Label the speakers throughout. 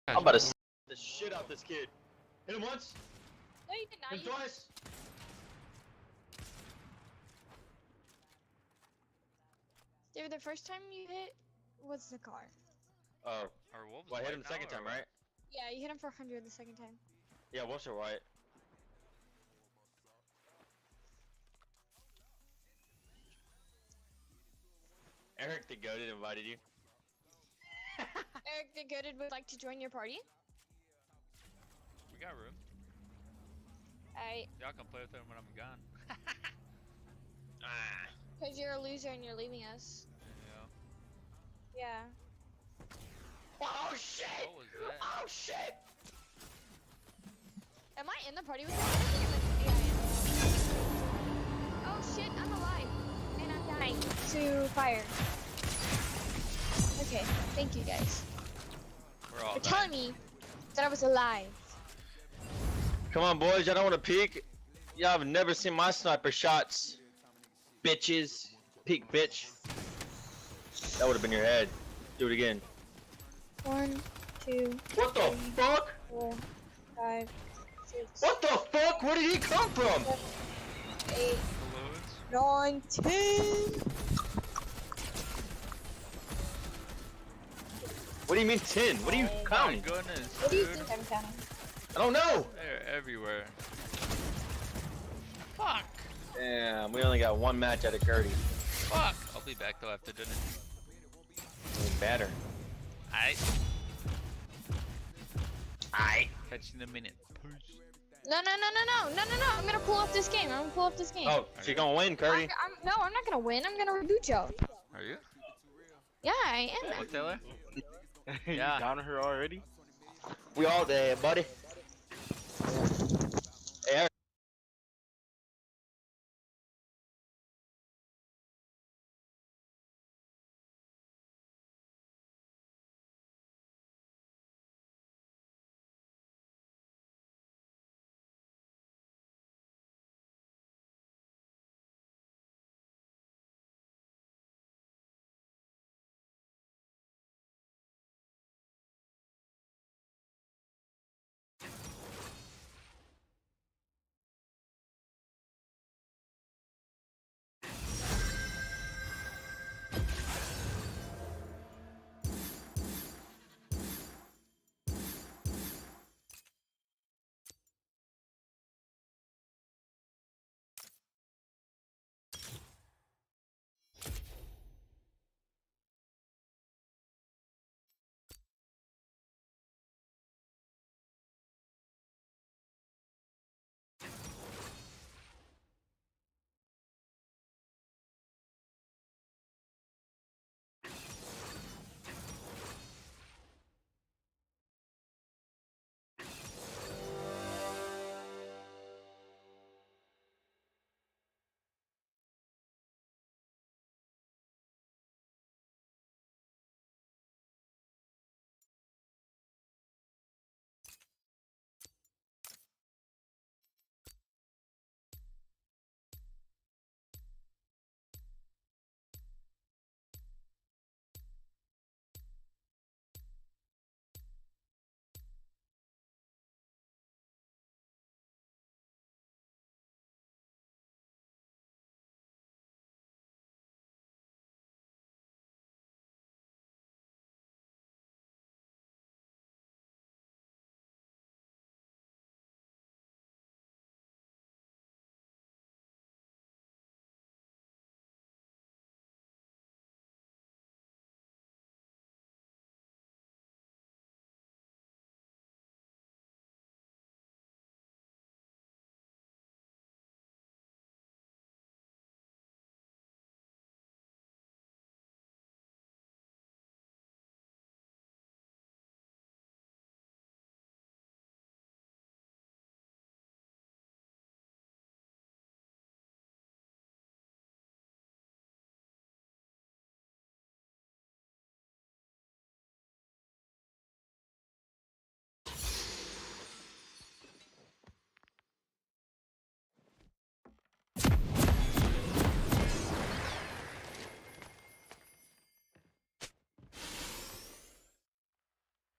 Speaker 1: I'm about to slap the shit out this kid. Hit him once.
Speaker 2: No, you did not.
Speaker 1: Hit him twice.
Speaker 2: Dude, the first time you hit was the car.
Speaker 1: Oh.
Speaker 3: Are wolves
Speaker 1: Well, I hit
Speaker 3: white
Speaker 1: him the
Speaker 3: now,
Speaker 1: second
Speaker 3: or
Speaker 1: time,
Speaker 3: what?
Speaker 1: right?
Speaker 2: Yeah, you hit him for 100 the second time.
Speaker 1: Yeah, wolves are white. Eric the Goated invited you.
Speaker 2: Eric the Goated would like to join your party.
Speaker 3: We got room. Y'all can play with him when I'm gone.
Speaker 1: Ah.
Speaker 2: Because you're a loser and you're leaving us.
Speaker 3: Yeah.
Speaker 2: Yeah.
Speaker 1: Oh shit!
Speaker 3: What was that?
Speaker 1: Oh shit!
Speaker 2: Am I in the party with you? I don't think I'm in. Yeah, I am. Oh shit, I'm alive. And I'm dying to fire. Okay, thank you guys.
Speaker 3: We're all
Speaker 2: For
Speaker 3: dying.
Speaker 2: telling me that I was alive.
Speaker 1: Come on, boys. Y'all don't want to peek? Y'all have never seen my sniper shots. Bitches. Peek, bitch. That would have been your head. Do it again.
Speaker 2: 1, 2,
Speaker 1: What the fuck?
Speaker 2: 4, 5, 6,
Speaker 1: What the fuck? Where did he come from?
Speaker 2: 8,
Speaker 3: Balloons?
Speaker 2: 9, 10.
Speaker 1: What do you mean 10? What are you counting?
Speaker 3: Oh my goodness,
Speaker 2: What do you
Speaker 3: dude.
Speaker 2: think I'm counting?
Speaker 1: I don't know.
Speaker 3: They're everywhere. Fuck!
Speaker 1: Damn, we only got one match out of Curdy.
Speaker 3: Fuck! I'll be back though after dinner.
Speaker 1: Better.
Speaker 3: Aight.
Speaker 1: Aight.
Speaker 3: Catch you in a minute. Peace.
Speaker 2: No. I'm gonna pull up this game. I'm gonna pull up this game.
Speaker 1: Oh, so you're gonna win, Curdy?
Speaker 2: No, I'm not gonna win. I'm gonna reboot y'all.
Speaker 3: Are you?
Speaker 2: Yeah, I am.
Speaker 3: What, Taylor?
Speaker 4: You
Speaker 3: Yeah.
Speaker 4: down her already?
Speaker 1: We all there, buddy. Hey, Eric.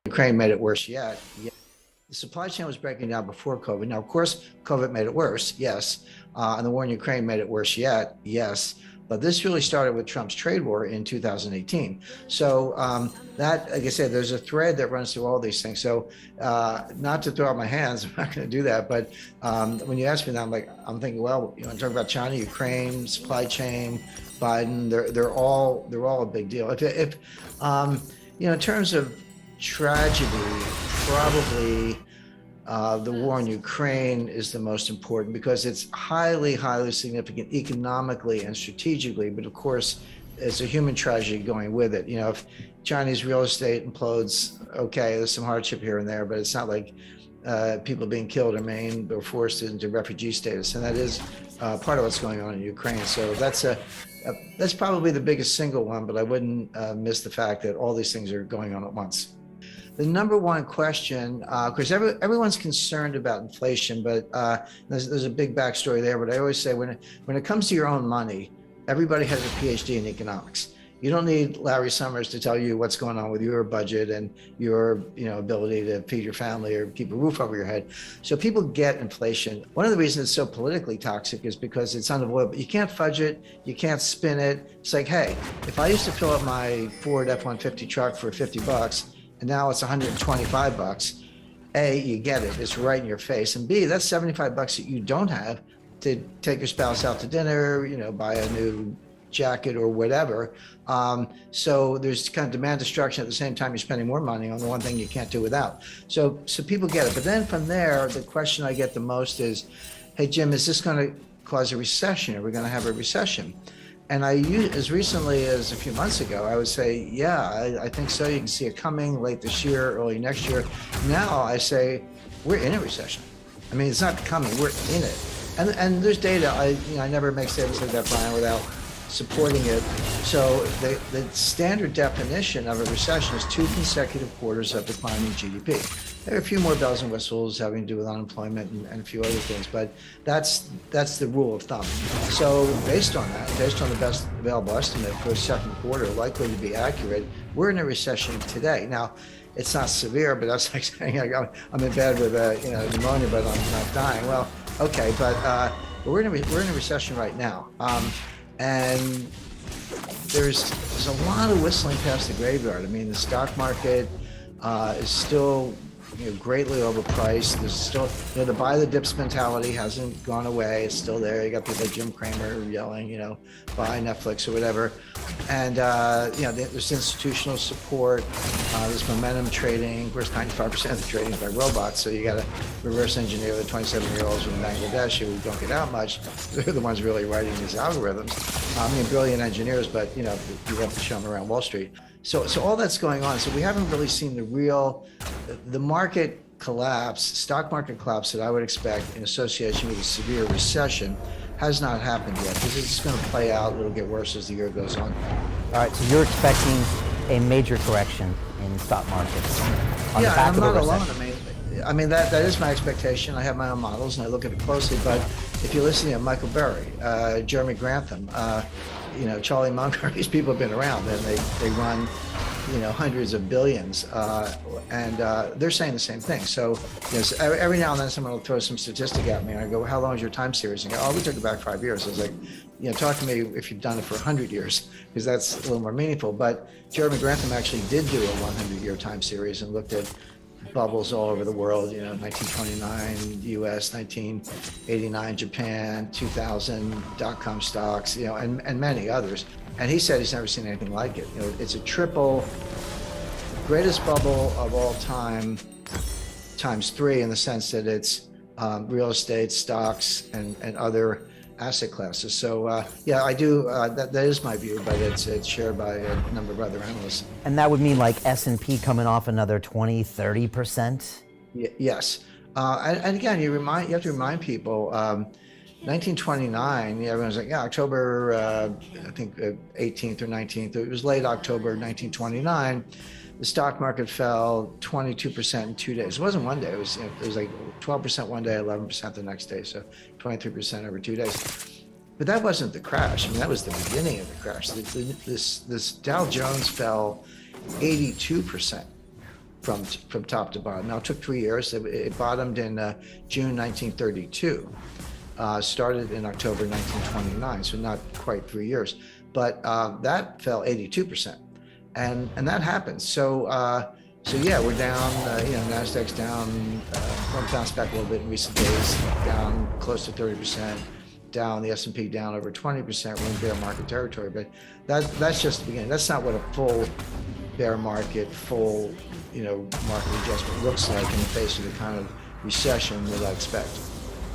Speaker 5: Ukraine made it worse yet. The supply chain was breaking down before COVID. Now, of course, COVID made it worse, yes. And the war in Ukraine made it worse yet, yes. But this really started with Trump's trade war in 2018. So that, like I said, there's a thread that runs through all these things. So not to throw out my hands, I'm not going to do that. But when you ask me that, I'm thinking, well, you know, I'm talking about China, Ukraine, supply chain, Biden. They're all a big deal. If you know, in terms of tragedy, probably the war in Ukraine is the most important because it's highly, highly significant economically and strategically. But of course, it's a human tragedy going with it. You know, if Chinese real estate implodes, okay, there's some hardship here and there, but it's not like people being killed or maimed or forced into refugee status. And that is part of what's going on in Ukraine. So that's probably the biggest single one, but I wouldn't miss the fact that all these things are going on at once. The number one question, because everyone's concerned about inflation, but there's a big backstory there. But I always say when it comes to your own money, everybody has a PhD in economics. You don't need Larry Summers to tell you what's going on with your budget and your ability to feed your family or keep a roof over your head. So people get inflation. One of the reasons it's so politically toxic is because it's unavoidable. You can't fudge it. You can't spin it. It's like, hey, if I used to fill up my Ford F-150 truck for $50 and now it's $125, A, you get it. It's right in your face. And B, that's $75 that you don't have to take your spouse out to dinner, buy a new jacket or whatever. So there's kind of demand destruction at the same time you're spending more money on the one thing you can't do without. So people get it. But then from there, the question I get the most is, hey, Jim, is this going to cause a recession? Are we going to have a recession? And as recently as a few months ago, I would say, yeah, I think so. You can see it coming late this year, early next year. Now I say, we're in a recession. I mean, it's not coming, we're in it. And there's data. I never make statements like that, Brian, without supporting it. So the standard definition of a recession is 2 consecutive quarters of declining GDP. There are a few more bells and whistles having to do with unemployment and a few other things, but that's the rule of thumb. So based on that, based on the best available estimate for a second quarter, likely to be accurate, we're in a recession today. Now, it's not severe, but that's like saying I'm in bed with pneumonia, but I'm not dying. Well, okay, but we're in a recession right now. And there's a lot of whistling past the graveyard. I mean, the stock market is still greatly overpriced. There's still the buy the dips mentality hasn't gone away. It's still there. You got people like Jim Cramer yelling, buy Netflix or whatever. And there's institutional support. There's momentum trading. Of course, 95% of the trading is by robots. So you got to reverse engineer the 27-year-olds from Bangladesh who don't get out much. They're the ones really writing these algorithms. Brilliant engineers, but you have to show them around Wall Street. So all that's going on. So we haven't really seen the market collapse, stock market collapse that I would expect in association with a severe recession has not happened yet. This is going to play out. It'll get worse as the year goes on.
Speaker 6: All right, so you're expecting a major correction in stock markets on the back
Speaker 5: I'm
Speaker 6: of the
Speaker 5: not
Speaker 6: recession.
Speaker 5: alone. I mean that is my expectation. I have my own models and I look at it closely. But if you listen to Michael Burry, Jeremy Grantham, Charlie Munger, these people have been around and they run hundreds of billions, and they're saying the same thing. So every now and then someone will throw some statistic at me and I go, how long is your time series? And I go, we took it back 5 years. I was like, talk to me if you've done it for 100 years, because that's a little more meaningful. But Jeremy Grantham actually did do a 100-year time series and looked at bubbles all over the world, 1929 US, 1989 Japan, 2000 dot-com stocks, and many others. And he said he's never seen anything like it. It's a triple, greatest bubble of all time, times 3 in the sense that it's real estate, stocks, and other asset classes. So I do, that is my view, but it's shared by a number of other analysts.
Speaker 6: And that would mean like S&P coming off another 20, 30%?
Speaker 5: Yes. And again, you have to remind people, 1929, everyone's like, October, I think 18th or 19th, it was late October 1929, the stock market fell 22% in 2 days. It wasn't one day, it was like 12% one day, 11% the next day, so 23% over 2 days. But that wasn't the crash. I mean, that was the beginning of the crash. This Dow Jones fell 82%. from top to bottom. Now, it took 3 years. It bottomed in June 1932, started in October 1929, so not quite 3 years. But that fell 82%. And that happens. So yeah, we're down, NASDAQ's down, bounced back a little bit in recent days, down close to 30%. Down, the S&P down over 20%. We're in bear market territory, but that's just the beginning. That's not what a full bear market, full market adjustment looks like in the face of the kind of recession that I expect.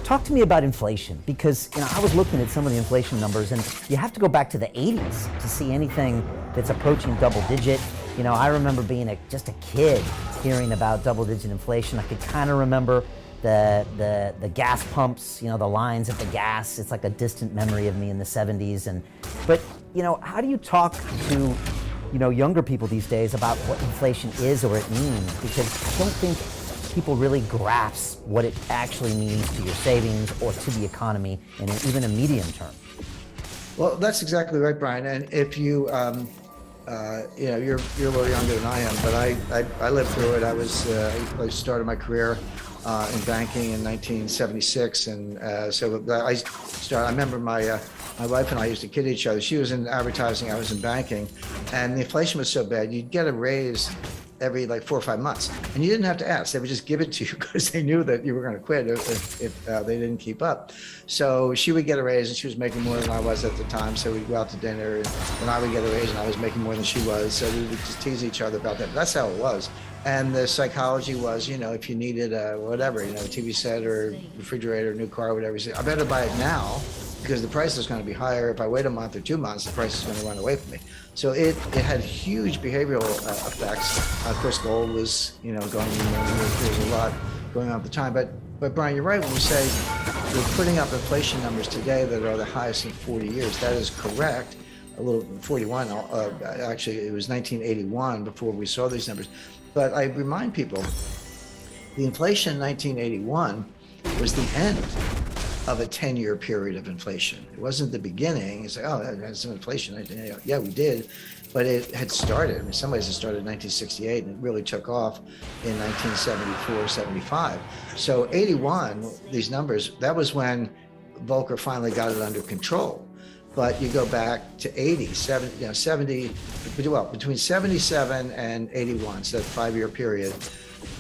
Speaker 6: Talk to me about inflation, because I was looking at some of the inflation numbers, and you have to go back to the 80s to see anything that's approaching double digit. I remember being just a kid hearing about double digit inflation. I could kind of remember the gas pumps, the lines at the gas. It's like a distant memory of me in the 70s. But how do you talk to younger people these days about what inflation is or what it means? Because I don't think people really grasp what it actually means to your savings or to the economy in even a medium term.
Speaker 5: Well, that's exactly right, Brian. And if you, you're a little younger than I am, but I lived through it. I started my career in banking in 1976, and so I remember my wife and I used to kid each other. She was in advertising, I was in banking, and the inflation was so bad, you'd get a raise every 4 or 5 months, and you didn't have to ask. They would just give it to you because they knew that you were going to quit if they didn't keep up. So she would get a raise, and she was making more than I was at the time. So we'd go out to dinner, and I would get a raise, and I was making more than she was. So we would just tease each other about that. But that's how it was. And the psychology was, if you needed whatever, a TV set or refrigerator, new car, whatever, you say, I better buy it now because the price is going to be higher. If I wait a month or 2 months, the price is going to run away from me. So it had huge behavioral effects. Of course, gold was, going, there was a lot going on at the time. But Brian, you're right when you say we're putting up inflation numbers today that are the highest in 40 years. That is correct. A little 41, actually, it was 1981 before we saw these numbers. But I remind people, the inflation in 1981 was the end of a 10-year period of inflation. It wasn't the beginning. It's like, oh, that's some inflation. Yeah, we did, but it had started. In some ways, it started in 1968, and it really took off in 1974, 75. So 81, these numbers, that was when Volcker finally got it under control. But you go back to 70, between 77 and 81, so that 5-year period,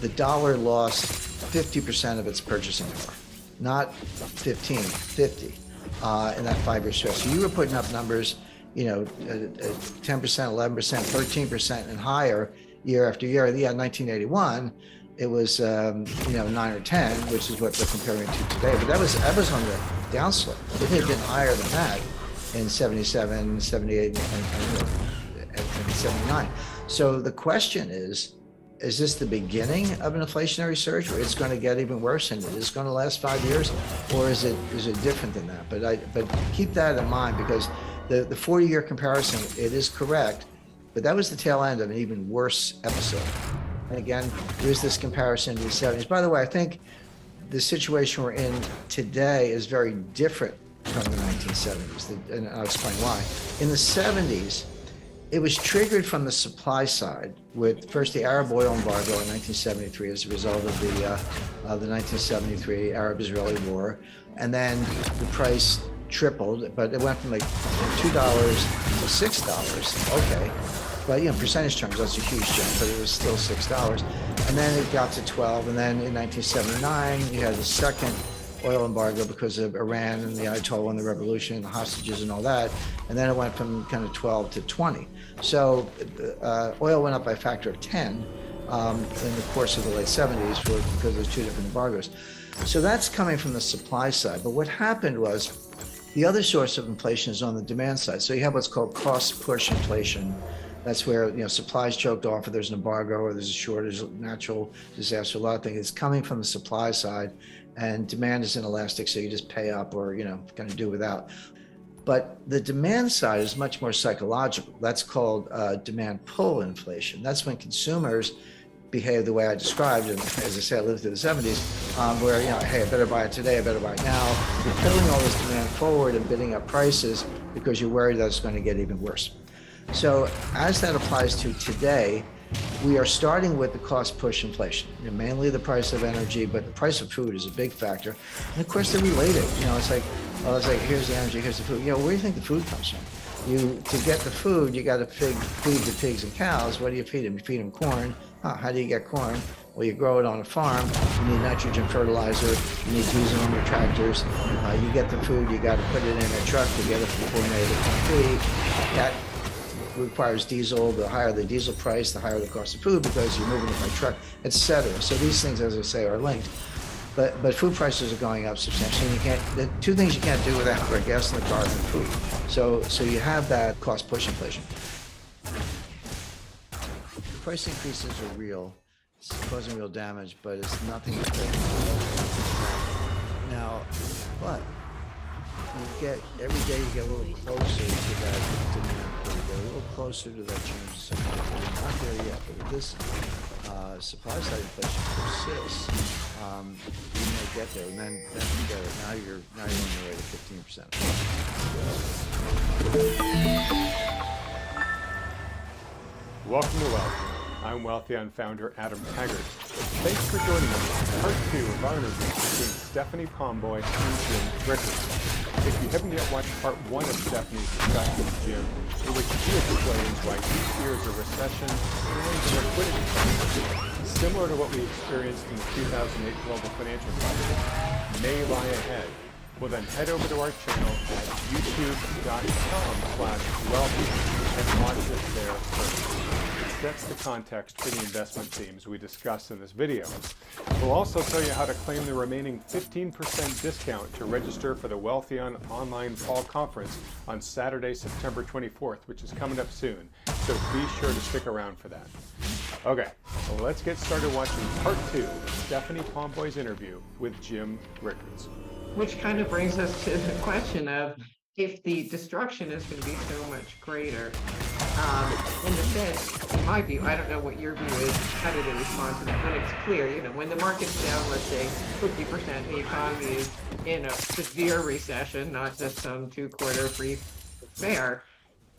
Speaker 5: the dollar lost 50% of its purchasing power. Not 15, 50 in that 5-year stretch. So you were putting up numbers, 10%, 11%, 13% and higher year after year. Yeah, 1981, it was 9 or 10, which is what they're comparing to today. But that was on the downslope. It had been higher than that in 77, 78, and 79. So the question is this the beginning of an inflationary surge where it's going to get even worse and it's going to last 5 years, or is it different than that? But keep that in mind, because the 40-year comparison, it is correct, but that was the tail end of an even worse episode. And again, there's this comparison to the 70s. By the way, I think the situation we're in today is very different from the 1970s, and I'll explain why. In the 70s, it was triggered from the supply side with first the Arab oil embargo in 1973 as a result of the 1973 Arab-Israeli war, and then the price tripled, but it went from $2 to $6. Okay, but percentage terms, that's a huge jump, but it was still $6, and then it got to 12, and then in 1979 you had the second oil embargo because of Iran and the Ayatollah and the revolution and the hostages and all that. And then it went from kind of 12 to 20. So oil went up by a factor of 10 in the course of the late 70s because of those two different embargoes. So that's coming from the supply side. But what happened was the other source of inflation is on the demand side. So you have what's called cost push inflation. That's where supplies choked off, or there's an embargo, or there's a shortage, natural disaster, a lot of things. It's coming from the supply side, and demand is inelastic, so you just pay up or kind of do without. But the demand side is much more psychological. That's called demand pull inflation. That's when consumers behave the way I described, and as I say, I lived through the 70s, where hey, I better buy it today, I better buy it now. You're pulling all this demand forward and bidding up prices because you're worried that it's going to get even worse. So as that applies to today, we are starting with the cost push inflation, mainly the price of energy, but the price of food is a big factor. And of course, they're related. It's like, here's the energy, here's the food. Where do you think the food comes from? To get the food, you got to feed the pigs and cows. What do you feed them? You feed them corn. How do you get corn? Well, you grow it on a farm. You need nitrogen fertilizer. You need diesel on your tractors. You get the food. You got to put it in a truck to get it from point A to point B. That requires diesel. The higher the diesel price, the higher the cost of food because you're moving it by truck, etc. So these things, as I say, are linked. But food prices are going up substantially. And the two things you can't do without are gas in the car and food. So you have that cost push inflation. The price increases are real. It's causing real damage, but it's nothing to take. Now, but every day you get a little closer to that demand curve. You get a little closer to that change in supply. We're not there yet, but if this supply side inflation persists, you may get there, and then forget it. Now you're on your way to 15%.
Speaker 7: Welcome to Wealth. I'm Wealthion founder Adam Taggart. Thanks for joining us for part 2 of our interview between Stephanie Pomboy and Jim Rickards. If you haven't yet watched part 1 of Stephanie's discussion with Jim, in which she explains why he fears a recession and a liquidity crisis, similar to what we experienced in the 2008 global financial crisis, may lie ahead. Well then head over to our channel at youtube.com/wealthy and watch us there first. That's the context for the investment themes we discuss in this video. We'll also tell you how to claim the remaining 15% discount to register for the Wealthion online fall conference on Saturday, September 24th, which is coming up soon. So be sure to stick around for that. Okay, well, let's get started watching part 2 of Stephanie Pomboy's interview with Jim Rickards.
Speaker 8: Which kind of brings us to the question of if the destruction is going to be so much greater. In the Fed, in my view, I don't know what your view is, how do they respond to that when it's clear, when the market's down, let's say 50%, the economy is in a severe recession, not just some 2-quarter free fair.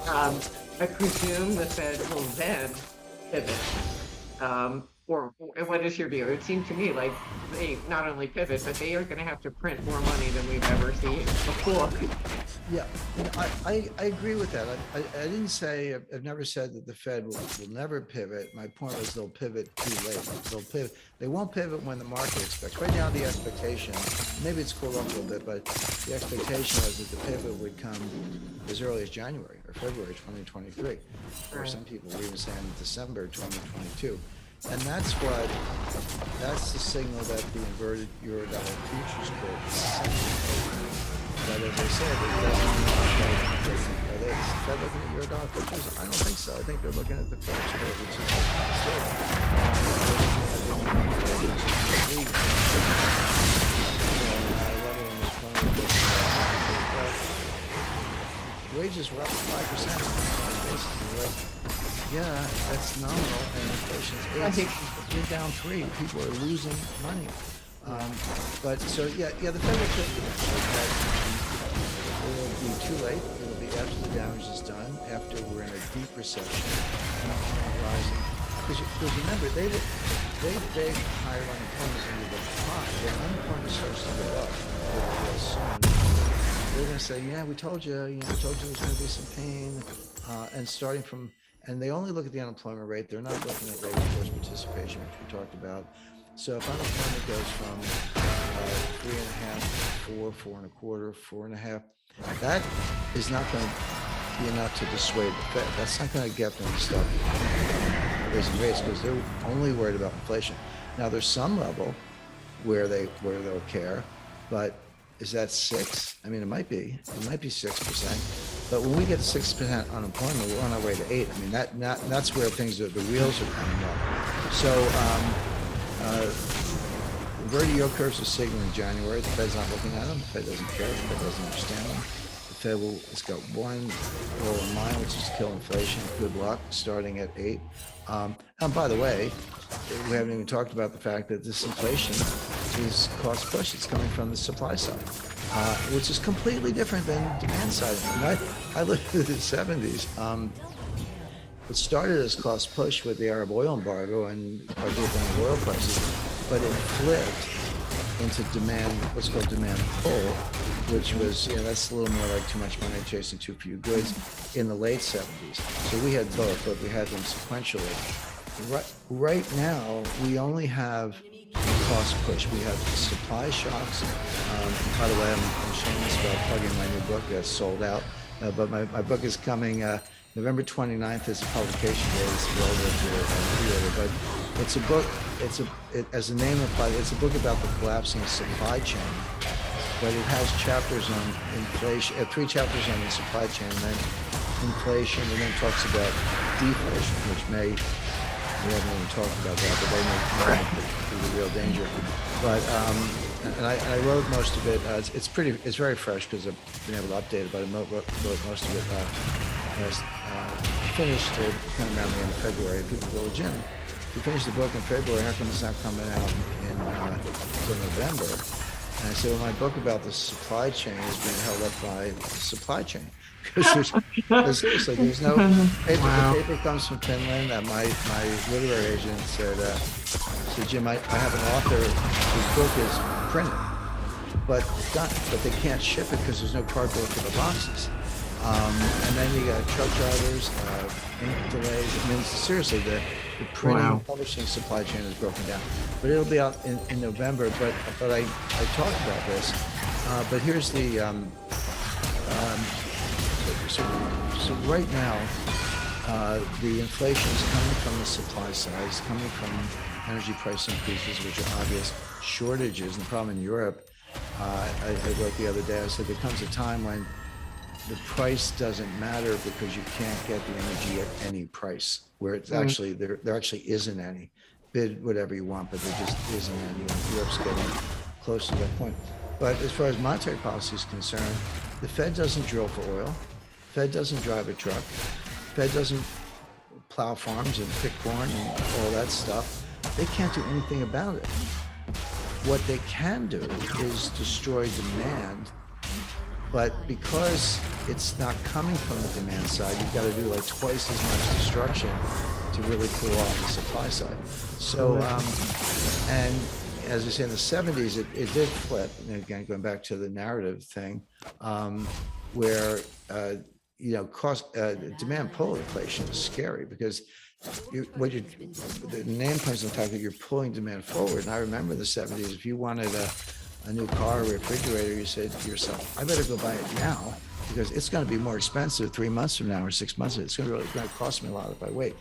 Speaker 8: I presume the Fed will then pivot. Or what is your view? It seemed to me like they not only pivot, but they are going to have to print more money than we've ever seen before.
Speaker 5: Yeah, I agree with that. I didn't say, I've never said that the Fed will never pivot. My point was they'll pivot too late. They'll pivot. They won't pivot when the market expects. Right now, the expectation, maybe it's cooled off a little bit, but the expectation was that the pivot would come as early as January or February 2023. Or some people were even saying December 2022. And that's the signal that the inverted Eurodollar futures curve is sending. But as I said, it doesn't are they Fed looking at Eurodollar futures? I don't think so. I think they're looking at the Fed curve, which is wages were up 5%. Yeah, that's nominal, and inflation's 8. You're down 3. People are losing money. But so the Fed will pivot. It will be too late. It will be after the damage is done, after we're in a deep recession, rising. Because remember, they beg higher unemployment into the high. When unemployment starts to go up, they're going to say, "Yeah, we told you. We told you there's going to be some pain," and starting from. And they only look at the unemployment rate. They're not looking at labor force participation, which we talked about. So if unemployment goes from 3.5 to 4, 4.25, 4.5, that is not going to be enough to dissuade the Fed. That's not going to get them to stop raising rates because they're only worried about inflation. Now there's some level where they'll care, but is that 6? I mean, it might be 6%. But when we get to 6% unemployment, we're on our way to 8. I mean, that's where things the wheels are coming up. So, inverted yield curves are signaling in January. The Fed's not looking at them. The Fed doesn't care. The Fed doesn't understand them. The Fed it's got one goal in mind, which is to kill inflation. Good luck, starting at 8. And by the way, we haven't even talked about the fact that this inflation is cost push. It's coming from the supply side, which is completely different than demand side. I lived through the 70s. it started as cost push with the Arab oil embargo and quadrupling oil prices, but it flipped into demand, what's called demand pull, which was, that's a little more like too much money chasing too few goods in the late 70s. So we had both, but we had them sequentially. Right now, we only have cost push. We have supply shocks. By the way, I'm shameless about plugging my new book that's sold out. But my book is coming November 29th is the publication date. It's available to pre-order. But it's a book. As the name implies, it's a book about the collapsing supply chain. But it has chapters on inflation, 3 chapters on the supply chain, and then inflation, and then talks about deflation, which we haven't even talked about that, but they may be the real danger. But and I wrote most of it. It's very fresh because I've been able to update it. But I wrote most of it. Finished it kind of around the end of February. People go, Jim, you finished the book in February. How come it's not coming out until November? And I said, well, my book about the supply chain is being held up by the supply chain. Because seriously, there's no paper.
Speaker 8: Wow.
Speaker 5: The paper comes from Finland. My literary agent said, Jim, I have an author whose book is printed, but done, but they can't ship it because there's no cardboard for the boxes. And then you got truck drivers, ink delays. I mean, seriously, the printing and publishing supply chain is broken down. But it'll be out in November. But I talked about this. But here's the so right now, the inflation is coming from the supply side. It's coming from energy price increases, which are obvious, shortages. And the problem in Europe, I wrote the other day, I said there comes a time when the price doesn't matter because you can't get the energy at any price, where it's actually, there actually isn't any. Bid whatever you want, but there just isn't any. And Europe's getting close to that point. But as far as monetary policy is concerned, the Fed doesn't drill for oil. Fed doesn't drive a truck. Fed doesn't plow farms and pick corn and all that stuff. They can't do anything about it. What they can do is destroy demand, but because it's not coming from the demand side, you've got to do like twice as much destruction to really cool off the supply side. So, and as I say, in the 70s, it did flip. And again, going back to the narrative thing, where demand pull inflation is scary because the name comes on the fact that you're pulling demand forward. And I remember in the 70s, if you wanted a new car or refrigerator, you said to yourself, I better go buy it now because it's going to be more expensive 3 months from now or 6 months. It's going to cost me a lot if I wait.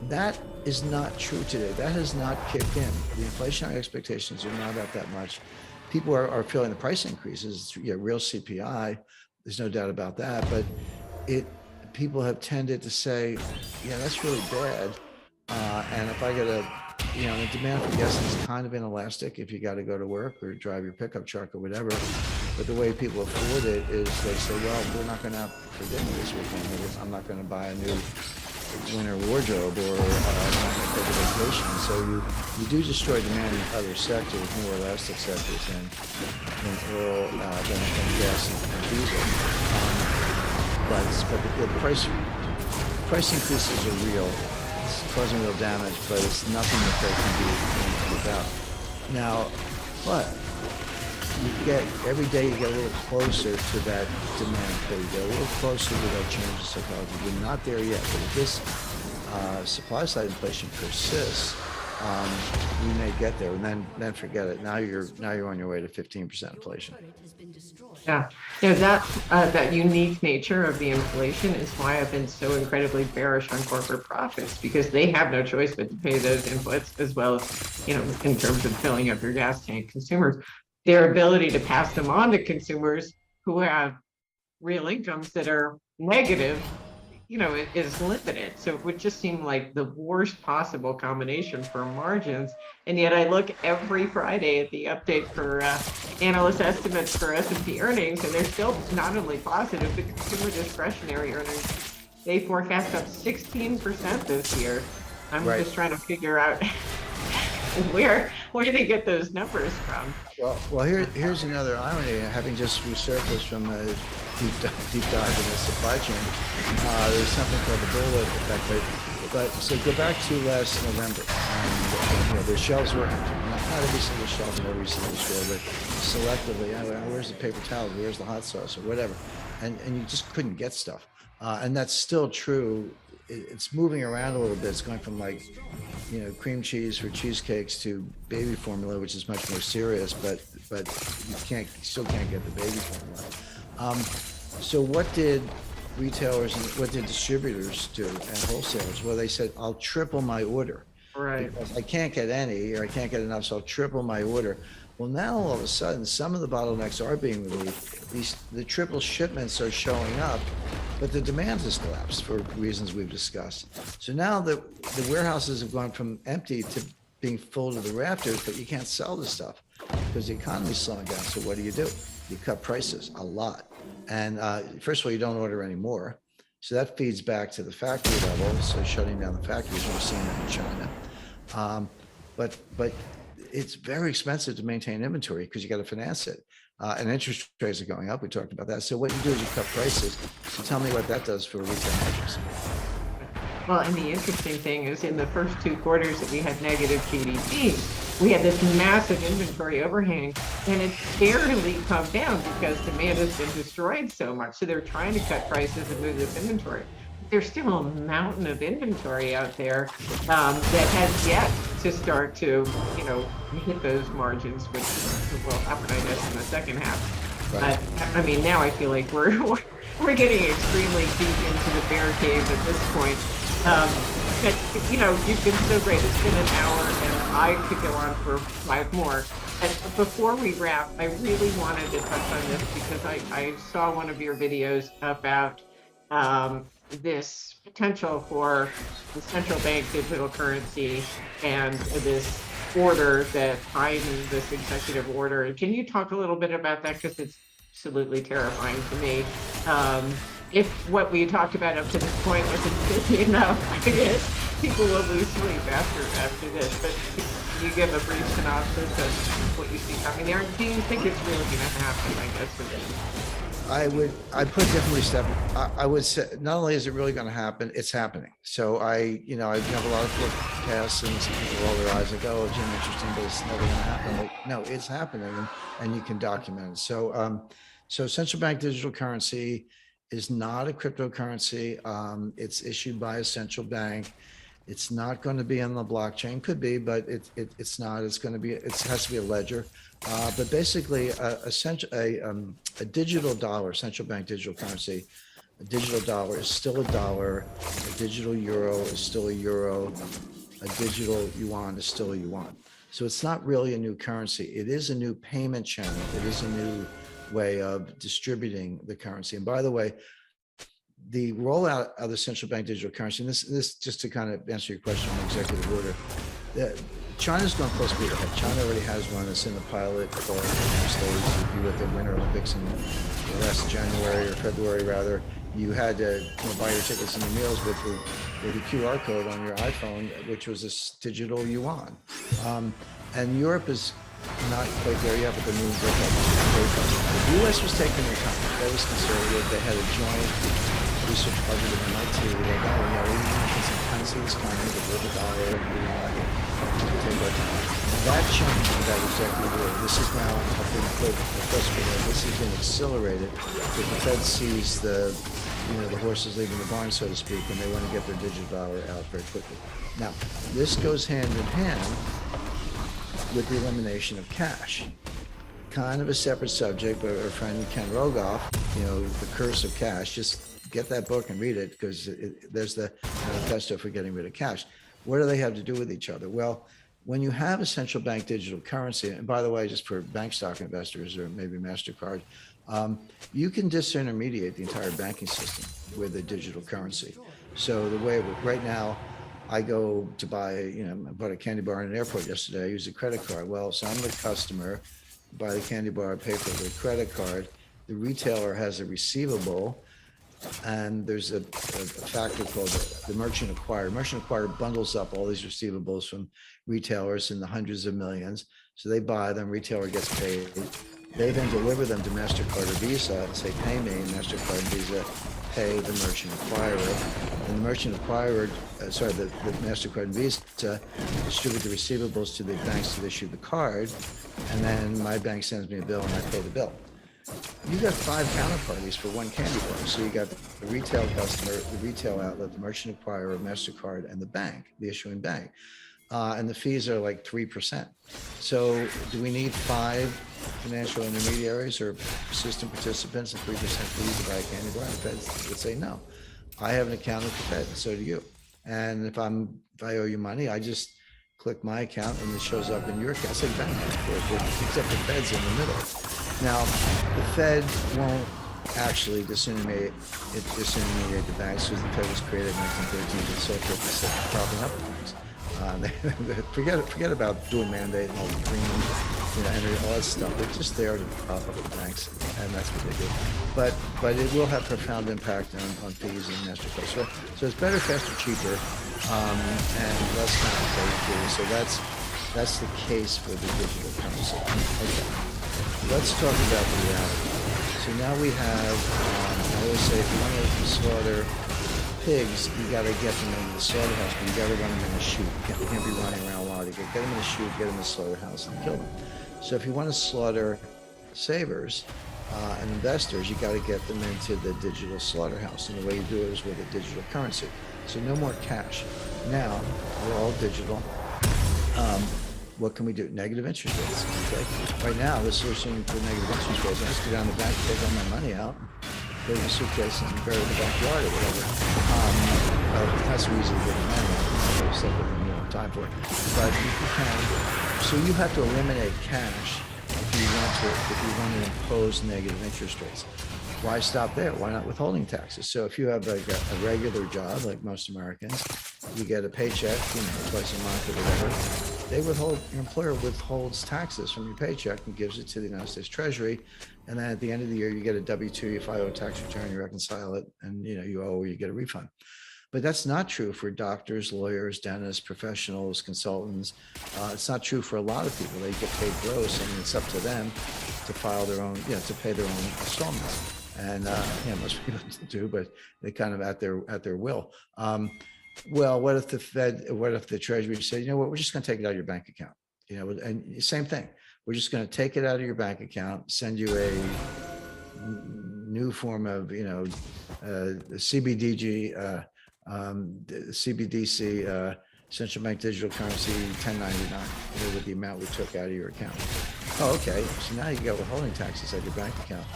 Speaker 5: That is not true today. That has not kicked in. The inflationary expectations are not up that much. People are feeling the price increases. Real CPI. There's no doubt about that. But people have tended to say, yeah, that's really bad. And if I get the demand for gasoline is kind of inelastic if you got to go to work or drive your pickup truck or whatever. But the way people afford it is they say, well, we're not going out for dinner this weekend. I'm not going to buy a new winter wardrobe or I'm not going to take a vacation. So you do destroy demand in other sectors, more elastic sectors than oil, than gas and diesel. But the price increases are real. It's causing real damage, but it's nothing that they can do anything about. Now, but every day you get a little closer to that demand pull. You get a little closer to that change in psychology. We're not there yet, but if this supply side inflation persists, we may get there, and then forget it. Now you're on your way to 15% inflation.
Speaker 8: Yeah, that unique nature of the inflation is why I've been so incredibly bearish on corporate profits, because they have no choice but to pay those inputs as well as, in terms of filling up your gas tank. Consumers, their ability to pass them on to consumers who have real incomes that are negative, is limited. So it would just seem like the worst possible combination for margins. And yet I look every Friday at the update for analyst estimates for S&P earnings, and they're still not only positive, but consumer discretionary earnings, they forecast up 16% this year. I'm just trying to figure out where do they get those numbers from?
Speaker 5: Well, here's another irony. Having just resurfaced from a deep dive in the supply chain, there's something called the bullet effect. But so go back to last November, and the shelves were empty. Not every single shelf in every single store, but selectively. Where's the paper towels? Where's the hot sauce or whatever? And you just couldn't get stuff. And that's still true. It's moving around a little bit. It's going from like, cream cheese for cheesecakes to baby formula, which is much more serious, but you still can't get the baby formula. So what did retailers and what did distributors do and wholesalers? Well, they said, I'll triple my order.
Speaker 8: Right.
Speaker 5: Because I can't get any, or I can't get enough, so I'll triple my order. Well, now all of a sudden, some of the bottlenecks are being relieved. The triple shipments are showing up, but the demand has collapsed for reasons we've discussed. So now the warehouses have gone from empty to being full to the rafters, but you can't sell the stuff because the economy's slowing down. So what do? You cut prices a lot. And first of all, you don't order anymore. So that feeds back to the factory level. So shutting down the factories, we're seeing that in China. But it's very expensive to maintain inventory because you got to finance it. And interest rates are going up. We talked about that. So what you do is you cut prices. So tell me what that does for retail margins.
Speaker 8: Well, and the interesting thing is in the first 2 quarters that we had negative GDP, we had this massive inventory overhang, and it's barely come down because demand has been destroyed so much. So they're trying to cut prices and move this inventory. There's still a mountain of inventory out there that has yet to start to, hit those margins, which will happen, I guess, in the second half.
Speaker 5: Right.
Speaker 8: But I mean, now I feel like we're getting extremely deep into the bear cave at this point. But you've been so great. It's been an hour, and I could go on for 5 more. And before we wrap, I really wanted to touch on this because I saw one of your videos about this potential for the central bank digital currency and this order that Biden, this executive order. And can you talk a little bit about that? Because it's absolutely terrifying to me. If what we talked about up to this point wasn't busy enough, I guess people will lose sleep after this. But can you give a brief synopsis of what you see coming there? Do you think it's really going to happen, I guess, with this?
Speaker 5: I put differently, Steph. I would say not only is it really going to happen, it's happening. So I have a lot of forecasts and some people roll their eyes like, oh, Jim, interesting, but it's never going to happen. Like, no, it's happening, and you can document it. So, so central bank digital currency is not a cryptocurrency. It's issued by a central bank. It's not going to be on the blockchain. Could be, but it's not. It's going to be. It has to be a ledger. But basically, a digital dollar, central bank digital currency, a digital dollar is still a dollar. A digital euro is still a euro. A digital yuan is still a yuan. So it's not really a new currency. It is a new payment channel. It is a new way of distributing the currency. And by the way, the rollout of the central bank digital currency, and this just to kind of answer your question on the executive order, China's gone close to ahead. China already has one that's in the pilot for the United States. If you were at the Winter Olympics in last January or February rather, you had to buy your tickets and your meals with the QR code on your iPhone, which was this digital yuan. And Europe is not quite there yet, but they're moving very fast. The U.S. was taking their time. That was conservative. They had a joint research budget with MIT. They got, we can see currencies coming, the global dollar, and we want to take our time. That changed with that executive order. This is now up in the first video. This has been accelerated because the Fed sees the horses leaving the barn, so to speak, and they want to get their digital dollar out very quickly. Now, this goes hand in hand with the elimination of cash. Kind of a separate subject, but our friend Ken Rogoff, The Curse of Cash, just get that book and read it because there's the manifesto for getting rid of cash. What do they have to do with each other? Well, when you have a central bank digital currency, and by the way, just for bank stock investors or maybe MasterCard, you can disintermediate the entire banking system with a digital currency. So the way right now, I go to buy, I bought a candy bar in an airport yesterday. I used a credit card. Well, so I'm the customer, buy the candy bar, pay for the credit card. The retailer has a receivable. and there's a factor called the merchant acquirer. Merchant acquirer bundles up all these receivables from retailers in the hundreds of millions. So they buy them, retailer gets paid. They then deliver them to MasterCard or Visa and say, pay me, and MasterCard and Visa pay the merchant acquirer. And the merchant acquirer, the MasterCard and Visa distribute the receivables to the banks that issue the card, and then my bank sends me a bill and I pay the bill. You got 5 counterparties for one candy bar. So you got the retail customer, the retail outlet, the merchant acquirer, MasterCard, and the bank, the issuing bank. And the fees are like 3%. So do we need 5 financial intermediaries or system participants and 3% fees to buy a candy bar? The Fed would say no. I have an account at the Fed, and so do you. And if I owe you money, I just click my account and it shows up in your account. It's like bank, except the Fed's in the middle. Now, the Fed won't actually disintermediate the banks, because the Fed was created in 1913 with the sole purpose of propping up the banks. Forget about doing mandate and all the green, and all that stuff. They're just there to prop up the banks, and that's what they do. But it will have profound impact on fees and MasterCard. So it's better, faster, cheaper, and less complicated. So that's the case for the digital currency. Okay, let's talk about the reality. So now we have. I always say, if you want to slaughter pigs, you got to get them into the slaughterhouse, but you got to run them in a chute. You can't be running around wild. You got to get them in a chute, get them in the slaughterhouse, and kill them. So if you want to slaughter savers and investors, you got to get them into the digital slaughterhouse, and the way you do it is with a digital currency. So no more cash. Now we're all digital. What can we do? Negative interest rates. Okay. Right now, the solution for negative interest rates, I just go down the bank, take all my money out, put it in a suitcase, and bury it in the backyard or whatever. That's the reason to get the money out. There's something time for it. But you can. So you have to eliminate cash if you want to impose negative interest rates. Why stop there? Why not withholding taxes? So if you have like a regular job, like most Americans, you get a paycheck, twice a month or whatever. Your employer withholds taxes from your paycheck and gives it to the United States Treasury. And then at the end of the year, you get a W-2, you file a tax return, you reconcile it, and you owe or you get a refund. But that's not true for doctors, lawyers, dentists, professionals, consultants. It's not true for a lot of people. They get paid gross, and it's up to them to file their own, to pay their own installments. And most people do, but they kind of at their will. Well, what if the Treasury said, we're just going to take it out of your bank account? And same thing. We're just going to take it out of your bank account, send you a new form of, CBDG, CBDC, central bank digital currency 1099, with the amount we took out of your account. Oh, okay. So now you got withholding taxes at your bank account.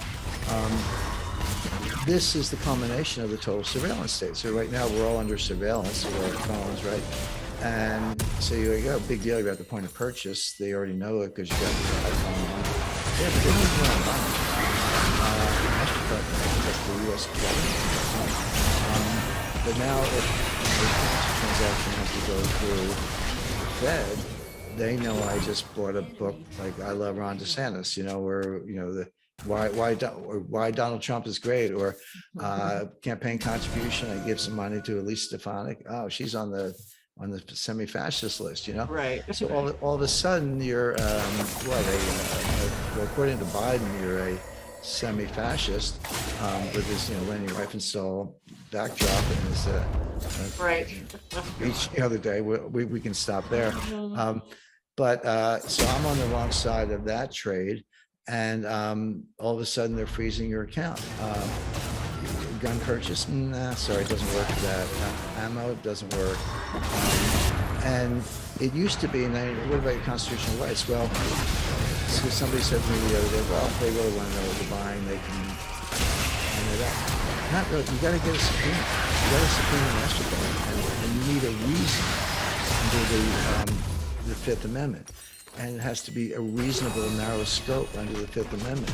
Speaker 5: This is the culmination of the total surveillance state. So right now we're all under surveillance of our phones, right? And so you got a big deal about the point of purchase. They already know it because you got the iPhone on. Yeah, but they don't even know about it. MasterCard, that's the U.S. government. But now if the transaction has to go through the Fed, they know I just bought a book like I Love Ron DeSantis, or why Donald Trump is great, or campaign contribution. I give some money to Elise Stefanik. Oh, she's on the semi-fascist list,
Speaker 8: Right.
Speaker 5: So all of a sudden you're according to Biden, you're a semi-fascist with this Lenny Riefenstahl backdrop and this
Speaker 8: Right.
Speaker 5: speech the other day. We can stop there. But so I'm on the wrong side of that trade, and all of a sudden they're freezing your account. Gun purchase? Nah, sorry, it doesn't work for that. Ammo doesn't work. And it used to be, and what about your constitutional rights? Well, so somebody said to me the other day, well, if they really want to know what you're buying, they can find it out. Not really. You got to get a subpoena. You got to subpoena MasterCard, and you need a reason under the Fifth Amendment. And it has to be a reasonable, narrow scope under the Fifth Amendment.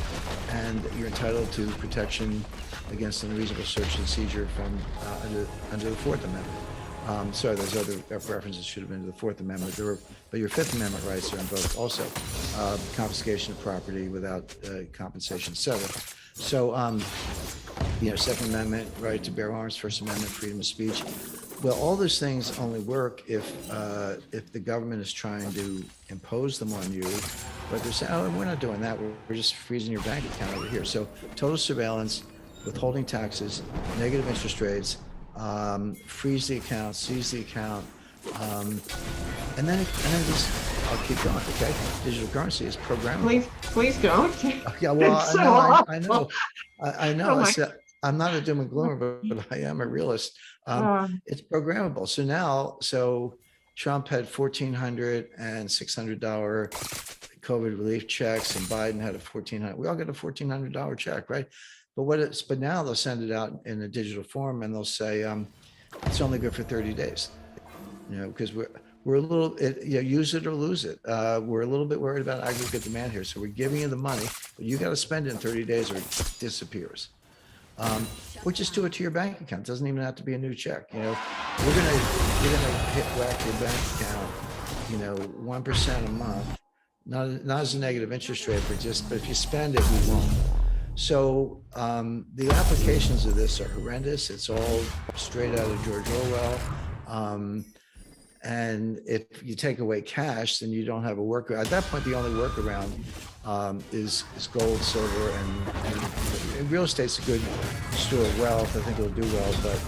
Speaker 5: And you're entitled to protection against unreasonable search and seizure from under the Fourth Amendment. Sorry, those other references should have been to the Fourth Amendment. But your Fifth Amendment rights are in both also. Confiscation of property without compensation, etc. So Second Amendment, right to bear arms, First Amendment, freedom of speech. Well, all those things only work if the government is trying to impose them on you. But they're saying, oh, we're not doing that. We're just freezing your bank account over here. So total surveillance, withholding taxes, negative interest rates, freeze the account, seize the account, and then just, I'll keep going, okay? Digital currency is programmable.
Speaker 8: Please don't.
Speaker 5: Yeah, well,
Speaker 8: It's so
Speaker 5: I know.
Speaker 8: awful.
Speaker 5: I know.
Speaker 8: Oh my-
Speaker 5: I'm not a doom and gloomer, but I am a realist. It's programmable. So Trump had $1,400 and $600 COVID relief checks, and Biden had a $1,400. We all get a $1,400 check, right? But now they'll send it out in a digital form, and they'll say it's only good for 30 days. Because we're a little, use it or lose it. We're a little bit worried about aggregate demand here. So we're giving you the money, but you got to spend it in 30 days or it disappears. Or just do it to your bank account. It doesn't even have to be a new check. We're gonna whack your bank account, 1% a month. Not as a negative interest rate, but if you spend it, we won't. So the applications of this are horrendous. It's all straight out of George Orwell. And if you take away cash, then you don't have a workaround. At that point, the only workaround is gold, silver, and real estate's a good store of wealth. I think it'll do well, but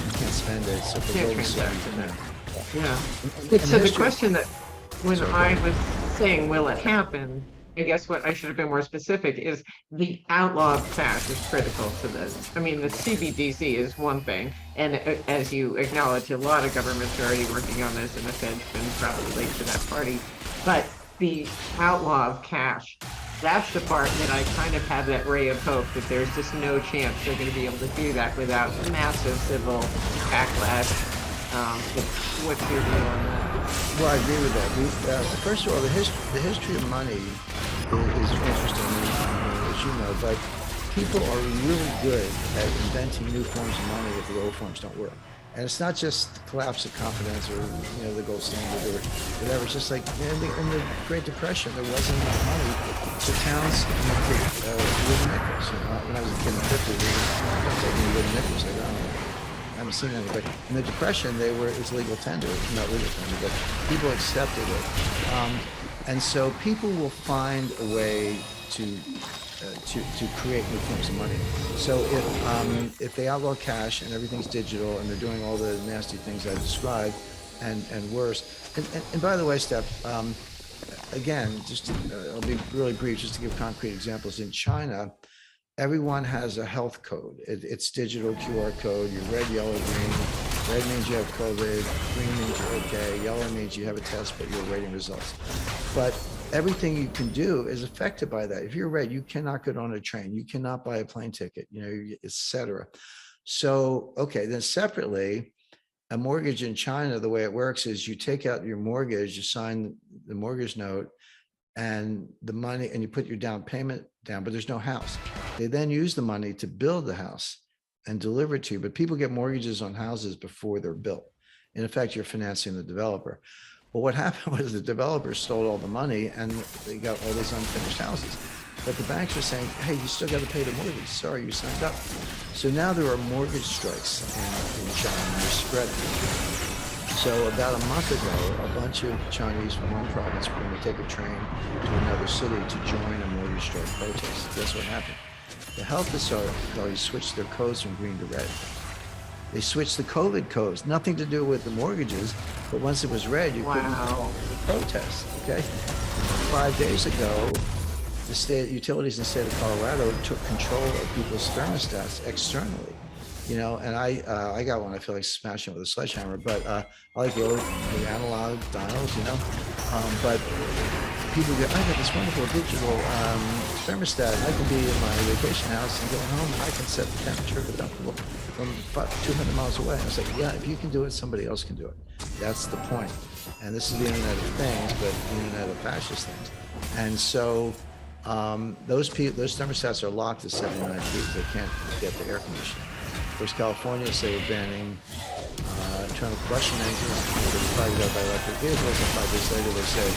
Speaker 5: you can't spend it. So for gold and silver,
Speaker 8: Yeah.
Speaker 5: And
Speaker 8: So the
Speaker 5: history-
Speaker 8: question that when
Speaker 5: Sorry, go
Speaker 8: I
Speaker 5: ahead.
Speaker 8: was saying, will it happen? I guess what I should have been more specific is the outlaw of cash is critical to this. I mean, the CBDC is one thing, and as you acknowledge, a lot of governments are already working on this, and the Fed's been probably late to that party. But the outlaw of cash, that's the part that I kind of have that ray of hope that there's just no chance they're going to be able to do that without massive civil backlash. What's your view on that?
Speaker 5: Well, I agree with that. First of all, the history of money is interesting, as you know, but people are really good at inventing new forms of money if the old forms don't work. And it's not just the collapse of confidence or the gold standard or whatever. It's just like in the Great Depression, there wasn't enough money, so towns minted wooden nickels. When I was a kid in the 50s, they were taking wooden nickels. Like, I haven't seen any, but in the Depression, it was legal tender, not legal tender, but people accepted it. And so people will find a way to create new forms of money. So if they outlaw cash and everything's digital and they're doing all the nasty things I described and worse, and by the way, Steph, again, I'll be really brief just to give concrete examples. In China, everyone has a health code. It's digital QR code. You're red, yellow, green. Red means you have COVID. Green means you're okay. Yellow means you have a test, but you're awaiting results. But everything you can do is affected by that. If you're red, you cannot get on a train. You cannot buy a plane ticket, et cetera. So, okay, then separately, a mortgage in China, the way it works is you take out your mortgage, you sign the mortgage note, and the money, and you put your down payment down, but there's no house. They then use the money to build the house and deliver it to you. But people get mortgages on houses before they're built. In effect, you're financing the developer. Well, what happened was the developers stole all the money and they got all these unfinished houses. But the banks are saying, hey, you still got to pay the mortgage. Sorry, you signed up. So now there are mortgage strikes in China, and they're spreading. So about a month ago, a bunch of Chinese from one province were going to take a train to another city to join a mortgage strike protest. Guess what happened? The health authorities switched their codes from green to red. They switched the COVID codes, nothing to do with the mortgages, but once it was red, you couldn't protest, okay? 5 days ago, the state utilities in the state of Colorado took control of people's thermostats externally. And I got one, I feel like smashing it with a sledgehammer, but I like the analog dials, but people go, I got this wonderful digital thermostat. I can be in my vacation house and go home and I can set the temperature of the comfortable from 200 miles away. I was like, yeah, if you can do it, somebody else can do it. That's the point. And this is the Internet of Things, but the Internet of fascist things. And so those thermostats are locked at 79 feet. They can't get the air conditioning. Of course, California say we're banning internal combustion engines. They're fired out by electric vehicles, and 5 days later they say,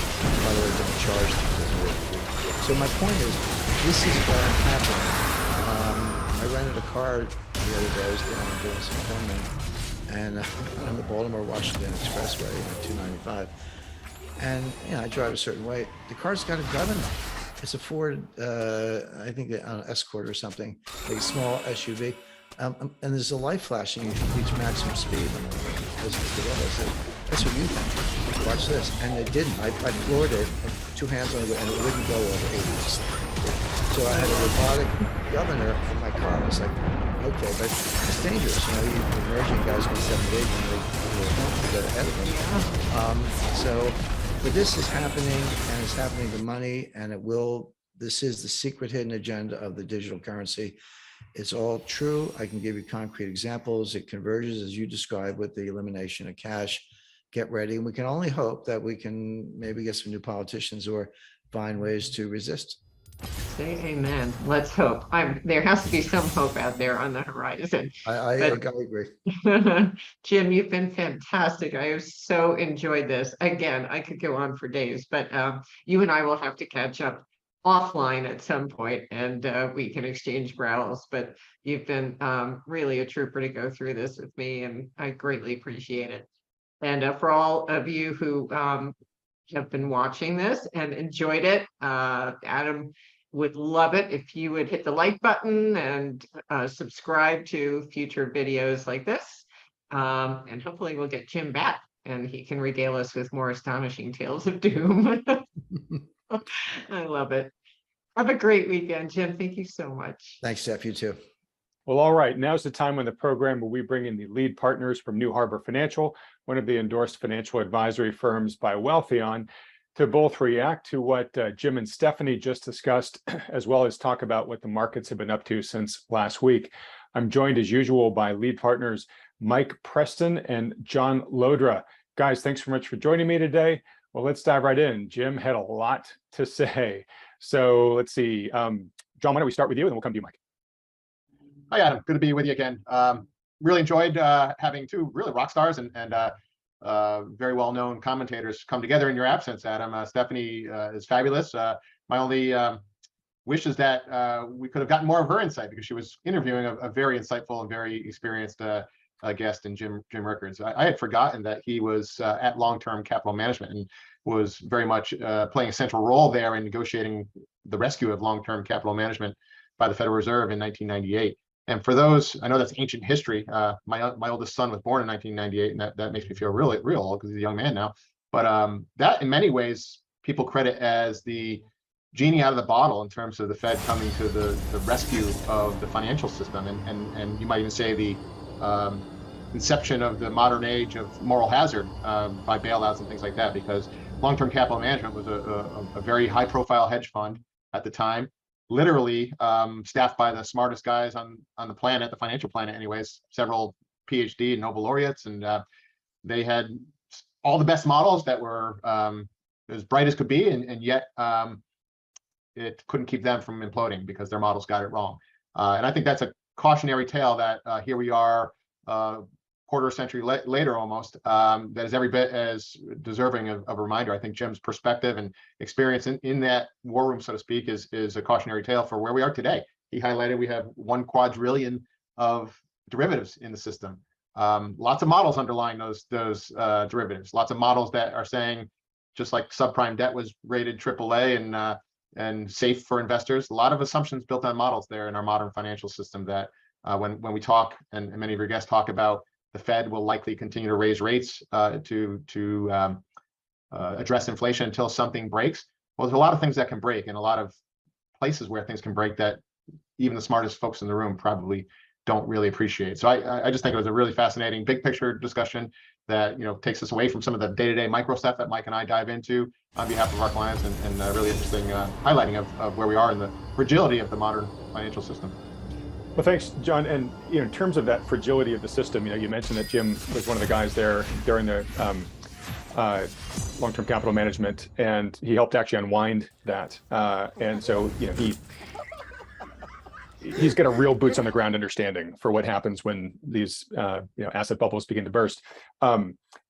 Speaker 5: by the way, don't charge them. So my point is, this is happening. I rented a car the other day. I was doing some filming, and on the Baltimore-Washington Expressway, 295. And I drive a certain way. The car's got a governor. It's a Ford, I think an Escort or something, like a small SUV. And there's a light flashing. You should reach maximum speed. And I said, "That's what you think. Watch this." And it didn't. I floored it, and put 2 hands on it, and it wouldn't go over 80. So I had a robotic governor in my car. I was like, okay, but it's dangerous. You're merging guys with 78 when they get ahead of them. But this is happening, and it's happening to money, and it will. This is the secret hidden agenda of the digital currency. It's all true. I can give you concrete examples. It converges, as you described, with the elimination of cash. Get ready. And we can only hope that we can maybe get some new politicians or find ways to resist.
Speaker 8: Say amen. Let's hope. There has to be some hope out there on the horizon.
Speaker 5: I agree.
Speaker 8: Jim, you've been fantastic. I have so enjoyed this. Again, I could go on for days, but you and I will have to catch up offline at some point, and we can exchange growls. But you've been really a trooper to go through this with me, and I greatly appreciate it. And for all of you who have been watching this and enjoyed it, Adam would love it if you would hit the like button and subscribe to future videos like this. And hopefully we'll get Jim back and he can regale us with more astonishing tales of doom. I love it. Have a great weekend, Jim. Thank you so much.
Speaker 5: Thanks, Steph. You too.
Speaker 7: Well, all right. Now's the time in the program where we bring in the lead partners from New Harbor Financial, one of the endorsed financial advisory firms by Wealthion, to both react to what Jim and Stephanie just discussed, as well as talk about what the markets have been up to since last week. I'm joined as usual by lead partners Mike Preston and John Lodra. Guys, thanks so much for joining me today. Well, let's dive right in. Jim had a lot to say. So let's see. John, why don't we start with you and then we'll come to you, Mike.
Speaker 9: Hi, Adam. Good to be with you again. Really enjoyed having two really rock stars and very well-known commentators come together in your absence, Adam. Stephanie is fabulous. My only wish is that we could have gotten more of her insight, because she was interviewing a very insightful and very experienced guest in Jim Rickards. I had forgotten that he was at Long-Term Capital Management and was very much playing a central role there in negotiating the rescue of long-term capital management by the Federal Reserve in 1998. And for those, I know that's ancient history. My oldest son was born in 1998, and that makes me feel real old because he's a young man now. But that, in many ways, people credit as the genie out of the bottle in terms of the Fed coming to the rescue of the financial system, and you might even say the inception of the modern age of moral hazard by bailouts and things like that, because long-term capital management was a very high-profile hedge fund at the time, literally staffed by the smartest guys on the planet, the financial planet anyways, several PhD and Nobel laureates, and they had all the best models that were as bright as could be, and yet it couldn't keep them from imploding because their models got it wrong. And I think that's a cautionary tale that here we are quarter century later almost, that is every bit as deserving of a reminder. I think Jim's perspective and experience in that war room, so to speak, is a cautionary tale for where we are today. He highlighted we have 1 quadrillion of derivatives in the system. Lots of models underlying those derivatives. Lots of models that are saying, just like subprime debt was rated AAA and safe for investors, a lot of assumptions built on models there in our modern financial system that when we talk, and many of your guests talk about, the Fed will likely continue to raise rates to address inflation until something breaks. Well, there's a lot of things that can break, and a lot of places where things can break that even the smartest folks in the room probably don't really appreciate. So I just think it was a really fascinating big picture discussion that takes us away from some of the day-to-day micro stuff that Mike and I dive into on behalf of our clients, and really interesting highlighting of where we are in the fragility of the modern financial system.
Speaker 7: Well, thanks, John. And in terms of that fragility of the system, you mentioned that Jim was one of the guys there during the long-term capital management, and he helped actually unwind that. And so, he's got a real boots on the ground understanding for what happens when these asset bubbles begin to burst.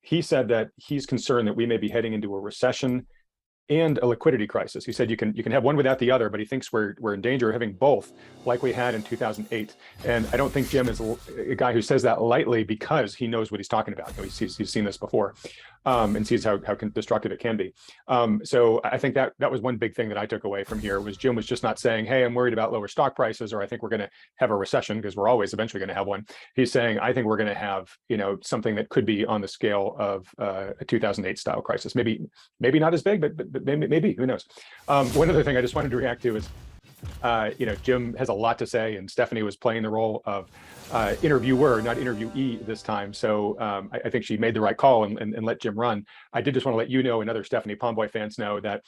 Speaker 7: He said that he's concerned that we may be heading into a recession and a liquidity crisis. He said you can have one without the other, but he thinks we're in danger of having both, like we had in 2008. And I don't think Jim is a guy who says that lightly because he knows what he's talking about. You know, he's seen this before, and sees how destructive it can be. So I think that was one big thing that I took away from here was Jim was just not saying, hey, I'm worried about lower stock prices, or I think we're going to have a recession, because we're always eventually going to have one. He's saying, I think we're going to have, you know, something that could be on the scale of a 2008 style crisis. Maybe not as big, but maybe, who knows? One other thing I just wanted to react to is, you know, Jim has a lot to say, and Stephanie was playing the role of interviewer, not interviewee this time. So I think she made the right call and let Jim run. I did just want to let you know, and other Stephanie Pomboy fans know, that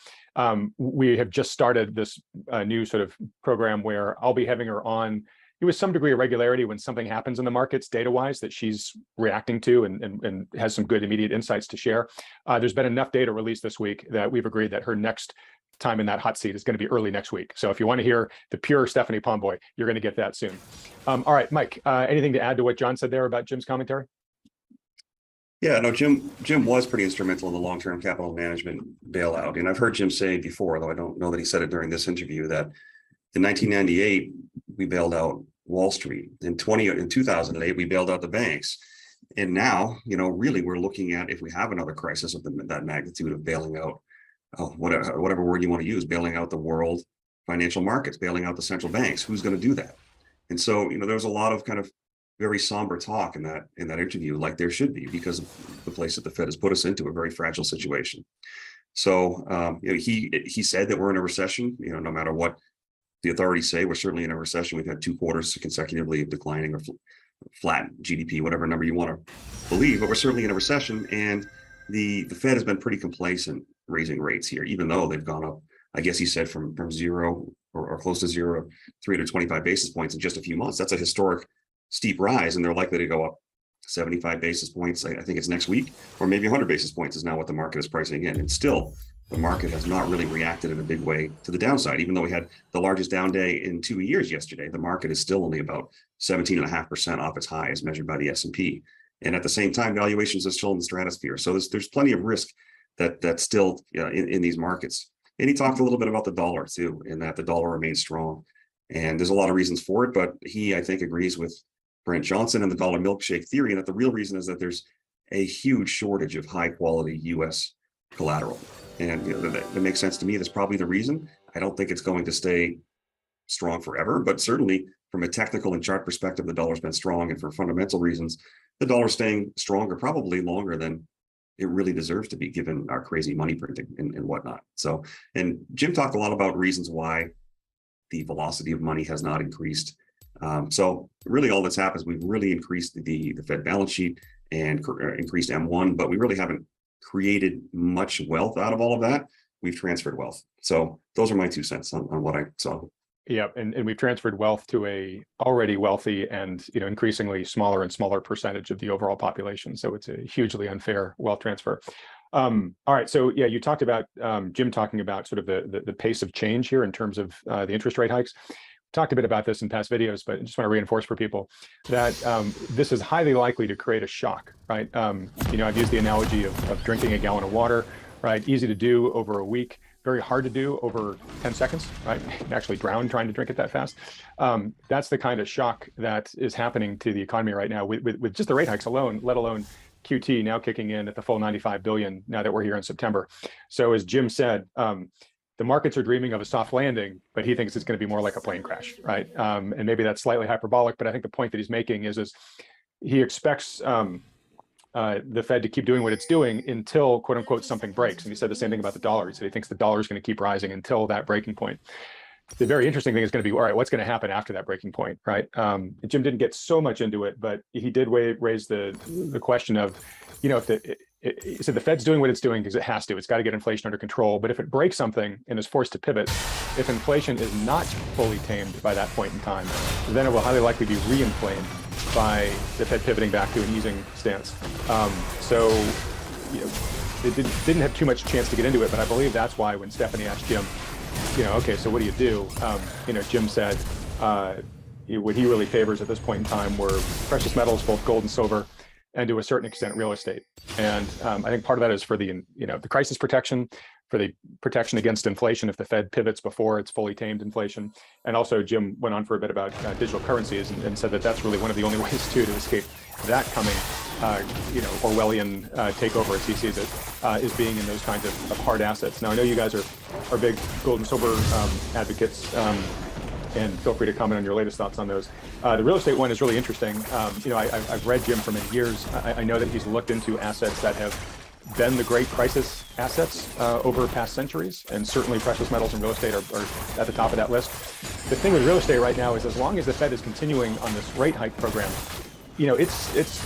Speaker 7: we have just started this new sort of program where I'll be having her on with some degree of regularity when something happens in the markets data-wise that she's reacting to and has some good immediate insights to share. There's been enough data released this week that we've agreed that her next time in that hot seat is going to be early next week. So if you want to hear the pure Stephanie Pomboy, you're going to get that soon. All right, Mike, anything to add to what John said there about Jim's commentary?
Speaker 10: Yeah, no, Jim was pretty instrumental in the long-term capital management bailout. And I've heard Jim say before, though I don't know that he said it during this interview, that in 1998, we bailed out Wall Street. In 2008, we bailed out the banks. And now, you know, really, we're looking at, if we have another crisis of that magnitude, of bailing out, whatever word you want to use, bailing out the world financial markets, bailing out the central banks. Who's going to do that? And so, you know, there was a lot of kind of very somber talk in that interview, like there should be, because of the place that the Fed has put us into, a very fragile situation. So, you know, he said that we're in a recession. You know, no matter what the authorities say, we're certainly in a recession. We've had 2 quarters consecutively of declining or flat GDP, whatever number you want to believe, but we're certainly in a recession. And the Fed has been pretty complacent raising rates here, even though they've gone up, I guess he said from 0 or close to 0, 325 basis points in just a few months. That's a historic steep rise, and they're likely to go up 75 basis points. I think it's next week, or maybe 100 basis points is now what the market is pricing in. And still, the market has not really reacted in a big way to the downside. Even though we had the largest down day in 2 years yesterday, the market is still only about 17.5% off its high as measured by the S&P. And at the same time, valuations are still in the stratosphere. So there's plenty of risk that's still in these markets. And he talked a little bit about the dollar too, in that the dollar remains strong. And there's a lot of reasons for it, but he, I think, agrees with Brent Johnson and the dollar milkshake theory, and that the real reason is that there's a huge shortage of high quality US collateral. And you know, that makes sense to me. That's probably the reason. I don't think it's going to stay strong forever, but certainly from a technical and chart perspective, the dollar's been strong. And for fundamental reasons, the dollar's staying stronger, probably longer than it really deserves to be, given our crazy money printing and whatnot. So, and Jim talked a lot about reasons why the velocity of money has not increased. So really all that's happened is we've really increased the Fed balance sheet and increased M1, but we really haven't created much wealth out of all of that. We've transferred wealth. So those are my 2 cents on what I saw.
Speaker 7: Yeah, and we've transferred wealth to a already wealthy and, you know, increasingly smaller and smaller percentage of the overall population. So it's a hugely unfair wealth transfer. All right, so yeah, you talked about Jim talking about sort of the pace of change here in terms of the interest rate hikes. Talked a bit about this in past videos, but I just want to reinforce for people that this is highly likely to create a shock, right? You know, I've used the analogy of drinking a gallon of water, right? Easy to do over a week, very hard to do over 10 seconds, right? You can actually drown trying to drink it that fast. That's the kind of shock that is happening to the economy right now with just the rate hikes alone, let alone QT now kicking in at the full 95 billion now that we're here in September. So as Jim said, the markets are dreaming of a soft landing, but he thinks it's going to be more like a plane crash, right? And maybe that's slightly hyperbolic, but I think the point that he's making is he expects the Fed to keep doing what it's doing until, quote unquote, something breaks. And he said the same thing about the dollar. He said he thinks the dollar is going to keep rising until that breaking point. The very interesting thing is going to be, all right, what's going to happen after that breaking point, right? Jim didn't get so much into it, but he did raise the question of, you know, he said the Fed's doing what it's doing because it has to. It's got to get inflation under control. But if it breaks something and is forced to pivot, if inflation is not fully tamed by that point in time, then it will highly likely be re-inflamed by the Fed pivoting back to an easing stance. So, you know, it didn't have too much chance to get into it, but I believe that's why when Stephanie asked Jim, you know, okay, so what do you do? You know, Jim said what he really favors at this point in time were precious metals, both gold and silver, and to a certain extent real estate. And I think part of that is for the the crisis protection, for the protection against inflation if the Fed pivots before it's fully tamed inflation. And also Jim went on for a bit about digital currencies and said that that's really one of the only ways to escape that coming Orwellian takeover, as he sees it, is being in those kinds of hard assets. Now, I know you guys are big gold and silver advocates, and feel free to comment on your latest thoughts on those. The real estate one is really interesting. I've read Jim for many years. I know that he's looked into assets that have been the great crisis assets over past centuries, and certainly precious metals and real estate are at the top of that list. The thing with real estate right now is as long as the Fed is continuing on this rate hike program, it's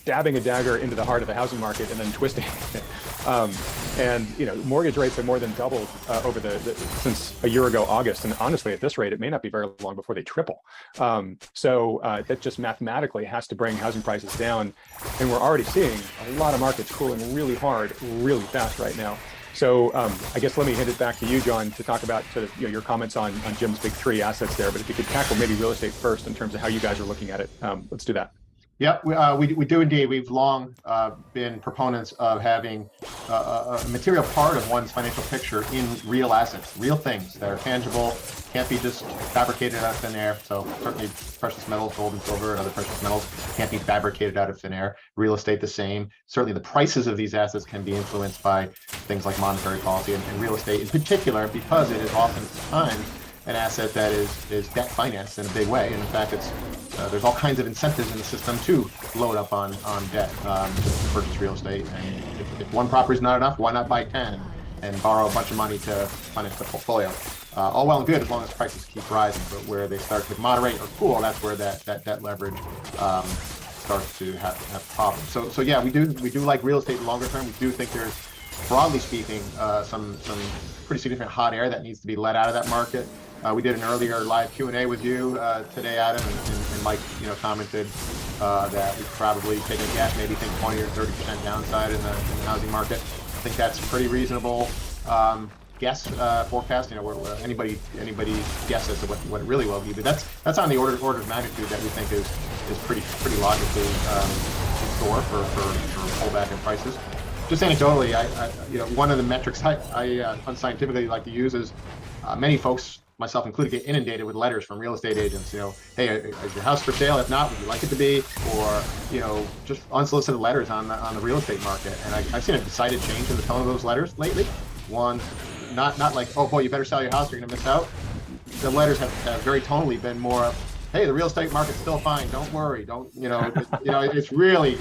Speaker 7: stabbing a dagger into the heart of the housing market and then twisting it. Mortgage rates have more than doubled over since a year ago, August. And honestly, at this rate, it may not be very long before they triple. So that just mathematically has to bring housing prices down. And we're already seeing a lot of markets cooling really hard, really fast right now. So I guess let me hand it back to you, John, to talk about your comments on Jim's big three assets there. But if you could tackle maybe real estate first in terms of how you guys are looking at it, let's do that.
Speaker 9: Yep, we do indeed. We've long been proponents of having a material part of one's financial picture in real assets, real things that are tangible, can't be just fabricated out of thin air. So certainly precious metals, gold and silver and other precious metals can't be fabricated out of thin air. Real estate the same. Certainly the prices of these assets can be influenced by things like monetary policy and real estate in particular, because it is oftentimes an asset that is debt financed in a big way. And in fact, there's all kinds of incentives in the system to load up on debt to purchase real estate. And if one property is not enough, why not buy 10 and borrow a bunch of money to finance the portfolio? All well and good as long as prices keep rising, but where they start to moderate or cool, that's where that debt leverage starts to have problems. So yeah, we do like real estate longer term. We do think there's, broadly speaking, some pretty significant hot air that needs to be let out of that market. We did an earlier live Q&A with you today, Adam, and Mike, commented that we probably take a guess, maybe think 20 or 30% downside in the housing market. I think that's pretty reasonable guess forecast. Where anybody guess as to what it really will be, but that's on the order of magnitude that we think is pretty logically in store for pullback in prices. Just anecdotally, I one of the metrics I unscientifically like to use is many folks, myself included, get inundated with letters from real estate agents. Hey, is your house for sale? If not, would you like it to be? Or just unsolicited letters on the real estate market. And I've seen a decided change in the tone of those letters lately. One, not like, oh boy, you better sell your house, you're gonna miss out. The letters have very tonally been more, hey, the real estate market's still fine. Don't worry. It's really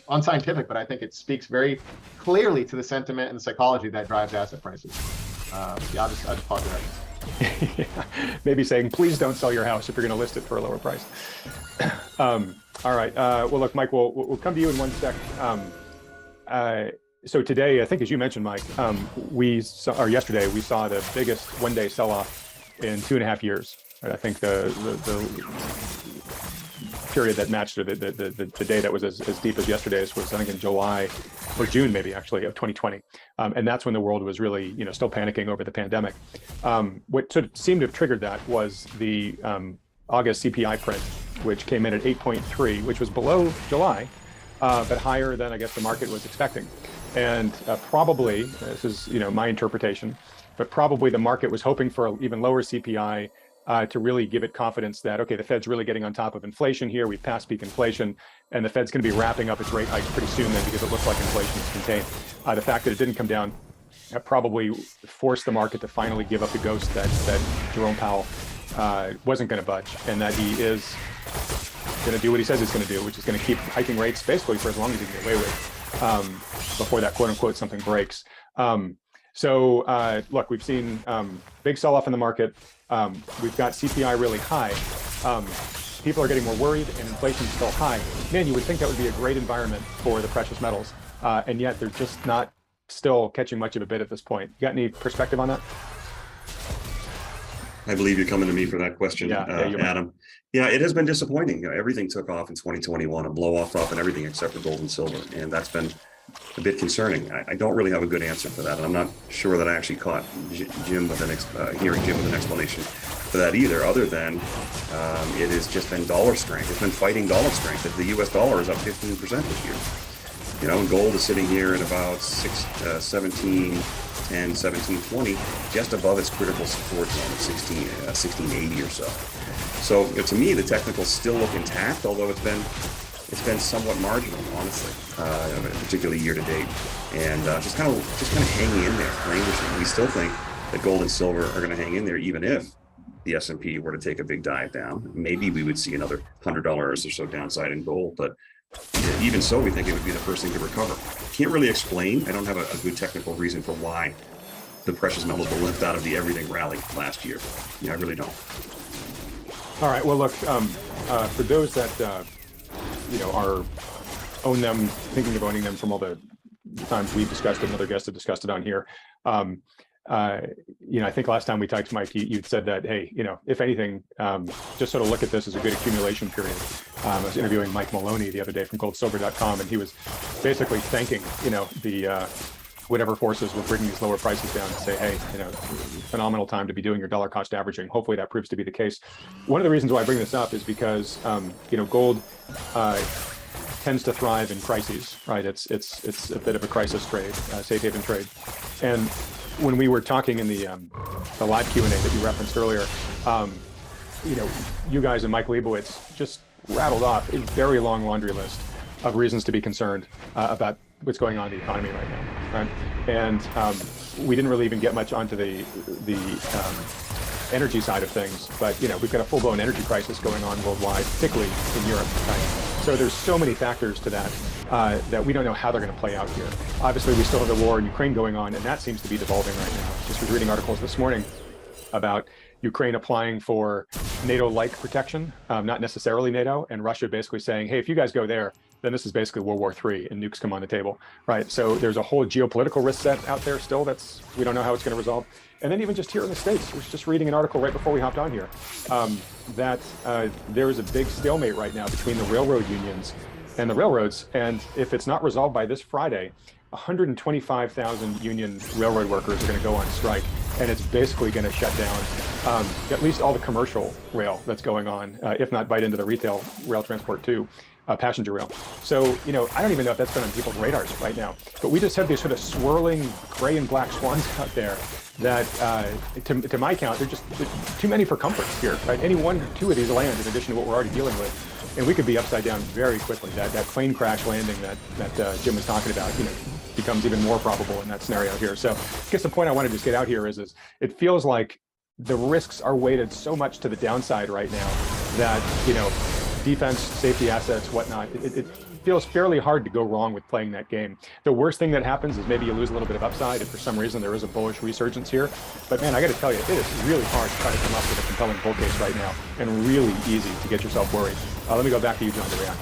Speaker 9: unscientific, but I think it speaks very clearly to the sentiment and the psychology that drives asset prices. I'll just pause it right now.
Speaker 7: Maybe saying, please don't sell your house if you're going to list it for a lower price. All right. Well, look, Mike, we'll come to you in one sec. So today, I think, as you mentioned, Mike, yesterday, we saw the biggest one-day sell-off in 2.5 years. Right? I think the period that matched the day that was as deep as yesterday's was, I think, in July or June, maybe actually, of 2020. And that's when the world was really, still panicking over the pandemic. What sort of seemed to have triggered that was the August CPI print, which came in at 8.3, which was below July, but higher than I guess the market was expecting. And probably, this is my interpretation, but probably the market was hoping for an even lower CPI to really give it confidence that, okay, the Fed's really getting on top of inflation here. We've passed peak inflation, and the Fed's going to be wrapping up its rate hikes pretty soon then, because it looks like inflation is contained. The fact that it didn't come down probably forced the market to finally give up the ghost that Jerome Powell wasn't going to budge, and that he is going to do what he says he's going to do, which is going to keep hiking rates basically for as long as he can get away with before that quote unquote something breaks. So look, we've seen big sell-off in the market. We've got CPI really high. People are getting more worried, and inflation's still high. Man, you would think that would be a great environment for the precious metals, and yet they're just not still catching much of a bid at this point. You got any perspective on that?
Speaker 10: I believe you're coming to me for that question, Adam. Yeah, it has been disappointing. Everything took off in 2021, a blow off up and everything except for gold and silver, and that's been a bit concerning. I don't really have a good answer for that, and I'm not sure that I actually caught Jim with hearing Jim with an explanation. for that either, other than it has just been dollar strength. It's been fighting dollar strength. The U.S. dollar is up 15% this year. You know, and gold is sitting here at about 1710, 1720, just above its critical support zone of 1680 or so. So to me, the technicals still look intact, although it's been somewhat marginal, honestly, particularly year to date, and just kind of hanging in there, languishing. We still think that gold and silver are going to hang in there, even if the S&P were to take a big dive down. Maybe we would see another $100 or so downside in gold, but even so, we think it would be the first thing to recover. Can't really explain. I don't have a good technical reason for why the precious metals were left out of the everything rally last year. Yeah, I really don't.
Speaker 7: All right. Well, look, for those that are own them, thinking of owning them from all the times we've discussed it and other guests have discussed it on here. I think last time we talked to Mike, you'd said that, hey, if anything, just sort of look at this as a good accumulation period. I was interviewing Mike Maloney the other day from goldsilver.com, and he was basically thanking, the whatever forces were bringing these lower prices down to say, hey, phenomenal time to be doing your dollar cost averaging. Hopefully that proves to be the case. One of the reasons why I bring this up is because, gold tends to thrive in crises, right? It's a bit of a crisis trade, safe haven trade. And when we were talking in the live Q&A that you referenced earlier, you guys and Mike Leibowitz just rattled off a very long laundry list of reasons to be concerned about what's going on in the economy right now, right? And we didn't really even get much onto the energy side of things, but we've got a full-blown energy crisis going on worldwide, particularly in Europe, right? So there's so many factors to that that we don't know how they're going to play out here. Obviously, we still have the war in Ukraine going on, and that seems to be devolving right now. Just was reading articles this morning about Ukraine applying for NATO-like protection, not necessarily NATO, and Russia basically saying, hey, if you guys go there, then this is basically World War III and nukes come on the table, right? So there's a whole geopolitical risk set out there still we don't know how it's going to resolve. And then even just here in the States, I was just reading an article right before we hopped on here, that there is a big stalemate right now between the railroad unions and the railroads. And if it's not resolved by this Friday, 125,000 union railroad workers are going to go on strike. And it's basically going to shut down at least all the commercial rail that's going on, if not bite into the retail rail transport too. Passenger rail. So, I don't even know if that's been on people's radars right now, but we just have these sort of swirling gray and black swans out there that, to my count, they're too many for comfort here, right? Any one or two of these land in addition to what we're already dealing with, and we could be upside down very quickly. That plane crash landing that Jim was talking about, becomes even more probable in that scenario here. So I guess the point I want to just get out here is it feels like the risks are weighted so much to the downside right now that, defense, safety assets, whatnot, it feels fairly hard to go wrong with playing that game. The worst thing that happens is maybe you lose a little bit of upside if for some reason there is a bullish resurgence here. But man, I got to tell you, it is really hard to try to come up with a compelling bull case right now, and really easy to get yourself worried. Let me go back to you, John, to react.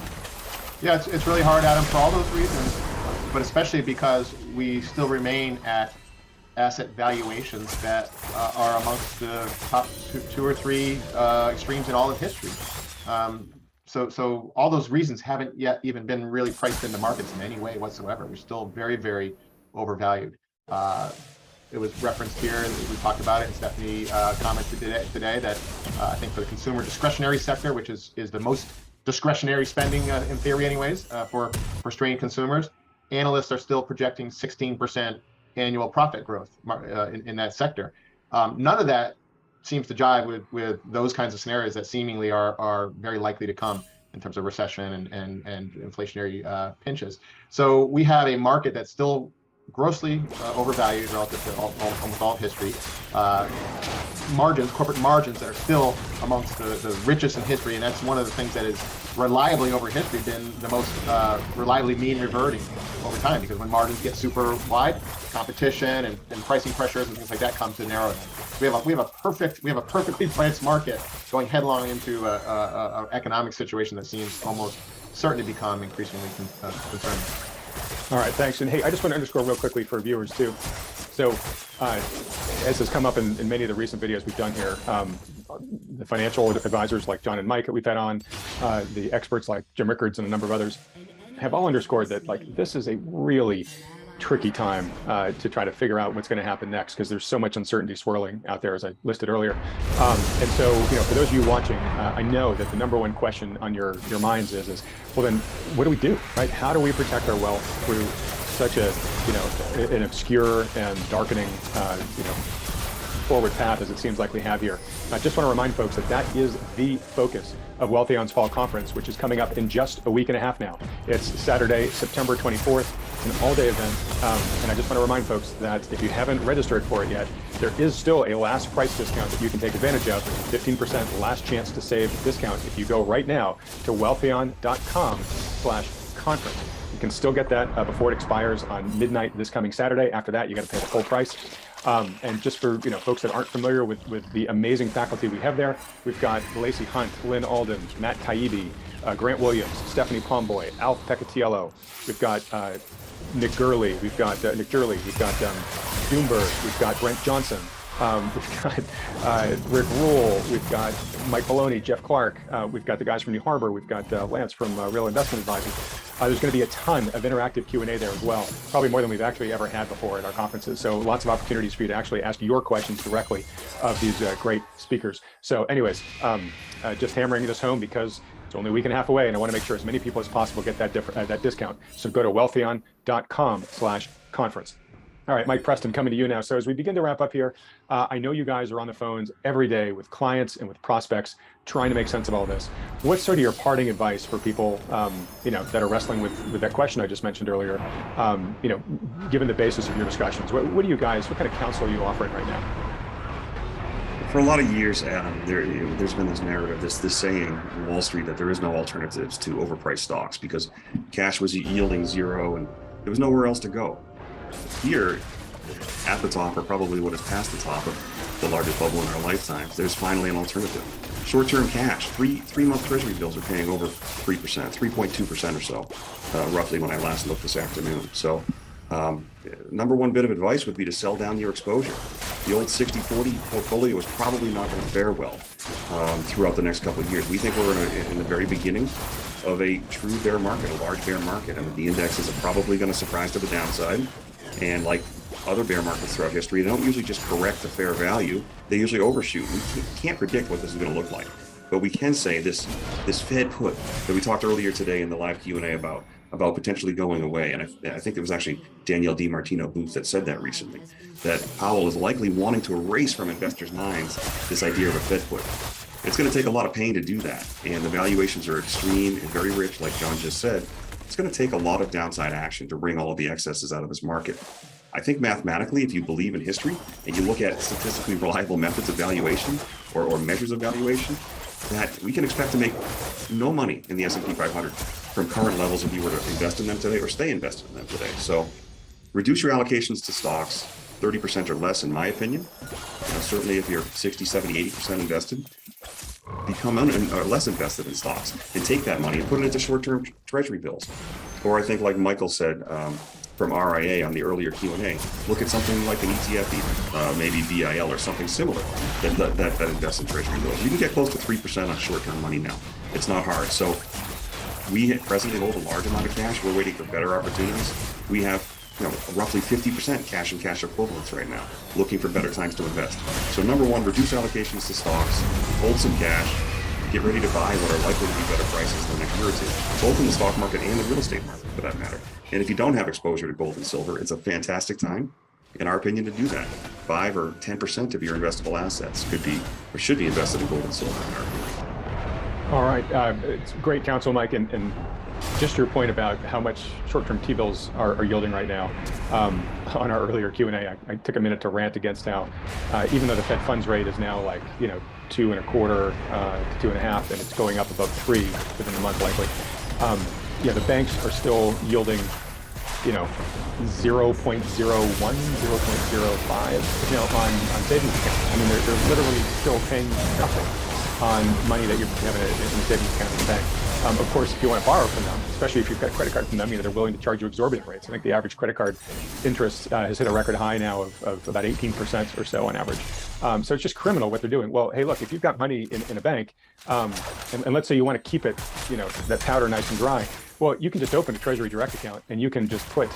Speaker 9: Yeah, it's really hard, Adam, for all those reasons, but especially because we still remain at asset valuations that are amongst the top two or three extremes in all of history. So all those reasons haven't yet even been really priced into markets in any way whatsoever. We're still very, very overvalued. It was referenced here, and we talked about it, and Stephanie commented today that I think for the consumer discretionary sector, which is the most discretionary spending in theory anyways, for strained consumers, analysts are still projecting 16% annual profit growth in that sector. None of that seems to jive with those kinds of scenarios that seemingly are very likely to come in terms of recession and inflationary pinches. So we have a market that's still grossly overvalued relative to almost all history. Corporate margins that are still amongst the richest in history, and that's one of the things that is reliably over history been the most reliably mean reverting over time, because when margins get super wide, competition and pricing pressures and things like that come to narrow. We have a perfectly priced market going headlong into a economic situation that seems almost certain to become increasingly concerning.
Speaker 7: All right, thanks. And hey, I just want to underscore real quickly for viewers too. So as has come up in many of the recent videos we've done here, the financial advisors like John and Mike that we've had on, the experts like Jim Rickards and a number of others have all underscored that this is a really tricky time to try to figure out what's going to happen next, because there's so much uncertainty swirling out there, as I listed earlier. And so, for those of you watching, I know that the number one question on your minds is, well, then what do we do, right? How do we protect our wealth through such a, an obscure and darkening, forward path as it seems like we have here? I just want to remind folks that is the focus of Wealthion's Fall Conference, which is coming up in just a week and a half now. It's Saturday, September 24th. It's an all-day event. And I just want to remind folks that if you haven't registered for it yet, there is still a last price discount that you can take advantage of. 15% last chance to save discount if you go right now to wealthion.com/conference. You can still get that before it expires on midnight this coming Saturday. After that, you got to pay the full price. And just for folks that aren't familiar with the amazing faculty we have there, we've got Lacey Hunt, Lynn Alden, Matt Taibbi, Grant Williams, Stephanie Pomboy, Alf Peccatiello. We've got Nick Gurley. We've got Nick Gurley. We've got Doomberg. We've got Brent Johnson. We've got Rick Rule. We've got Mike Maloney, Jeff Clark. We've got the guys from New Harbor. We've got Lance from Real Investment Advisors. There's going to be a ton of interactive Q&A there as well, probably more than we've actually ever had before at our conferences. So lots of opportunities for you to actually ask your questions directly of these great speakers. So anyways, just hammering this home because it's only a week and a half away, and I want to make sure as many people as possible get that that discount. So go to wealthion.com/conference. All right, Mike Preston, coming to you now. So as we begin to wrap up here, I know you guys are on the phones every day with clients and with prospects trying to make sense of all this. What's sort of your parting advice for people, that are wrestling with that question I just mentioned earlier, given the basis of your discussions? What kind of counsel are you offering right now?
Speaker 10: For a lot of years, Adam, there's been this narrative, this saying in Wall Street that there is no alternatives to overpriced stocks because cash was yielding zero and there was nowhere else to go. Here, at the top, or probably what is past the top of the largest bubble in our lifetimes, there's finally an alternative. Short-term cash, three-month treasury bills are paying over 3%, 3.2% or so, roughly when I last looked this afternoon. So number one bit of advice would be to sell down your exposure. The old 60-40 portfolio is probably not going to fare well throughout the next couple of years. We think we're in the very beginning of a true bear market, a large bear market. I mean, the indexes are probably going to surprise to the downside. And like other bear markets throughout history, they don't usually just correct the fair value. They usually overshoot. We can't predict what this is going to look like. But we can say this Fed put that we talked earlier today in the live Q&A about potentially going away. And I think it was actually Danielle DiMartino Booth that said that recently, that Powell is likely wanting to erase from investors' minds this idea of a Fed put. It's going to take a lot of pain to do that. And the valuations are extreme and very rich, like John just said. It's going to take a lot of downside action to bring all of the excesses out of this market. I think mathematically, if you believe in history and you look at statistically reliable methods of valuation or measures of valuation, that we can expect to make no money in the S&P 500 from current levels if you were to invest in them today or stay invested in them today. So reduce your allocations to stocks, 30% or less, in my opinion. Certainly if you're 60, 70, 80% invested, become less invested in stocks and take that money and put it into short-term treasury bills. Or I think like Michael said from RIA on the earlier Q&A, look at something like an ETF even, maybe VIL or something similar that invests in treasury bills. You can get close to 3% on short-term money now. It's not hard. So we presently hold a large amount of cash. We're waiting for better opportunities. We have roughly 50% cash and cash equivalents right now, looking for better times to invest. So number one, reduce allocations to stocks, hold some cash, get ready to buy what are likely to be better prices in the next year or two, both in the stock market and the real estate market for that matter. And if you don't have exposure to gold and silver, it's a fantastic time, in our opinion, to do that. 5 or 10% of your investable assets could be or should be invested in gold and silver, in our opinion.
Speaker 7: All right, it's great counsel, Mike, and just your point about how much short-term T-bills are yielding right now. On our earlier Q&A, I took a minute to rant against how, even though the Fed funds rate is now 2.25 to 2.5, and it's going up above 3 within a month likely. The banks are still yielding, 0.01, 0.05, on savings accounts. I mean, they're literally still paying nothing on money that you have in a savings account in the bank. Of course, if you want to borrow from them, especially if you've got a credit card from them, they're willing to charge you exorbitant rates. I think the average credit card interest has hit a record high now of about 18% or so on average. So it's just criminal what they're doing. Well, hey, look, if you've got money in a bank, and let's say you want to keep it, that powder nice and dry, Well, you can just open a Treasury Direct account and you can just put,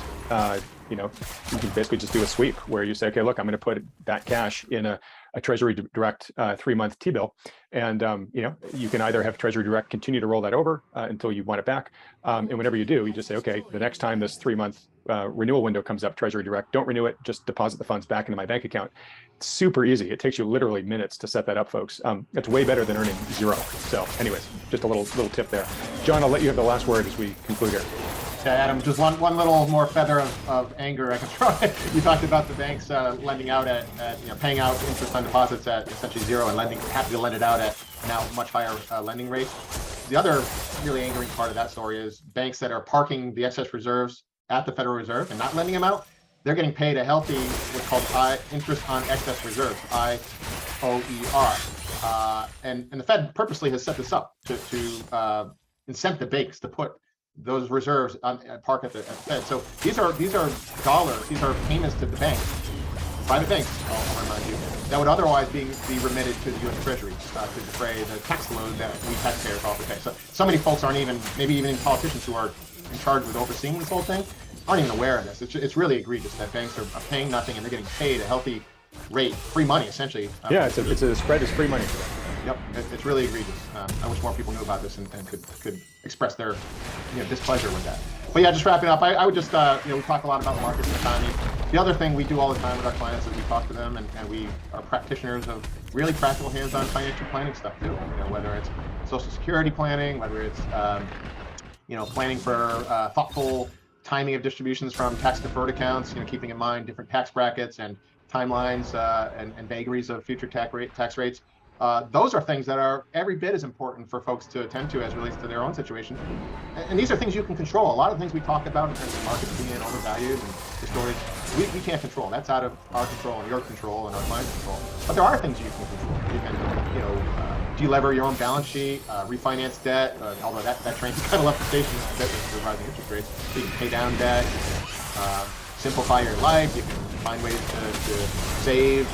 Speaker 7: you know, you can basically just do a sweep where you say, okay, look, I'm going to put that cash in a Treasury Direct 3-month T-bill. And, you know, you can either have Treasury Direct continue to roll that over until you want it back. And whenever you do, you just say, okay, the next time this 3-month renewal window comes up, Treasury Direct, don't renew it, just deposit the funds back into my bank account. It's super easy. It takes you literally minutes to set that up, folks. It's way better than earning zero. So anyways, just a little tip there. John, I'll let you have the last word as we conclude here.
Speaker 9: Yeah, Adam, just one little more feather of anger I can throw. You talked about the banks lending out at you know, paying out interest on deposits at essentially zero and happy to lend it out at now much higher lending rates. The other really angering part of that story is banks that are parking the excess reserves at the Federal Reserve and not lending them out. They're getting paid a healthy what's called interest on excess reserves, IOER. And the Fed purposely has set this up to incent the banks to put those reserves on park at the Fed. So these are dollars, these are payments to the banks, private banks, I'll remind you, that would otherwise be remitted to the U.S. Treasury to defray the tax load that we taxpayers all have to pay. So many folks aren't even, maybe even politicians who are in charge with overseeing this whole thing, aren't even aware of this. It's really egregious that banks are paying nothing and they're getting paid a healthy rate, free money essentially.
Speaker 7: Yeah, it's a spread is free money for them.
Speaker 9: Yep, it's really egregious. I wish more people knew about this and could express their displeasure with that. But yeah, just wrapping up, I would just we talk a lot about markets and economy. The other thing we do all the time with our clients is we talk to them and we are practitioners of really practical hands-on financial planning stuff too. Whether it's Social Security planning, whether it's planning for thoughtful timing of distributions from tax deferred accounts, keeping in mind different tax brackets and timelines and vagaries of future tax rates. Those are things that are every bit as important for folks to attend to as it relates to their own situation. And these are things you can control. A lot of things we talk about in terms of markets being overvalued and distorted, we can't control. That's out of our control and your control and our client's control. But there are things you can control. You can, de-lever your own balance sheet, refinance debt, although that train kind of left the station with the rising interest rates. So you can pay down debt, simplify your life. You can find ways to save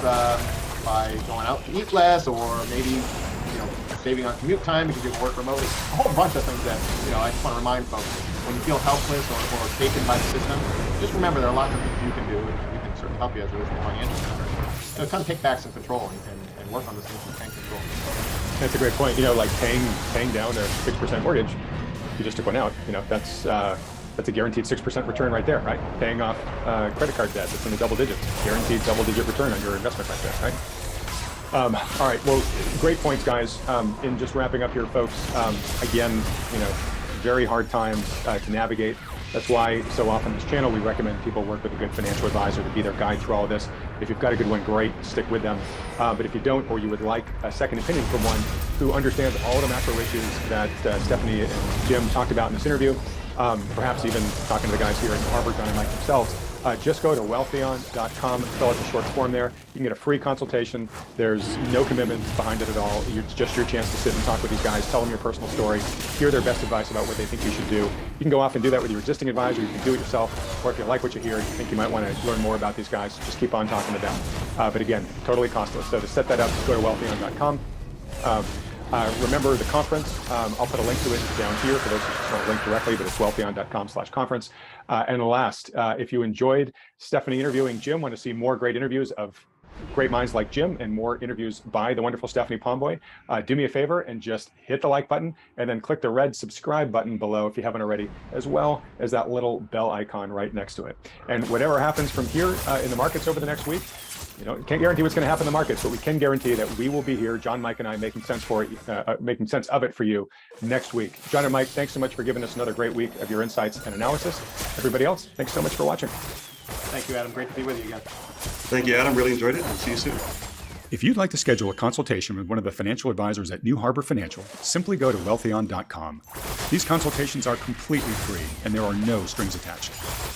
Speaker 9: by going out to eat less, or maybe saving on commute time because you can work remotely. A whole bunch of things that I just want to remind folks: when you feel helpless or taken by the system, just remember there are lots of things you can do, and we can certainly help you as it is the financial matter. So kind of take back some control and work on the things you can control.
Speaker 7: That's a great point. Like paying down a 6% mortgage, you just took one out. That's a guaranteed 6% return right there, right? Paying off credit card debt that's in the double digits, guaranteed double-digit return on your investment right there, right? All right, well, great points, guys. In just wrapping up here, folks, again, very hard times to navigate. That's why so often on this channel, we recommend people work with a good financial advisor to be their guide through all of this. If you've got a good one, great, stick with them. But if you don't, or you would like a second opinion from one who understands all the macro issues that Stephanie and Jim talked about in this interview, perhaps even talking to the guys here at Harvard, John and Mike themselves, just go to wealthion.com, fill out the short form there. You can get a free consultation. There's no commitment behind it at all. It's just your chance to sit and talk with these guys, tell them your personal story, hear their best advice about what they think you should do. You can go off and do that with your existing advisor. You can do it yourself, or if you like what you hear, you think you might want to learn more about these guys, just keep on talking to them. But again, totally costless. So to set that up, go to wealthion.com. Remember the conference. I'll put a link to it down here for those who don't link directly, but it's wealthion.com/conference. And last, if you enjoyed Stephanie interviewing Jim, want to see more great interviews of great minds like Jim and more interviews by the wonderful Stephanie Pomboy, do me a favor and just hit the like button and then click the red subscribe button below if you haven't already, as well as that little bell icon right next to it. And whatever happens from here in the markets over the next week, can't guarantee what's going to happen in the markets, but we can guarantee that we will be here, John, Mike, and I, making sense of it for you next week. John and Mike, thanks so much for giving us another great week of your insights and analysis. Everybody else, thanks so much for watching.
Speaker 9: Thank you, Adam. Great to be with you again.
Speaker 10: Thank you, Adam. Really enjoyed it. I'll see you soon.
Speaker 7: If you'd like to schedule a consultation with one of the financial advisors at New Harbor Financial, simply go to wealthion.com. These consultations are completely free, and there are no strings attached.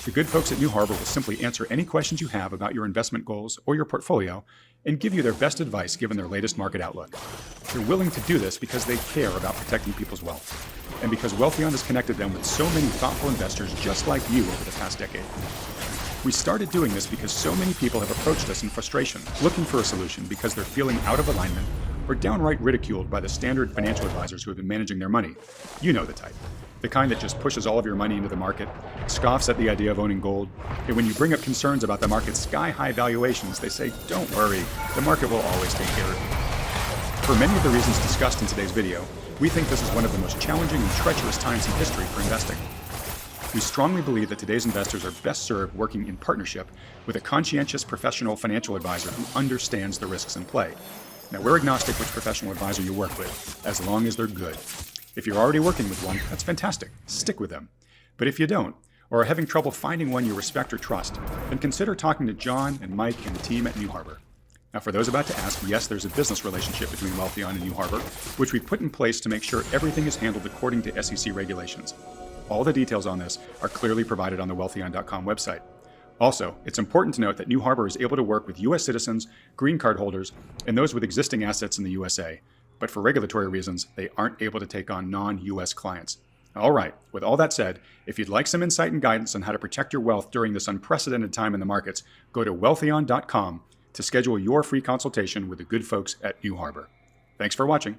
Speaker 7: The good folks at New Harbor will simply answer any questions you have about your investment goals or your portfolio and give you their best advice given their latest market outlook. They're willing to do this because they care about protecting people's wealth, and because Wealthion has connected them with so many thoughtful investors just like you over the past decade. We started doing this because so many people have approached us in frustration, looking for a solution because they're feeling out of alignment
Speaker 11: or downright ridiculed by the standard financial advisors who have been managing their money. You know the type. The kind that just pushes all of your money into the market, scoffs at the idea of owning gold, and when you bring up concerns about the market's sky-high valuations, they say, don't worry, the market will always take care of you. For many of the reasons discussed in today's video, we think this is one of the most challenging and treacherous times in history for investing. We strongly believe that today's investors are best served working in partnership with a conscientious professional financial advisor who understands the risks in play. Now, we're agnostic which professional advisor you work with, as long as they're good. If you're already working with one, that's fantastic. Stick with them. But if you don't, or are having trouble finding one you respect or trust, then consider talking to John and Mike and the team at New Harbor. Now, for those about to ask, yes, there's a business relationship between Wealthion and New Harbor, which we've put in place to make sure everything is handled according to SEC regulations. All the details on this are clearly provided on the wealthion.com website. Also, it's important to note that New Harbor is able to work with U.S. citizens, green card holders, and those with existing assets in the USA. But for regulatory reasons, they aren't able to take on non-U.S. clients. All right, with all that said, if you'd like some insight and guidance on how to protect your wealth during this unprecedented time in the markets, go to wealthion.com to schedule your free consultation with the good folks at New Harbor. Thanks for watching.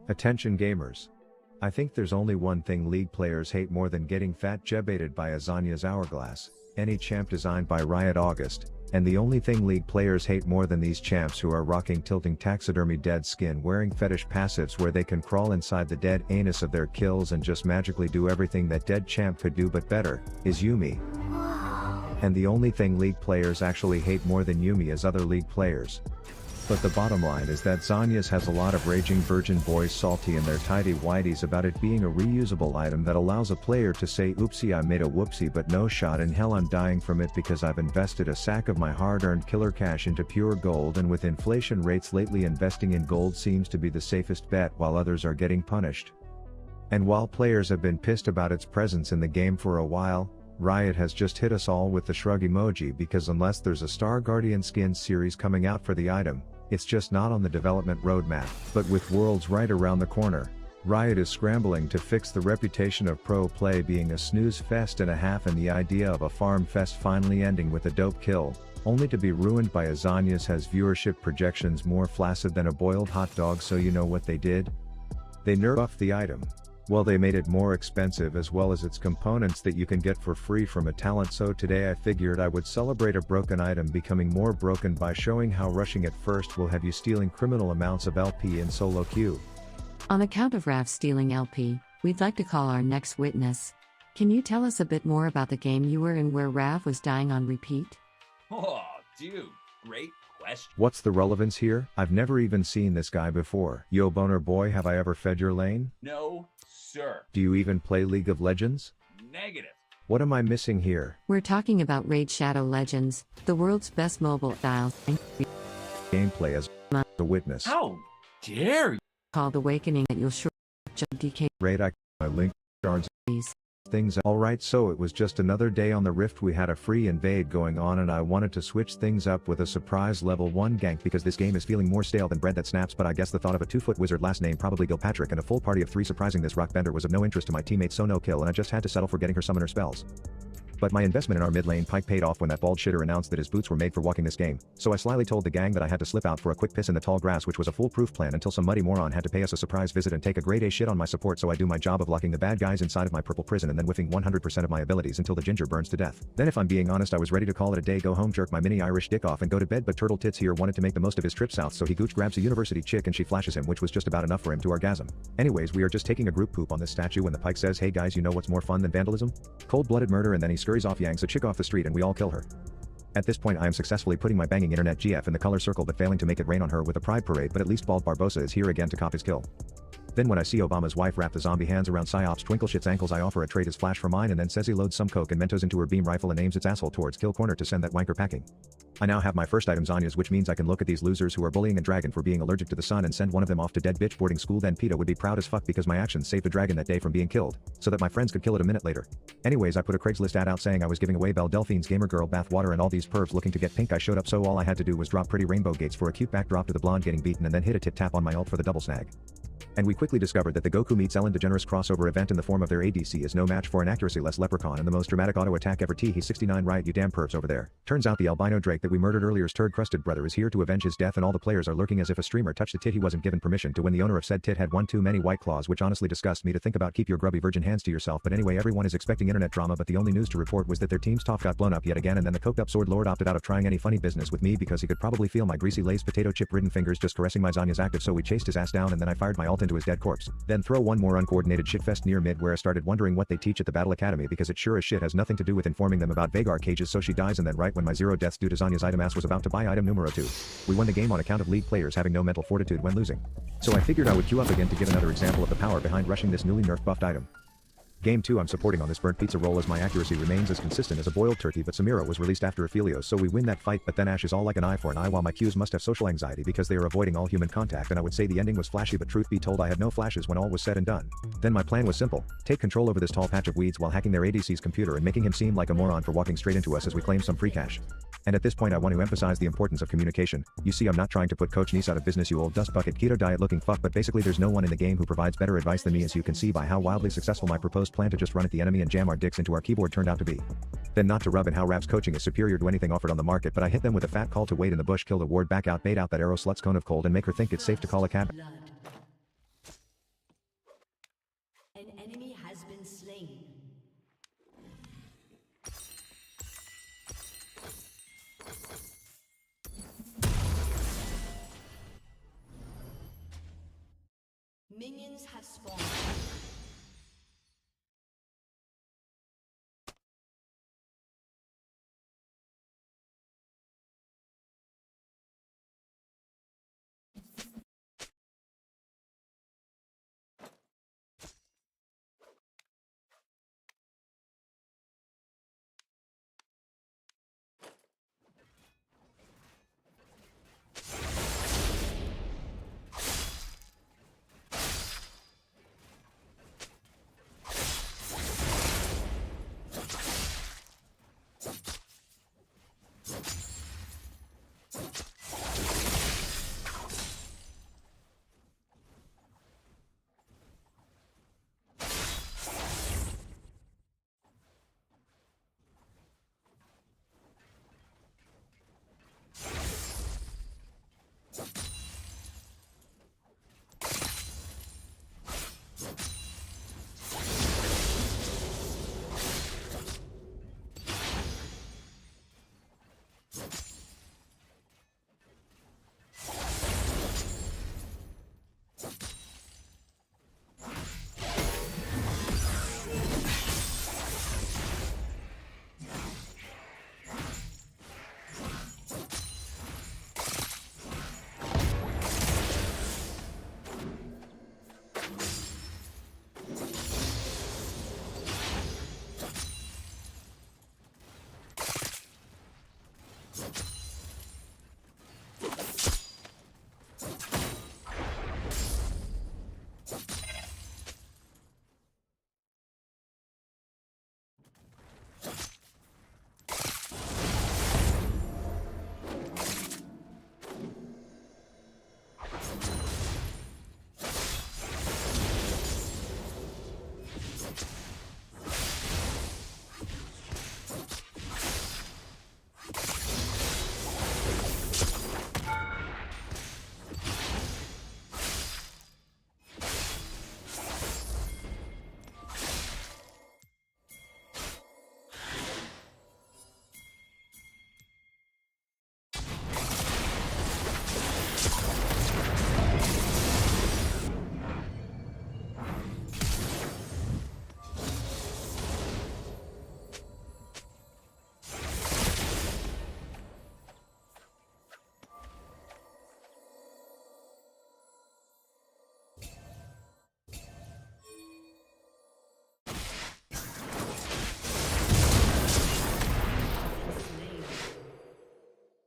Speaker 12: Attention gamers. I think there's only one thing League players hate more than getting fat jebaited by Azania's Hourglass, any champ designed by Riot August, and the only thing League players hate more than these champs who are rocking tilting taxidermy dead skin wearing fetish passives where they can crawl inside the dead anus of their kills and just magically do everything that dead champ could do but better, is Yuumi. And the only thing League players actually hate more than Yuumi is other League players. But the bottom line is that Zhonya's has a lot of raging virgin boys salty in their tidy whities about it being a reusable item that allows a player to say oopsie I made a whoopsie but no shot in hell I'm dying from it because I've invested a sack of my hard-earned killer cash into pure gold, and with inflation rates lately investing in gold seems to be the safest bet while others are getting punished. And while players have been pissed about its presence in the game for a while, Riot has just hit us all with the shrug emoji because unless there's a Star Guardian skins series coming out for the item, it's just not on the development roadmap. But with Worlds right around the corner, Riot is scrambling to fix the reputation of pro play being a snooze fest and a half and the idea of a farm fest finally ending with a dope kill, only to be ruined by Azania's has viewership projections more flaccid than a boiled hot dog. So you know what they did? They nerfed the item. Well, they made it more expensive as well as its components that you can get for free from a talent. So today I figured I would celebrate a broken item becoming more broken by showing how rushing it first will have you stealing criminal amounts of LP in solo queue.
Speaker 13: On account of Rav stealing LP, we'd like to call our next witness. Can you tell us a bit more about the game you were in where Rav was dying on repeat?
Speaker 14: Oh, dude, great question.
Speaker 12: What's the relevance here? I've never even seen this guy before. Yo boner boy, have I ever fed your lane?
Speaker 14: No, sir.
Speaker 12: Do you even play League of Legends?
Speaker 14: Negative.
Speaker 12: What am I missing here?
Speaker 13: We're talking about Raid Shadow Legends, the world's best mobile style
Speaker 12: Gameplay as a witness.
Speaker 14: How dare you?
Speaker 13: called Awakening that you'll sure DK.
Speaker 12: Raid I link shards things. Alright, so it was just another day on the Rift. We had a free invade going on and I wanted to switch things up with a surprise level 1 gank because this game is feeling more stale than bread that snaps, but I guess the thought of a 2-foot wizard last name probably Gilpatrick and a full party of 3 surprising this rockbender was of no interest to my teammates, so no kill and I just had to settle for getting her summoner spells. But my investment in our mid lane Pike paid off when that bald shitter announced that his boots were made for walking this game, so I slyly told the gang that I had to slip out for a quick piss in the tall grass, which was a foolproof plan until some muddy moron had to pay us a surprise visit and take a grade A shit on my support, so I do my job of locking the bad guys inside of my purple prison and then whiffing 100% of my abilities until the ginger burns to death. Then if I'm being honest I was ready to call it a day, go home, jerk my mini Irish dick off and go to bed, but Turtle Tits here wanted to make the most of his trip south, so he gooch grabs a university chick and she flashes him, which was just about enough for him to orgasm. Anyways, we are just taking a group poop on this statue when the Pike says, hey guys, you know what's more fun than vandalism? Cold-blooded murder, and then he scurries off, yanks a chick off the street and we all kill her. At this point I am successfully putting my banging internet GF in the color circle but failing to make it rain on her with a pride parade, but at least Bald Barbosa is here again to cop his kill. Then when I see Obama's wife wrap the zombie hands around Psyops Twinkleshit's ankles, I offer a trade as flash for mine and then says he loads some coke and Mentos into her beam rifle and aims its asshole towards kill corner to send that wanker packing. I now have my first item Zanya's, which means I can look at these losers who are bullying a dragon for being allergic to the sun and send one of them off to dead bitch boarding school. Then PETA would be proud as fuck because my actions saved a dragon that day from being killed, so that my friends could kill it a minute later. Anyways, I put a Craigslist ad out saying I was giving away Belle Delphine's gamer girl bath water and all these pervs looking to get pink I showed up, so all I had to do was drop pretty rainbow gates for a cute backdrop to the blonde getting beaten and then hit a tit tap on my ult for the double snag. And we quickly discovered that the Goku meets Ellen DeGeneres crossover event in the form of their ADC is no match for an accuracy-less leprechaun and the most dramatic auto attack ever. He's 69 right, you damn pervs over there. Turns out the albino Drake that we murdered earlier's turd-crusted brother is here to avenge his death, and all the players are lurking as if a streamer touched the tit he wasn't given permission to when the owner of said tit had one too many white claws, which honestly disgusts me to think about. Keep your grubby virgin hands to yourself. But anyway, everyone is expecting internet drama, but the only news to report was that their team's top got blown up yet again, and then the coked up sword lord opted out of trying any funny business with me because he could probably feel my greasy Lay's potato chip ridden fingers just caressing my Zanya's active, so we chased his ass down and then I fired my ult into his dead corpse. Then throw one more uncoordinated shitfest near mid where I started wondering what they teach at the Battle Academy because it sure as shit has nothing to do with informing them about Vagar cages, so she dies and then right when my 0 deaths due to Zanya's item ass was about to buy item numero 2. We won the game on account of League players having no mental fortitude when losing. So I figured I would queue up again to give another example of the power behind rushing this newly nerfed buffed item. Game 2 I'm supporting on this burnt pizza roll as my accuracy remains as consistent as a boiled turkey, but Samira was released after Aphelios, so we win that fight, but then Ash is all like an eye for an eye while my Qs must have social anxiety because they are avoiding all human contact, and I would say the ending was flashy, but truth be told I had no flashes when all was said and done. Then my plan was simple: take control over this tall patch of weeds while hacking their ADC's computer and making him seem like a moron for walking straight into us as we claim some free cash. And at this point I want to emphasize the importance of communication. You see, I'm not trying to put Coach Nice out of business, you old dust bucket keto diet looking fuck, but basically there's no one in the game who provides better advice than me, as you can see by how wildly successful my proposed plan to just run at the enemy and jam our dicks into our keyboard turned out to be. Then not to rub in how Rap's coaching is superior to anything offered on the market, but I hit them with a fat call to wait in the bush, kill the ward, back out, bait out that arrow slut's cone of cold and make her think it's safe to call a cab.
Speaker 15: Minions have spawned.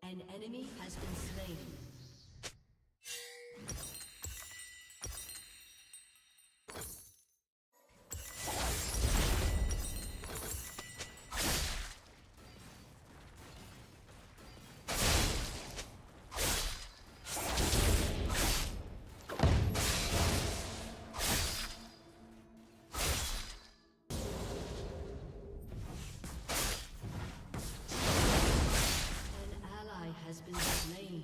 Speaker 15: An enemy has been slain. Has been slain.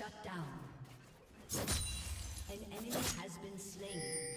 Speaker 15: Shut down. An enemy has been slain.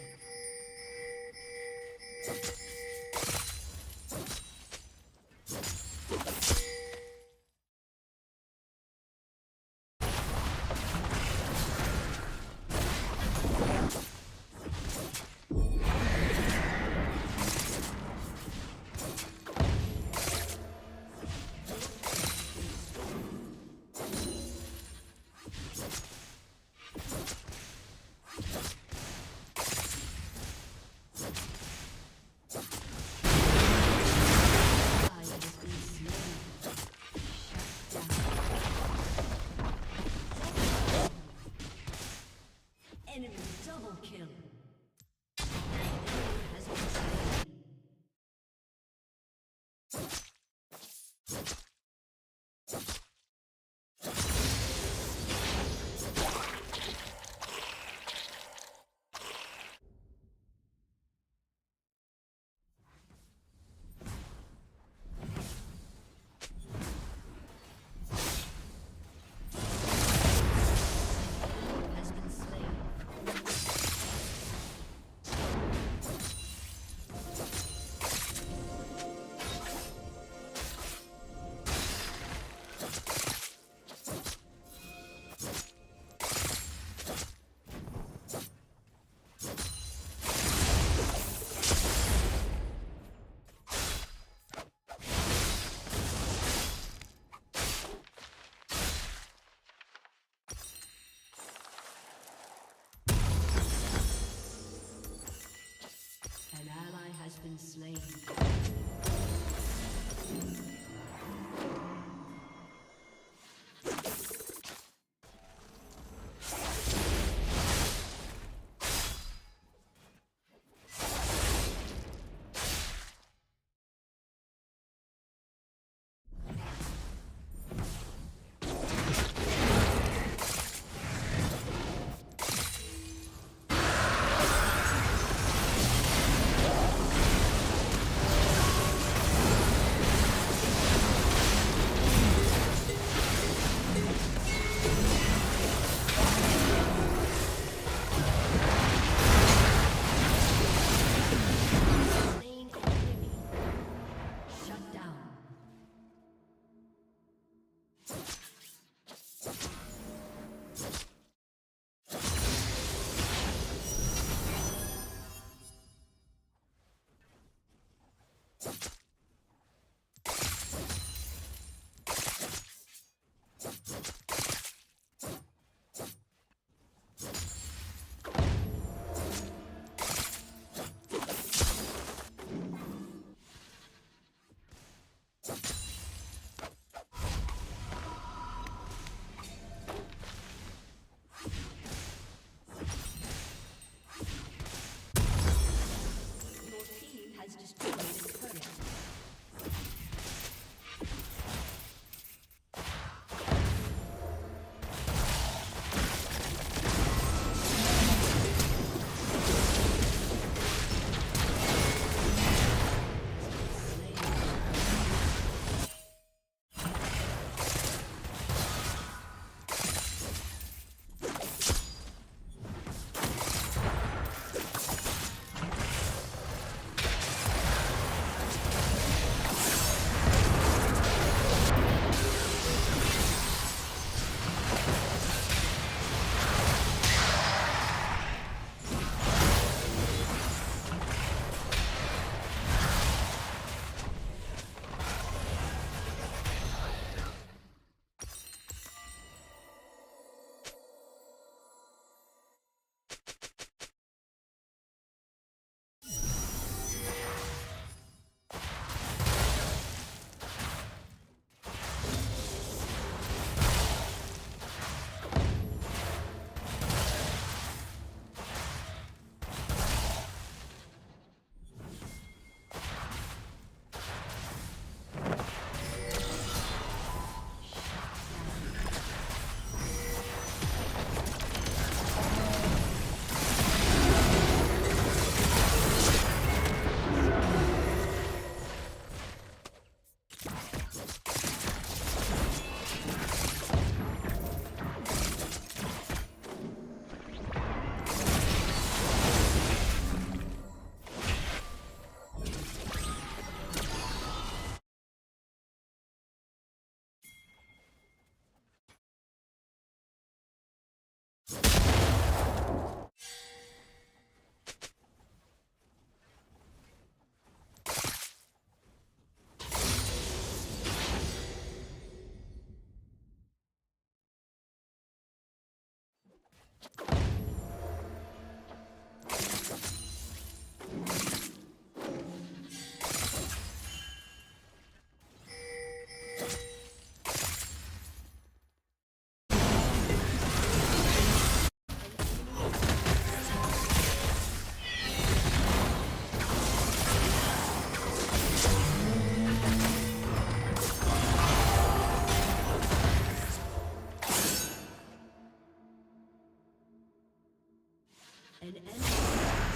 Speaker 15: An enemy has been slain.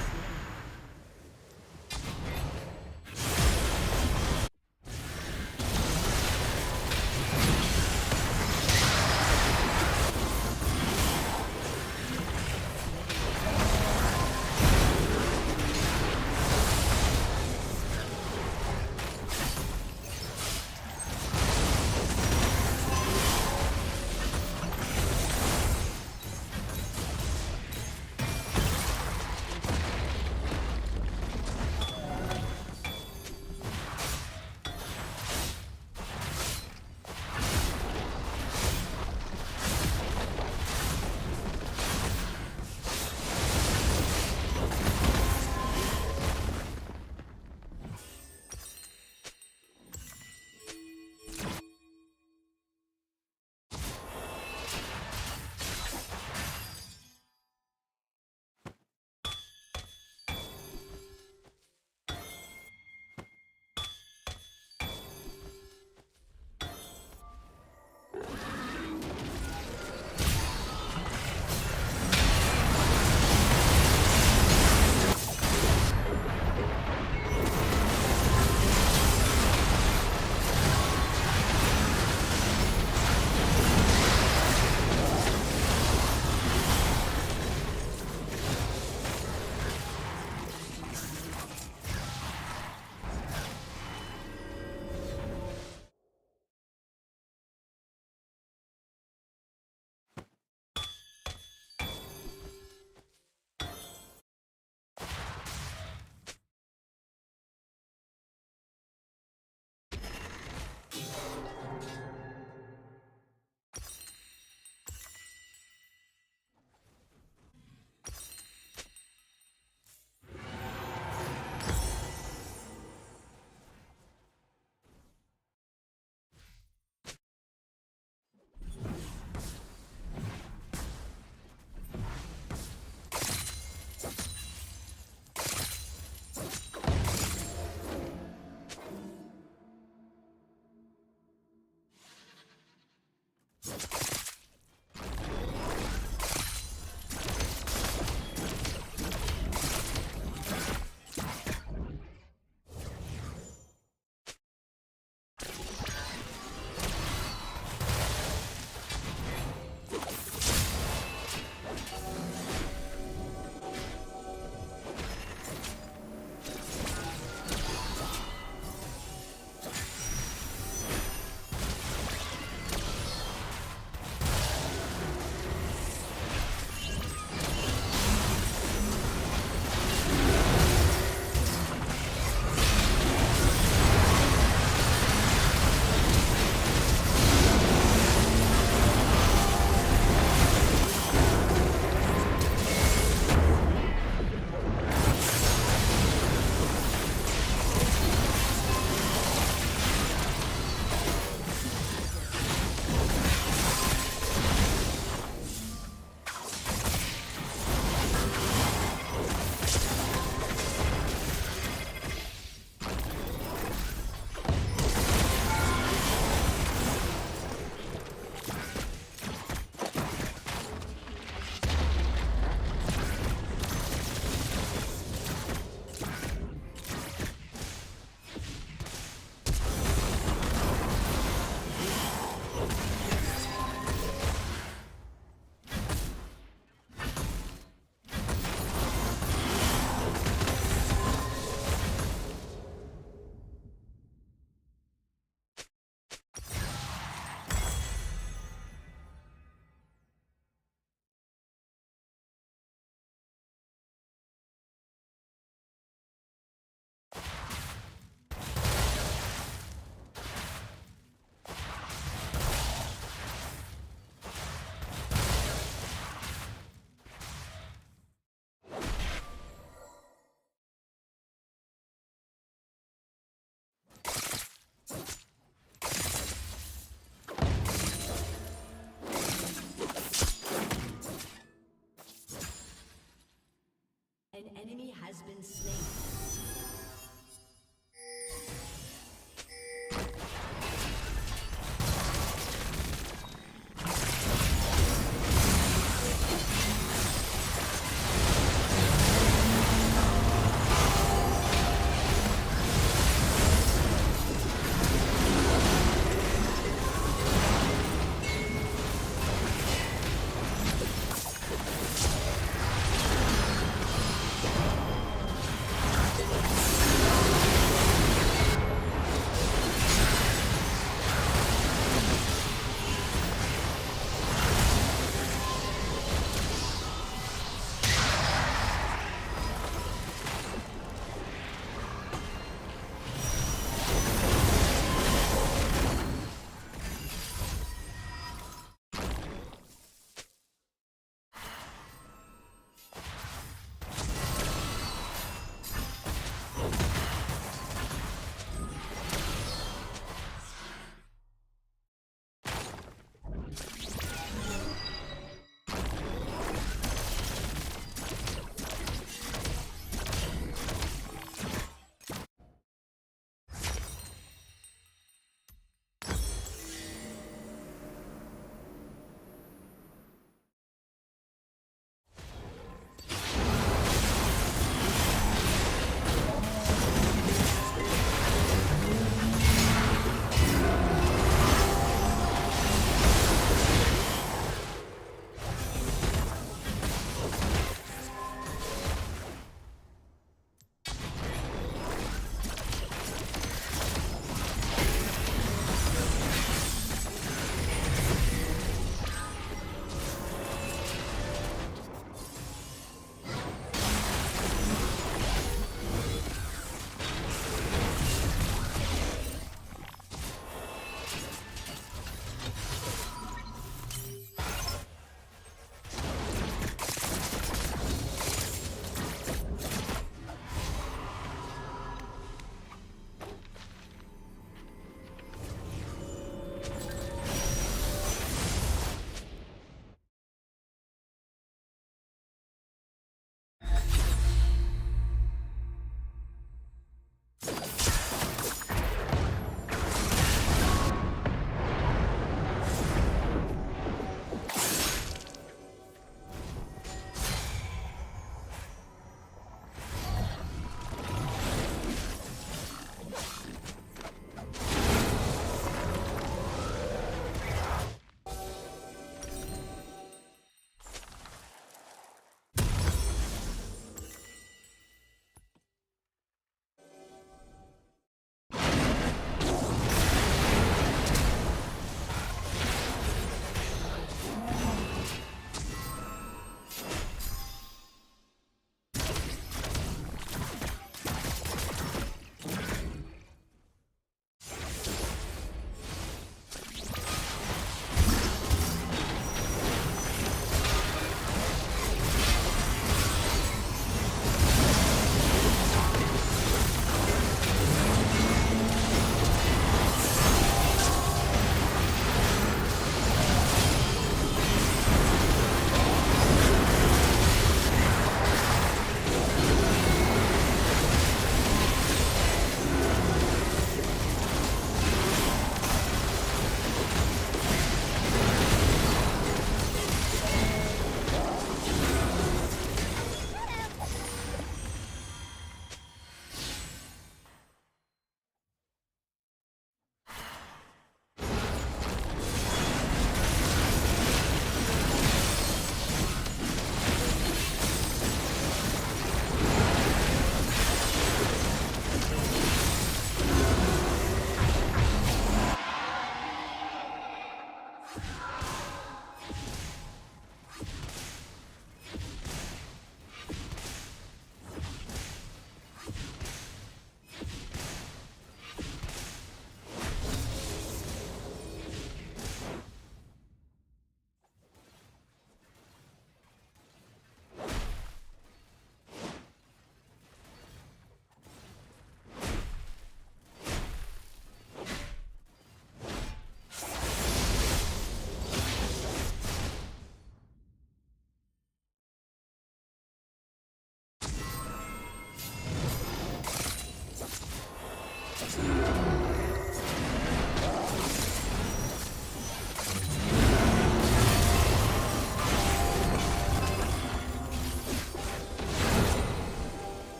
Speaker 15: An enemy has been slain.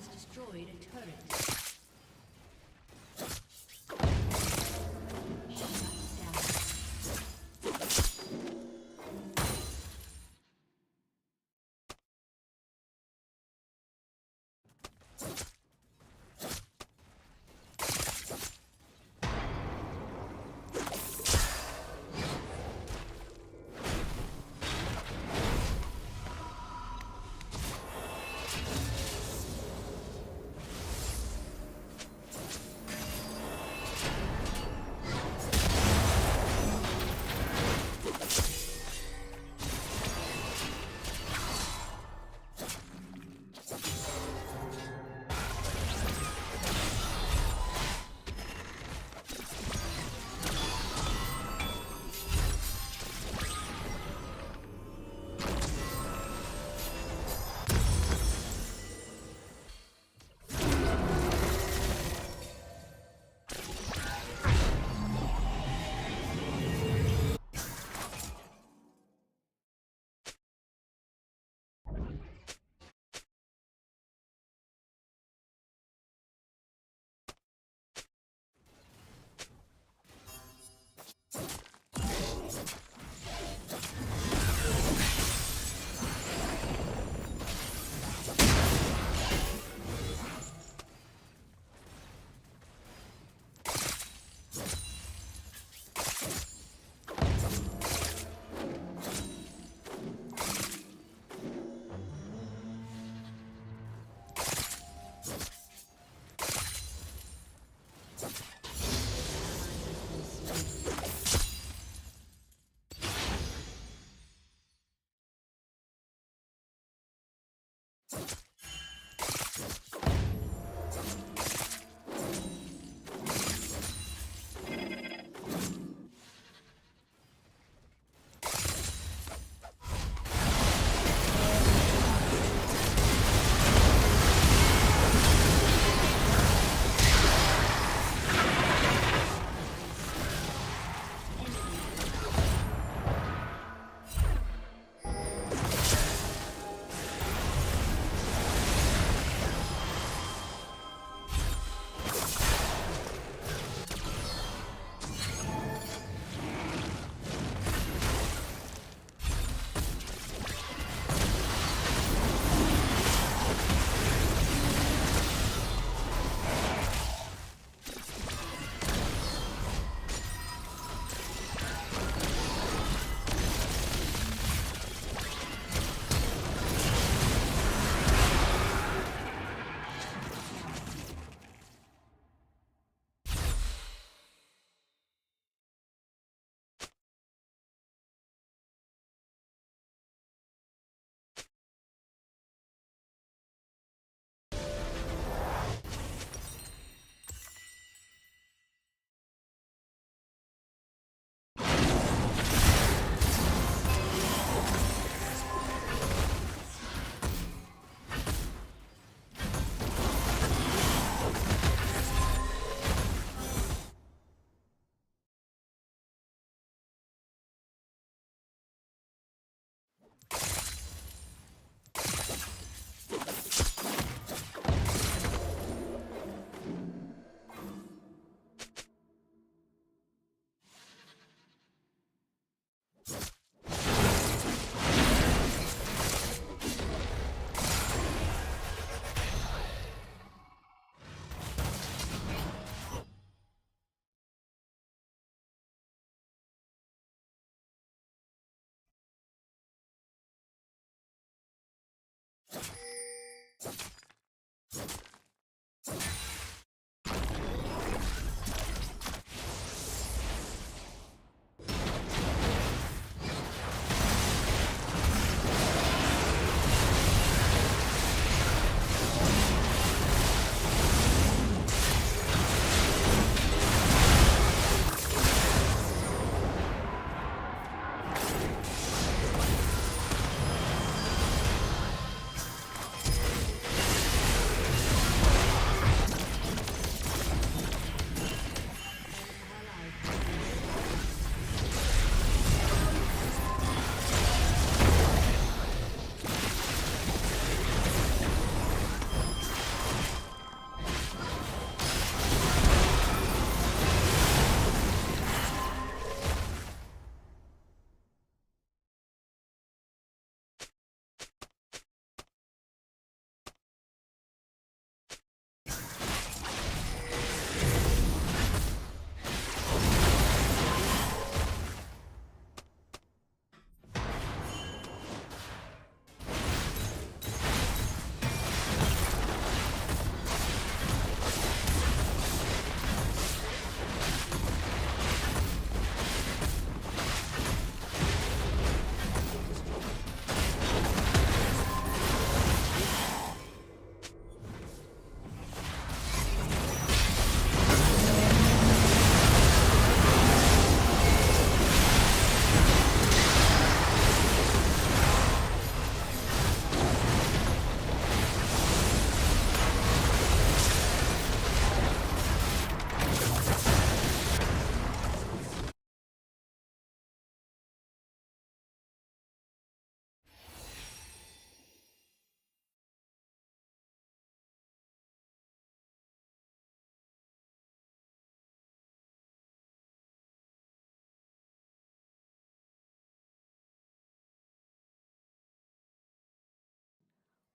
Speaker 15: has destroyed a turret.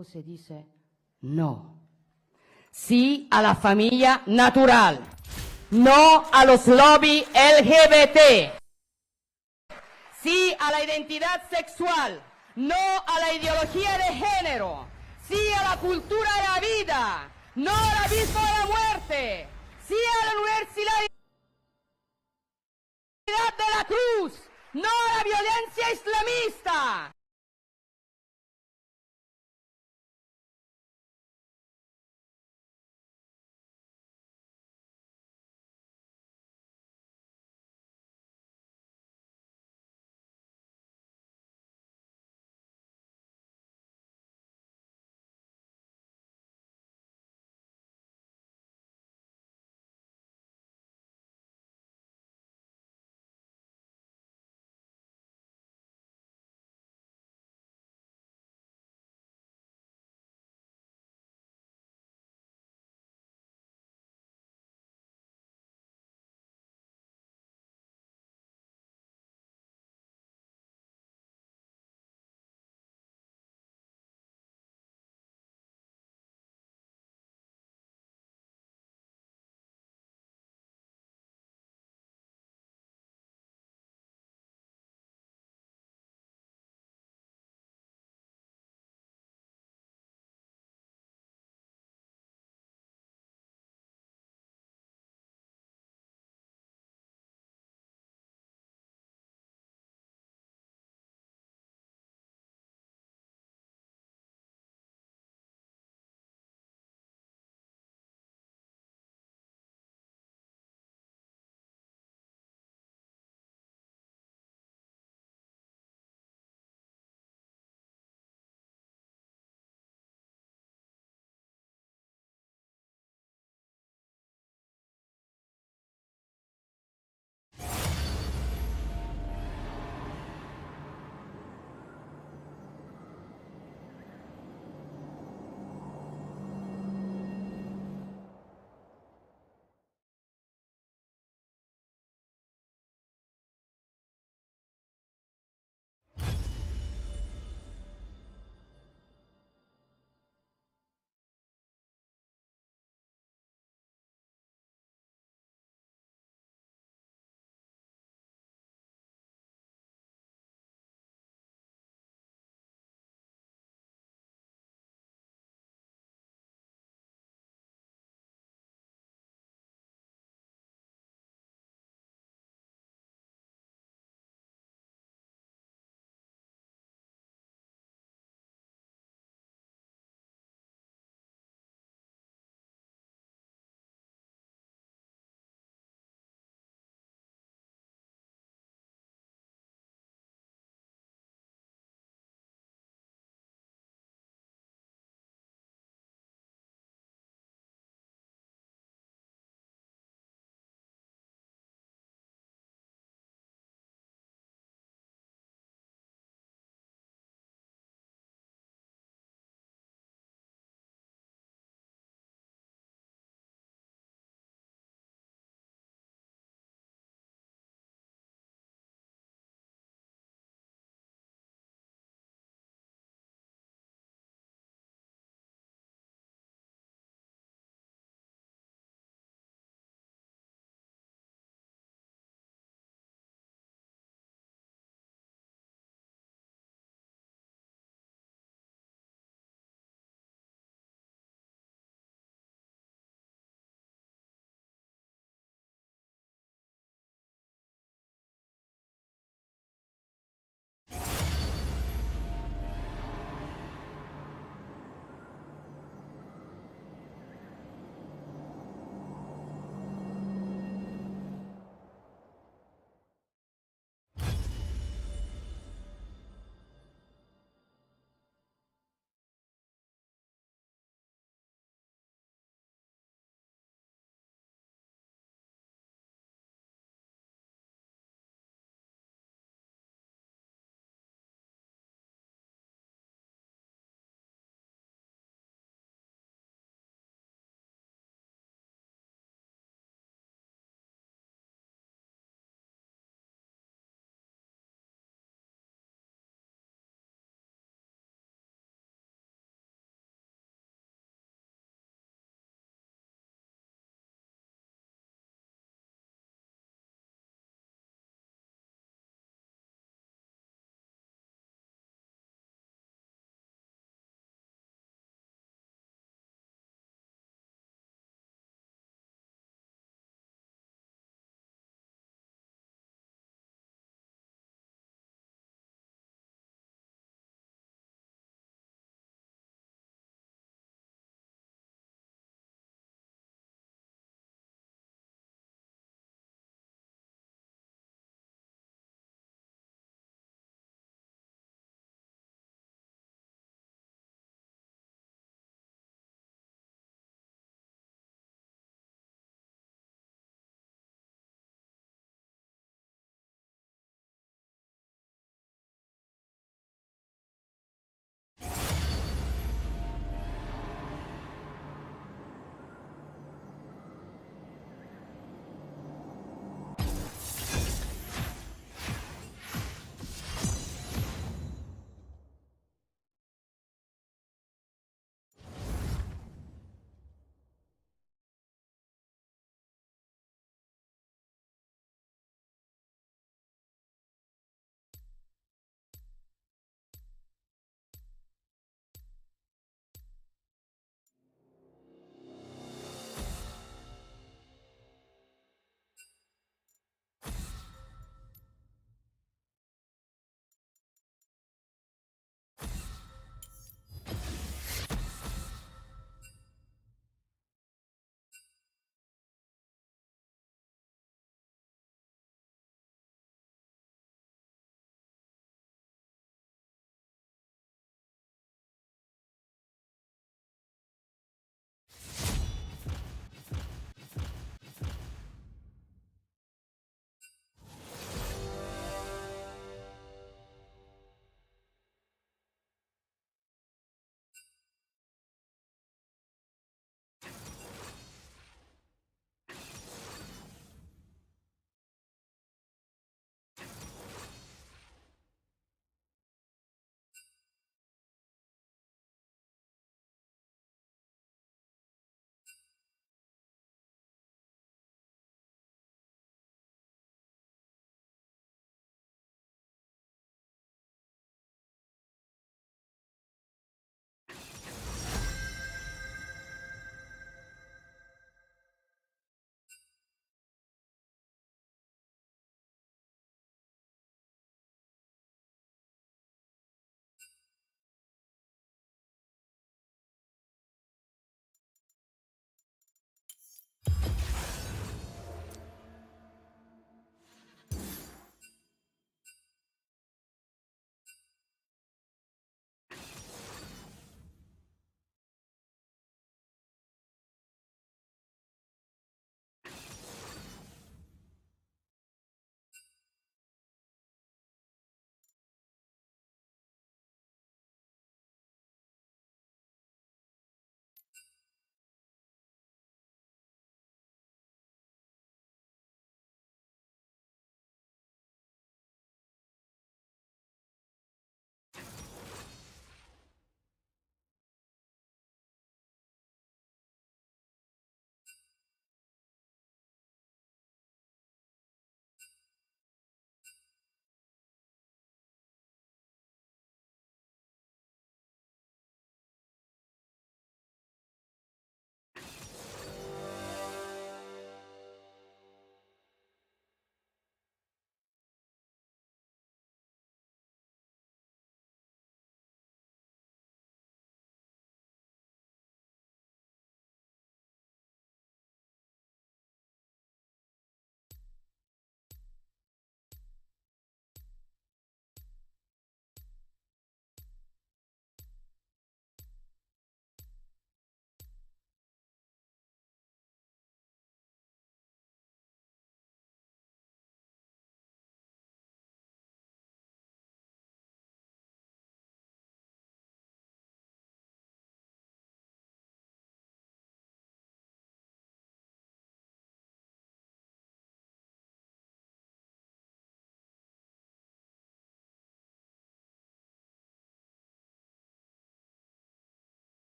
Speaker 15: o se dice no. Sí a la familia natural. No a los lobbies LGBT. Sí a la identidad sexual. No a la ideología de género. Sí a la cultura de la vida. No al abismo de la muerte. Sí a la universidad de la cruz. No a la violencia islamista.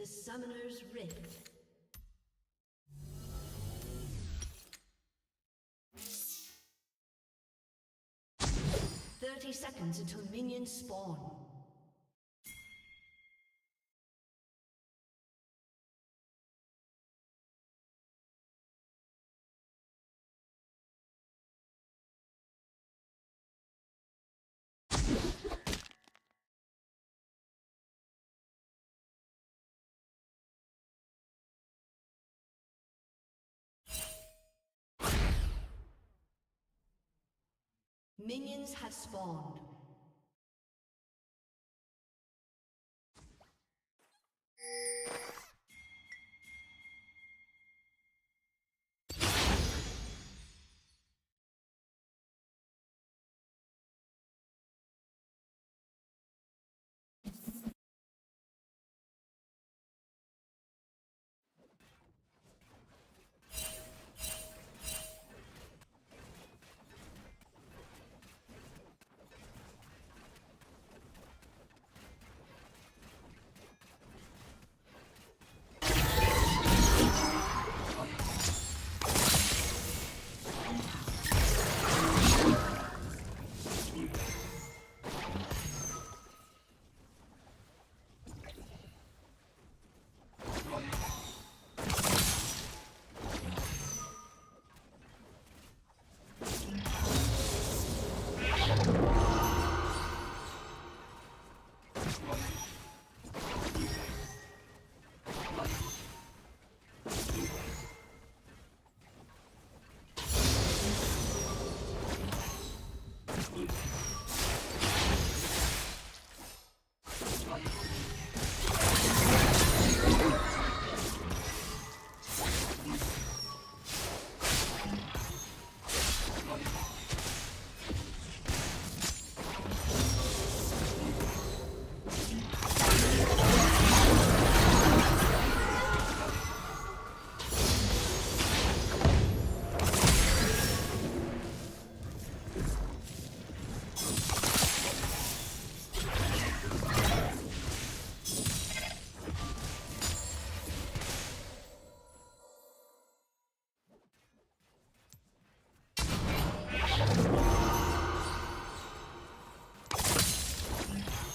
Speaker 16: to Summoner's Rift. Seconds until minions spawn. Minions have spawned.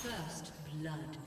Speaker 16: First blood.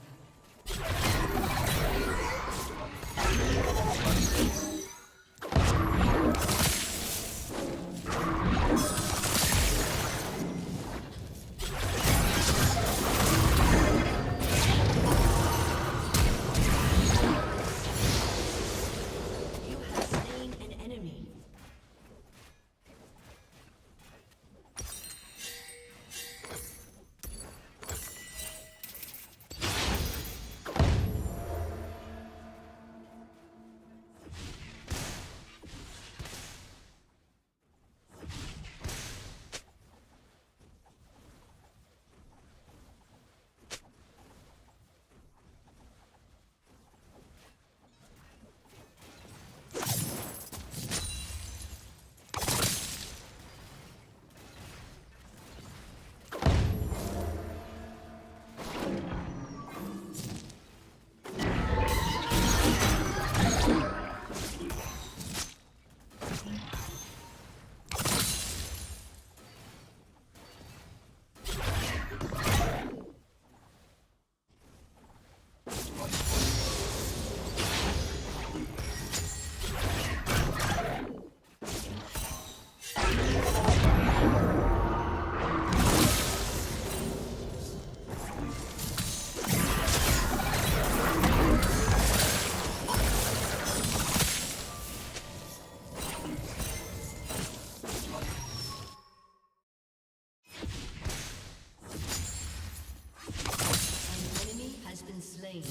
Speaker 16: Slain.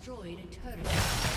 Speaker 16: destroyed a turret.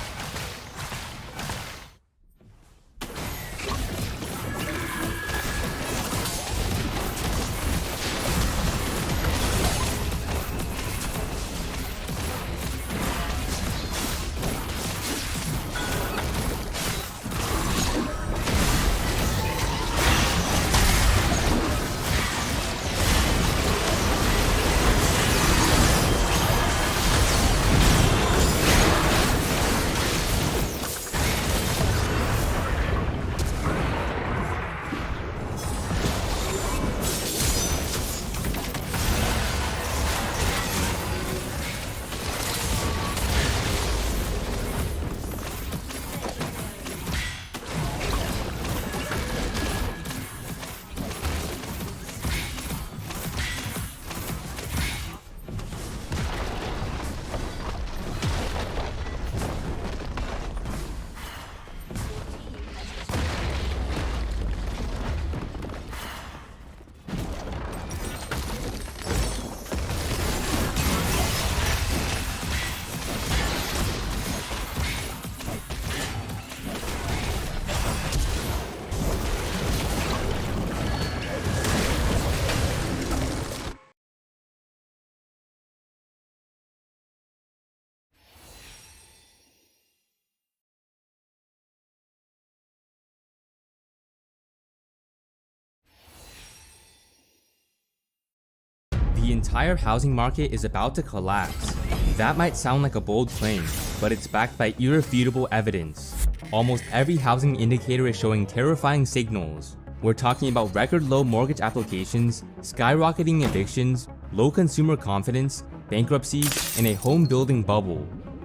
Speaker 17: The entire housing market is about to collapse. That might sound like a bold claim, but it's backed by irrefutable evidence. Almost every housing indicator is showing terrifying signals. We're talking about record low mortgage applications, skyrocketing evictions, low consumer confidence, bankruptcies, and a home building bubble.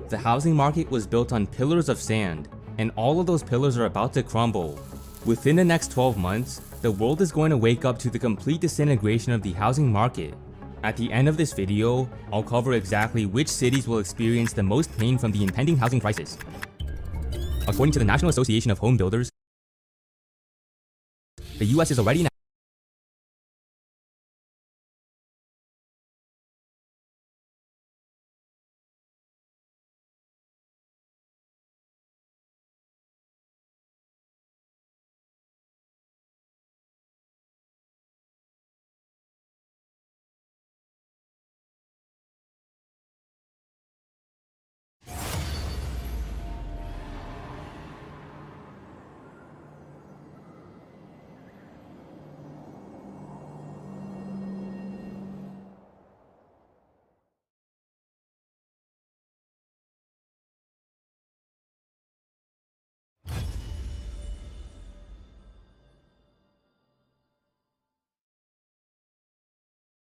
Speaker 17: The housing market was built on pillars of sand, and all of those pillars are about to crumble. Within the next 12 months, the world is going to wake up to the complete disintegration of the housing market. At the end of this video, I'll cover exactly which cities will experience the most pain from the impending housing crisis. According to the National Association of Home Builders, the US is already in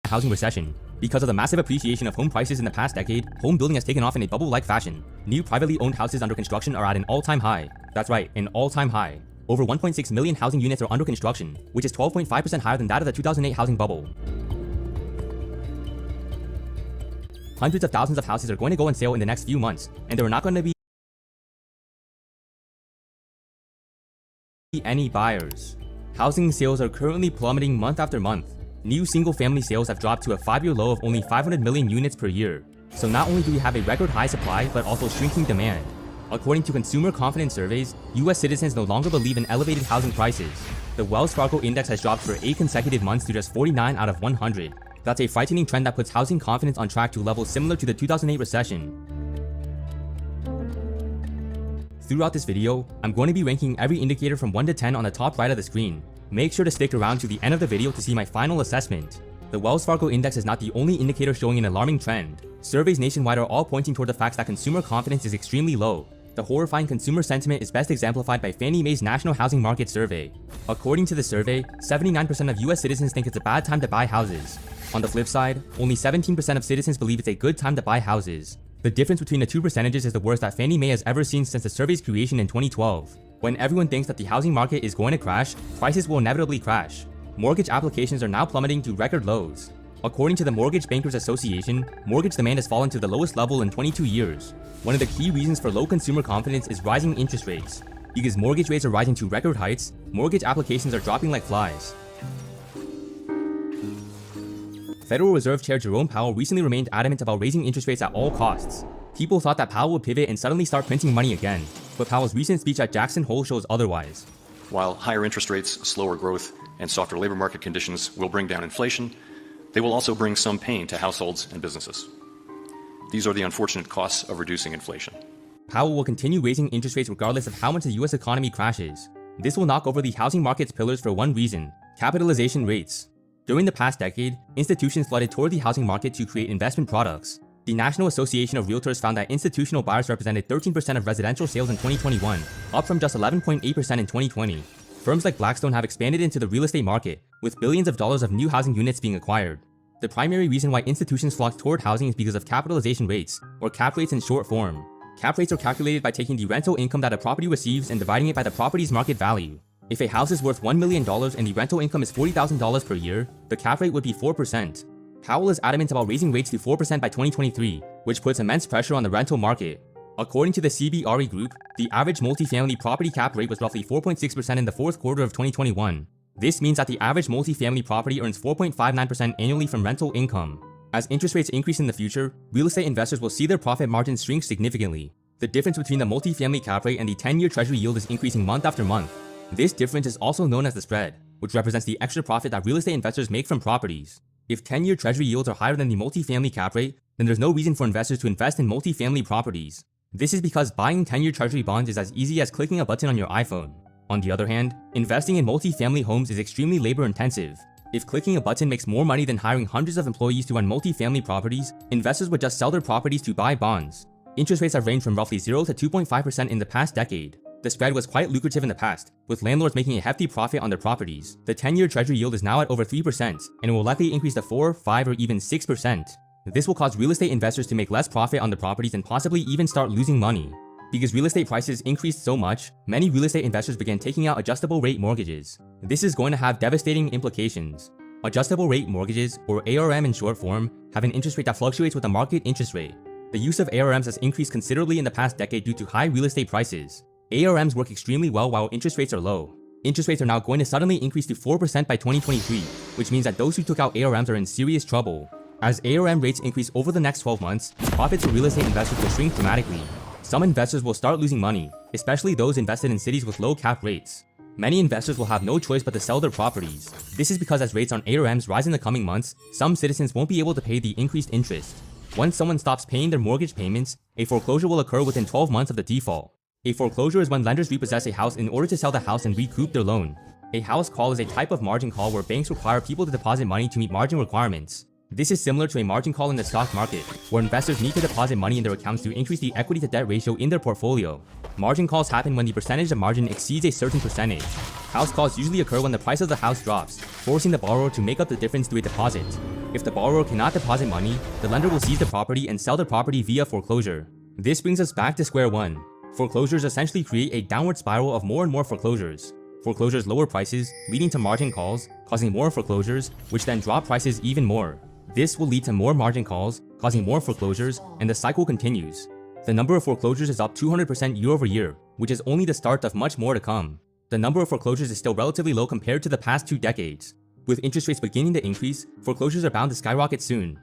Speaker 17: housing recession. Because of the massive appreciation of home prices in the past decade, home building has taken off in a bubble-like fashion. New privately owned houses under construction are at an all-time high. That's right, an all-time high. Over 1.6 million housing units are under construction, which is 12.5% higher than that of the 2008 housing bubble. Hundreds of thousands of houses are going to go on sale in the next few months, and there are not going to be any buyers. Housing sales are currently plummeting month after month. New single-family sales have dropped to a 5-year low of only 500 million units per year. So not only do we have a record high supply, but also shrinking demand. According to consumer confidence surveys, US citizens no longer believe in elevated housing prices. The Wells Fargo index has dropped for 8 consecutive months to just 49 out of 100. That's a frightening trend that puts housing confidence on track to levels similar to the 2008 recession. Throughout this video, I'm going to be ranking every indicator from 1 to 10 on the top right of the screen. Make sure to stick around to the end of the video to see my final assessment. The Wells Fargo Index is not the only indicator showing an alarming trend. Surveys nationwide are all pointing toward the fact that consumer confidence is extremely low. The horrifying consumer sentiment is best exemplified by Fannie Mae's National Housing Market Survey. According to the survey, 79% of US citizens think it's a bad time to buy houses. On the flip side, only 17% of citizens believe it's a good time to buy houses. The difference between the two percentages is the worst that Fannie Mae has ever seen since the survey's creation in 2012. When everyone thinks that the housing market is going to crash, prices will inevitably crash. Mortgage applications are now plummeting to record lows. According to the Mortgage Bankers Association, mortgage demand has fallen to the lowest level in 22 years. One of the key reasons for low consumer confidence is rising interest rates. Because mortgage rates are rising to record heights, mortgage applications are dropping like flies. Federal Reserve Chair Jerome Powell recently remained adamant about raising interest rates at all costs. People thought that Powell would pivot and suddenly start printing money again, but Powell's recent speech at Jackson Hole shows otherwise.
Speaker 18: While higher interest rates, slower growth, and softer labor market conditions will bring down inflation, they will also bring some pain to households and businesses. These are the unfortunate costs of reducing inflation.
Speaker 17: Powell will continue raising interest rates regardless of how much the US economy crashes. This will knock over the housing market's pillars for one reason: capitalization rates. During the past decade, institutions flooded toward the housing market to create investment products. The National Association of Realtors found that institutional buyers represented 13% of residential sales in 2021, up from just 11.8% in 2020. Firms like Blackstone have expanded into the real estate market, with billions of dollars of new housing units being acquired. The primary reason why institutions flock toward housing is because of capitalization rates, or cap rates in short form. Cap rates are calculated by taking the rental income that a property receives and dividing it by the property's market value. If a house is worth $1 million and the rental income is $40,000 per year, the cap rate would be 4%. Powell is adamant about raising rates to 4% by 2023, which puts immense pressure on the rental market. According to the CBRE Group, the average multifamily property cap rate was roughly 4.6% in the fourth quarter of 2021. This means that the average multifamily property earns 4.59% annually from rental income. As interest rates increase in the future, real estate investors will see their profit margins shrink significantly. The difference between the multifamily cap rate and the 10-year treasury yield is increasing month after month. This difference is also known as the spread, which represents the extra profit that real estate investors make from properties. If 10-year treasury yields are higher than the multifamily cap rate, then there's no reason for investors to invest in multifamily properties. This is because buying 10-year treasury bonds is as easy as clicking a button on your iPhone. On the other hand, investing in multifamily homes is extremely labor-intensive. If clicking a button makes more money than hiring hundreds of employees to run multifamily properties, investors would just sell their properties to buy bonds. Interest rates have ranged from roughly 0 to 2.5% in the past decade. The spread was quite lucrative in the past, with landlords making a hefty profit on their properties. The 10-year treasury yield is now at over 3%, and will likely increase to 4, 5, or even 6%. This will cause real estate investors to make less profit on their properties and possibly even start losing money. Because real estate prices increased so much, many real estate investors began taking out adjustable rate mortgages. This is going to have devastating implications. Adjustable rate mortgages, or ARM in short form, have an interest rate that fluctuates with the market interest rate. The use of ARMs has increased considerably in the past decade due to high real estate prices. ARMs work extremely well while interest rates are low. Interest rates are now going to suddenly increase to 4% by 2023, which means that those who took out ARMs are in serious trouble. As ARM rates increase over the next 12 months, profits for real estate investors will shrink dramatically. Some investors will start losing money, especially those invested in cities with low cap rates. Many investors will have no choice but to sell their properties. This is because as rates on ARMs rise in the coming months, some citizens won't be able to pay the increased interest. Once someone stops paying their mortgage payments, a foreclosure will occur within 12 months of the default. A foreclosure is when lenders repossess a house in order to sell the house and recoup their loan. A house call is a type of margin call where banks require people to deposit money to meet margin requirements. This is similar to a margin call in the stock market, where investors need to deposit money in their accounts to increase the equity to debt ratio in their portfolio. Margin calls happen when the percentage of margin exceeds a certain percentage. House calls usually occur when the price of the house drops, forcing the borrower to make up the difference through a deposit. If the borrower cannot deposit money, the lender will seize the property and sell the property via foreclosure. This brings us back to square one. Foreclosures essentially create a downward spiral of more and more foreclosures. Foreclosures lower prices, leading to margin calls, causing more foreclosures, which then drop prices even more. This will lead to more margin calls, causing more foreclosures, and the cycle continues. The number of foreclosures is up 200% year over year, which is only the start of much more to come. The number of foreclosures is still relatively low compared to the past 2 decades. With interest rates beginning to increase, foreclosures are bound to skyrocket soon.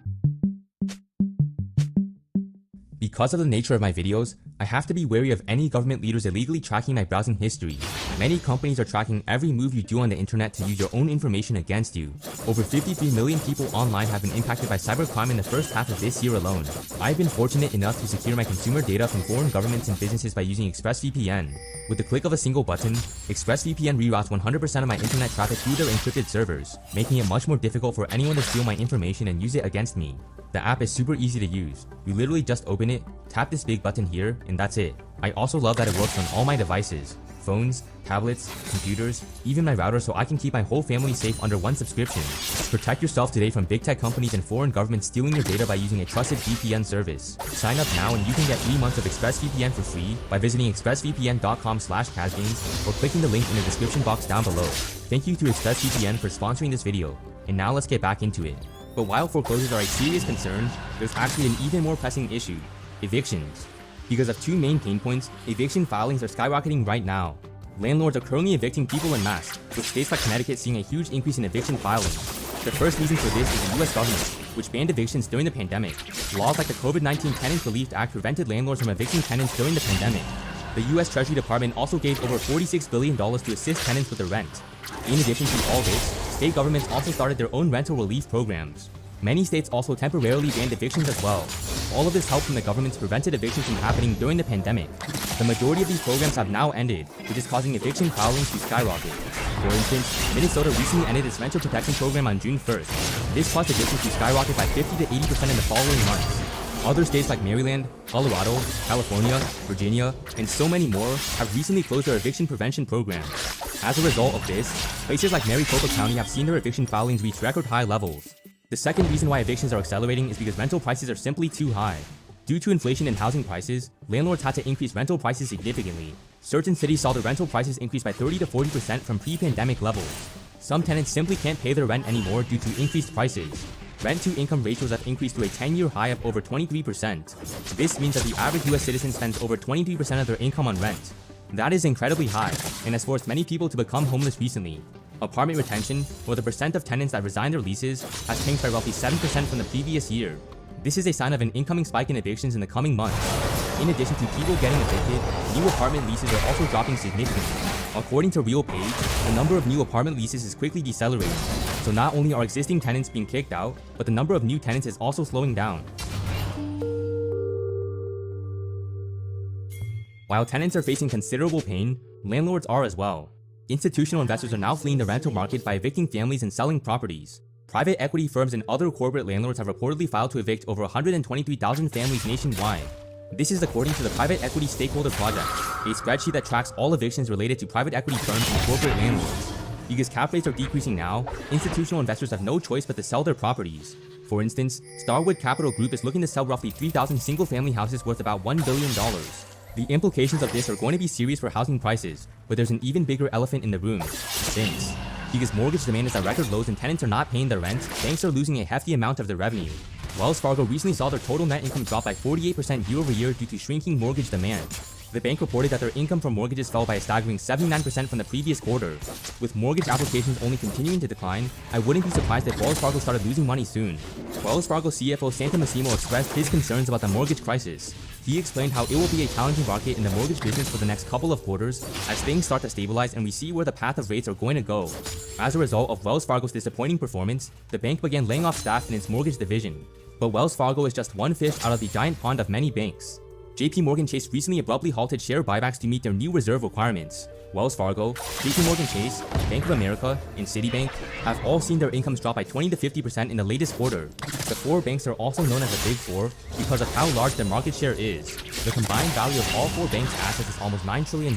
Speaker 17: Because of the nature of my videos, I have to be wary of any government leaders illegally tracking my browsing history. Many companies are tracking every move you do on the internet to use your own information against you. Over 53 million people online have been impacted by cybercrime in the first half of this year alone. I've been fortunate enough to secure my consumer data from foreign governments and businesses by using ExpressVPN. With the click of a single button, ExpressVPN reroutes 100% of my internet traffic through their encrypted servers, making it much more difficult for anyone to steal my information and use it against me. The app is super easy to use. You literally just open it, tap this big button here, and that's it. I also love that it works on all my devices. Phones, tablets, computers, even my router, so I can keep my whole family safe under one subscription. Protect yourself today from big tech companies and foreign governments stealing your data by using a trusted VPN service. Sign up now and you can get 3 months of ExpressVPN for free by visiting expressvpn.com/CasGames or clicking the link in the description box down below. Thank you to ExpressVPN for sponsoring this video. And now let's get back into it. But while foreclosures are a serious concern, there's actually an even more pressing issue: evictions. Because of 2 main pain points, eviction filings are skyrocketing right now. Landlords are currently evicting people en masse, with states like Connecticut seeing a huge increase in eviction filings. The first reason for this is the US government. which banned evictions during the pandemic. Laws like the COVID-19 Tenant Relief Act prevented landlords from evicting tenants during the pandemic. The U.S. Treasury Department also gave over $46 billion to assist tenants with their rent. In addition to all this, state governments also started their own rental relief programs. Many states also temporarily banned evictions as well. All of this helped from the government's prevented evictions from happening during the pandemic. The majority of these programs have now ended, which is causing eviction filings to skyrocket. For instance, Minnesota recently ended its rental protection program on June 1st. This caused evictions to skyrocket by 50 to 80% in the following months. Other states like Maryland, Colorado, California, Virginia, and so many more have recently closed their eviction prevention programs. As a result of this, places like Maricopa County have seen their eviction filings reach record high levels. The second reason why evictions are accelerating is because rental prices are simply too high. Due to inflation in housing prices, landlords had to increase rental prices significantly. Certain cities saw the rental prices increase by 30 to 40% from pre-pandemic levels. Some tenants simply can't pay their rent anymore due to increased prices. Rent-to-income ratios have increased to a 10-year high of over 23%. This means that the average US citizen spends over 23% of their income on rent. That is incredibly high, and has forced many people to become homeless recently. Apartment retention, or the percent of tenants that resign their leases, has changed by roughly 7% from the previous year. This is a sign of an incoming spike in evictions in the coming months. In addition to people getting evicted, new apartment leases are also dropping significantly. According to RealPage, the number of new apartment leases is quickly decelerating. So not only are existing tenants being kicked out, but the number of new tenants is also slowing down. While tenants are facing considerable pain, landlords are as well. Institutional investors are now fleeing the rental market by evicting families and selling properties. Private equity firms and other corporate landlords have reportedly filed to evict over 123,000 families nationwide. This is according to the Private Equity Stakeholder Project, a spreadsheet that tracks all evictions related to private equity firms and corporate landlords. Because cap rates are decreasing now, institutional investors have no choice but to sell their properties. For instance, Starwood Capital Group is looking to sell roughly 3,000 single-family houses worth about $1 billion. The implications of this are going to be serious for housing prices, but there's an even bigger elephant in the room: sinks. Because mortgage demand is at record lows and tenants are not paying their rent, banks are losing a hefty amount of their revenue. Wells Fargo recently saw their total net income drop by 48% year over year due to shrinking mortgage demand. The bank reported that their income from mortgages fell by a staggering 79% from the previous quarter. With mortgage applications only continuing to decline, I wouldn't be surprised if Wells Fargo started losing money soon. Wells Fargo CFO Santa Massimo expressed his concerns about the mortgage crisis. He explained how it will be a challenging market in the mortgage business for the next couple of quarters as things start to stabilize and we see where the path of rates are going to go. As a result of Wells Fargo's disappointing performance, the bank began laying off staff in its mortgage division. But Wells Fargo is just one fish out of the giant pond of many banks. JP Morgan Chase recently abruptly halted share buybacks to meet their new reserve requirements. Wells Fargo, JP Morgan Chase, Bank of America, and Citibank have all seen their incomes drop by 20 to 50% in the latest quarter. The four banks are also known as the Big Four because of how large their market share is. The combined value of all four banks' assets is almost $9 trillion,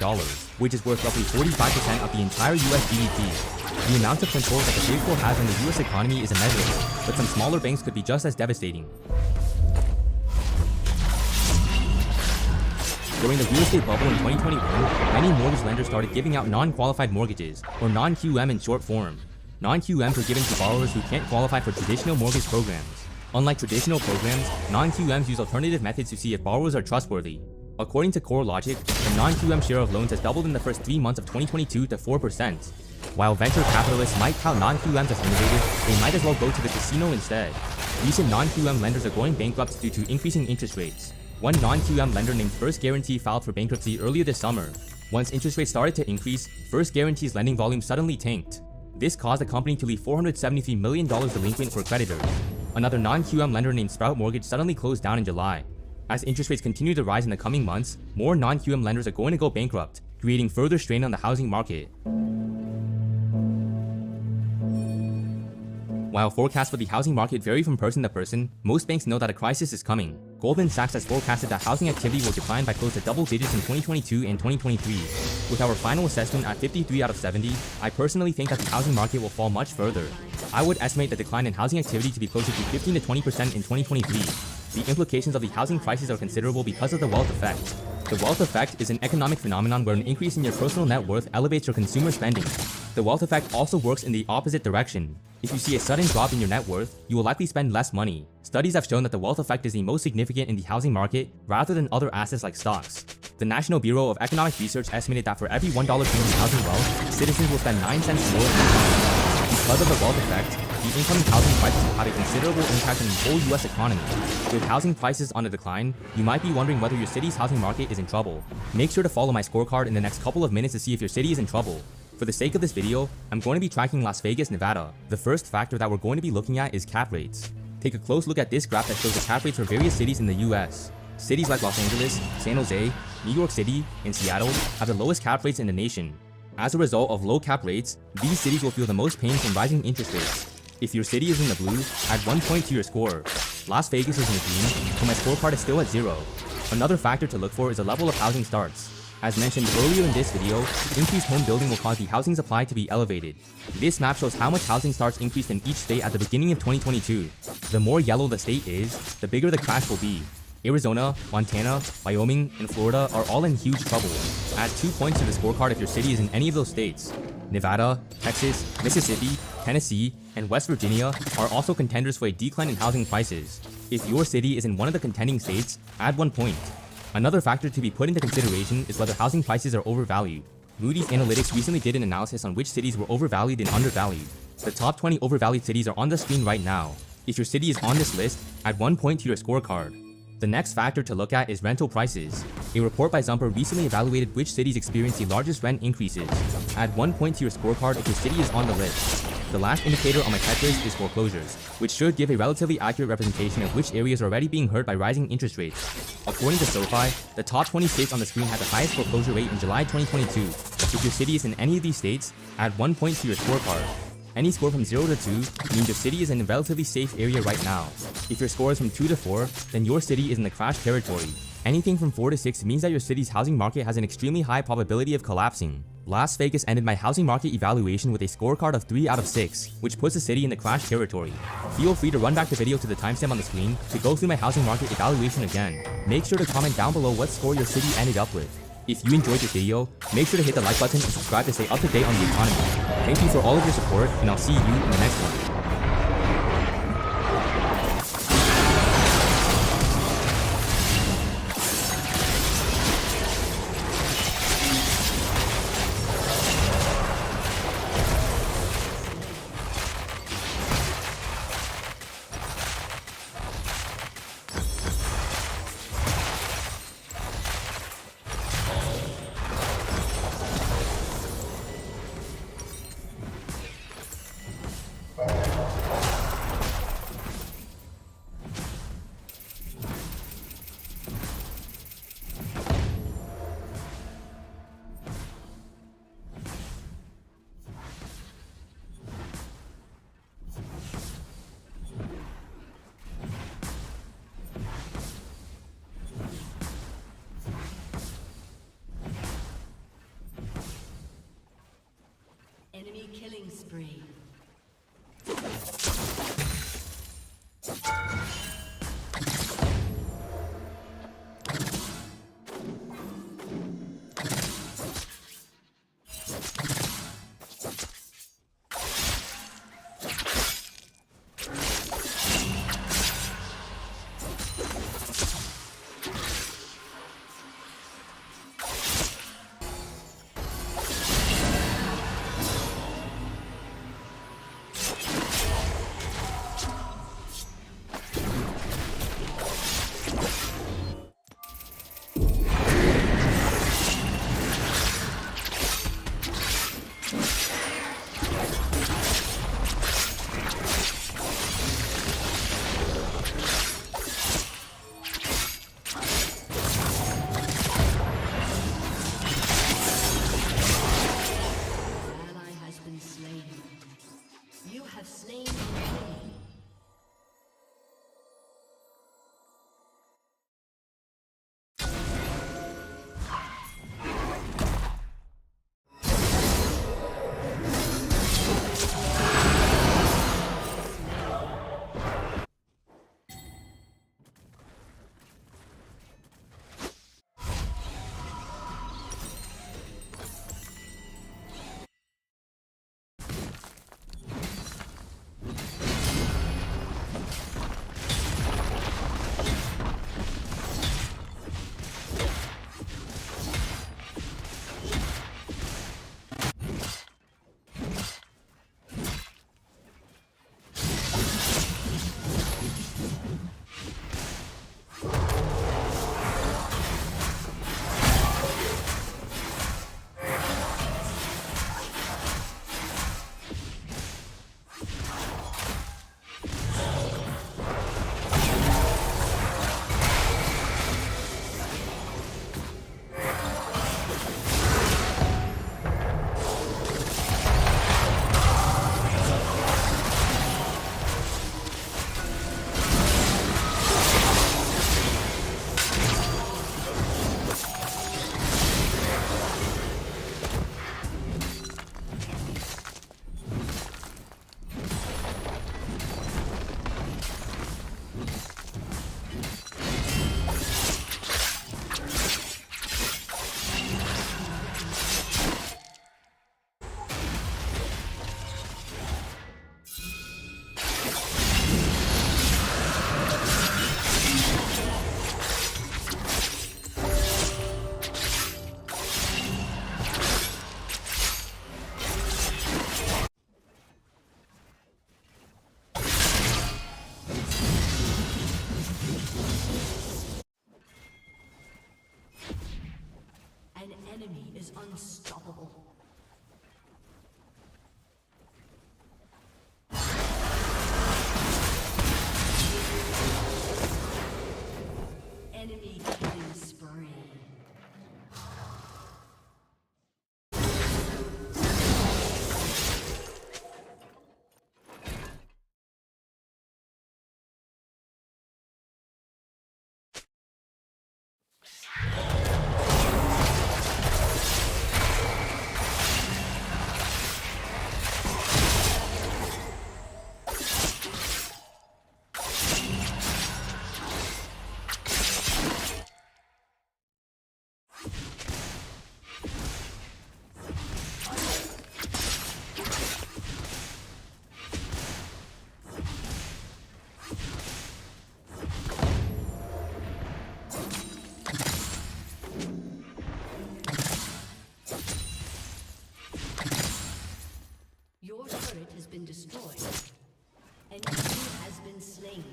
Speaker 17: which is worth roughly 45% of the entire US GDP. The amount of control that the Big Four has on the US economy is immeasurable, but some smaller banks could be just as devastating. During the real estate bubble in 2021, many mortgage lenders started giving out non-qualified mortgages, or non-QM in short form. Non-QMs are given to borrowers who can't qualify for traditional mortgage programs. Unlike traditional programs, non-QMs use alternative methods to see if borrowers are trustworthy. According to CoreLogic, the non-QM share of loans has doubled in the first 3 months of 2022 to 4%. While venture capitalists might tout non-QMs as innovative, they might as well go to the casino instead. Recent non-QM lenders are going bankrupt due to increasing interest rates. One non-QM lender named First Guarantee filed for bankruptcy earlier this summer. Once interest rates started to increase, First Guarantee's lending volume suddenly tanked. This caused the company to leave $473 million delinquent for creditors. Another non-QM lender named Sprout Mortgage suddenly closed down in July. As interest rates continue to rise in the coming months, more non-QM lenders are going to go bankrupt, creating further strain on the housing market. While forecasts for the housing market vary from person to person, most banks know that a crisis is coming. Goldman Sachs has forecasted that housing activity will decline by close to double digits in 2022 and 2023. With our final assessment at 53 out of 70, I personally think that the housing market will fall much further. I would estimate the decline in housing activity to be closer to 15 to 20% in 2023. The implications of the housing crisis are considerable because of the wealth effect. The wealth effect is an economic phenomenon where an increase in your personal net worth elevates your consumer spending. The wealth effect also works in the opposite direction. If you see a sudden drop in your net worth, you will likely spend less money. Studies have shown that the wealth effect is the most significant in the housing market rather than other assets like stocks. The National Bureau of Economic Research estimated that for every $1 gained in housing wealth, citizens will spend 9 cents more. Because of the wealth effect, the incoming housing prices will have a considerable impact on the whole US economy. With housing prices on a decline, you might be wondering whether your city's housing market is in trouble. Make sure to follow my scorecard in the next couple of minutes to see if your city is in trouble. For the sake of this video, I'm going to be tracking Las Vegas, Nevada. The first factor that we're going to be looking at is cap rates. Take a close look at this graph that shows the cap rates for various cities in the US. Cities like Los Angeles, San Jose, New York City, and Seattle have the lowest cap rates in the nation. As a result of low cap rates, these cities will feel the most pain from rising interest rates. If your city is in the blue, add 1 point to your score. Las Vegas is in the green, so my scorecard is still at 0. Another factor to look for is the level of housing starts. As mentioned earlier in this video, increased home building will cause the housing supply to be elevated. This map shows how much housing starts increased in each state at the beginning of 2022. The more yellow the state is, the bigger the crash will be. Arizona, Montana, Wyoming, and Florida are all in huge trouble. Add 2 points to the scorecard if your city is in any of those states. Nevada, Texas, Mississippi, Tennessee, and West Virginia are also contenders for a decline in housing prices. If your city is in one of the contending states, add 1 point. Another factor to be put into consideration is whether housing prices are overvalued. Moody's Analytics recently did an analysis on which cities were overvalued and undervalued. The top 20 overvalued cities are on the screen right now. If your city is on this list, add 1 point to your scorecard. The next factor to look at is rental prices. A report by Zumper recently evaluated which cities experienced the largest rent increases. Add 1 point to your scorecard if your city is on the list. The last indicator on my checklist is foreclosures, which should give a relatively accurate representation of which areas are already being hurt by rising interest rates. According to SoFi, the top 20 states on the screen had the highest foreclosure rate in July 2022. If your city is in any of these states, add 1 point to your scorecard. Any score from 0 to 2 means your city is in a relatively safe area right now. If your score is from 2 to 4, then your city is in the crash territory. Anything from 4 to 6 means that your city's housing market has an extremely high probability of collapsing. Las Vegas ended my housing market evaluation with a scorecard of 3 out of 6, which puts the city in the crash territory. Feel free to run back the video to the timestamp on the screen to go through my housing market evaluation again. Make sure to comment down below what score your city ended up with. If you enjoyed this video, make sure to hit the like button and subscribe to stay up to date on the economy. Thank you for all of your support, and I'll see you in the next one.
Speaker 16: Enemy killing spree. is unstoppable. Enemy killing spree. Your turret has been destroyed. An enemy has been slain.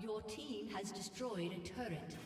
Speaker 16: Your team has destroyed a turret.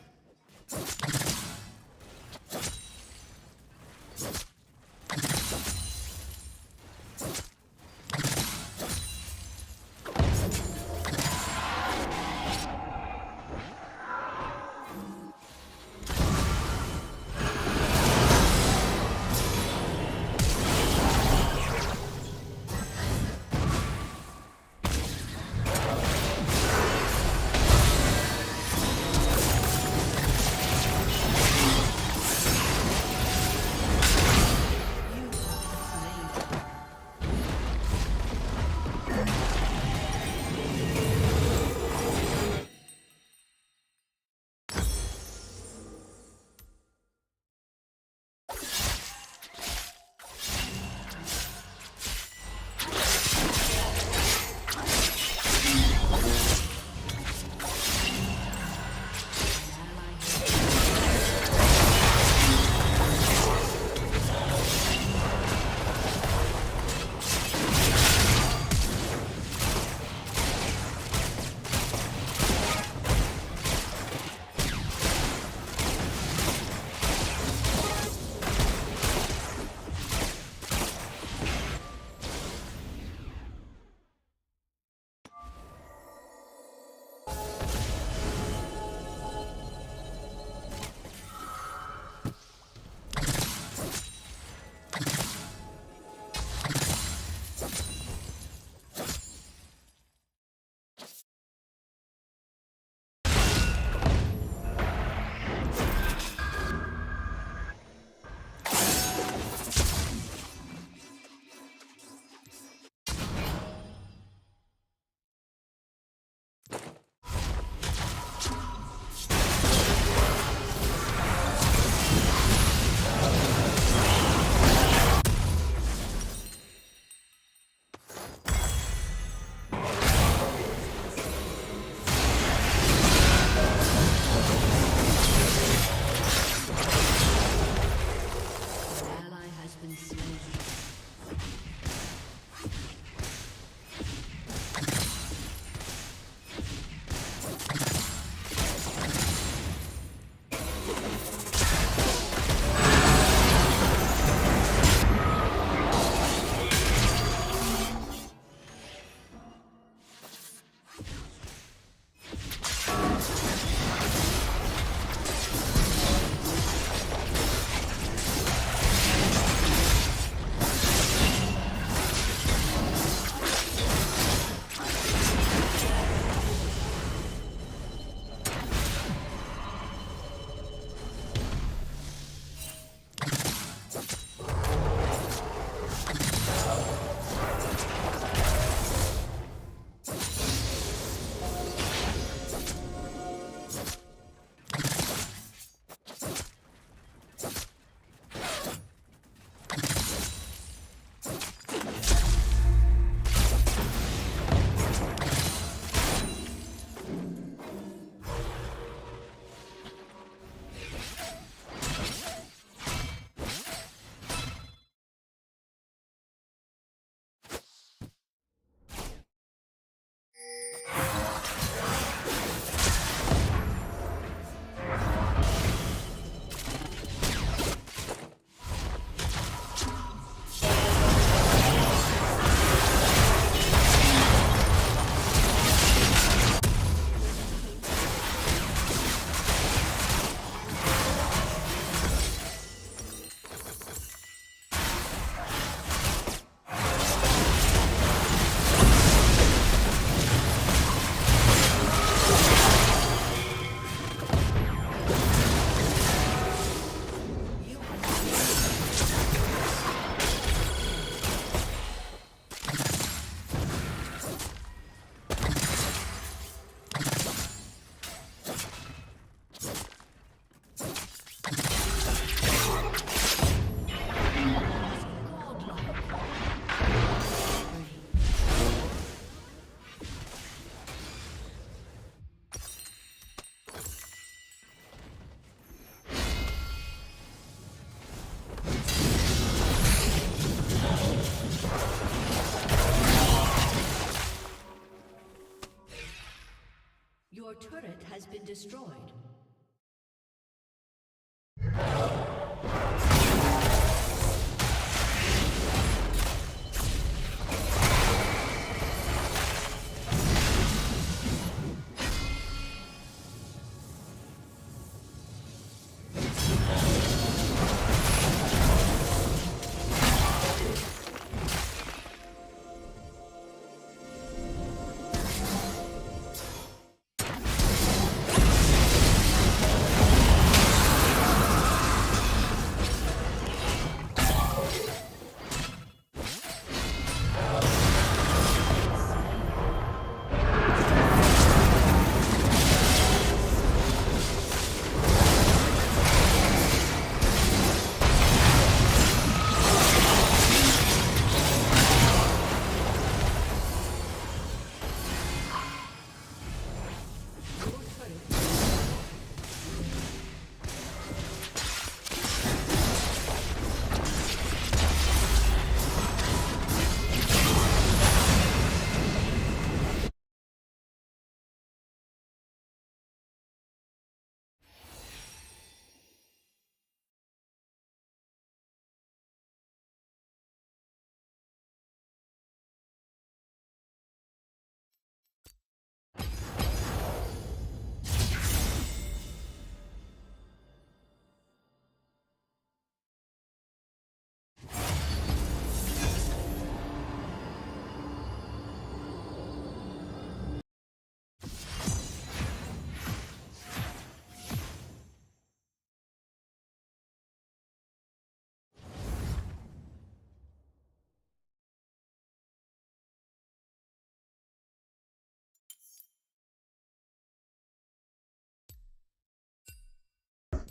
Speaker 16: Your turret has been destroyed.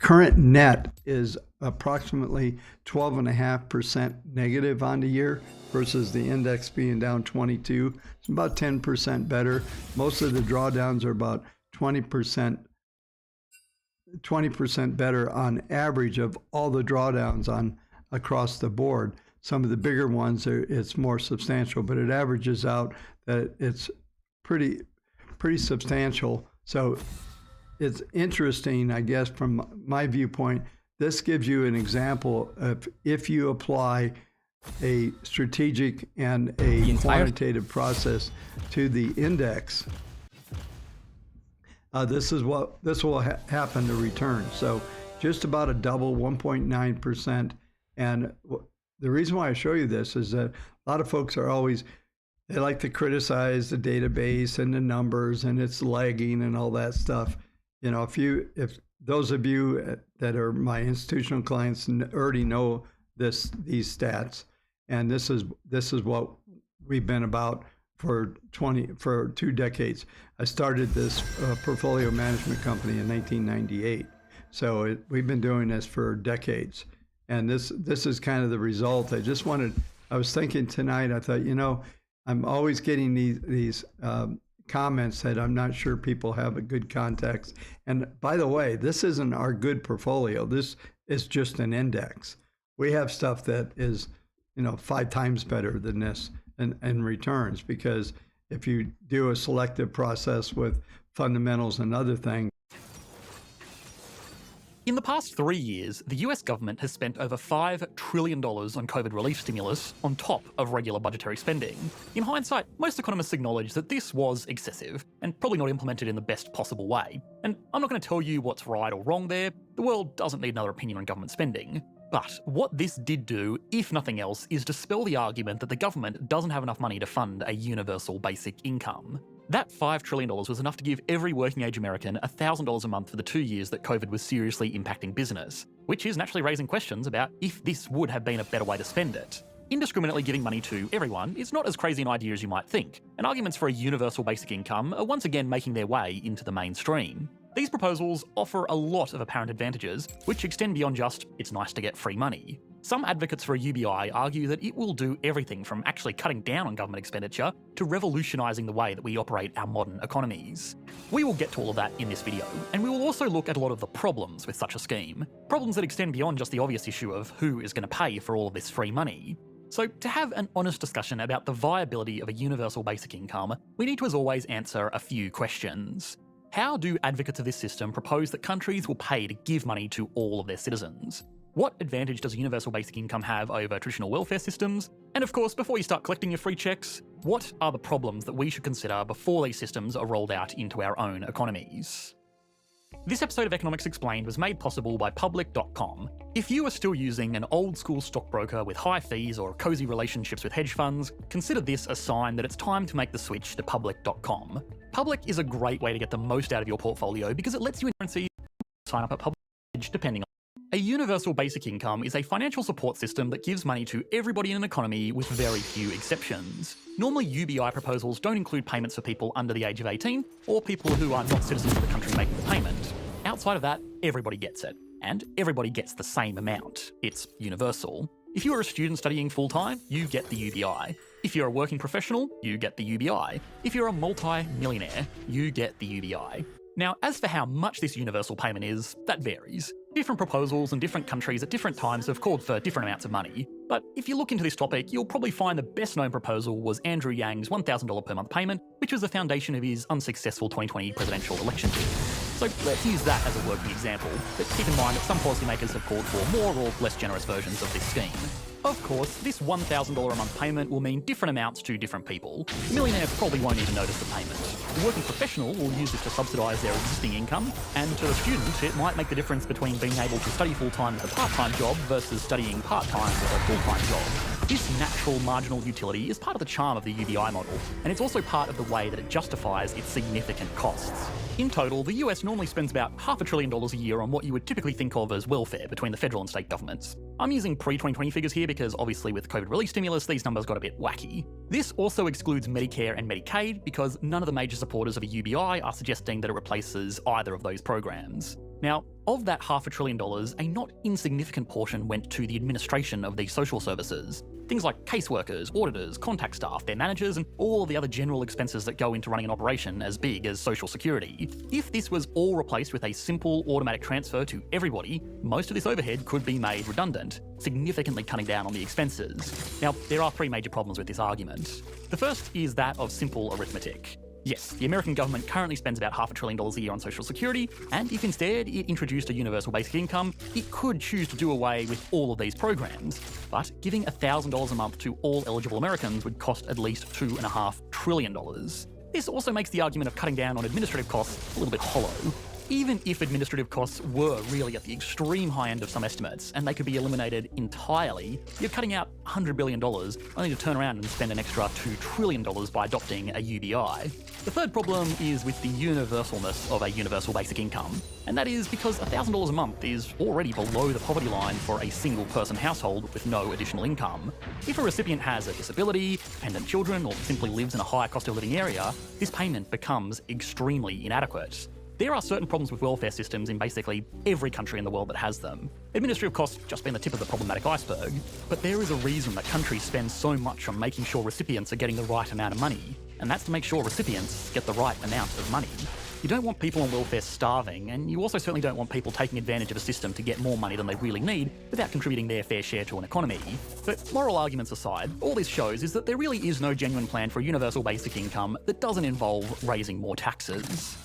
Speaker 19: Current net is approximately 12.5% negative on the year versus the index being down 22. It's about 10% better. Most of the drawdowns are about 20% better on average of all the drawdowns on across the board. Some of the bigger ones it's more substantial, but it averages out that it's pretty substantial. So it's interesting, I guess, from my viewpoint. This gives you an example of if you apply a strategic and a quantitative process to the index, this will happen to return. So just about a double, 1.9%. And the reason why I show you this is that a lot of folks are always, they like to criticize the database and the numbers and it's lagging and all that stuff. You know, if those of you that are my institutional clients already know these stats, and this is what we've been about for 2 decades. I started this portfolio management company in 1998, so we've been doing this for decades, and this is kind of the result. I was thinking tonight. I thought, you know, I'm always getting these comments that I'm not sure people have a good context. And by the way, this isn't our good portfolio. This is just an index. We have stuff that is, 5 times better than this and returns, because if you do a selective process with fundamentals and other things.
Speaker 20: In the past 3 years, the US government has spent over $5 trillion on COVID relief stimulus on top of regular budgetary spending. In hindsight, most economists acknowledge that this was excessive and probably not implemented in the best possible way. And I'm not going to tell you what's right or wrong there. The world doesn't need another opinion on government spending. But what this did do, if nothing else, is dispel the argument that the government doesn't have enough money to fund a universal basic income. That $5 trillion was enough to give every working-age American $1,000 a month for the 2 years that COVID was seriously impacting business, which is naturally raising questions about if this would have been a better way to spend it. Indiscriminately giving money to everyone is not as crazy an idea as you might think, and arguments for a universal basic income are once again making their way into the mainstream. These proposals offer a lot of apparent advantages, which extend beyond just, it's nice to get free money. Some advocates for a UBI argue that it will do everything from actually cutting down on government expenditure to revolutionising the way that we operate our modern economies. We will get to all of that in this video, and we will also look at a lot of the problems with such a scheme. Problems that extend beyond just the obvious issue of who is going to pay for all of this free money. So to have an honest discussion about the viability of a universal basic income, we need to, as always, answer a few questions. how do advocates of this system propose that countries will pay to give money to all of their citizens? What advantage does a universal basic income have over traditional welfare systems? And of course, before you start collecting your free checks, what are the problems that we should consider before these systems are rolled out into our own economies? This episode of Economics Explained was made possible by Public.com. If you are still using an old school stockbroker with high fees or cozy relationships with hedge funds, consider this a sign that it's time to make the switch to Public.com. Public is a great way to get the most out of your portfolio because it lets you sign up at Public depending on. A universal basic income is a financial support system that gives money to everybody in an economy with very few exceptions. Normally, UBI proposals don't include payments for people under the age of 18 or people who are not citizens of the country making the payment. Outside of that, everybody gets it. And everybody gets the same amount. It's universal. If you are a student studying full-time, you get the UBI. If you're a working professional, you get the UBI. If you're a multi-millionaire, you get the UBI. Now, as for how much this universal payment is, that varies. Different proposals and different countries at different times have called for different amounts of money. But if you look into this topic, you'll probably find the best known proposal was Andrew Yang's $1,000 per month payment, which was the foundation of his unsuccessful 2020 presidential election bid. So let's use that as a working example, but keep in mind that some policymakers have called for more or less generous versions of this scheme. Of course, this $1,000 a month payment will mean different amounts to different people. The millionaire probably won't even notice the payment. The working professional will use it to subsidise their existing income, and to the student, it might make the difference between being able to study full-time with a part-time job versus studying part-time with a full-time job. This natural marginal utility is part of the charm of the UBI model, and it's also part of the way that it justifies its significant costs. In total, the US normally spends about $500 billion a year on what you would typically think of as welfare between the federal and state governments. I'm using pre-2020 figures here because obviously with COVID relief stimulus, these numbers got a bit wacky. This also excludes Medicare and Medicaid because none of the major supporters of a UBI are suggesting that it replaces either of those programs. Now, of that $500 billion, a not insignificant portion went to the administration of these social services. Things like caseworkers, auditors, contact staff, their managers, and all the other general expenses that go into running an operation as big as Social Security. If this was all replaced with a simple automatic transfer to everybody, most of this overhead could be made redundant, significantly cutting down on the expenses. Now, there are three major problems with this argument. The first is that of simple arithmetic. Yes, the American government currently spends about $500 billion a year on Social Security, and if instead it introduced a universal basic income, it could choose to do away with all of these programs. But giving $1,000 a month to all eligible Americans would cost at least $2.5 trillion. This also makes the argument of cutting down on administrative costs a little bit hollow. Even if administrative costs were really at the extreme high end of some estimates, and they could be eliminated entirely, you're cutting out $100 billion, only to turn around and spend an extra $2 trillion by adopting a UBI. The third problem is with the universalness of a universal basic income, and that is because $1,000 a month is already below the poverty line for a single-person household with no additional income. If a recipient has a disability, dependent children, or simply lives in a higher cost of living area, this payment becomes extremely inadequate. There are certain problems with welfare systems in basically every country in the world that has them. Administrative costs just being the tip of the problematic iceberg, but there is a reason that countries spend so much on making sure recipients are getting the right amount of money, and that's to make sure recipients get the right amount of money. You don't want people on welfare starving, and you also certainly don't want people taking advantage of a system to get more money than they really need without contributing their fair share to an economy. But moral arguments aside, all this shows is that there really is no genuine plan for a universal basic income that doesn't involve raising more taxes.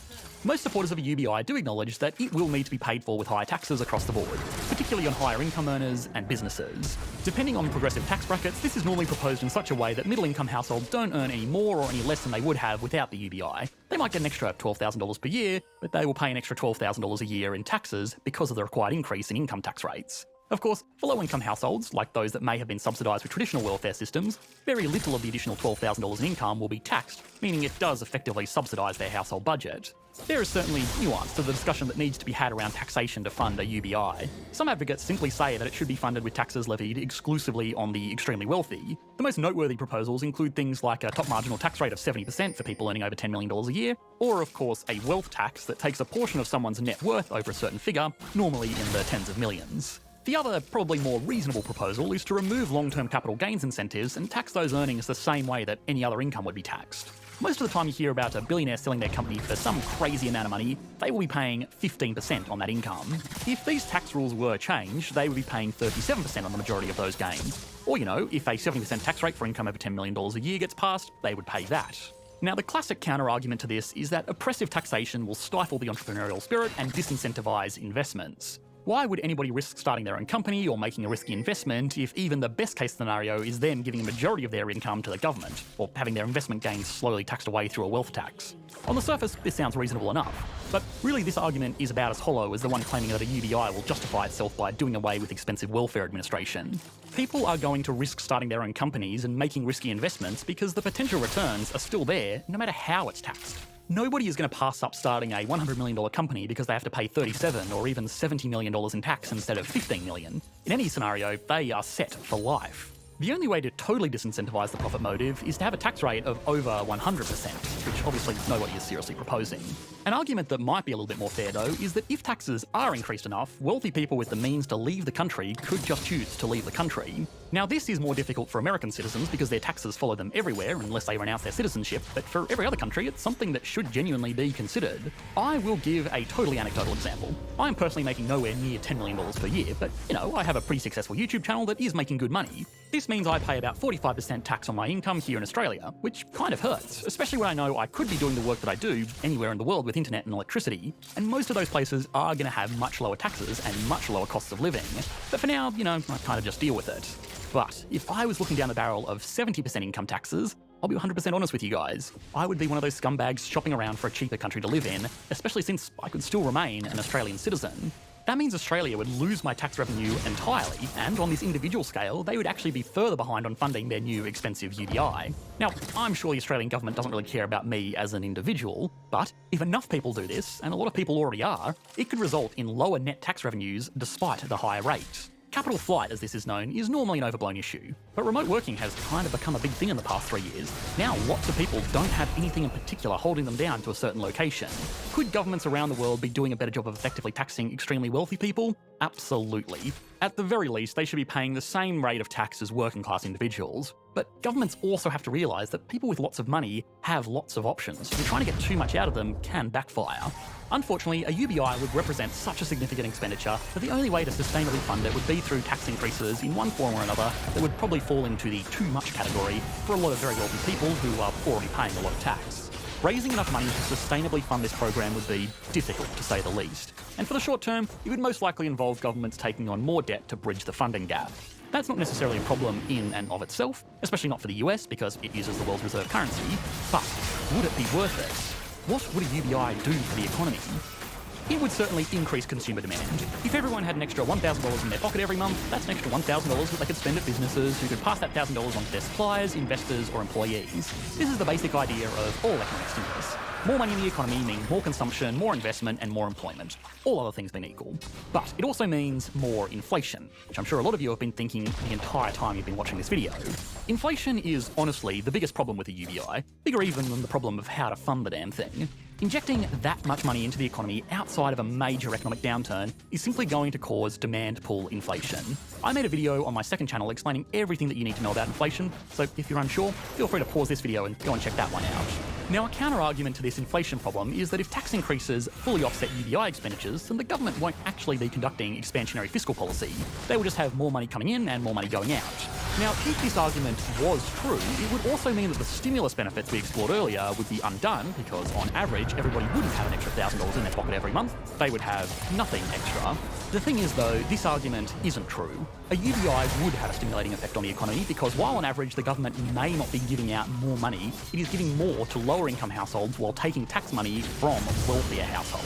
Speaker 20: Most supporters of a UBI do acknowledge that it will need to be paid for with higher taxes across the board, particularly on higher income earners and businesses. Depending on progressive tax brackets, this is normally proposed in such a way that middle-income households don't earn any more or any less than they would have without the UBI. They might get an extra $12,000 per year, but they will pay an extra $12,000 a year in taxes because of the required increase in income tax rates. Of course, for low-income households, like those that may have been subsidised with traditional welfare systems, very little of the additional $12,000 in income will be taxed, meaning it does effectively subsidise their household budget. There is certainly nuance to the discussion that needs to be had around taxation to fund a UBI. Some advocates simply say that it should be funded with taxes levied exclusively on the extremely wealthy. The most noteworthy proposals include things like a top marginal tax rate of 70% for people earning over $10 million a year, or of course a wealth tax that takes a portion of someone's net worth over a certain figure, normally in the tens of millions. The other, probably more reasonable proposal is to remove long-term capital gains incentives and tax those earnings the same way that any other income would be taxed. Most of the time you hear about a billionaire selling their company for some crazy amount of money, they will be paying 15% on that income. If these tax rules were changed, they would be paying 37% on the majority of those gains. Or, if a 70% tax rate for income over $10 million a year gets passed, they would pay that. Now, the classic counter-argument to this is that oppressive taxation will stifle the entrepreneurial spirit and disincentivize investments. Why would anybody risk starting their own company or making a risky investment if even the best case scenario is them giving a majority of their income to the government, or having their investment gains slowly taxed away through a wealth tax? On the surface, this sounds reasonable enough, but really this argument is about as hollow as the one claiming that a UBI will justify itself by doing away with expensive welfare administration. People are going to risk starting their own companies and making risky investments because the potential returns are still there no matter how it's taxed. Nobody is going to pass up starting a $100 million company because they have to pay $37 or even $70 million in tax instead of $15 million. In any scenario, they are set for life. The only way to totally disincentivize the profit motive is to have a tax rate of over 100%, which obviously nobody is seriously proposing. An argument that might be a little bit more fair, though, is that if taxes are increased enough, wealthy people with the means to leave the country could just choose to leave the country. Now, this is more difficult for American citizens because their taxes follow them everywhere unless they renounce their citizenship, but for every other country, it's something that should genuinely be considered. I will give a totally anecdotal example. I'm personally making nowhere near $10 million per year, but, I have a pretty successful YouTube channel that is making good money. This means I pay about 45% tax on my income here in Australia, which kind of hurts, especially when I know I could be doing the work that I do anywhere in the world with internet and electricity, and most of those places are going to have much lower taxes and much lower costs of living. But for now, I kind of just deal with it. But if I was looking down the barrel of 70% income taxes, I'll be 100% honest with you guys, I would be one of those scumbags shopping around for a cheaper country to live in, especially since I could still remain an Australian citizen. That means Australia would lose my tax revenue entirely, and on this individual scale, they would actually be further behind on funding their new expensive UBI. Now, I'm sure the Australian government doesn't really care about me as an individual, but if enough people do this, and a lot of people already are, it could result in lower net tax revenues despite the higher rate. Capital flight, as this is known, is normally an overblown issue, but remote working has kind of become a big thing in the past 3 years. Now lots of people don't have anything in particular holding them down to a certain location. Could governments around the world be doing a better job of effectively taxing extremely wealthy people? Absolutely. At the very least, they should be paying the same rate of tax as working class individuals. But governments also have to realise that people with lots of money have lots of options, and trying to get too much out of them can backfire. Unfortunately, a UBI would represent such a significant expenditure that the only way to sustainably fund it would be through tax increases in one form or another that would probably fall into the too much category for a lot of very wealthy people who are already paying a lot of tax. Raising enough money to sustainably fund this program would be difficult, to say the least. And for the short term, it would most likely involve governments taking on more debt to bridge the funding gap. That's not necessarily a problem in and of itself, especially not for the US because it uses the world's reserve currency, but would it be worth it? What would a UBI do for the economy? It would certainly increase consumer demand. If everyone had an extra $1,000 in their pocket every month, that's an extra $1,000 that they could spend at businesses who could pass that $1,000 on to their suppliers, investors, or employees. This is the basic idea of all economic stimulus. More money in the economy means more consumption, more investment, and more employment, all other things being equal. But it also means more inflation, which I'm sure a lot of you have been thinking the entire time you've been watching this video. Inflation is honestly the biggest problem with a UBI, bigger even than the problem of how to fund the damn thing. Injecting that much money into the economy outside of a major economic downturn is simply going to cause demand pull inflation. I made a video on my second channel explaining everything that you need to know about inflation, so if you're unsure, feel free to pause this video and go and check that one out. Now, a counter-argument to this inflation problem is that if tax increases fully offset UBI expenditures, then the government won't actually be conducting expansionary fiscal policy. They will just have more money coming in and more money going out. Now, if this argument was true, it would also mean that the stimulus benefits we explored earlier would be undone because, on average, everybody wouldn't have an extra $1,000 in their pocket every month. They would have nothing extra. The thing is, though, this argument isn't true. A UBI would have a stimulating effect on the economy because while on average the government may not be giving out more money, it is giving more to lower income households while taking tax money from wealthier households.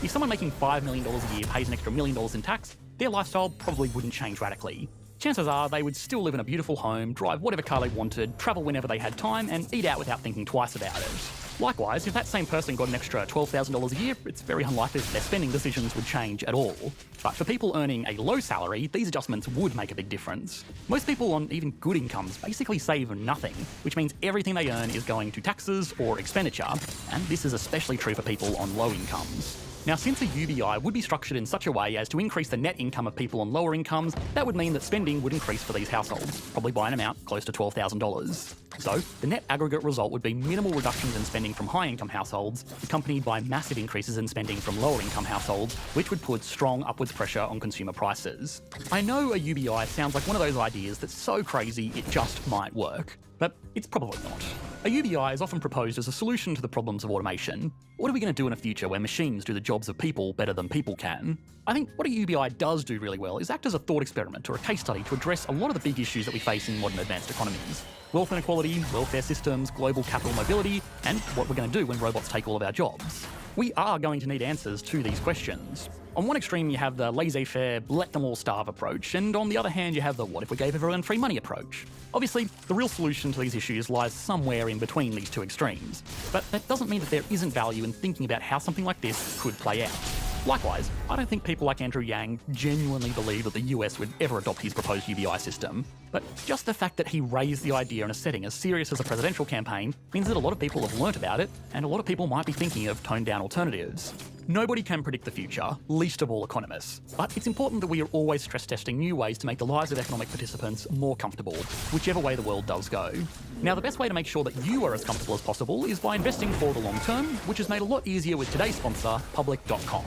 Speaker 20: If someone making $5 million a year pays an extra $1 million in tax, their lifestyle probably wouldn't change radically. Chances are they would still live in a beautiful home, drive whatever car they wanted, travel whenever they had time, and eat out without thinking twice about it. Likewise, if that same person got an extra $12,000 a year, it's very unlikely that their spending decisions would change at all. But for people earning a low salary, these adjustments would make a big difference. Most people on even good incomes basically save nothing, which means everything they earn is going to taxes or expenditure, and this is especially true for people on low incomes. Now, since a UBI would be structured in such a way as to increase the net income of people on lower incomes, that would mean that spending would increase for these households, probably by an amount close to $12,000. So, the net aggregate result would be minimal reductions in spending from high-income households, accompanied by massive increases in spending from lower-income households, which would put strong upwards pressure on consumer prices. I know a UBI sounds like one of those ideas that's so crazy it just might work. but it's probably not. A UBI is often proposed as a solution to the problems of automation. What are we going to do in a future where machines do the jobs of people better than people can? I think what a UBI does do really well is act as a thought experiment or a case study to address a lot of the big issues that we face in modern advanced economies. Wealth inequality, welfare systems, global capital mobility, and what we're going to do when robots take all of our jobs. We are going to need answers to these questions. On one extreme, you have the laissez-faire, let them all starve approach, and on the other hand, you have the what if we gave everyone free money approach. Obviously, the real solution to these issues lies somewhere in between these two extremes, but that doesn't mean that there isn't value in thinking about how something like this could play out. Likewise, I don't think people like Andrew Yang genuinely believe that the US would ever adopt his proposed UBI system, but just the fact that he raised the idea in a setting as serious as a presidential campaign means that a lot of people have learnt about it, and a lot of people might be thinking of toned-down alternatives. Nobody can predict the future, least of all economists, but it's important that we are always stress-testing new ways to make the lives of economic participants more comfortable, whichever way the world does go. Now, the best way to make sure that you are as comfortable as possible is by investing for the long term, which is made a lot easier with today's sponsor, Public.com.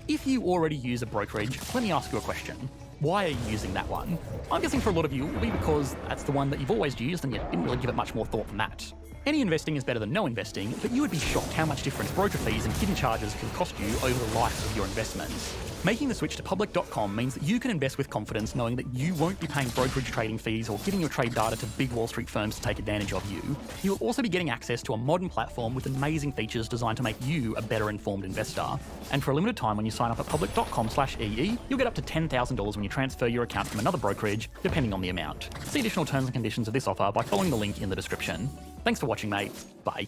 Speaker 20: If you already use a brokerage, let me ask you a question. Why are you using that one? I'm guessing for a lot of you it will be because that's the one that you've always used and you didn't really give it much more thought than that. Any investing is better than no investing, but you would be shocked how much difference broker fees and hidden charges can cost you over the life of your investments. Making the switch to Public.com means that you can invest with confidence knowing that you won't be paying brokerage trading fees or giving your trade data to big Wall Street firms to take advantage of you. You'll also be getting access to a modern platform with amazing features designed to make you a better informed investor. And for a limited time when you sign up at Public.com/EE, you'll get up to $10,000 when you transfer your account from another brokerage, depending on the amount. See additional terms and conditions of this offer by following the link in the description. Thanks for watching, mate. Bye.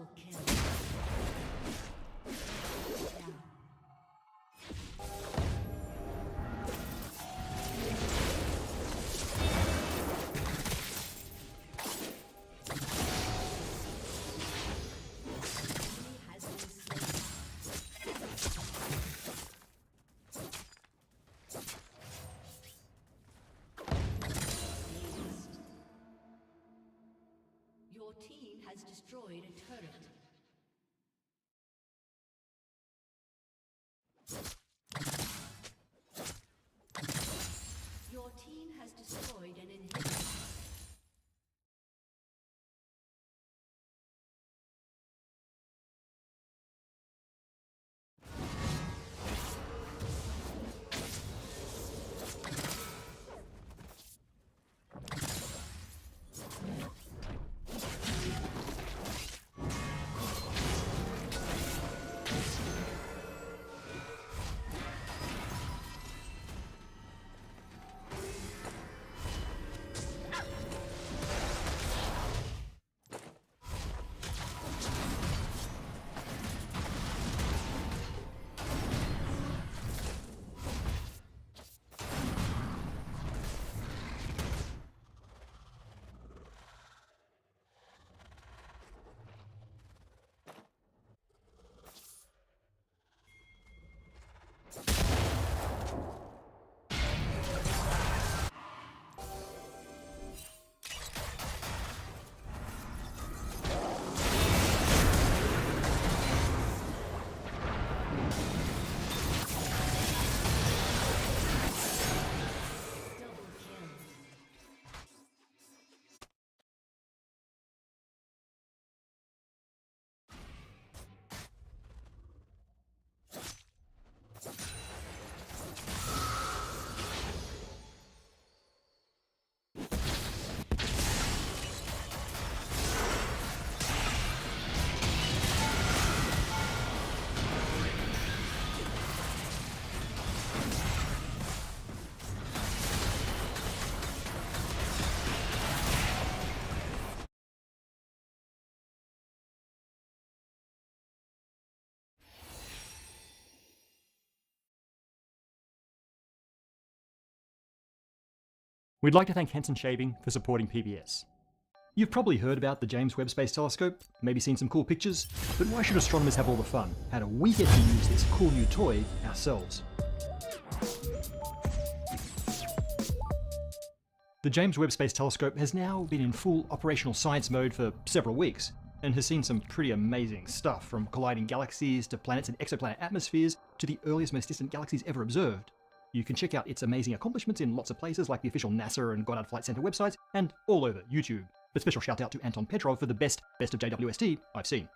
Speaker 16: Double kill. Down. Your team has destroyed a turret. Your team has destroyed an inhibitor.
Speaker 2: We'd like to thank Henson Shaving for supporting PBS. You've probably heard about the James Webb Space Telescope, maybe seen some cool pictures, but why should astronomers have all the fun? How do we get to use this cool new toy ourselves? The James Webb Space Telescope has now been in full operational science mode for several weeks, and has seen some pretty amazing stuff, from colliding galaxies to planets and exoplanet atmospheres to the earliest, most distant galaxies ever observed. You can check out its amazing accomplishments in lots of places like the official NASA and Goddard Flight Center websites, and all over YouTube. But special shout out to Anton Petrov for the best of JWST I've seen.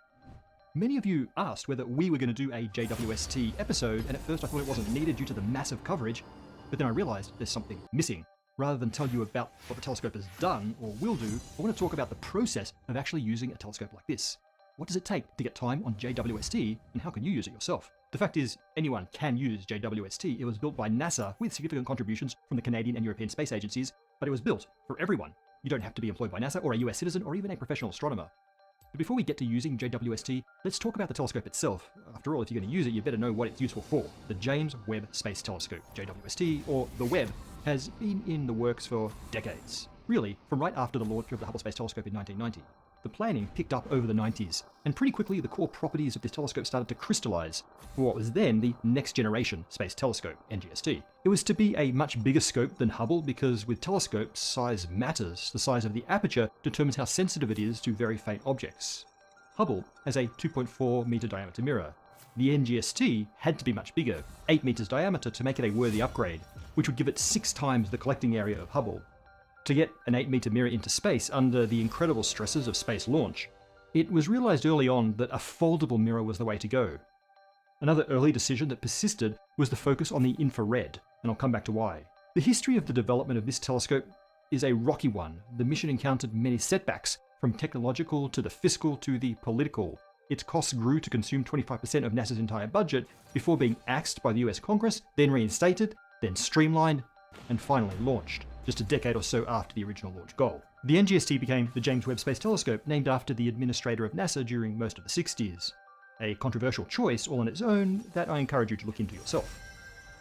Speaker 2: Many of you asked whether we were going to do a JWST episode, and at first I thought it wasn't needed due to the massive coverage, but then I realized there's something missing. Rather than tell you about what the telescope has done or will do, I want to talk about the process of actually using a telescope like this. What does it take to get time on JWST, and how can you use it yourself? The fact is, anyone can use JWST. It was built by NASA with significant contributions from the Canadian and European space agencies, but it was built for everyone. You don't have to be employed by NASA or a US citizen or even a professional astronomer. But before we get to using JWST, let's talk about the telescope itself. After all, if you're going to use it, you better know what it's useful for. The James Webb Space Telescope, JWST, or the Webb, has been in the works for decades. Really, from right after the launch of the Hubble Space Telescope in 1990. The planning picked up over the 90s, and pretty quickly the core properties of this telescope started to crystallize for what was then the Next Generation Space Telescope, NGST. It was to be a much bigger scope than Hubble because with telescopes, size matters. The size of the aperture determines how sensitive it is to very faint objects. Hubble has a 2.4 meter diameter mirror. The NGST had to be much bigger, 8 meters diameter, to make it a worthy upgrade, which would give it 6 times the collecting area of Hubble. To get an 8-meter mirror into space under the incredible stresses of space launch, it was realized early on that a foldable mirror was the way to go. Another early decision that persisted was the focus on the infrared, and I'll come back to why. The history of the development of this telescope is a rocky one. The mission encountered many setbacks, from technological to the fiscal to the political. Its costs grew to consume 25% of NASA's entire budget before being axed by the US Congress, then reinstated, then streamlined, and finally launched, just a decade or so after the original launch goal. The NGST became the James Webb Space Telescope, named after the administrator of NASA during most of the 60s. A controversial choice all on its own that I encourage you to look into yourself.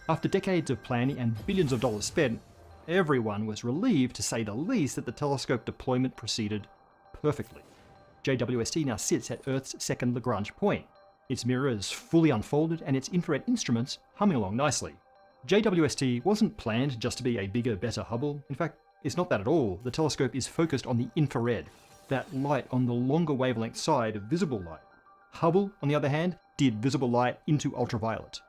Speaker 2: After decades of planning and billions of dollars spent, everyone was relieved, to say the least, that the telescope deployment proceeded perfectly. JWST now sits at Earth's second Lagrange point. Its mirror is fully unfolded and its infrared instruments humming along nicely. JWST wasn't planned just to be a bigger, better Hubble. In fact, it's not that at all. The telescope is focused on the infrared, that light on the longer wavelength side of visible light. Hubble, on the other hand, did visible light into ultraviolet.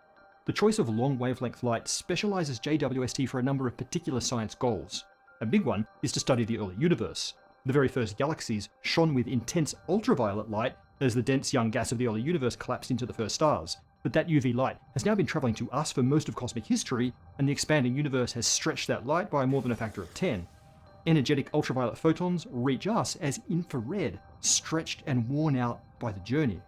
Speaker 2: The choice of long wavelength light specializes JWST for a number of particular science goals. A big one is to study the early universe. The very first galaxies shone with intense ultraviolet light as the dense young gas of the early universe collapsed into the first stars. But that UV light has now been traveling to us for most of cosmic history, and the expanding universe has stretched that light by more than a factor of 10. Energetic ultraviolet photons reach us as infrared, stretched and worn out by the journey.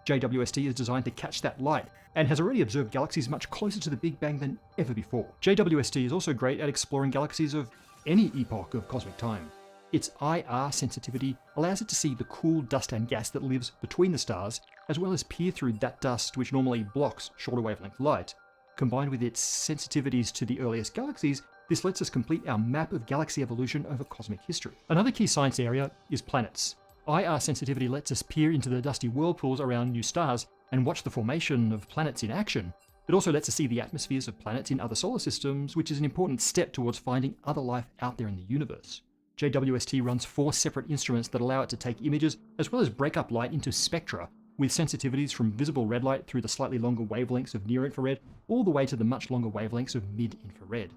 Speaker 2: JWST is designed to catch that light, and has already observed galaxies much closer to the Big Bang than ever before. JWST is also great at exploring galaxies of any epoch of cosmic time. Its IR sensitivity allows it to see the cool dust and gas that lives between the stars, as well as peer through that dust which normally blocks shorter wavelength light. Combined with its sensitivities to the earliest galaxies, this lets us complete our map of galaxy evolution over cosmic history. Another key science area is planets. IR sensitivity lets us peer into the dusty whirlpools around new stars and watch the formation of planets in action. It also lets us see the atmospheres of planets in other solar systems, which is an important step towards finding other life out there in the universe. JWST runs 4 separate instruments that allow it to take images as well as break up light into spectra, with sensitivities from visible red light through the slightly longer wavelengths of near-infrared, all the way to the much longer wavelengths of mid-infrared.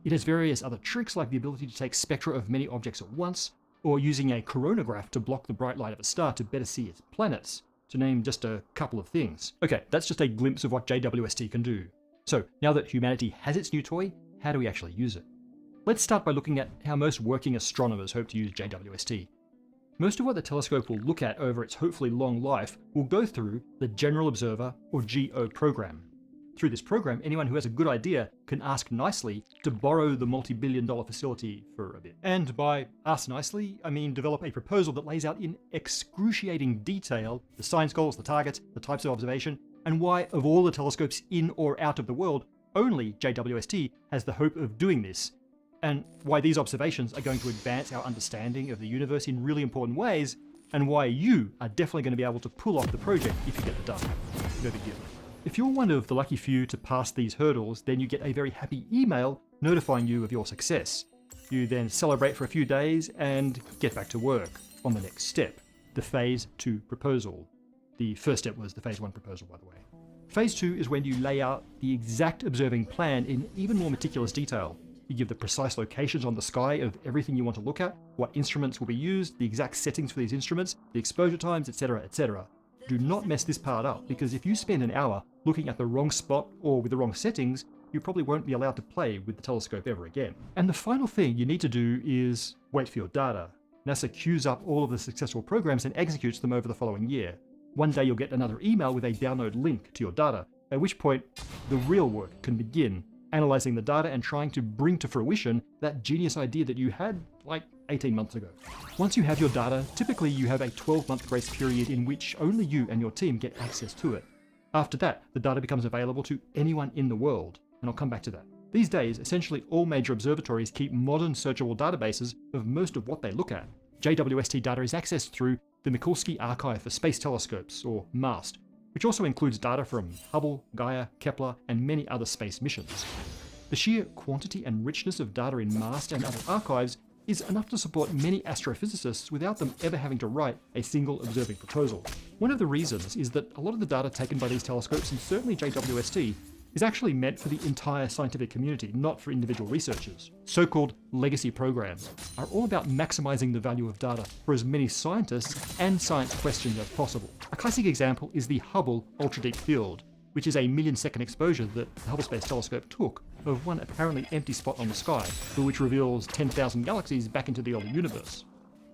Speaker 2: It has various other tricks, like the ability to take spectra of many objects at once, or using a coronagraph to block the bright light of a star to better see its planets, to name just a couple of things. Okay, that's just a glimpse of what JWST can do. So, now that humanity has its new toy, how do we actually use it? Let's start by looking at how most working astronomers hope to use JWST. Most of what the telescope will look at over its hopefully long life will go through the General Observer, or GO program. Through this program, anyone who has a good idea can ask nicely to borrow the multi-billion-dollar facility for a bit. And by ask nicely, I mean develop a proposal that lays out in excruciating detail the science goals, the targets, the types of observation, and why, of all the telescopes in or out of the world, only JWST has the hope of doing this, and why these observations are going to advance our understanding of the universe in really important ways, and why you are definitely going to be able to pull off the project if you get it done. No big deal. If you're one of the lucky few to pass these hurdles, then you get a very happy email notifying you of your success. You then celebrate for a few days and get back to work on the next step, the Phase 2 proposal. The first step was the Phase 1 proposal, by the way. Phase 2 is when you lay out the exact observing plan in even more meticulous detail. You give the precise locations on the sky of everything you want to look at, what instruments will be used, the exact settings for these instruments, the exposure times, etc., etc. Do not mess this part up, because if you spend an hour looking at the wrong spot or with the wrong settings, you probably won't be allowed to play with the telescope ever again. And the final thing you need to do is wait for your data. NASA queues up all of the successful programs and executes them over the following year. One day you'll get another email with a download link to your data, at which point the real work can begin, analyzing the data and trying to bring to fruition that genius idea that you had like 18 months ago. Once you have your data, typically you have a 12-month grace period in which only you and your team get access to it. After that, the data becomes available to anyone in the world, and I'll come back to that. These days, essentially all major observatories keep modern searchable databases of most of what they look at. JWST data is accessed through the Mikulski Archive for Space Telescopes, or MAST, which also includes data from Hubble, Gaia, Kepler, and many other space missions. The sheer quantity and richness of data in MAST and other archives is enough to support many astrophysicists without them ever having to write a single observing proposal. One of the reasons is that a lot of the data taken by these telescopes, and certainly JWST, is actually meant for the entire scientific community, not for individual researchers. So-called legacy programs are all about maximizing the value of data for as many scientists and science questions as possible. A classic example is the Hubble Ultra Deep Field, which is a million-second exposure that the Hubble Space Telescope took of one apparently empty spot on the sky, but which reveals 10,000 galaxies back into the early universe.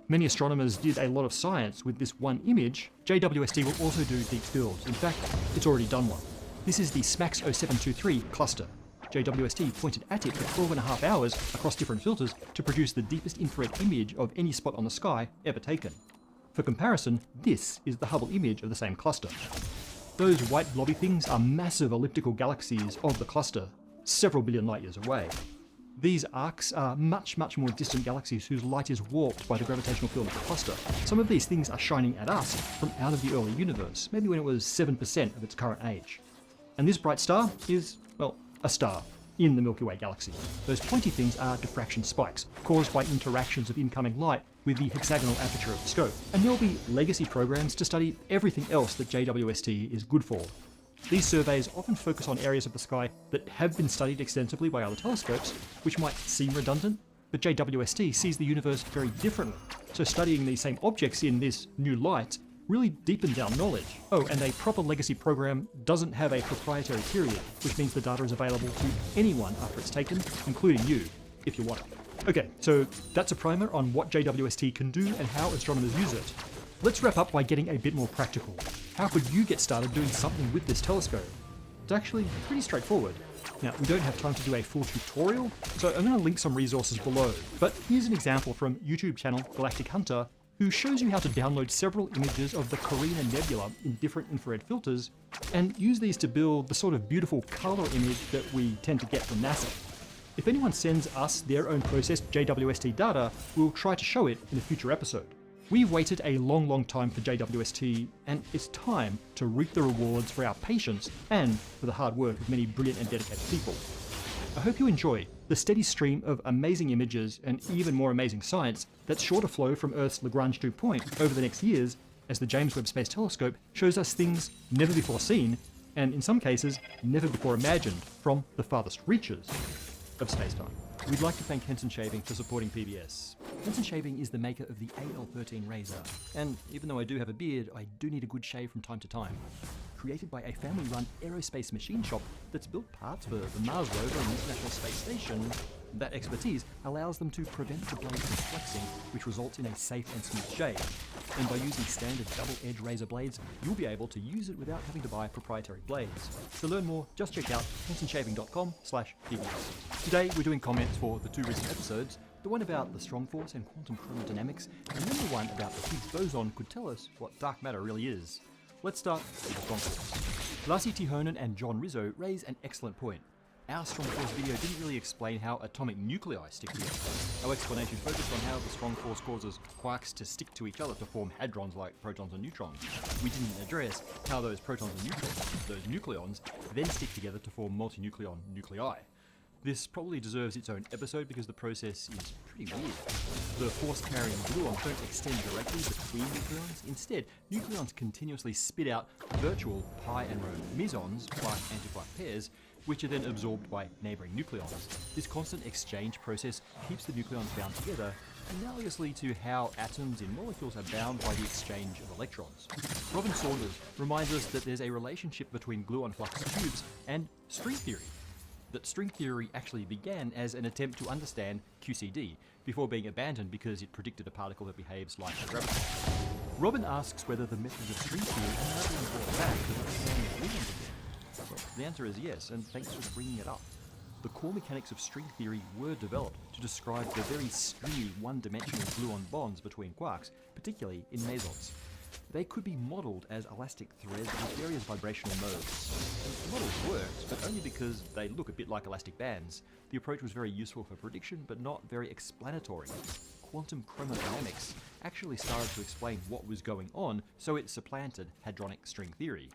Speaker 2: Many astronomers did a lot of science with this one image. JWST will also do deep fields. In fact, it's already done one. This is the SMACS 0723 cluster. JWST pointed at it for 12.5 hours across different filters to produce the deepest infrared image of any spot on the sky ever taken. For comparison, this is the Hubble image of the same cluster. Those white blobby things are massive elliptical galaxies of the cluster, several billion light years away. These arcs are much more distant galaxies whose light is warped by the gravitational field of the cluster. Some of these things are shining at us from out of the early universe, maybe when it was 7% of its current age. And this bright star is, well, a star in the Milky Way galaxy. Those pointy things are diffraction spikes caused by interactions of incoming light with the hexagonal aperture of the scope. And there'll be legacy programs to study everything else that JWST is good for. These surveys often focus on areas of the sky that have been studied extensively by other telescopes, which might seem redundant, but JWST sees the universe very differently. So studying these same objects in this new light really deepens our knowledge. Oh, and a proper legacy program doesn't have a proprietary period, which means the data is available to anyone after it's taken, including you, if you want it. Okay, so that's a primer on what JWST can do and how astronomers use it. Let's wrap up by getting a bit more practical. How could you get started doing something with this telescope? It's actually pretty straightforward. Now, we don't have time to do a full tutorial, so I'm going to link some resources below. But here's an example from YouTube channel Galactic Hunter, who shows you how to download several images of the Carina Nebula in different infrared filters, and use these to build the sort of beautiful color image that we tend to get from NASA. If anyone sends us their own processed JWST data, we'll try to show it in a future episode. We've waited a long time for JWST, and it's time to reap the rewards for our patience and for the hard work of many brilliant and dedicated people. I hope you enjoy the steady stream of amazing images and even more amazing science that's sure to flow from Earth's Lagrange dew point over the next years as the James Webb Space Telescope shows us things never before seen, and in some cases, never before imagined from the farthest reaches of space-time. We'd like to thank Henson Shaving for supporting PBS. Henson Shaving is the maker of the AL13 razor, and even though I do have a beard, I do need a good shave from time to time. Created by a family-run aerospace machine shop that's built parts for the Mars rover and the International Space Station, that expertise allows them to prevent the blade from flexing, which results in a safe and smooth shave. And by using standard double-edged razor blades, you'll be able to use it without having to buy proprietary blades. To learn more, just check out hensonshaving.com/PBS. Today, we're doing comments for the two recent episodes, the one about the strong force and quantum chromodynamics, and then the one about the Higgs boson could tell us what dark matter really is. Let's start with the strong force. Lassi Tihonen and John Rizzo raise an excellent point. Our strong force video didn't really explain how atomic nuclei stick together. Our explanation focused on how the strong force causes quarks to stick to each other to form hadrons like protons and neutrons. We didn't address how those protons and neutrons, those nucleons, then stick together to form multinucleon nuclei. This probably deserves its own episode because the process is pretty weird. The force-carrying gluons don't extend directly between nucleons. Instead, nucleons continuously spit out virtual pi and rho mesons, quark-antiquark pairs, which are then absorbed by neighboring nucleons. This constant exchange process keeps the nucleons bound together, analogously to how atoms in molecules are bound by the exchange of electrons. Robin Saunders reminds us that there's a relationship between gluon flux tubes and string theory. That string theory actually began as an attempt to understand QCD, before being abandoned because it predicted a particle that behaves like a graviton. Robin asks whether the methods of string theory are now being brought back to understand gluons again. Well, the answer is yes, and thanks for bringing it up. The core mechanics of string theory were developed to describe the very stringy one-dimensional gluon bonds between quarks, particularly in mesons. They could be modelled as elastic threads with various vibrational modes. And the models worked, but only because they look a bit like elastic bands. The approach was very useful for prediction, but not very explanatory. Quantum chromodynamics actually started to explain what was going on, so it supplanted hadronic string theory.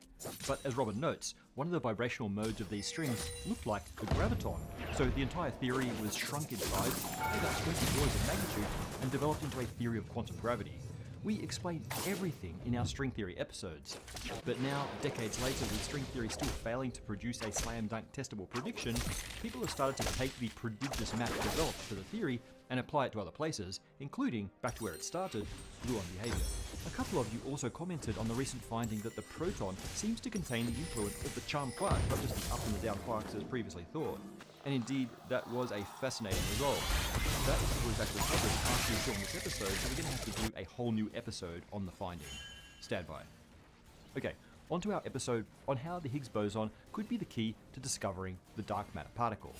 Speaker 2: But as Robin notes, one of the vibrational modes of these strings looked like the graviton, so the entire theory was shrunk in size, about 20 orders of magnitude, and developed into a theory of quantum gravity. We explain everything in our string theory episodes. But now, decades later, with string theory still failing to produce a slam-dunk testable prediction, people have started to take the prodigious map developed for the theory and apply it to other places, including, back to where it started, gluon behavior. A couple of you also commented on the recent finding that the proton seems to contain the influence of the charm quark, not just the up and the down quarks as previously thought. And indeed, that was a fascinating result. That was actually covered after we filmed this episode, so we're going to have to do a whole new episode on the finding. Stand by. Okay, onto our episode on how the Higgs boson could be the key to discovering the dark matter particle.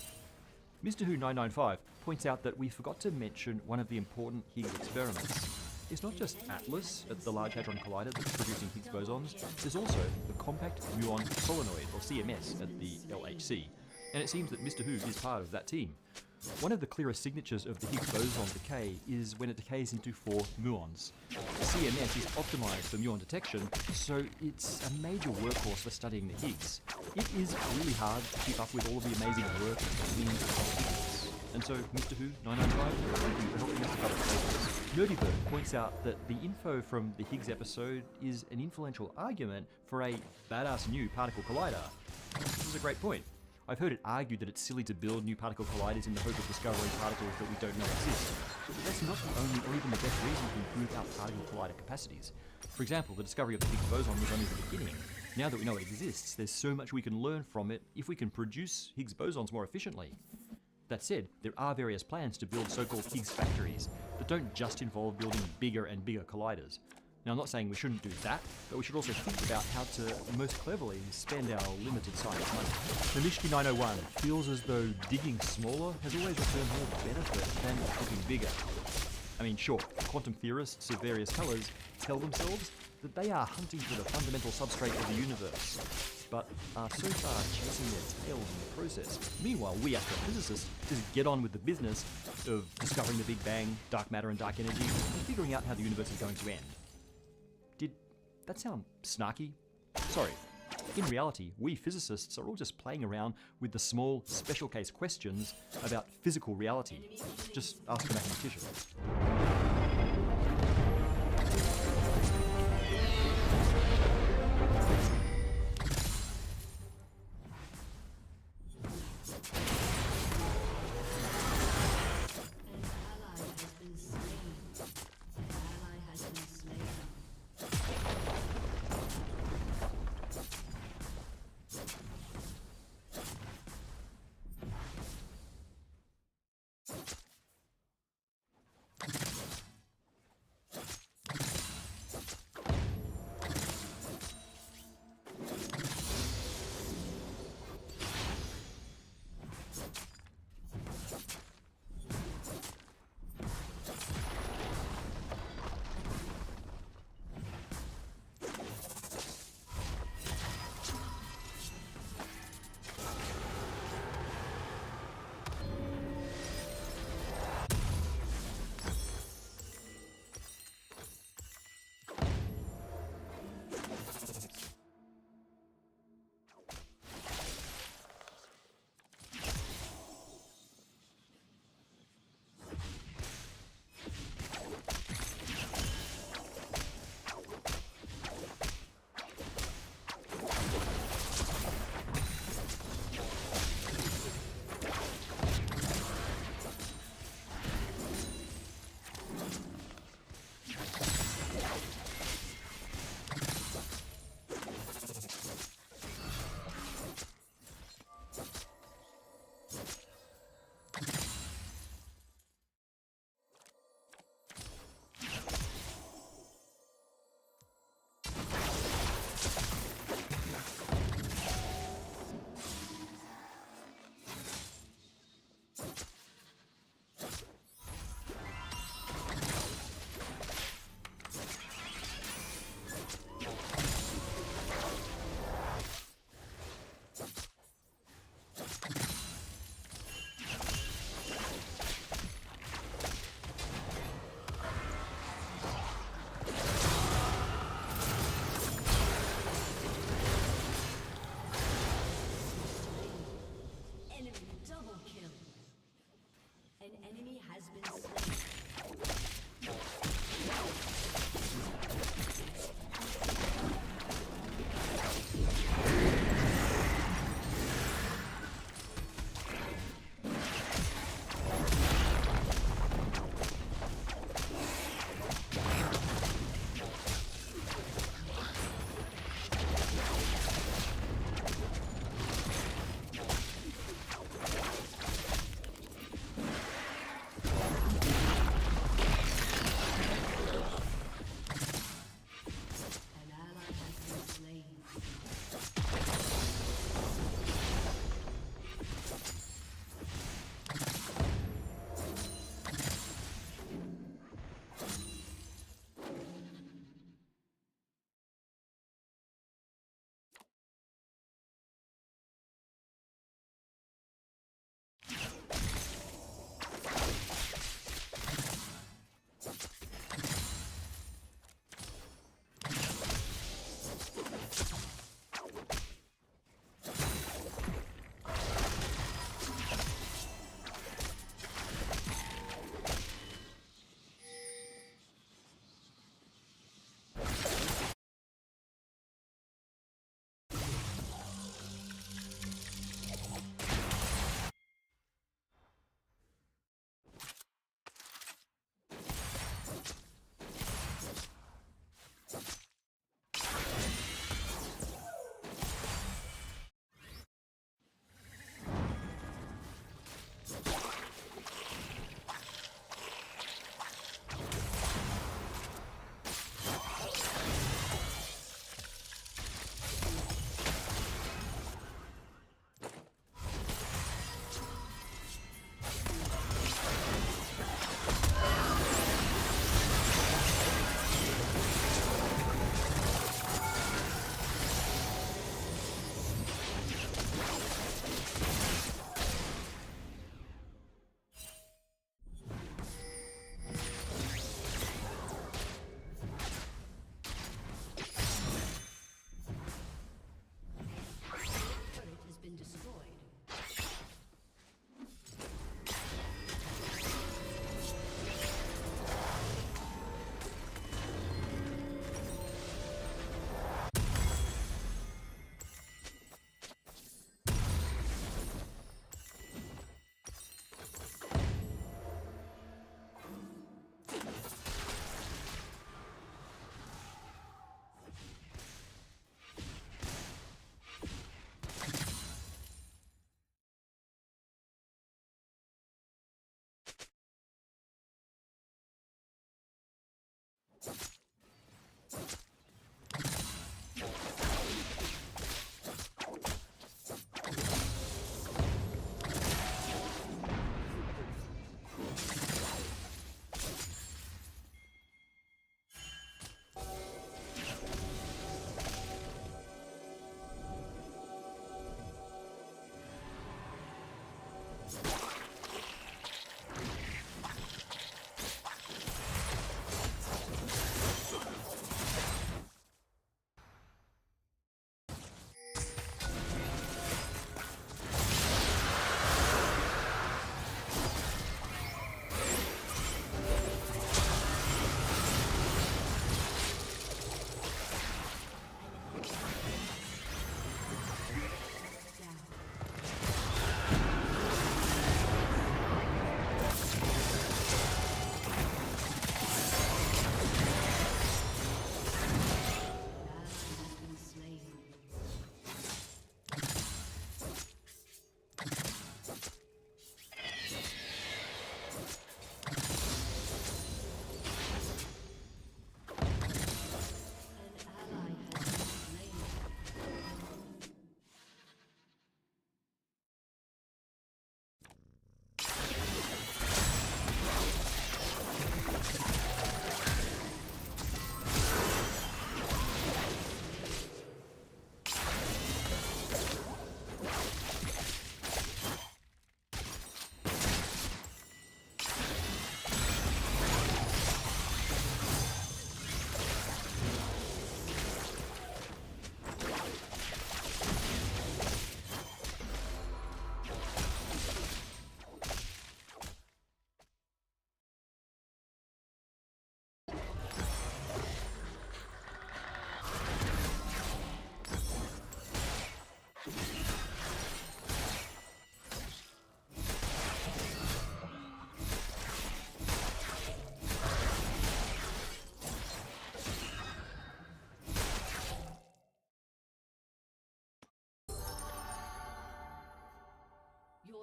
Speaker 2: Mr. Who 995 points out that we forgot to mention one of the important Higgs experiments. It's not just ATLAS at the Large Hadron Collider that's producing Higgs bosons, there's also the Compact Muon Solenoid, or CMS, at the LHC, and it seems that Mr. Who is part of that team. One of the clearest signatures of the Higgs boson decay is when it decays into 4 muons. CMS is optimized for muon detection, so it's a major workhorse for studying the Higgs. It is really hard to keep up with all of the amazing work in Higgs. And so, Mr. Who 995, thank you for helping us cover this. Nerdybird points out that the info from the Higgs episode is an influential argument for a badass new particle collider. This is a great point. I've heard it argued that it's silly to build new particle colliders in the hope of discovering particles that we don't know exist. But that's not the only or even the best reason to improve our particle collider capacities. For example, the discovery of the Higgs boson was only the beginning. Now that we know it exists, there's so much we can learn from it if we can produce Higgs bosons more efficiently. That said, there are various plans to build so-called Higgs factories that don't just involve building bigger and bigger colliders. Now, I'm not saying we shouldn't do that, but we should also think about how to most cleverly spend our limited science money. Namishki 901 feels as though digging smaller has always returned more benefit than digging bigger. I mean, sure, quantum theorists of various colours tell themselves that they are hunting for the fundamental substrate of the universe, but are so far chasing their tails in the process. Meanwhile, we astrophysicists just get on with the business of discovering the Big Bang, dark matter and dark energy, and figuring out how the universe is going to end. Did that sound snarky? Sorry. In reality, we physicists are all just playing around with the small, special case questions about physical reality. Just ask a mathematician.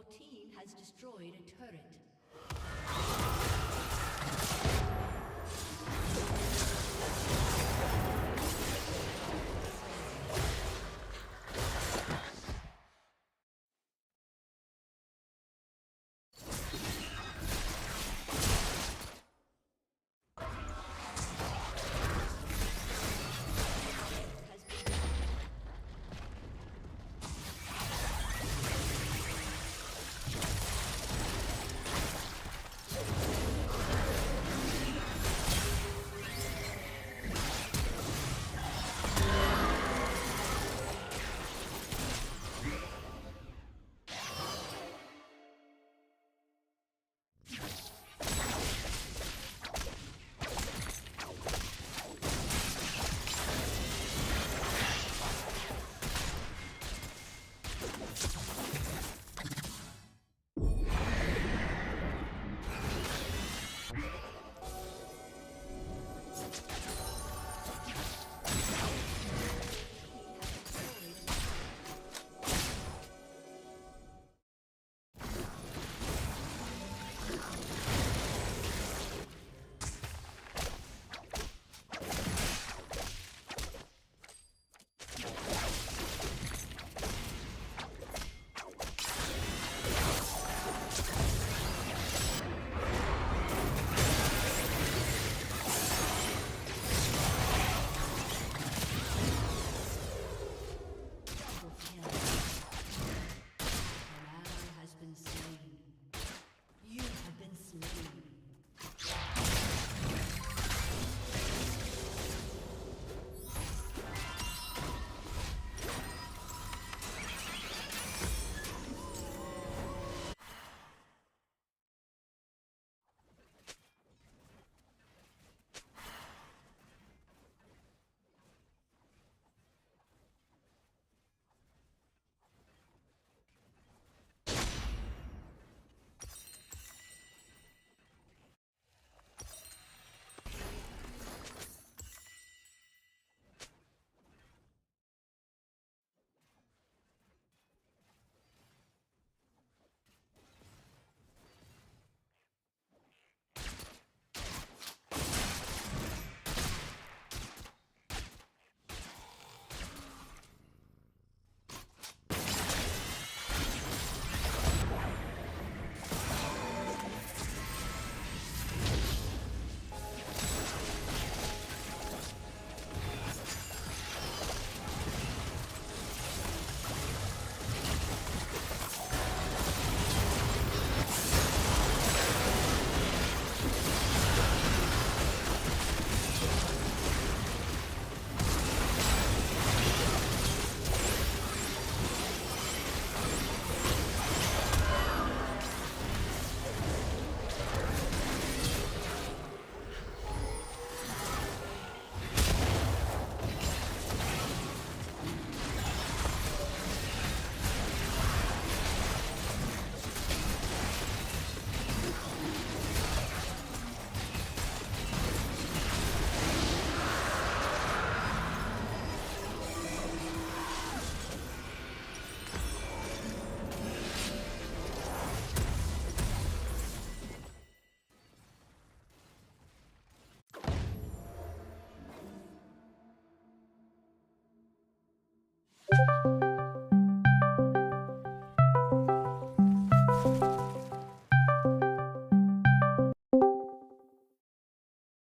Speaker 16: Your team has destroyed a turret.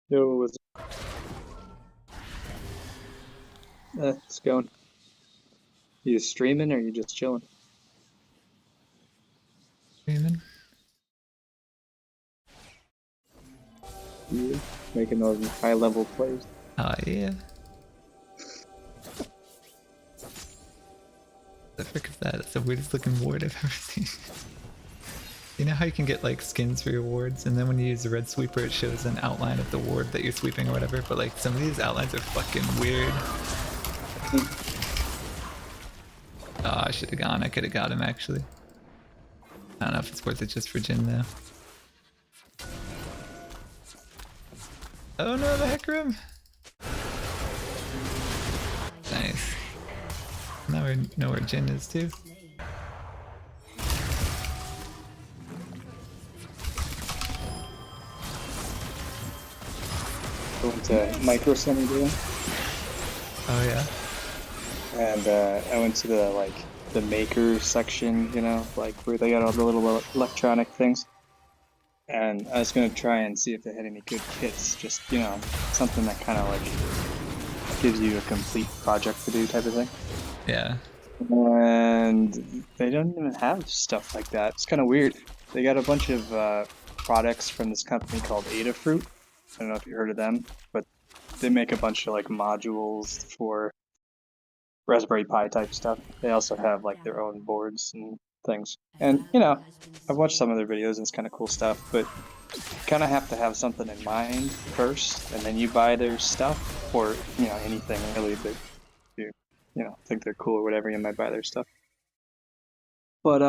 Speaker 21: Yo, what's it's going. You streaming or you just chilling?
Speaker 22: Streaming.
Speaker 21: Yeah, making those high level plays.
Speaker 22: Oh yeah. The frick is that? It's the weirdest looking ward I've ever seen. You know how you can get like skins for your wards, and then when you use the red sweeper it shows an outline of the ward that you're sweeping or whatever, but like some of these outlines are fucking weird. Oh, I should have gone. I could have got him actually. I don't know if it's worth it just for Jin though. Oh no, the heck room! Nice. Now we know where Jin is too.
Speaker 21: I went to Micro Center today,
Speaker 22: Oh yeah.
Speaker 21: and I went to the maker section, you know, like where they got all the little electronic things. And I was gonna try and see if they had any good kits, just, you know, something that kind of like gives you a complete project to do type of thing.
Speaker 22: Yeah.
Speaker 21: And they don't even have stuff like that. It's kind of weird. They got a bunch of products from this company called Adafruit. I don't know if you heard of them, but they make a bunch of like modules for Raspberry Pi type stuff. They also have like their own boards and things. And you know, I've watched some of their videos and it's kind of cool stuff, but you kind of have to have something in mind first, and then you buy their stuff, or you know, anything really that you know, think they're cool or whatever, you might buy their stuff. But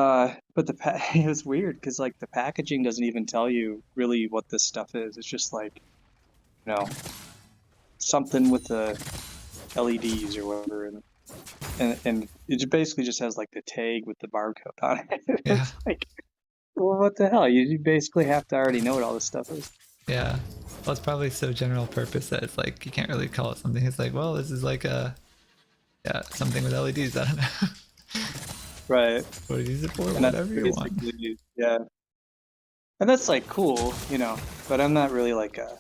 Speaker 21: it was weird because like the packaging doesn't even tell you really what this stuff is. It's just like, you know, something with the LEDs or whatever, and it basically just has like the tag with the barcode on it.
Speaker 22: Yeah.
Speaker 21: It's like, well, what the hell? You basically have to already know what all this stuff is.
Speaker 22: Yeah. Well, it's probably so general purpose that it's like you can't really call it something. It's like, well, this is like something with LEDs. I don't know.
Speaker 21: Right.
Speaker 22: What do you use it for?
Speaker 21: And that's
Speaker 22: Whatever you want.
Speaker 21: basically, yeah. And that's like cool, you know, but I'm not really like a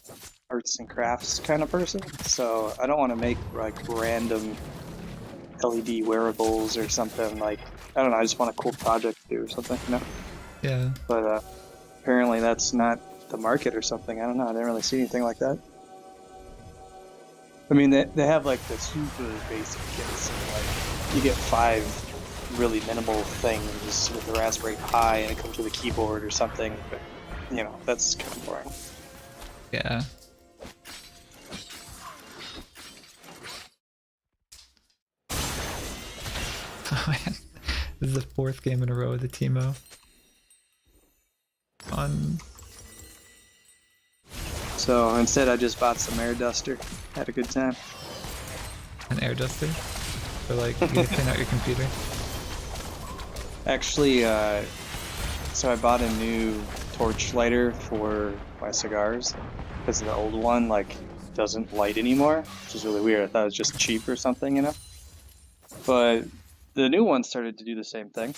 Speaker 21: arts and crafts kind of person, so I don't want to make like random LED wearables or something. Like, I don't know, I just want a cool project to do or something, you know?
Speaker 22: Yeah.
Speaker 21: But apparently that's not the market or something. I don't know, I didn't really see anything like that. I mean, they have like the super basic kits, like you get 5 really minimal things with the Raspberry Pi and it comes with a keyboard or something, but you know, that's kind of boring.
Speaker 22: Yeah. Oh man, this is the 4th game in a row with the Teemo. Fun.
Speaker 21: So instead I just bought some air duster, had a good time.
Speaker 22: An air duster? Or like, you get to clean out your computer?
Speaker 21: Actually, so I bought a new torch lighter for my cigars because the old one like doesn't light anymore, which is really weird. I thought it was just cheap or something, you know. But the new one started to do the same thing,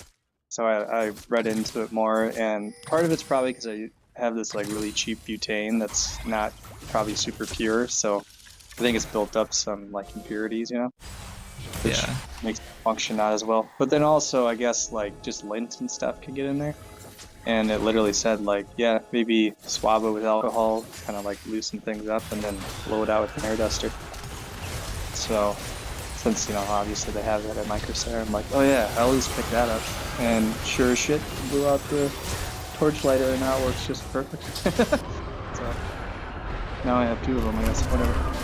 Speaker 21: so I read into it more, and part of it's probably because I have this like really cheap butane that's not probably super pure, so I think it's built up some like impurities, you know. Which
Speaker 22: Yeah.
Speaker 21: makes it function not as well. But then also, I guess, like, just lint and stuff can get in there. And it literally said, like, yeah, maybe swab it with alcohol, kind of, like, loosen things up, and then blow it out with an air duster. So, since, you know, obviously they have that at Micro Center, I'm like, oh yeah, I'll at least pick that up. And sure as shit, blew out the torch lighter, and now it works just perfect. So, now I have 2 of them, I guess, whatever.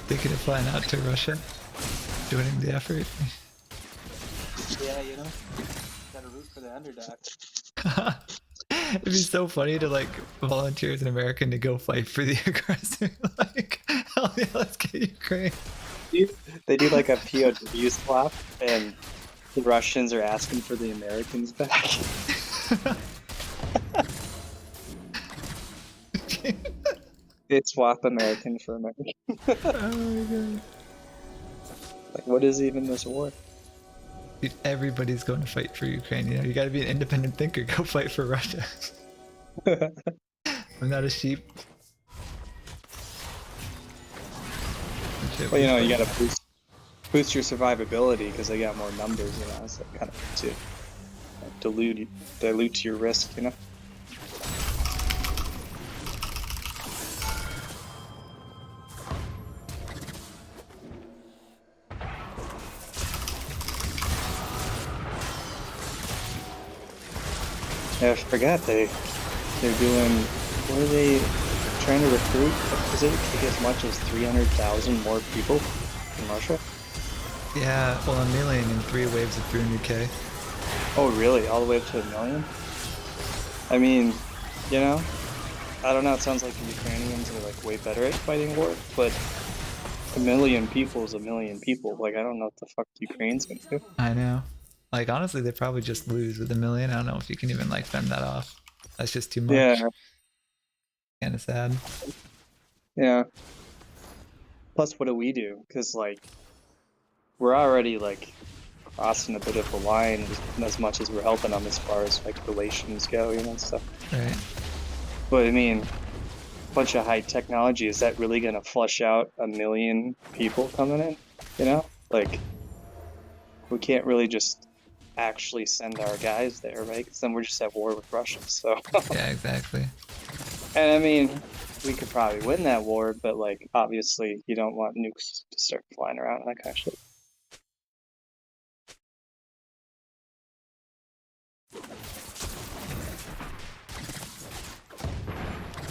Speaker 22: Thinking of flying out to Russia, joining the effort.
Speaker 21: Yeah, you know, gotta root for the underdog.
Speaker 22: It'd be so funny to like volunteer as an American to go fight for the aggressor. Like, hell yeah, let's get Ukraine.
Speaker 21: They do like a POW swap, and the Russians are asking for the Americans back. They swap American for American.
Speaker 22: Oh my god.
Speaker 21: Like, what is even this war?
Speaker 22: Dude, everybody's going to fight for Ukraine, you know? You gotta be an independent thinker, go fight for Russia. I'm not a sheep.
Speaker 21: Well, you know, you gotta boost your survivability because they got more numbers, you know, so kind of too. dilute your risk, you know. Yeah, I forgot they're doing, what are they trying to recruit? Is it take as much as 300,000 more people in Russia?
Speaker 22: Yeah, well, a million in 3 waves of 300k.
Speaker 21: Oh, really? All the way up to 1 million? I mean, you know, I don't know. It sounds like the Ukrainians are like way better at fighting war, but 1 million people is 1 million people. Like, I don't know what the fuck Ukraine's gonna do.
Speaker 22: I know. Like, honestly, they probably just lose with 1 million. I don't know if you can even, like, fend that off. That's just too much.
Speaker 21: Yeah.
Speaker 22: Kinda sad.
Speaker 21: Yeah. Plus, what do we do? Because, like, we're already, like, crossing a bit of a line as much as we're helping them as far as, like, relations go, you know, and stuff.
Speaker 22: Right.
Speaker 21: But, I mean, a bunch of high technology, is that really gonna flush out 1 million people coming in? You know? Like, we can't really just actually send our guys there, right? Because then we're just at war with Russia, so...
Speaker 22: Yeah, exactly.
Speaker 21: And I mean, we could probably win that war, but like obviously you don't want nukes to start flying around and that kind of shit.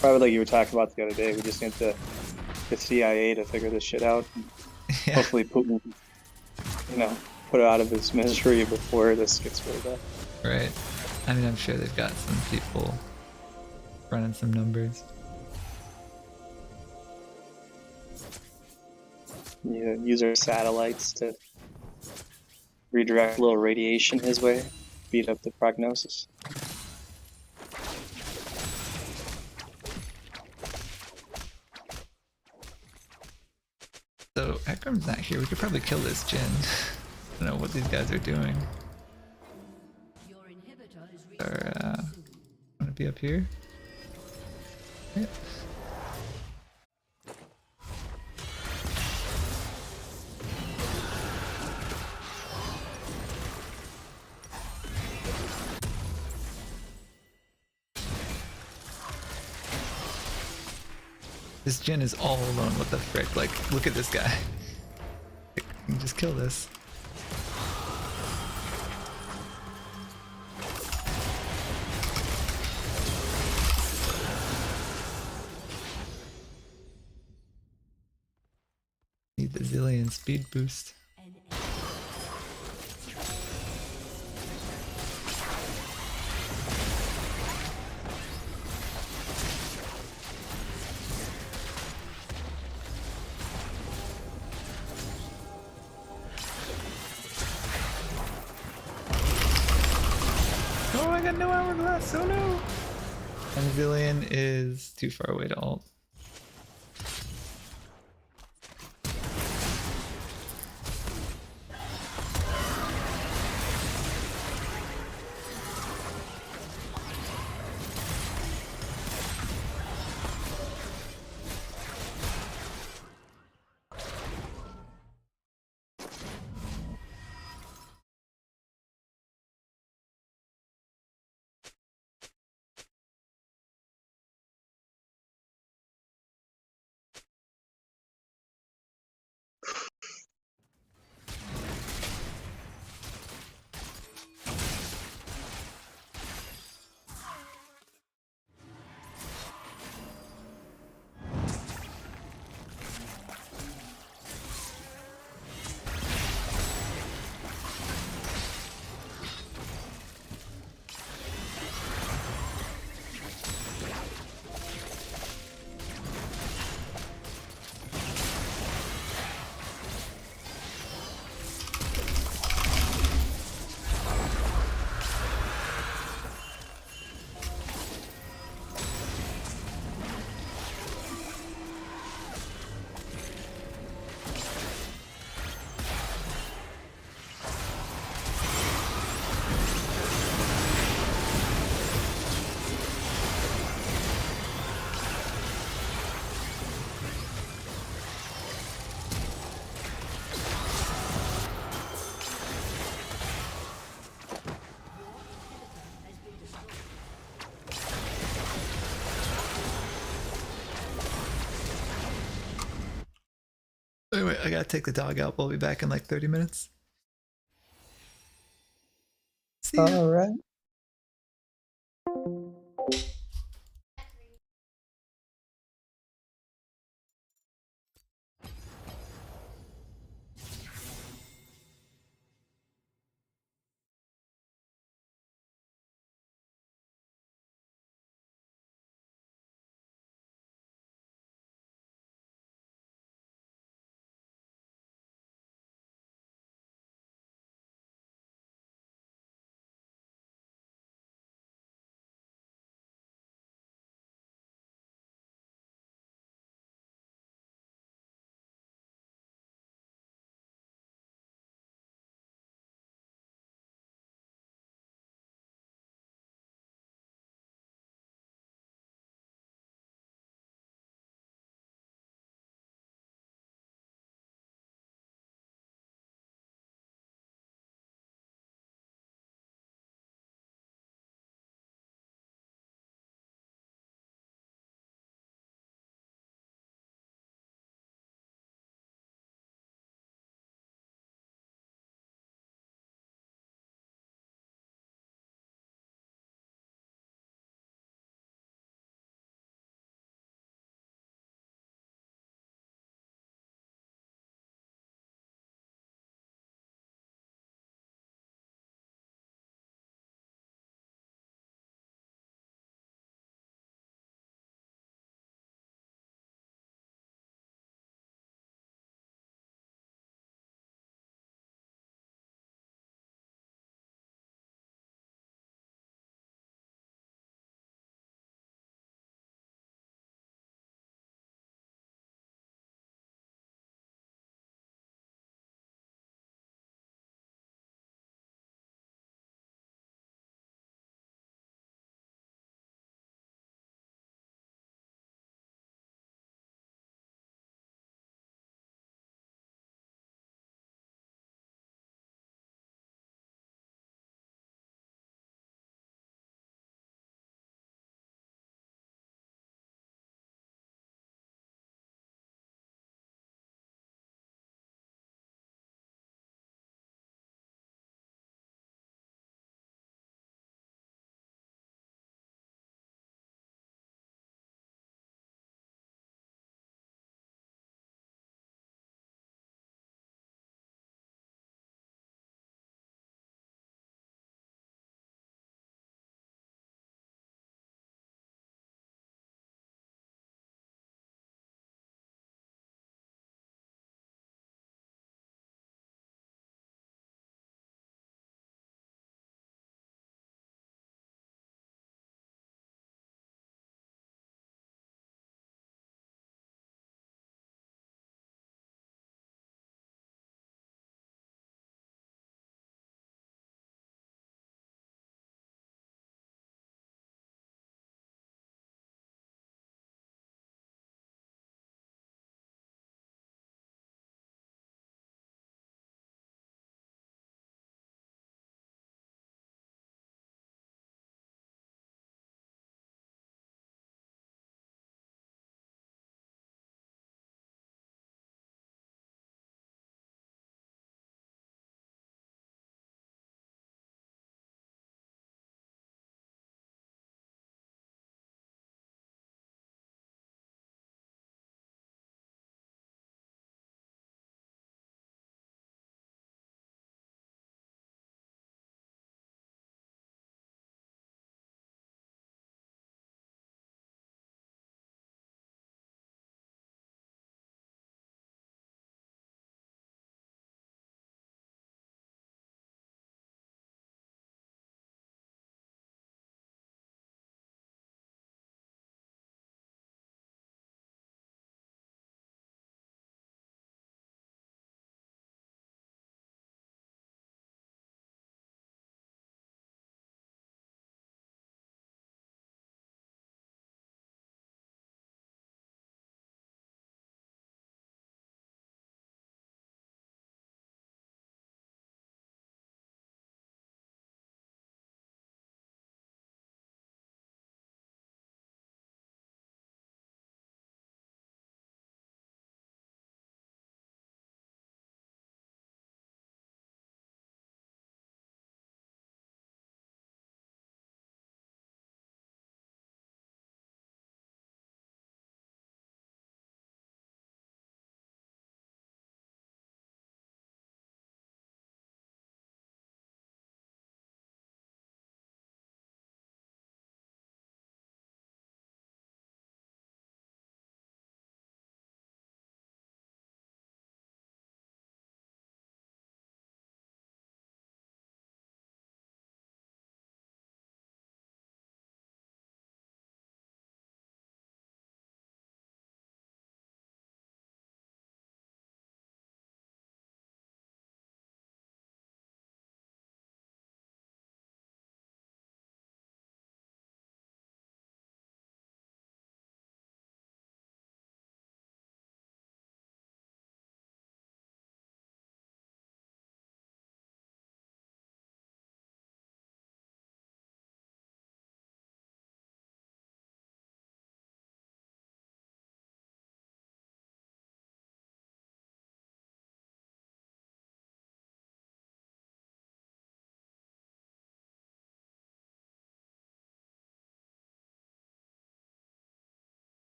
Speaker 21: Probably like you were talking about the other day, we just need the CIA to figure this shit out. And
Speaker 22: yeah.
Speaker 21: Hopefully Putin, you know, put it out of his misery before this gets really bad.
Speaker 22: Right. I mean, I'm sure they've got some people running some numbers.
Speaker 21: You know, use our satellites to redirect a little radiation his way, beat up the prognosis.
Speaker 22: So, Ekram's not here. We could probably kill this Jin. I don't know what these guys are doing. Or, wanna be up here? Yep. This Jin is all alone, what the frick? Like, look at this guy. You can just kill this. Need the zillion speed boost. Oh, I got no hourglass, oh no! And zillion is too far away to ult. Anyway, I gotta take the dog out. We'll be back in like 30 minutes. See ya.
Speaker 21: All right.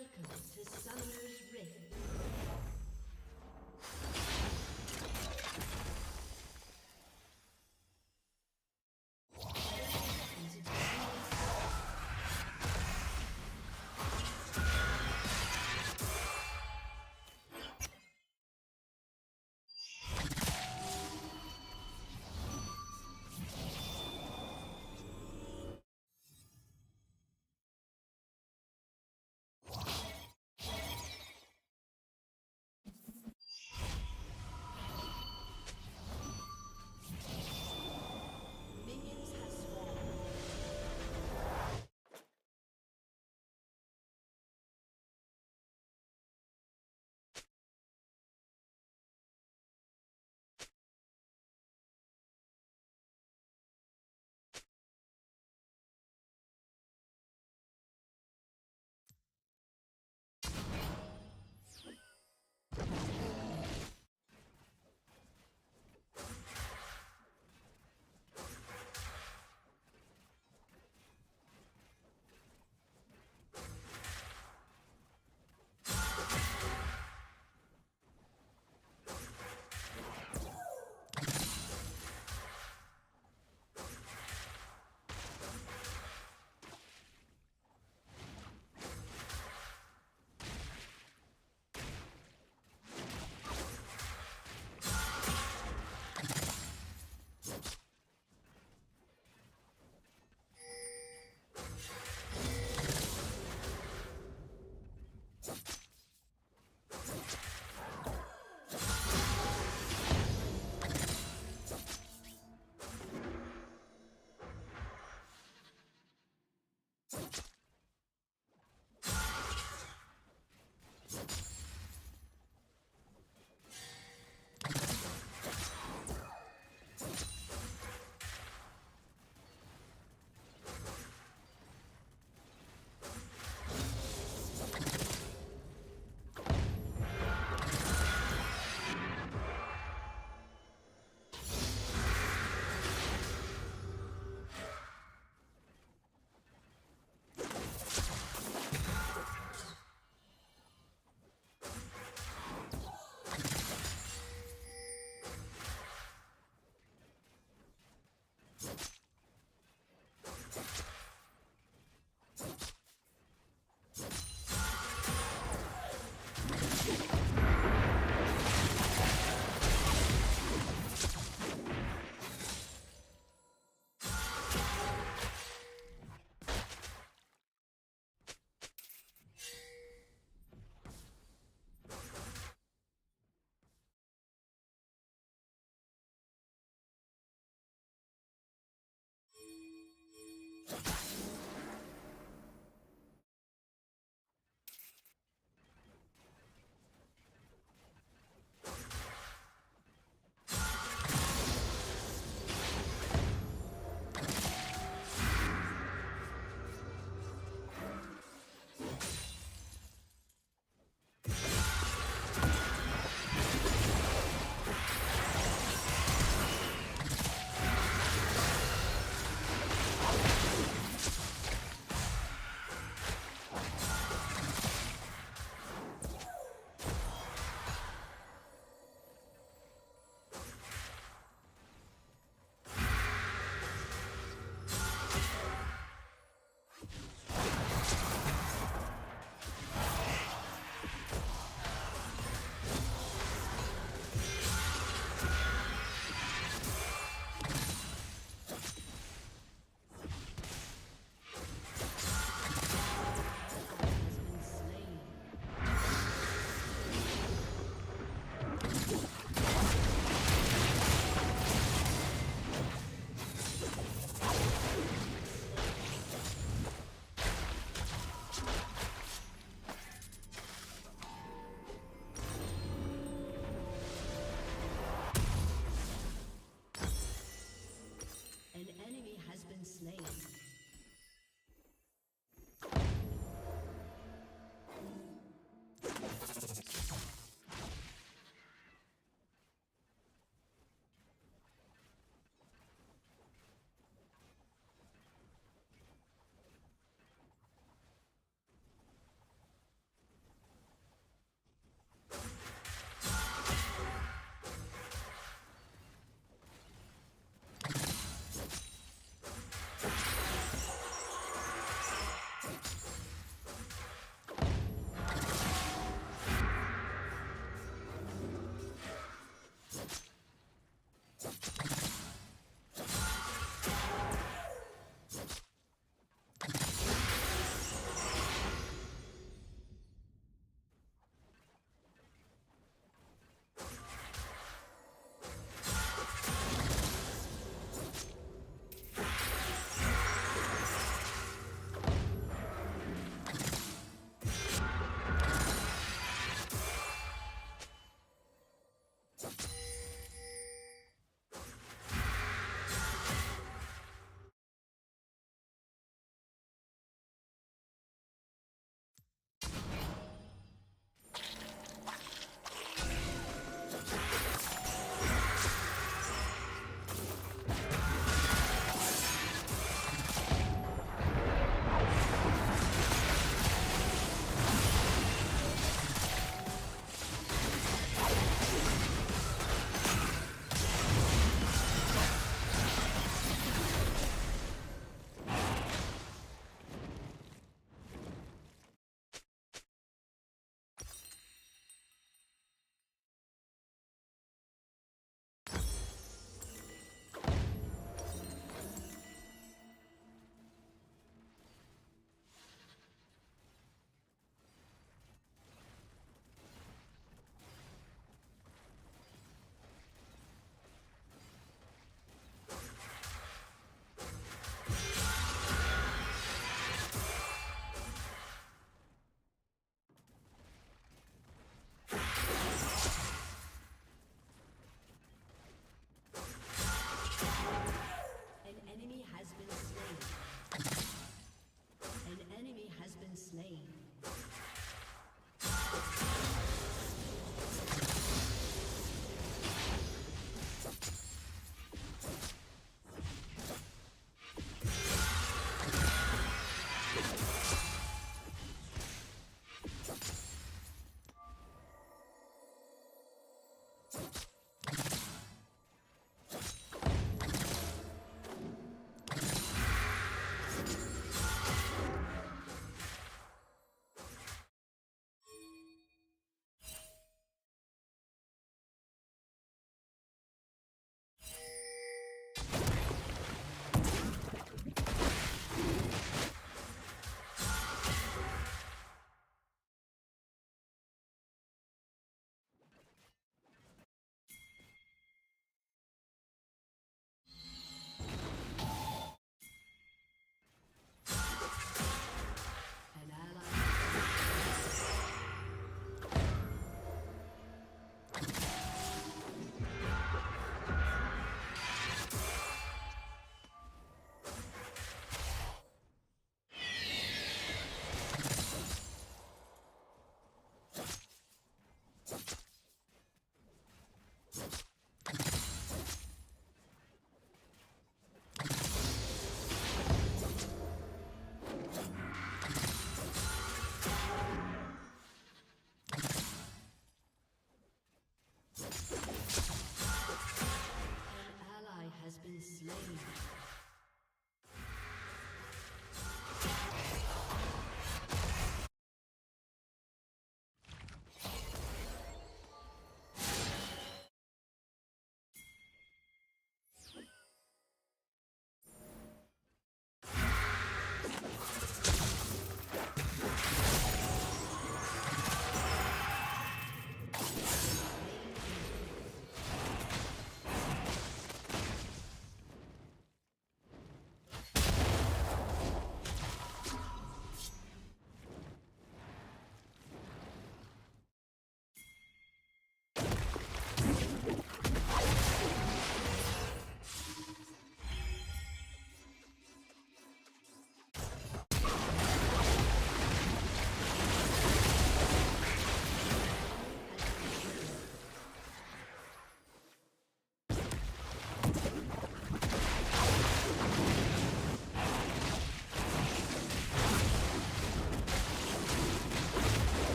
Speaker 16: Welcome to Summoner's Rift.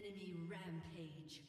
Speaker 16: Enemy rampage.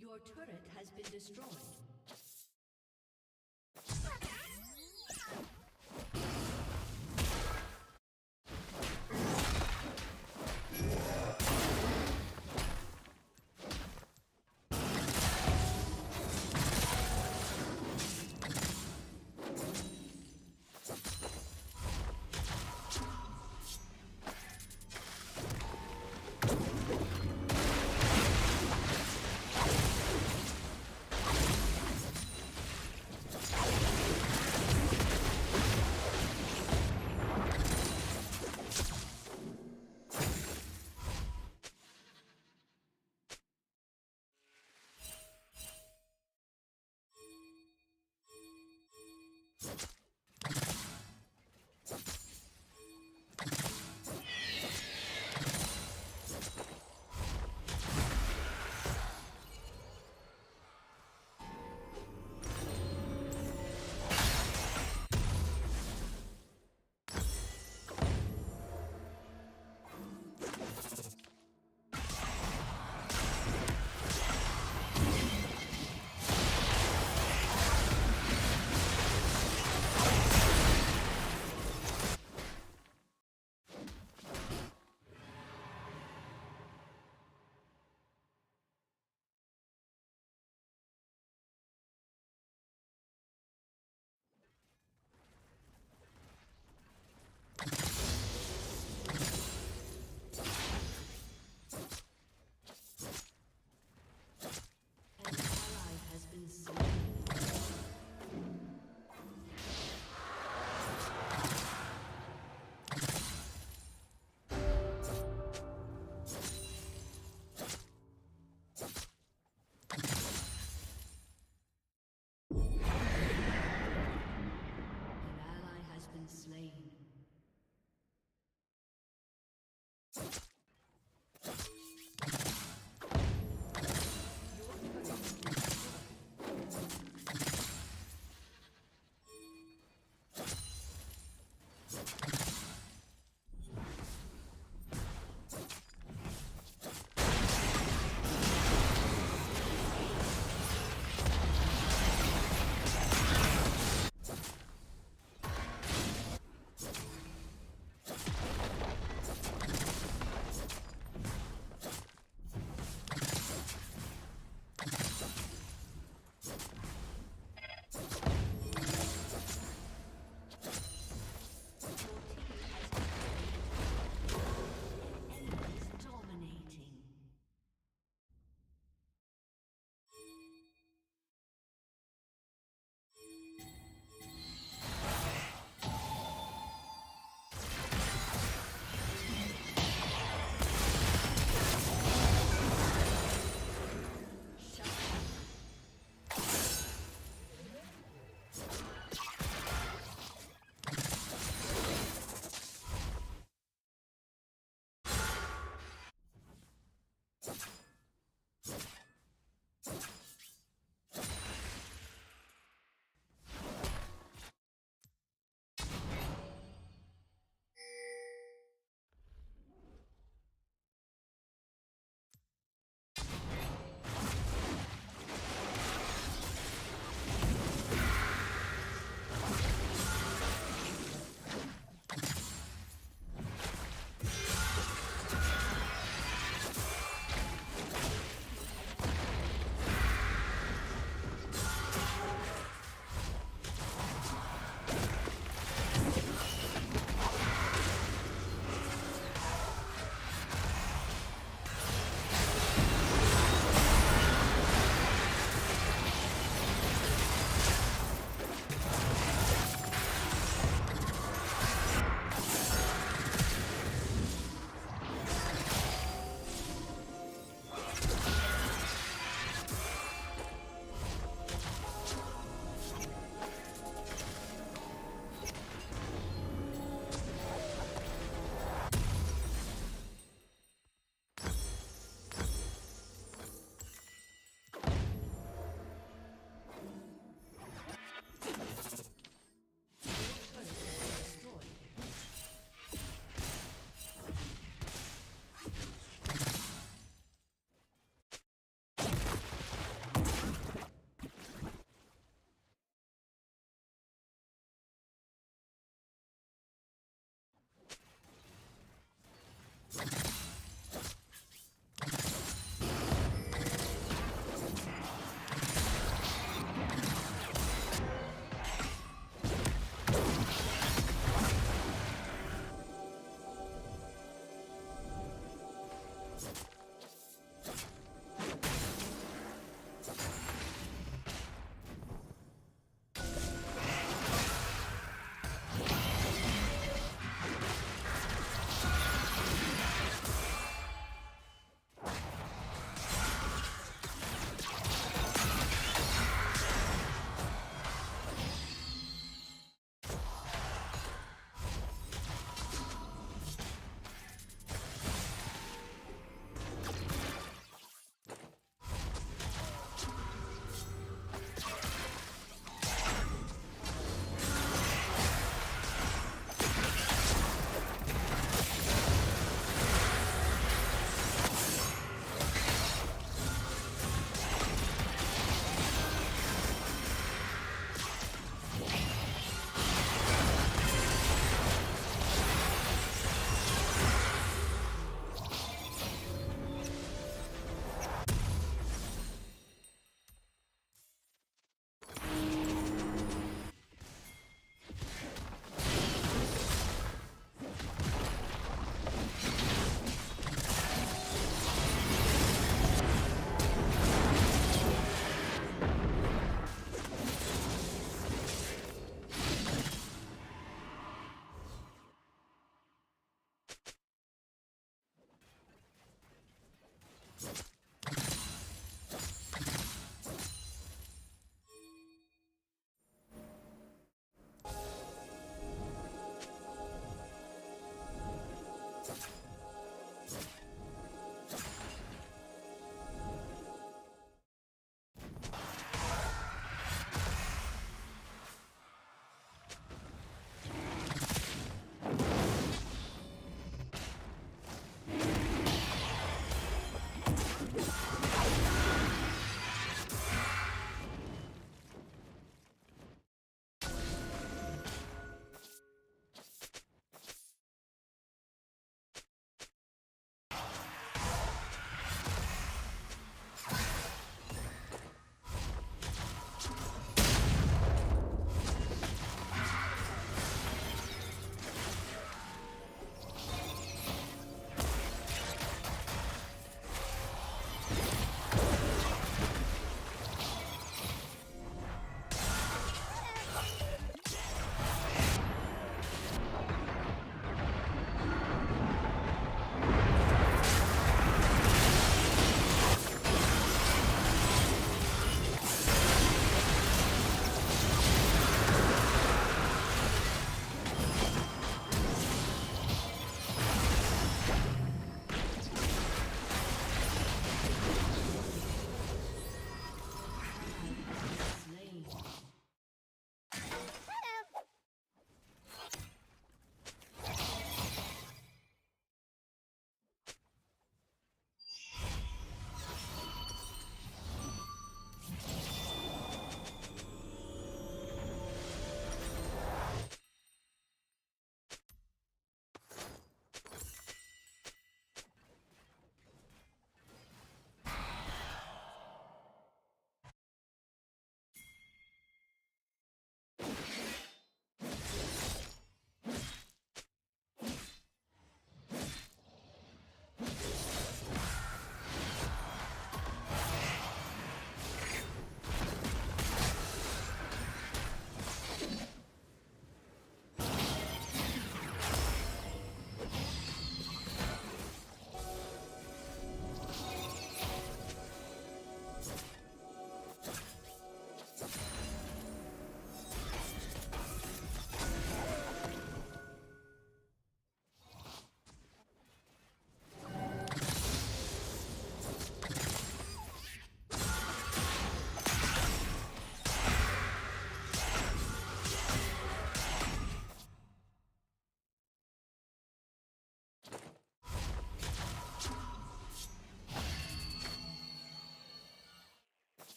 Speaker 16: Your turret has been destroyed.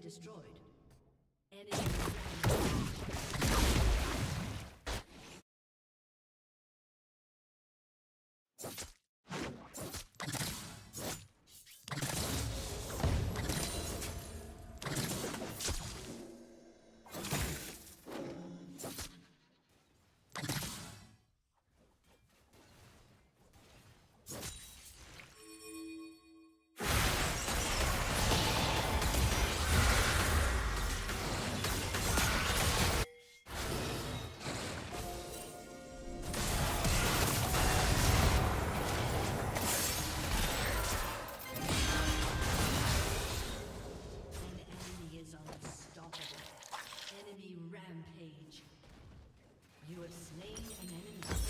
Speaker 16: destroyed. Enemy is unstoppable. Enemy rampage. You have slain an enemy.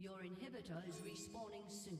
Speaker 16: Your inhibitor is respawning soon.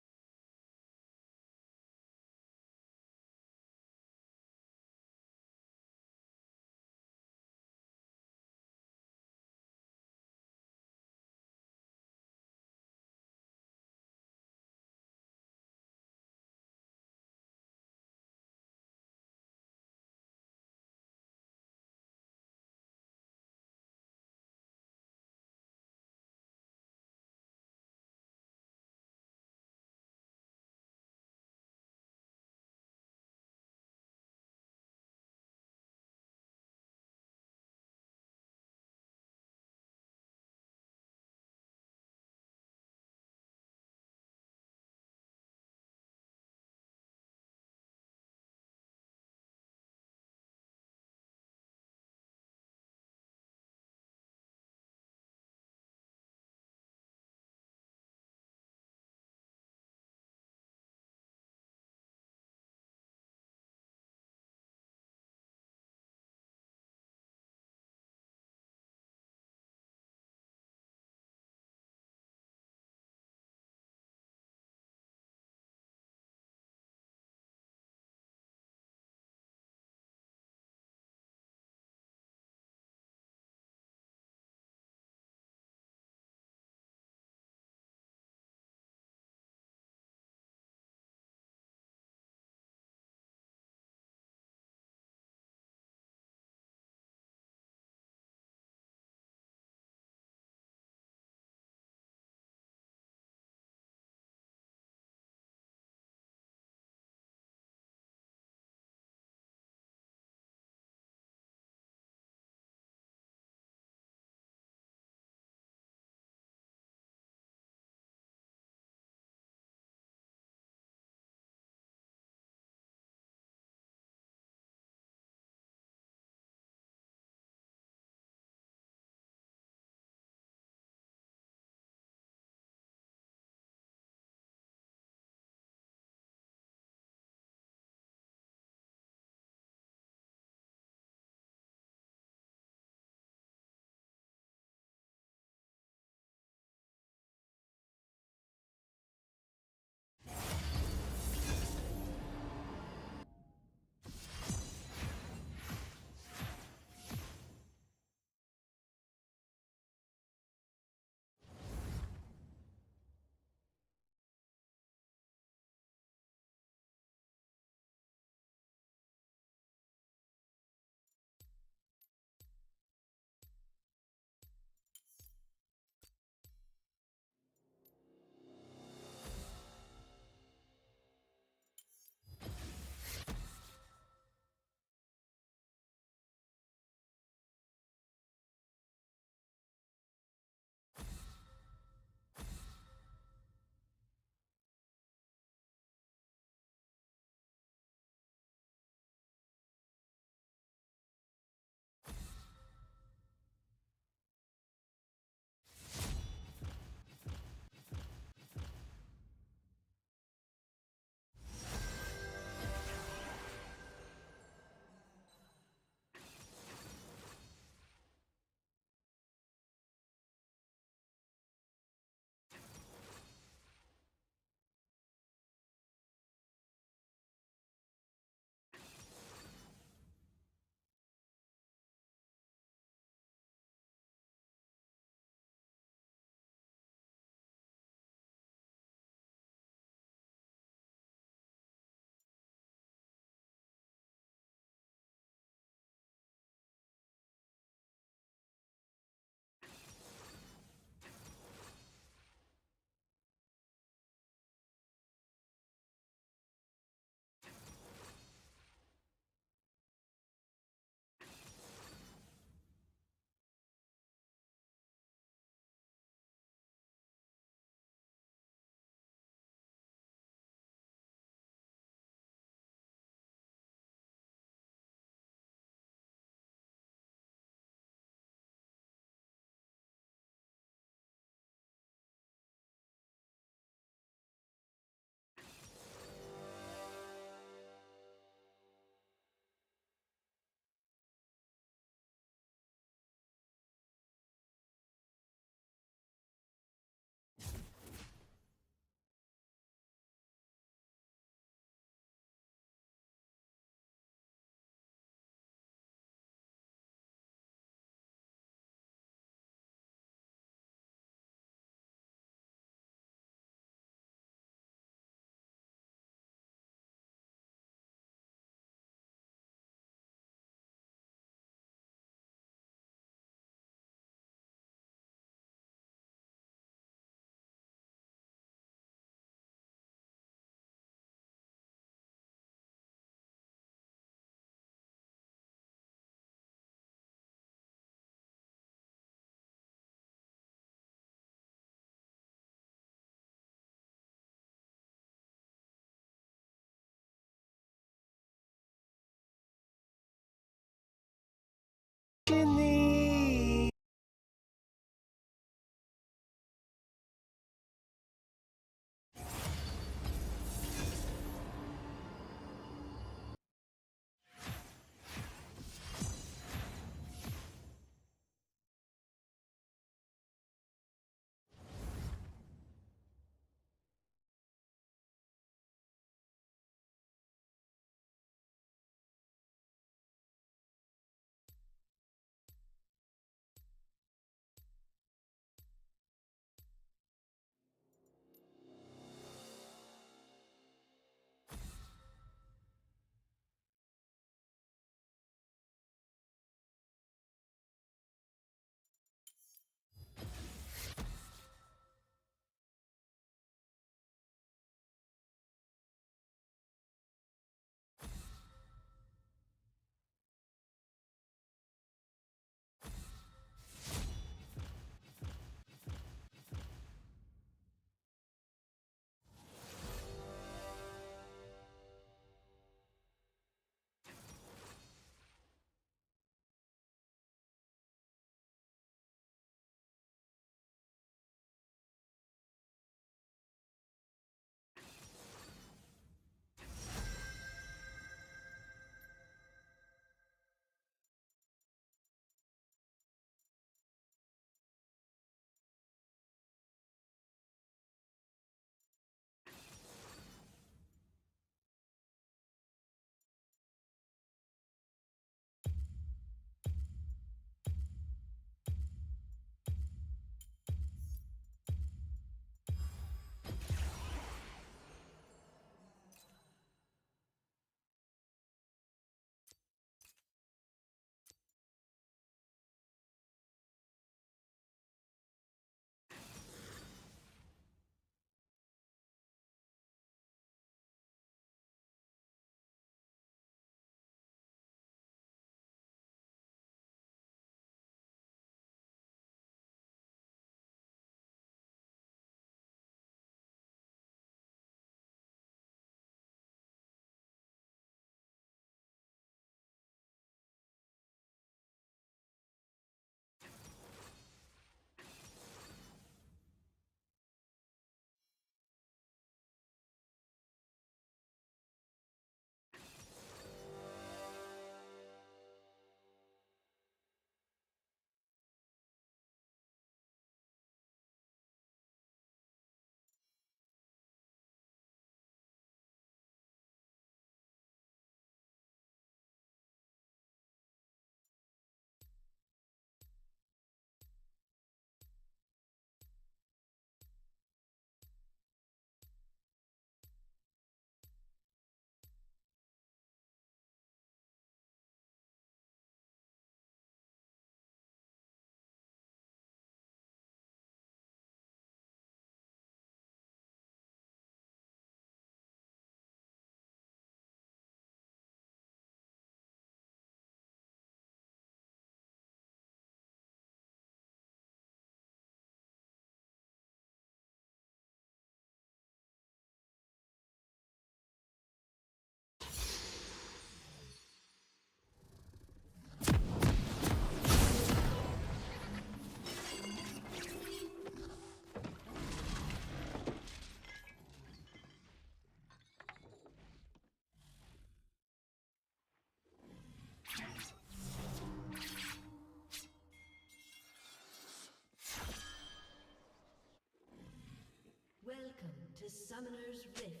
Speaker 16: Summoner's Rift.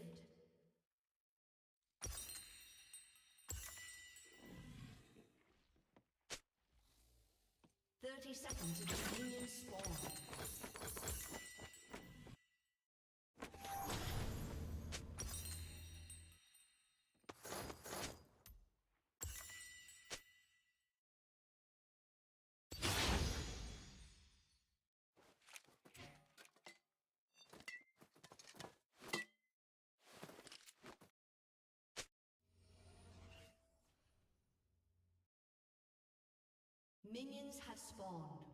Speaker 16: Seconds until minions spawn. Minions have spawned.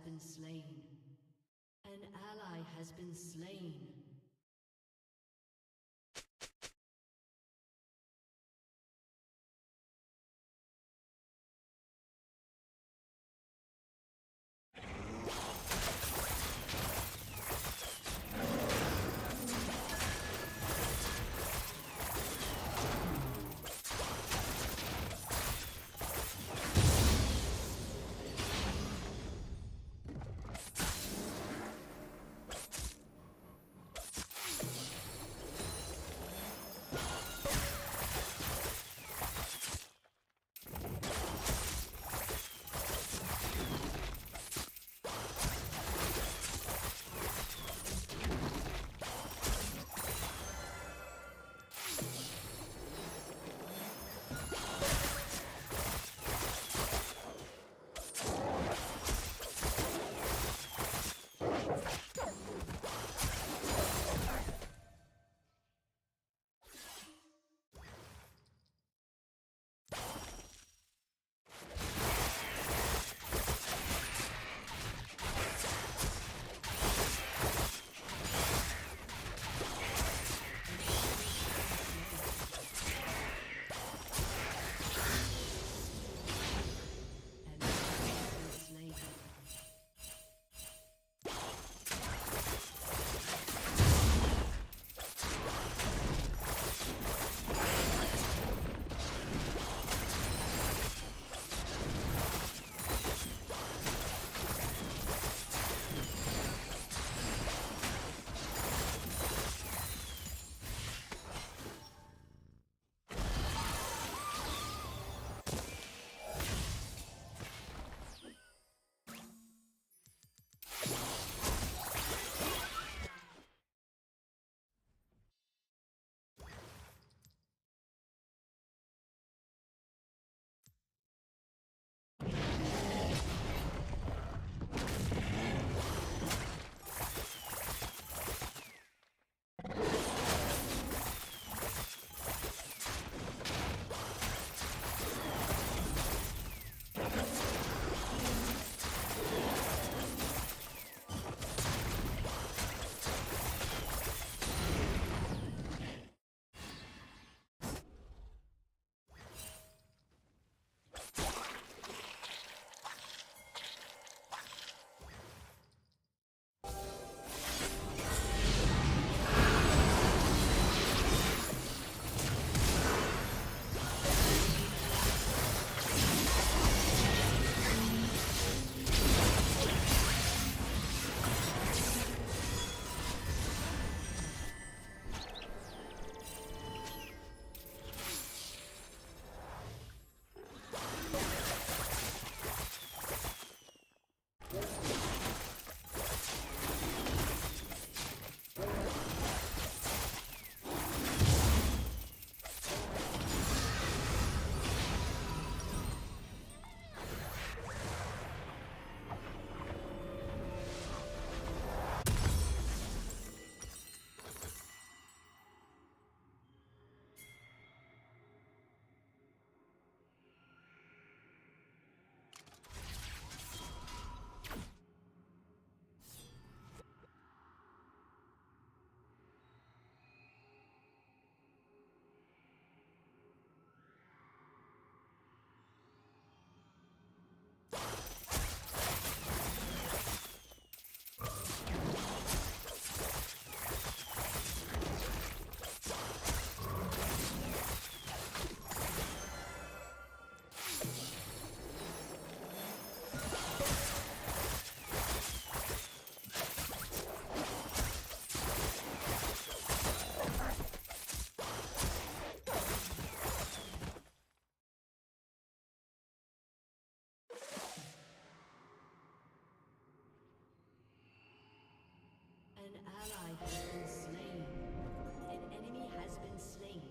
Speaker 16: been slain. An ally has been slain. has been slain. An enemy has been slain.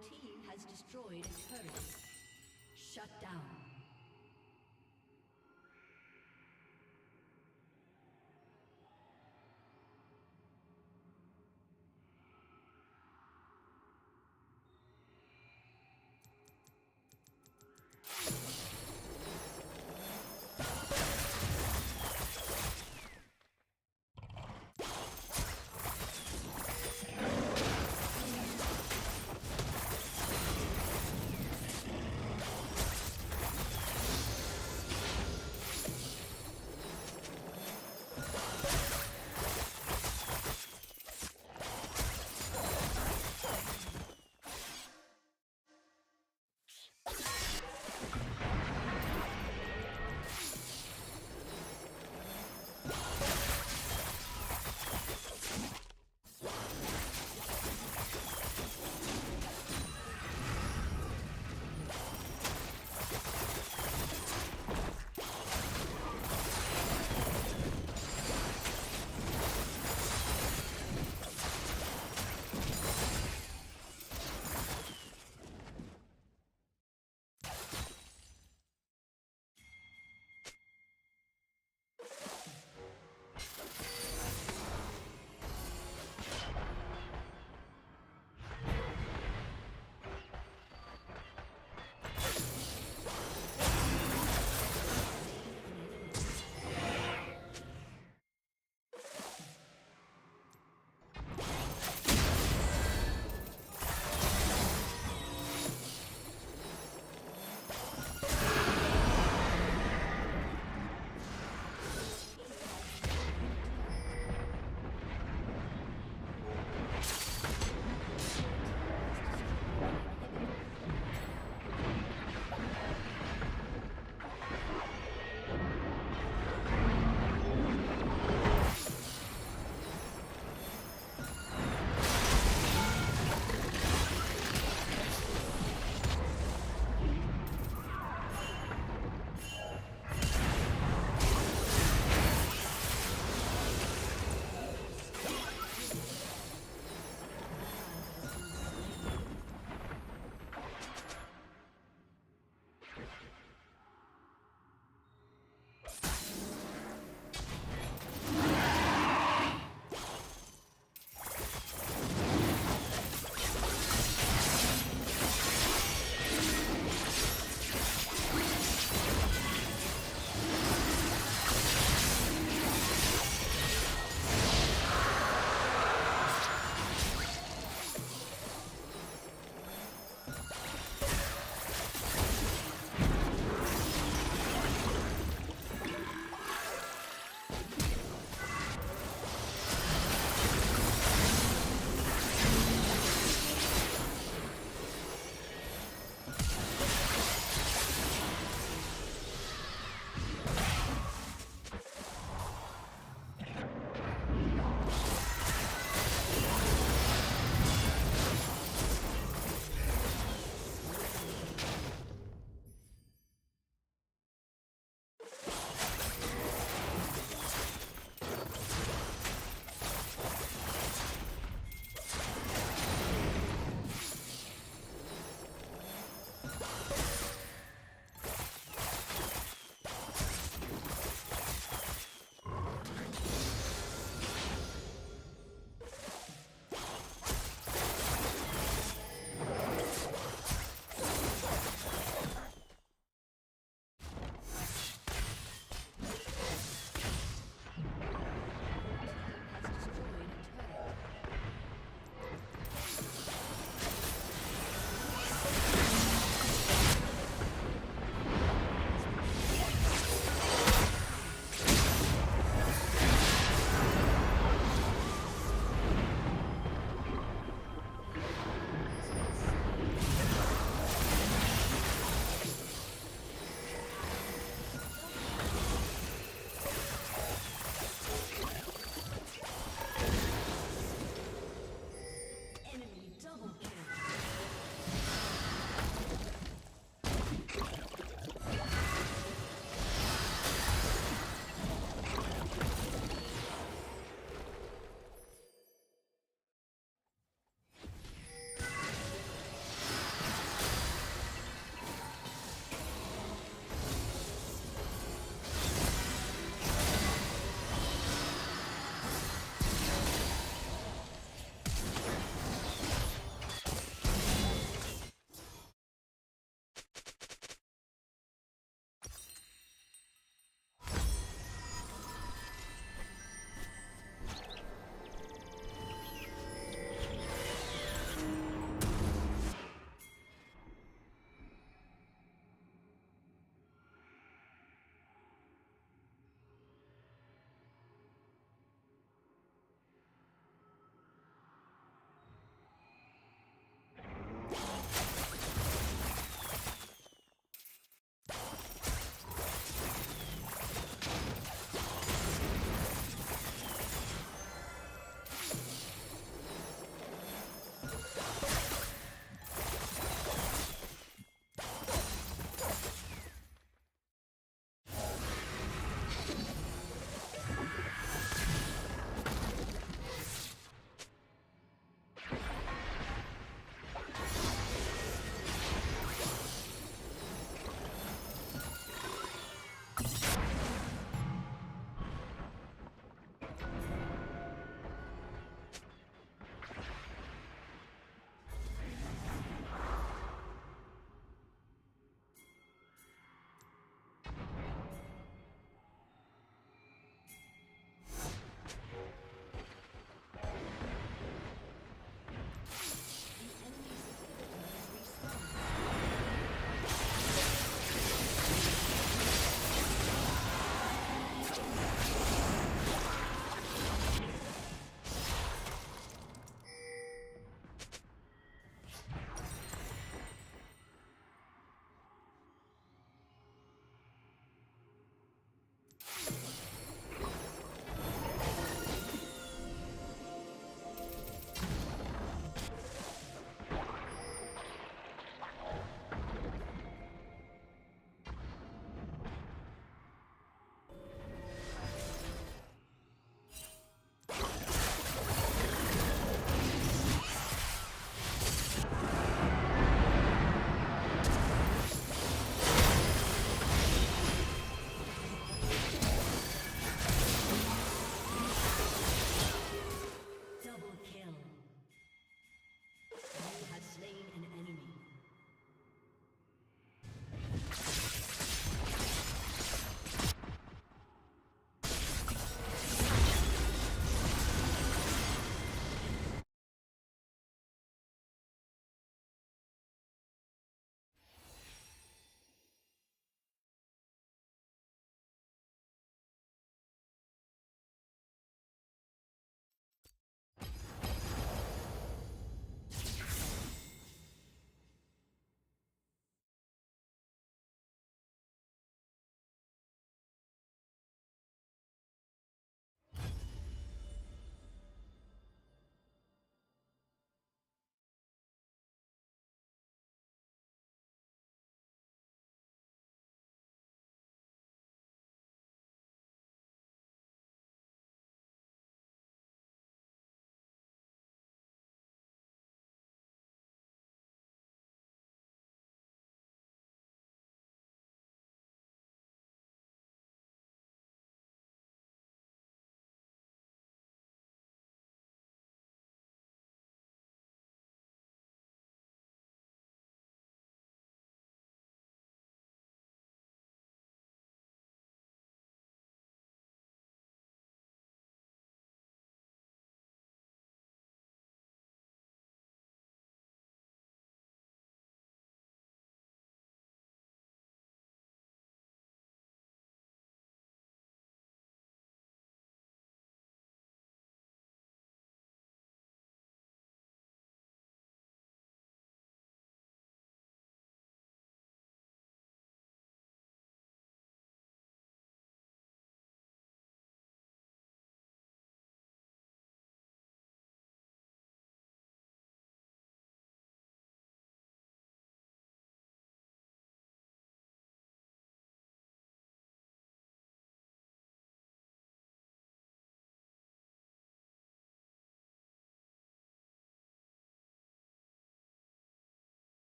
Speaker 16: Your team has destroyed a turret. Shut down.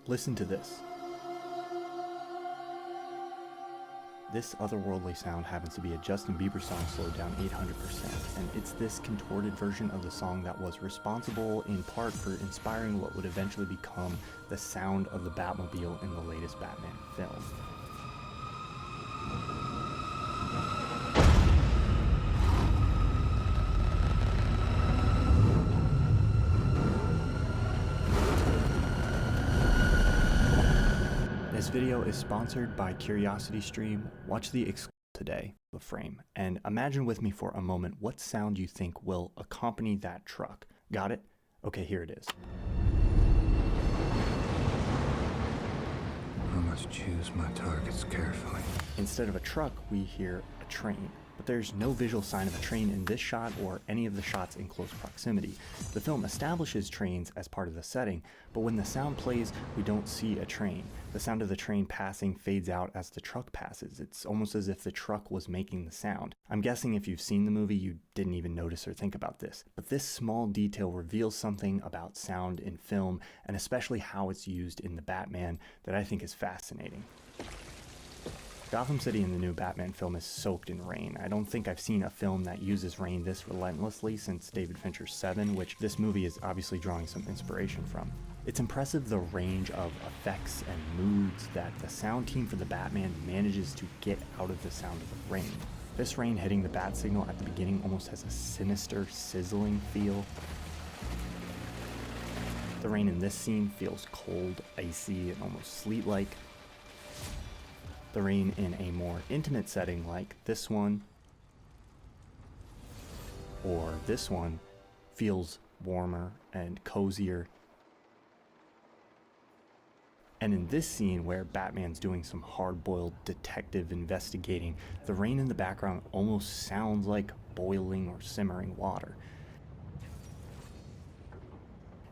Speaker 2: Listen to this. This otherworldly sound happens to be a Justin Bieber song slowed down 800%, and it's this contorted version of the song that was responsible in part for inspiring what would eventually become the sound of the Batmobile in the latest Batman film. This video is sponsored by CuriosityStream. Watch the exclusive today, the frame, and imagine with me for a moment what sound you think will accompany that truck. Got it? Okay, here it is.
Speaker 3: I must choose my targets carefully.
Speaker 2: Instead of a truck, we hear a train. But there's no visual sign of a train in this shot or any of the shots in close proximity. The film establishes trains as part of the setting, but when the sound plays, we don't see a train. The sound of the train passing fades out as the truck passes. It's almost as if the truck was making the sound. I'm guessing if you've seen the movie, you didn't even notice or think about this. But this small detail reveals something about sound in film, and especially how it's used in the Batman, that I think is fascinating. Gotham City in the new Batman film is soaked in rain. I don't think I've seen a film that uses rain this relentlessly since David Fincher's Seven, which this movie is obviously drawing some inspiration from. It's impressive the range of effects and moods that the sound team for the Batman manages to get out of the sound of the rain. This rain hitting the bat signal at the beginning almost has a sinister, sizzling feel. The rain in this scene feels cold, icy, and almost sleet-like. The rain in a more intimate setting like this one or this one feels warmer and cozier. And in this scene where Batman's doing some hard-boiled detective investigating, the rain in the background almost sounds like boiling or simmering water.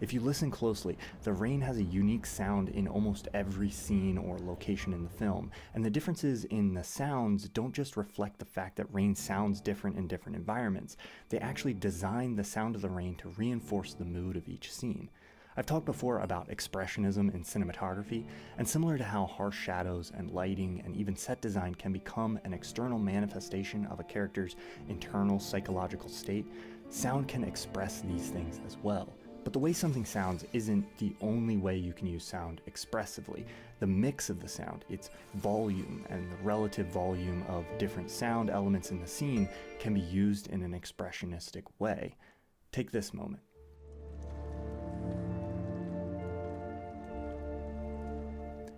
Speaker 2: If you listen closely, the rain has a unique sound in almost every scene or location in the film, and the differences in the sounds don't just reflect the fact that rain sounds different in different environments. They actually design the sound of the rain to reinforce the mood of each scene. I've talked before about expressionism in cinematography, and similar to how harsh shadows and lighting and even set design can become an external manifestation of a character's internal psychological state, sound can express these things as well. But the way something sounds isn't the only way you can use sound expressively. The mix of the sound, its volume, and the relative volume of different sound elements in the scene can be used in an expressionistic way. Take this moment.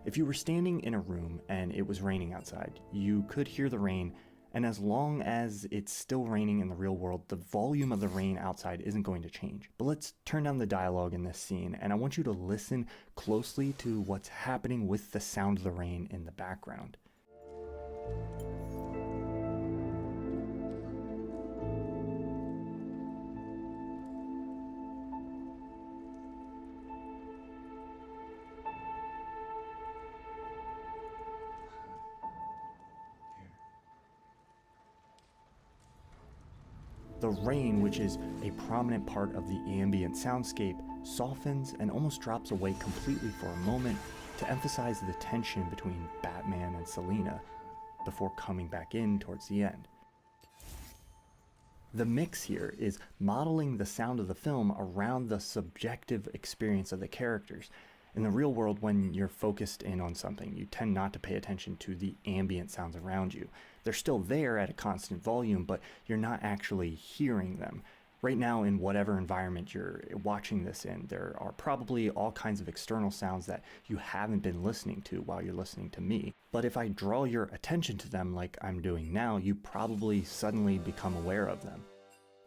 Speaker 2: If you were standing in a room and it was raining outside, you could hear the rain, and as long as it's still raining in the real world, the volume of the rain outside isn't going to change. But let's turn down the dialogue in this scene, and I want you to listen closely to what's happening with the sound of the rain in the background. The rain, which is a prominent part of the ambient soundscape, softens and almost drops away completely for a moment to emphasize the tension between Batman and Selina before coming back in towards the end. The mix here is modeling the sound of the film around the subjective experience of the characters. In the real world, when you're focused in on something, you tend not to pay attention to the ambient sounds around you. They're still there at a constant volume, but you're not actually hearing them. Right now, in whatever environment you're watching this in, there are probably all kinds of external sounds that you haven't been listening to while you're listening to me. But if I draw your attention to them like I'm doing now, you probably suddenly become aware of them.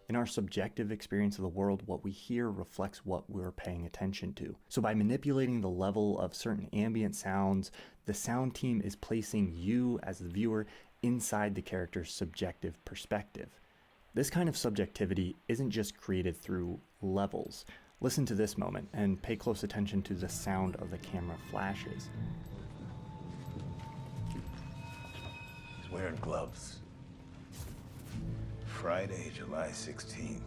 Speaker 2: In our subjective experience of the world, what we hear reflects what we're paying attention to. So by manipulating the level of certain ambient sounds, the sound team is placing you as the viewer inside the character's subjective perspective. This kind of subjectivity isn't just created through levels. Listen to this moment and pay close attention to the sound of the camera flashes.
Speaker 3: He's wearing gloves. Friday, July 16th.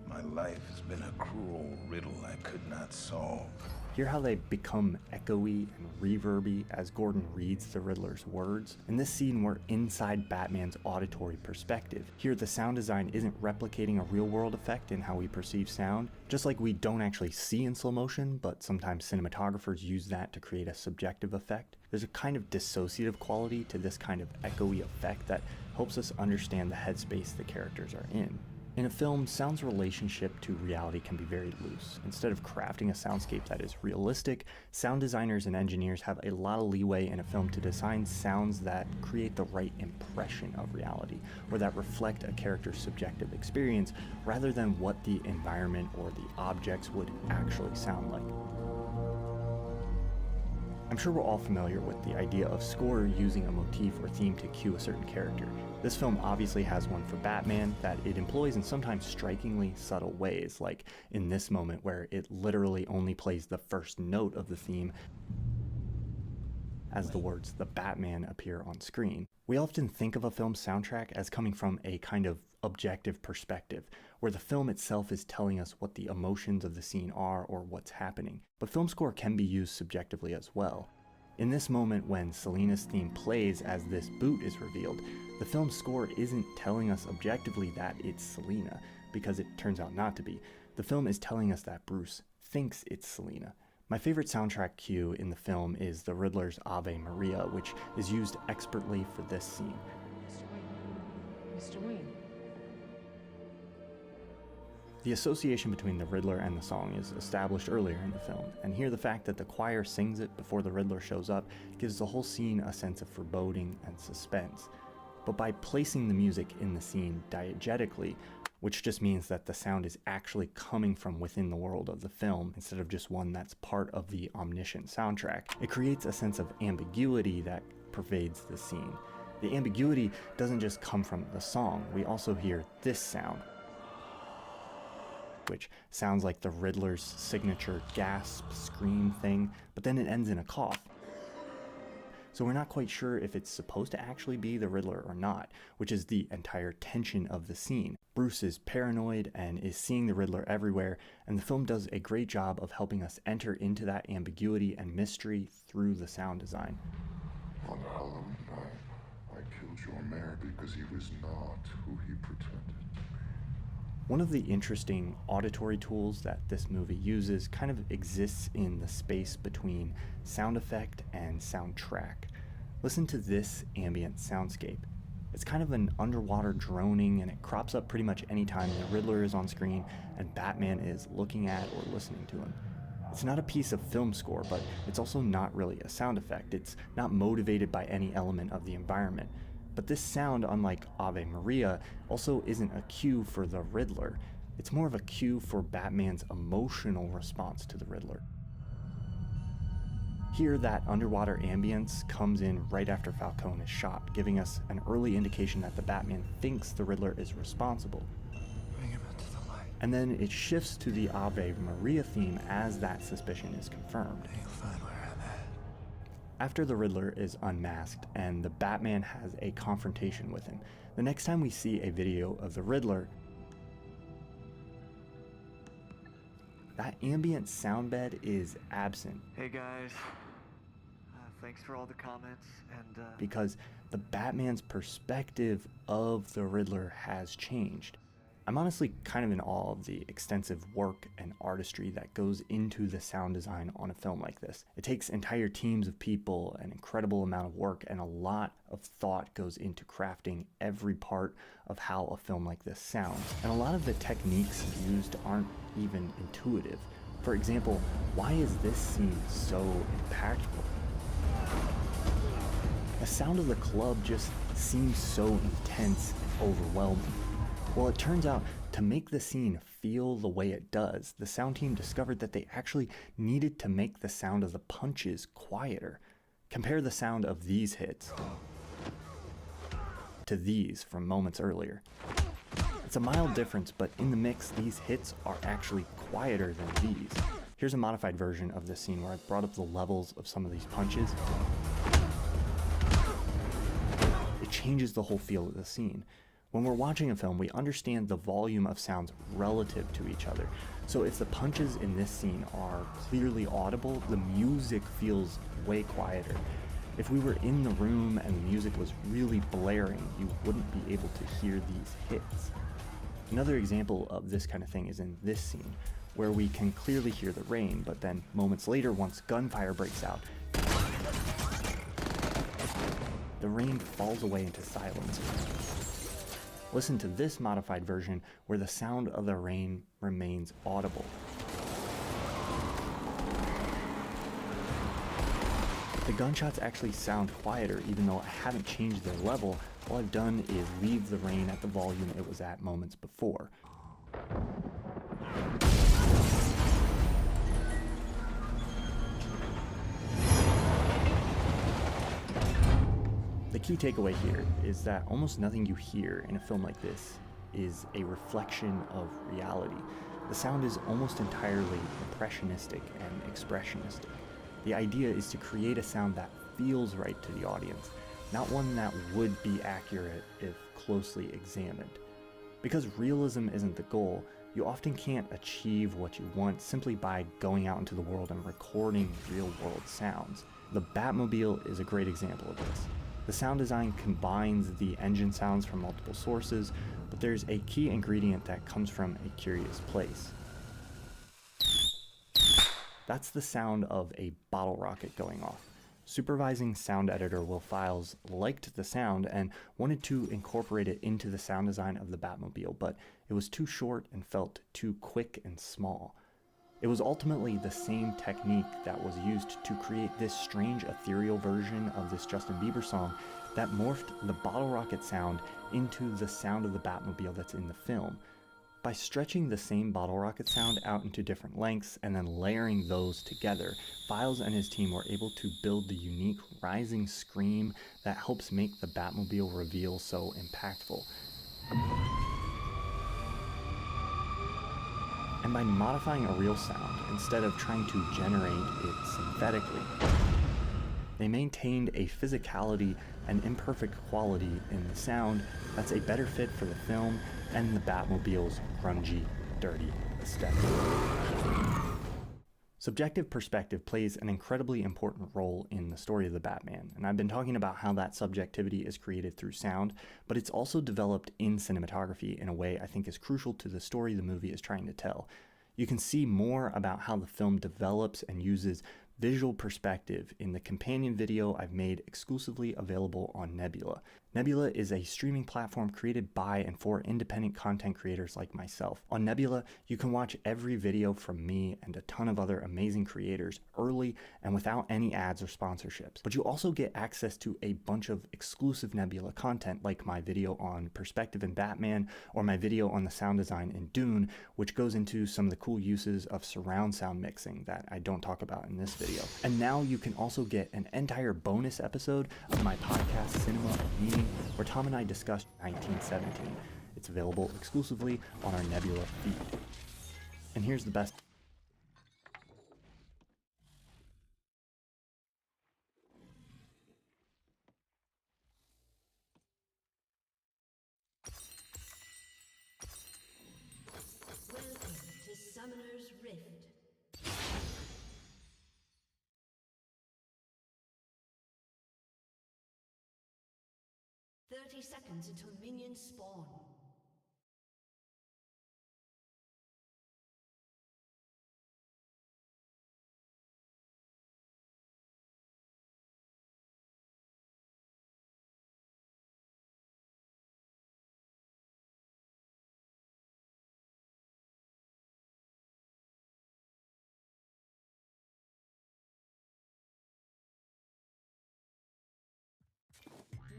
Speaker 3: My life has been a cruel riddle I could not solve.
Speaker 1: Hear how they become echoey and reverby as Gordon reads the Riddler's words? In this scene, we're inside Batman's auditory perspective. Here, the sound design isn't replicating a real-world effect in how we perceive sound. Just like we don't actually see in slow motion, but sometimes cinematographers use that to create a subjective effect. There's a kind of dissociative quality to this kind of echoey effect that helps us understand the headspace the characters are in. In a film, sound's relationship to reality can be very loose. Instead of crafting a soundscape that is realistic, sound designers and engineers have a lot of leeway in a film to design sounds that create the right impression of reality, or that reflect a character's subjective experience, rather than what the environment or the objects would actually sound like. I'm sure we're all familiar with the idea of score using a motif or theme to cue a certain character. This film obviously has one for Batman that it employs in sometimes strikingly subtle ways, like in this moment where it literally only plays the first note of the theme as the words "the Batman" appear on screen. We often think of a film's soundtrack as coming from a kind of objective perspective, where the film itself is telling us what the emotions of the scene are or what's happening. But film score can be used subjectively as well. In this moment when Selina's theme plays as this boot is revealed, the film's score isn't telling us objectively that it's Selina, because it turns out not to be. The film is telling us that Bruce thinks it's Selina. My favorite soundtrack cue in the film is the Riddler's Ave Maria, which is used expertly for this scene.
Speaker 8: Mr. Wayne.
Speaker 1: The association between the Riddler and the song is established earlier in the film, and here the fact that the choir sings it before the Riddler shows up gives the whole scene a sense of foreboding and suspense. But by placing the music in the scene diegetically, which just means that the sound is actually coming from within the world of the film instead of just one that's part of the omniscient soundtrack, it creates a sense of ambiguity that pervades the scene. The ambiguity doesn't just come from the song, we also hear this sound, which sounds like the Riddler's signature gasp, scream thing, but then it ends in a cough. So we're not quite sure if it's supposed to actually be the Riddler or not, which is the entire tension of the scene. Bruce is paranoid and is seeing the Riddler everywhere, and the film does a great job of helping us enter into that ambiguity and mystery through the sound design.
Speaker 4: On Halloween night, I killed your mayor because he was not who he pretended.
Speaker 1: One of the interesting auditory tools that this movie uses kind of exists in the space between sound effect and soundtrack. Listen to this ambient soundscape. It's kind of an underwater droning, and it crops up pretty much anytime the Riddler is on screen and Batman is looking at or listening to him. It's not a piece of film score, but it's also not really a sound effect. It's not motivated by any element of the environment. But this sound, unlike Ave Maria, also isn't a cue for the Riddler. It's more of a cue for Batman's emotional response to the Riddler. Here, that underwater ambience comes in right after Falcone is shot, giving us an early indication that the Batman thinks the Riddler is responsible.
Speaker 4: Bring him into the light.
Speaker 1: And then it shifts to the Ave Maria theme as that suspicion is confirmed.
Speaker 4: You'll find where I'm at.
Speaker 1: After the Riddler is unmasked and the Batman has a confrontation with him, the next time we see a video of the Riddler, that ambient sound bed is absent.
Speaker 23: Hey guys, thanks for all the comments, and
Speaker 1: because the Batman's perspective of the Riddler has changed. I'm honestly kind of in awe of the extensive work and artistry that goes into the sound design on a film like this. It takes entire teams of people, an incredible amount of work, and a lot of thought goes into crafting every part of how a film like this sounds. And a lot of the techniques used aren't even intuitive. For example, why is this scene so impactful? The sound of the club just seems so intense and overwhelming. Well, it turns out to make the scene feel the way it does, the sound team discovered that they actually needed to make the sound of the punches quieter. Compare the sound of these hits to these from moments earlier. It's a mild difference, but in the mix, these hits are actually quieter than these. Here's a modified version of this scene where I brought up the levels of some of these punches. It changes the whole feel of the scene. When we're watching a film, we understand the volume of sounds relative to each other. So if the punches in this scene are clearly audible, the music feels way quieter. If we were in the room and the music was really blaring, you wouldn't be able to hear these hits. Another example of this kind of thing is in this scene, where we can clearly hear the rain, but then moments later, once gunfire breaks out, the rain falls away into silence. Listen to this modified version where the sound of the rain remains audible. The gunshots actually sound quieter even though I haven't changed their level. All I've done is leave the rain at the volume it was at moments before. The key takeaway here is that almost nothing you hear in a film like this is a reflection of reality. The sound is almost entirely impressionistic and expressionistic. The idea is to create a sound that feels right to the audience, not one that would be accurate if closely examined. Because realism isn't the goal, you often can't achieve what you want simply by going out into the world and recording real-world sounds. The Batmobile is a great example of this. The sound design combines the engine sounds from multiple sources, but there's a key ingredient that comes from a curious place. That's the sound of a bottle rocket going off. Supervising sound editor Will Files liked the sound and wanted to incorporate it into the sound design of the Batmobile, but it was too short and felt too quick and small. It was ultimately the same technique that was used to create this strange ethereal version of this Justin Bieber song that morphed the bottle rocket sound into the sound of the Batmobile that's in the film. By stretching the same bottle rocket sound out into different lengths and then layering those together, Files and his team were able to build the unique rising scream that helps make the Batmobile reveal so impactful. And by modifying a real sound instead of trying to generate it synthetically, they maintained a physicality and imperfect quality in the sound that's a better fit for the film and the Batmobile's grungy, dirty aesthetic. Subjective perspective plays an incredibly important role in the story of the Batman, and I've been talking about how that subjectivity is created through sound, but it's also developed in cinematography in a way I think is crucial to the story the movie is trying to tell. You can see more about how the film develops and uses visual perspective in the companion video I've made exclusively available on Nebula. Nebula is a streaming platform created by and for independent content creators like myself. On Nebula, you can watch every video from me and a ton of other amazing creators early and without any ads or sponsorships. But you also get access to a bunch of exclusive Nebula content like my video on perspective in Batman or my video on the sound design in Dune, which goes into some of the cool uses of surround sound mixing that I don't talk about in this video. And now you can also get an entire bonus episode of my podcast Cinema of Meaning, where Tom and I discussed 1917. It's available exclusively on our Nebula feed. And here's the best.
Speaker 16: Welcome to Summoner's Rift. 30 seconds until minions spawn.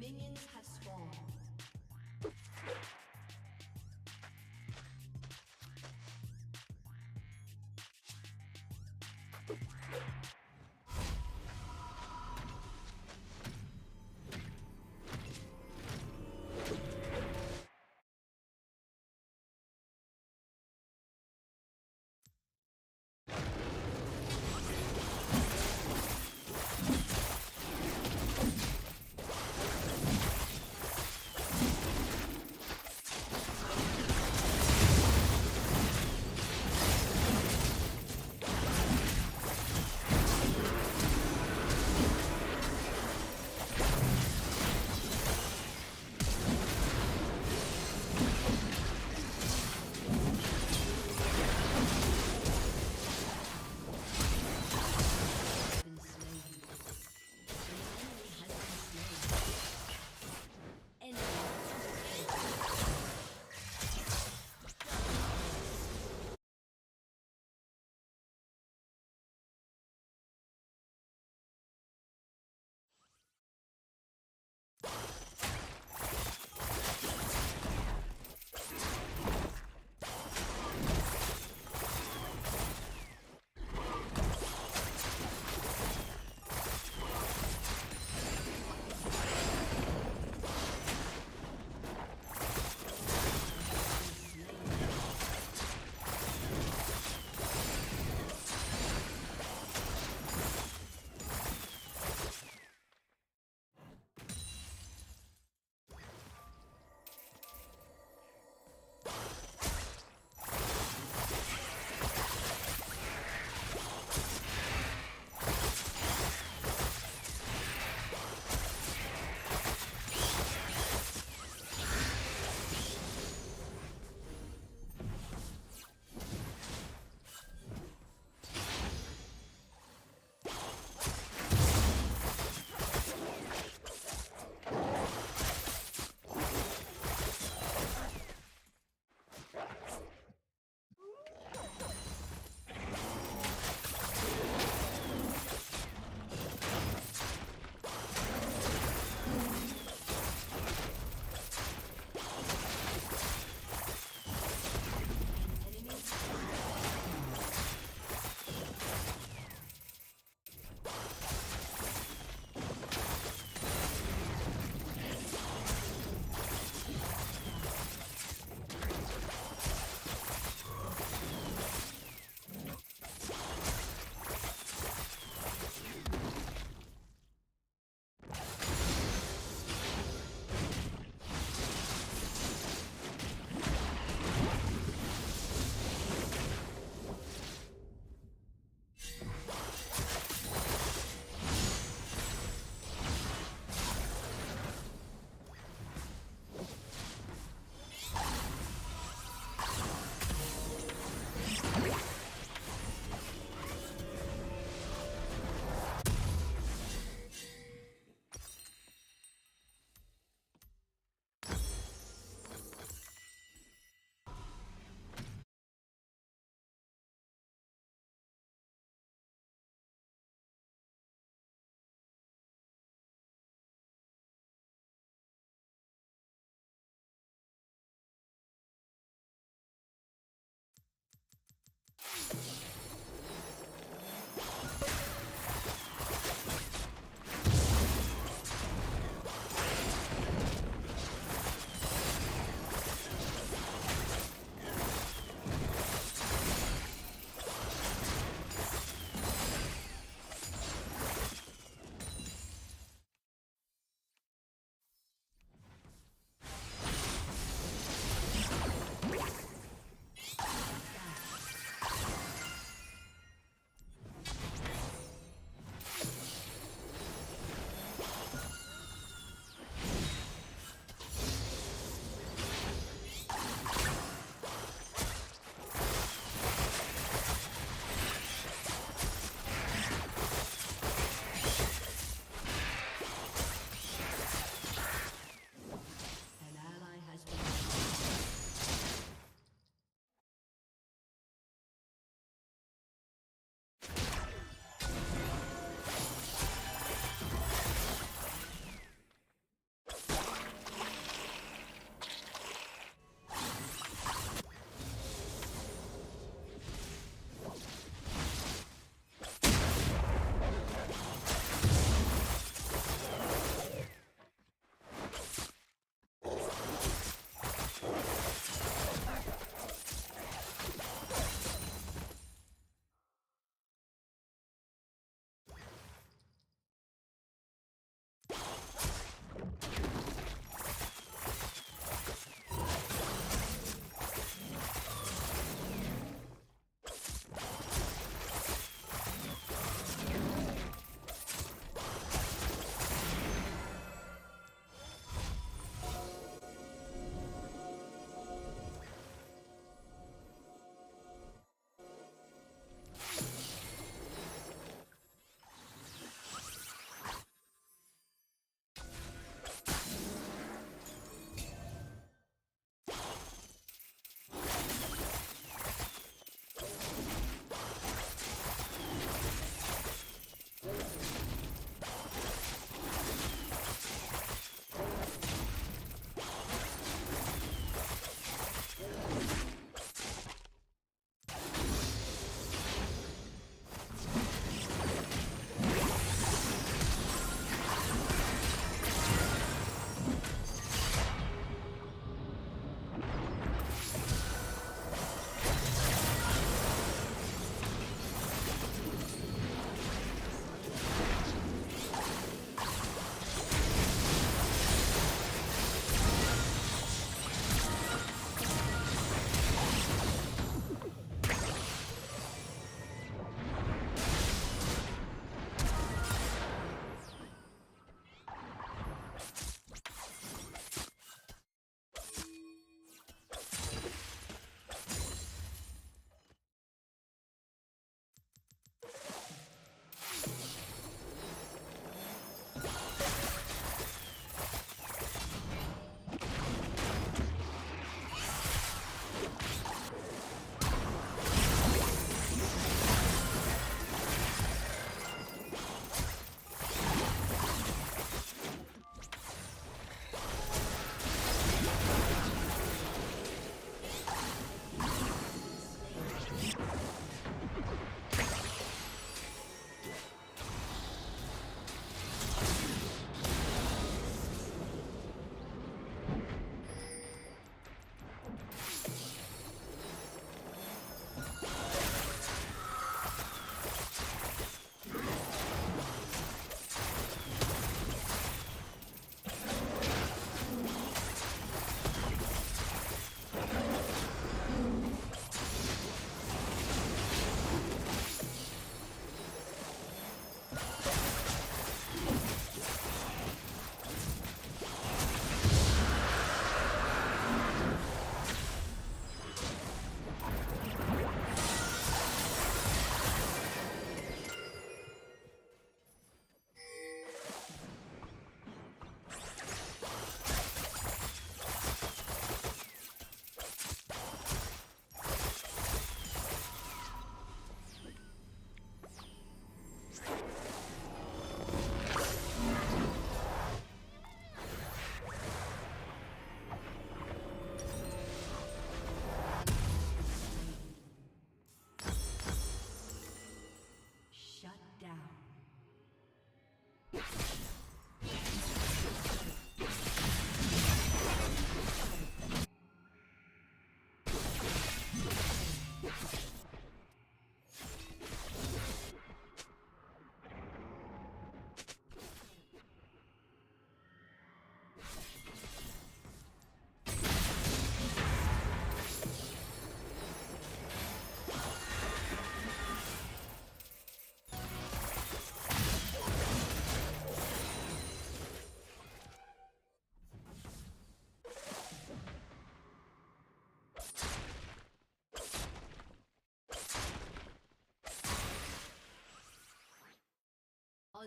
Speaker 16: Minions have spawned.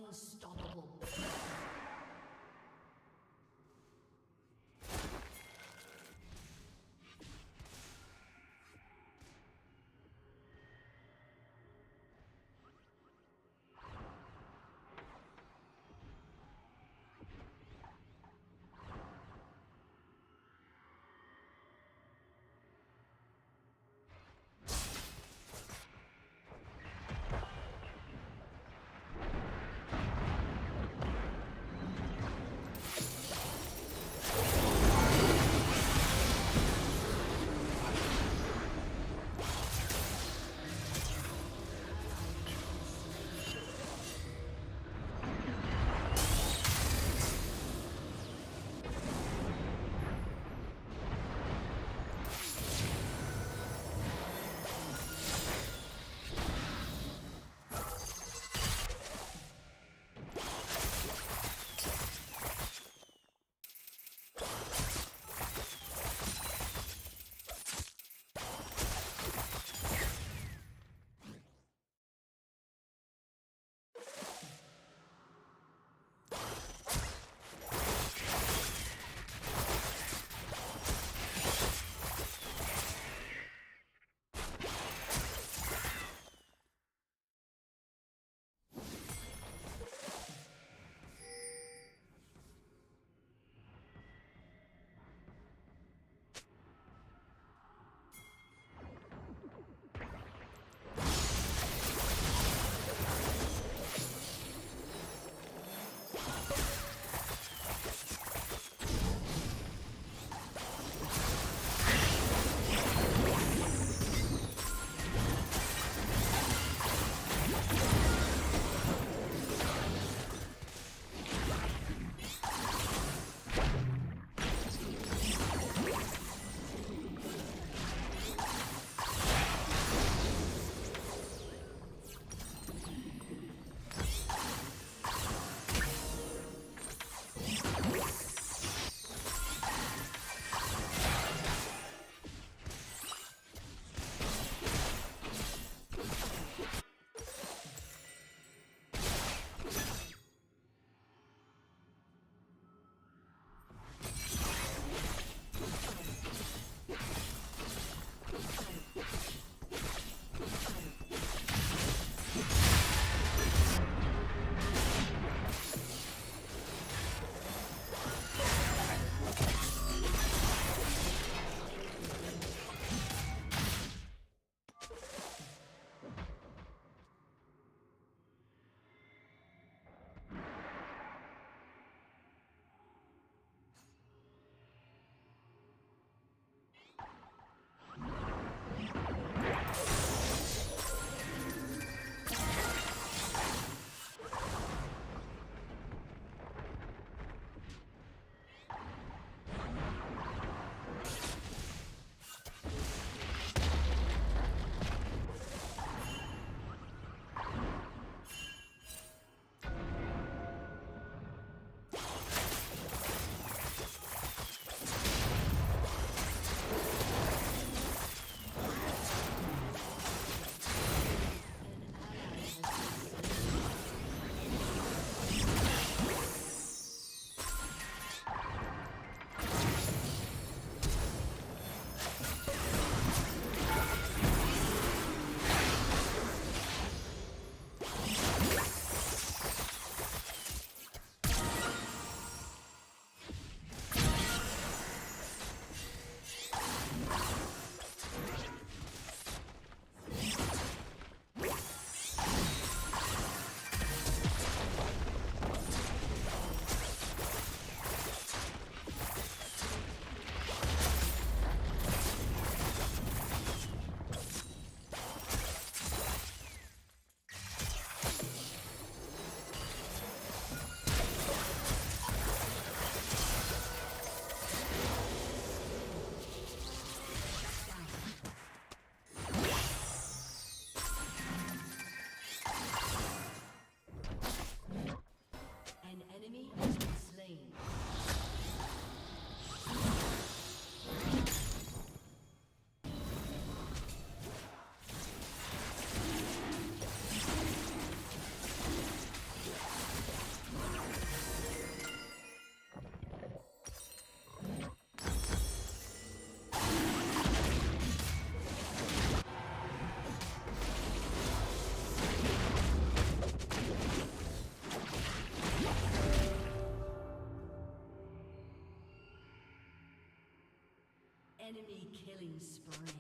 Speaker 16: Unstoppable. Enemy killing spree.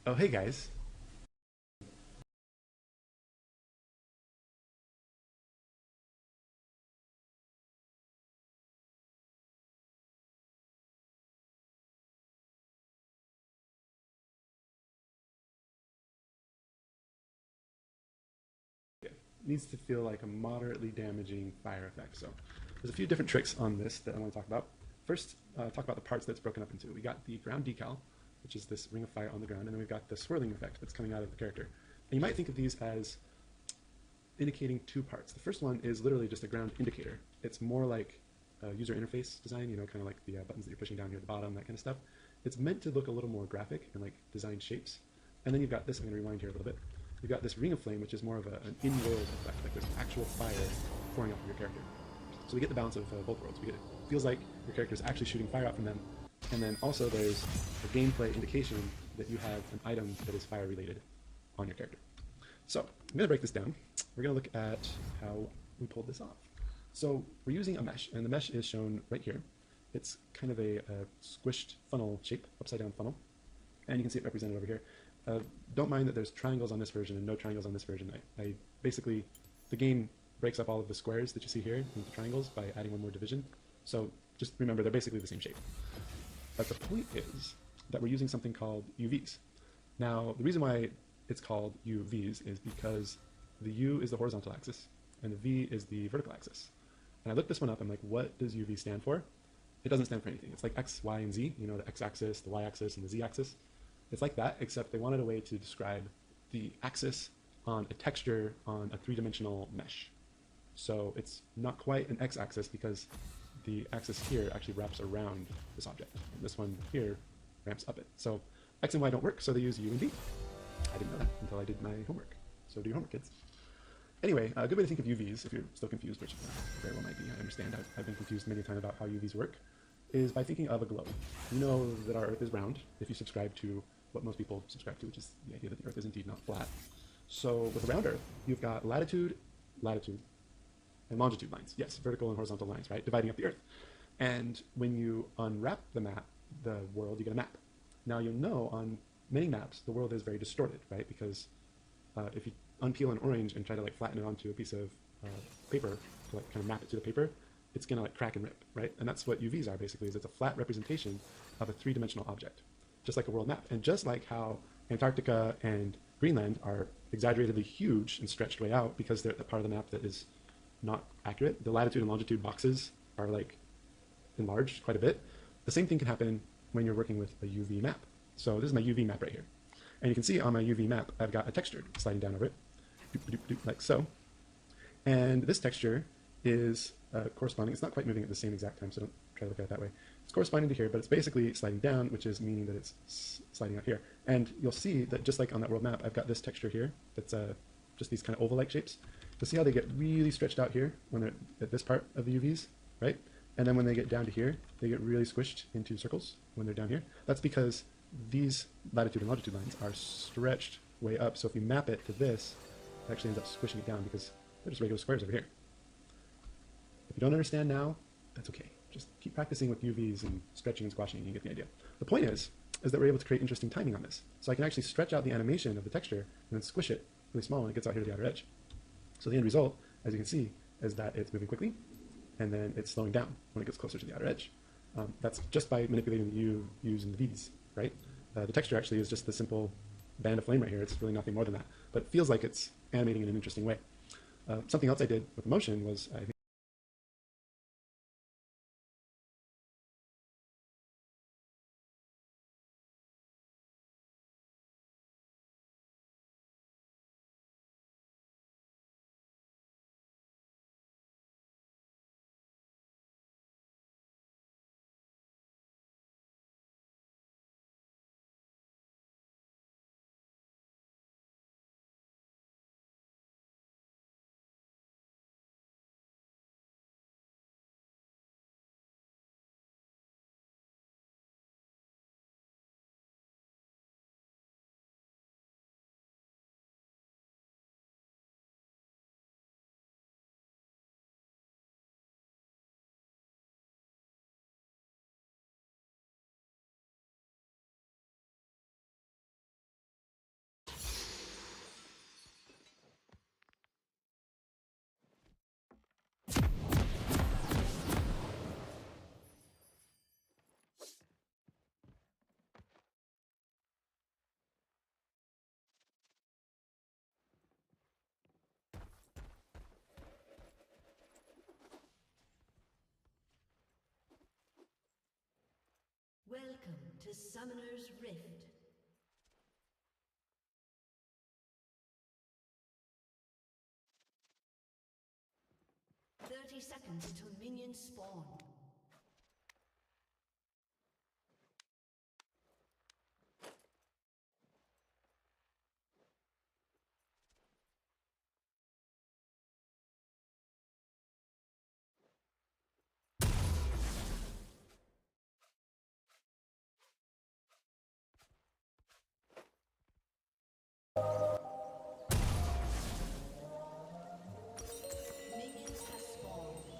Speaker 5: Oh, hey guys. Needs to feel like a moderately damaging fire effect. So there's a few different tricks on this that I want to talk about. First, talk about the parts that's broken up into. We got the ground decal, which is this ring of fire on the ground, and then we've got the swirling effect that's coming out of the character. And you might think of these as indicating two parts. The first one is literally just a ground indicator. It's more like a user interface design, you know, kind of like the buttons that you're pushing down here at the bottom, that kind of stuff. It's meant to look a little more graphic and like design shapes. And then you've got this, I'm going to rewind here a little bit. You've got this ring of flame, which is more of an in-world effect, like there's actual fire pouring out from your character. So we get the balance of both worlds. It feels like your character is actually shooting fire out from them, and then also there's a gameplay indication that you have an item that is fire related on your character. So I'm going to break this down. We're going to look at how we pulled this off. So we're using a mesh, and the mesh is shown right here. It's kind of a squished funnel shape, upside down funnel, and you can see it represented over here. Don't mind that there's triangles on this version and no triangles on this version. I basically, the game breaks up all of the squares that you see here into triangles by adding one more division. So just remember, they're basically the same shape. But the point is that we're using something called UVs. Now, the reason why it's called UVs is because the U is the horizontal axis and the V is the vertical axis. And I looked this one up, I'm like, what does UV stand for? It doesn't stand for anything. It's like X, Y, and Z, you know, the X-axis, the Y-axis, and the Z-axis. It's like that, except they wanted a way to describe the axis on a texture on a three-dimensional mesh. So it's not quite an X-axis because the axis here actually wraps around this object. And this one here ramps up it. So X and Y don't work, so they use U and V. I didn't know that until I did my homework. So do your homework, kids. Anyway, a good way to think of UVs, if you're still confused, which very well might be, I understand, I've been confused many times about how UVs work, is by thinking of a globe. You know that our Earth is round if you subscribe to what most people subscribe to, which is the idea that the Earth is indeed not flat. So with a round Earth, you've got latitude, and longitude lines. Yes, vertical and horizontal lines, right? Dividing up the Earth. And when you unwrap the map, the world, you get a map. Now you'll know on many maps, the world is very distorted, right? Because if you unpeel an orange and try to like flatten it onto a piece of paper to like kind of map it to the paper, it's gonna like crack and rip, right? And that's what UVs are basically, is it's a flat representation of a three-dimensional object, just like a world map. And just like how Antarctica and Greenland are exaggeratedly huge and stretched way out because they're the part of the map that is not accurate, the latitude and longitude boxes are like enlarged quite a bit. The same thing can happen when you're working with a UV map. So this is my UV map right here. And you can see on my UV map, I've got a texture sliding down over it, like so. And this texture is corresponding, it's not quite moving at the same exact time, so don't try to look at it that way. It's corresponding to here, but it's basically sliding down, which is meaning that it's sliding out here. And you'll see that just like on that world map, I've got this texture here that's just these kind of oval-like shapes. You'll see how they get really stretched out here when they're at this part of the UVs, right? And then when they get down to here, they get really squished into circles when they're down here. That's because these latitude and longitude lines are stretched way up. So if you map it to this, it actually ends up squishing it down because they're just regular squares over here. If you don't understand now, that's okay. Just keep practicing with UVs and stretching and squashing and you get the idea. The point is that we're able to create interesting timing on this. So I can actually stretch out the animation of the texture and then squish it really small when it gets out here to the outer edge. So the end result, as you can see, is that it's moving quickly and then it's slowing down when it gets closer to the outer edge. That's just by manipulating the U, U's, and the V's, right? The texture actually is just the simple band of flame right here. It's really nothing more than that, but it feels like it's animating in an interesting way. Something else I did with the motion was I think
Speaker 16: to Summoner's Rift. "30 seconds until minions spawn. Minions have spawned.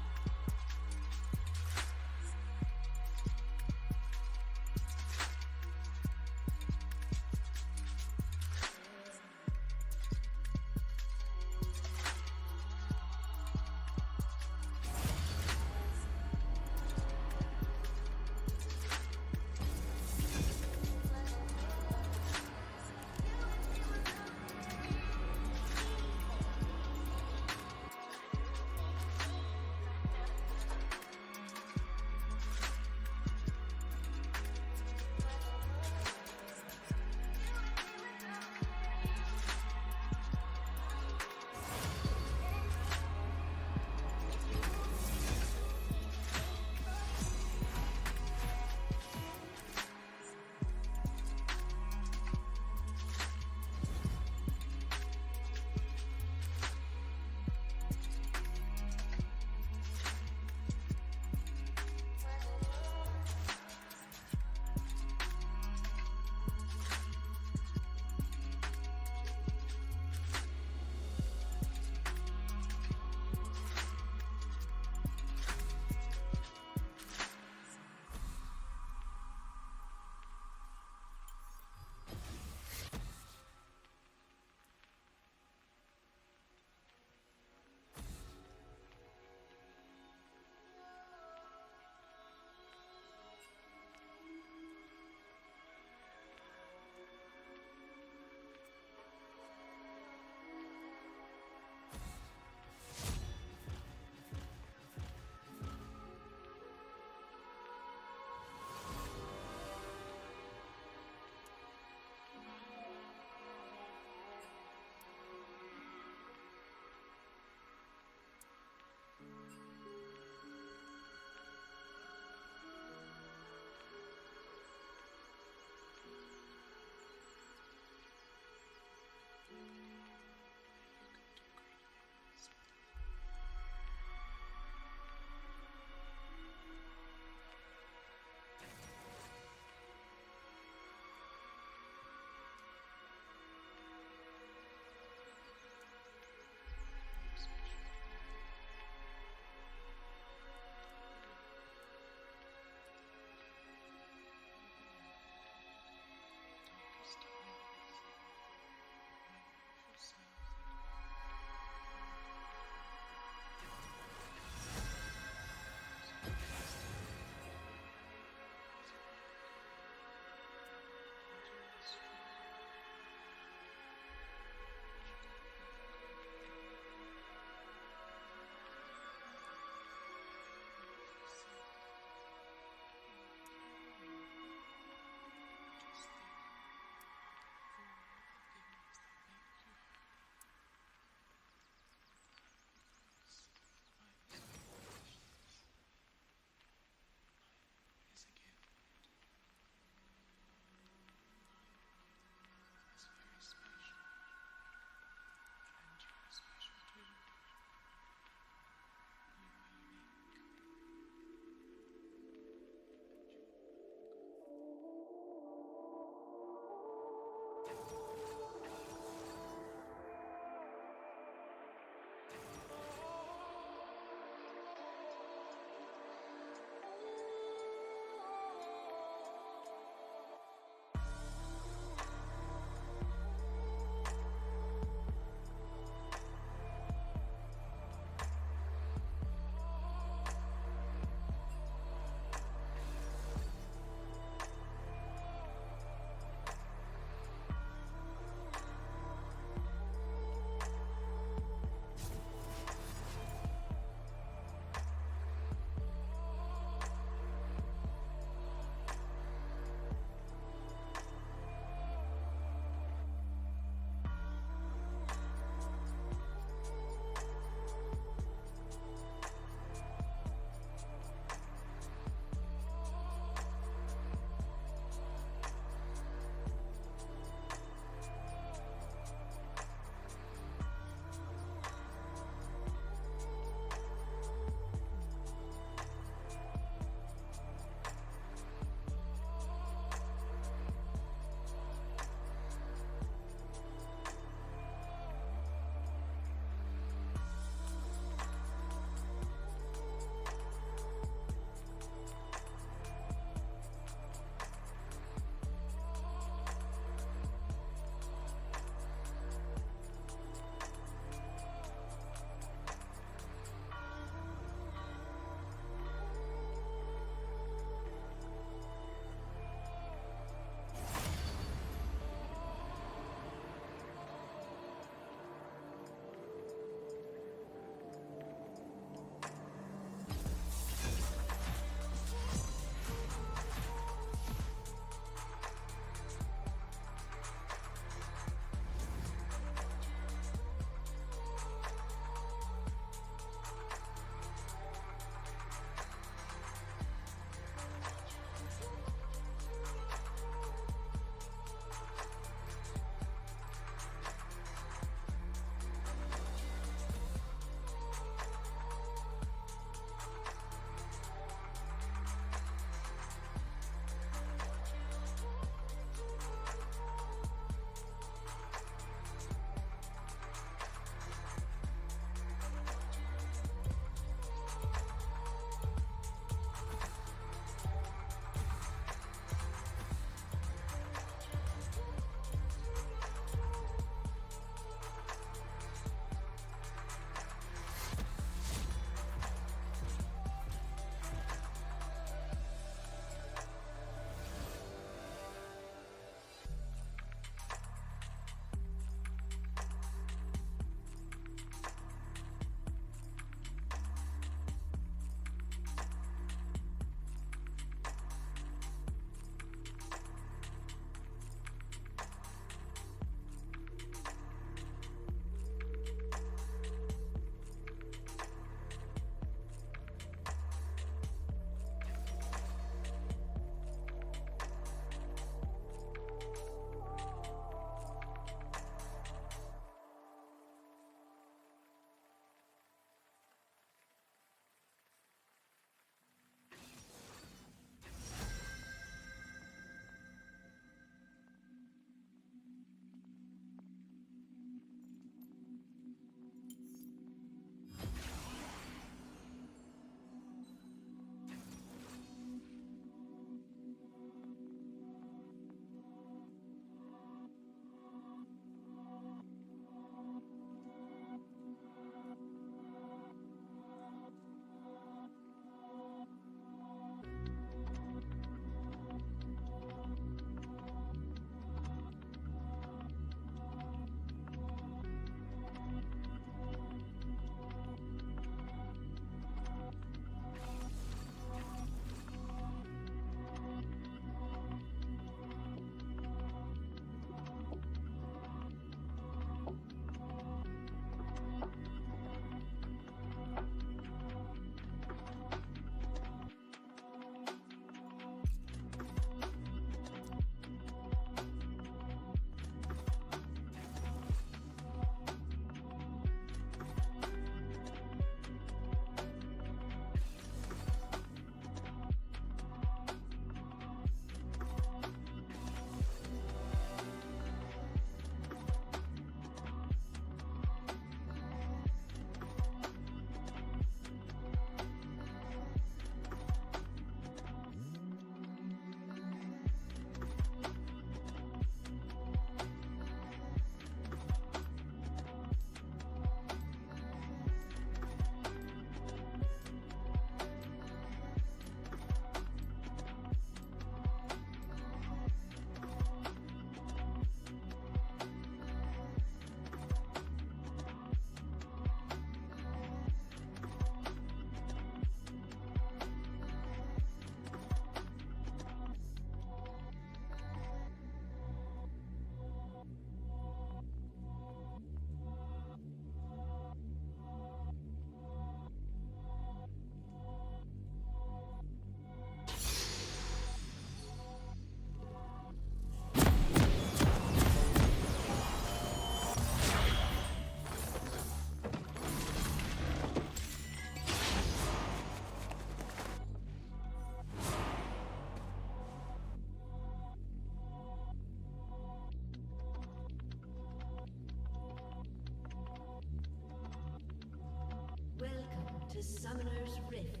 Speaker 16: to Summoner's Rift.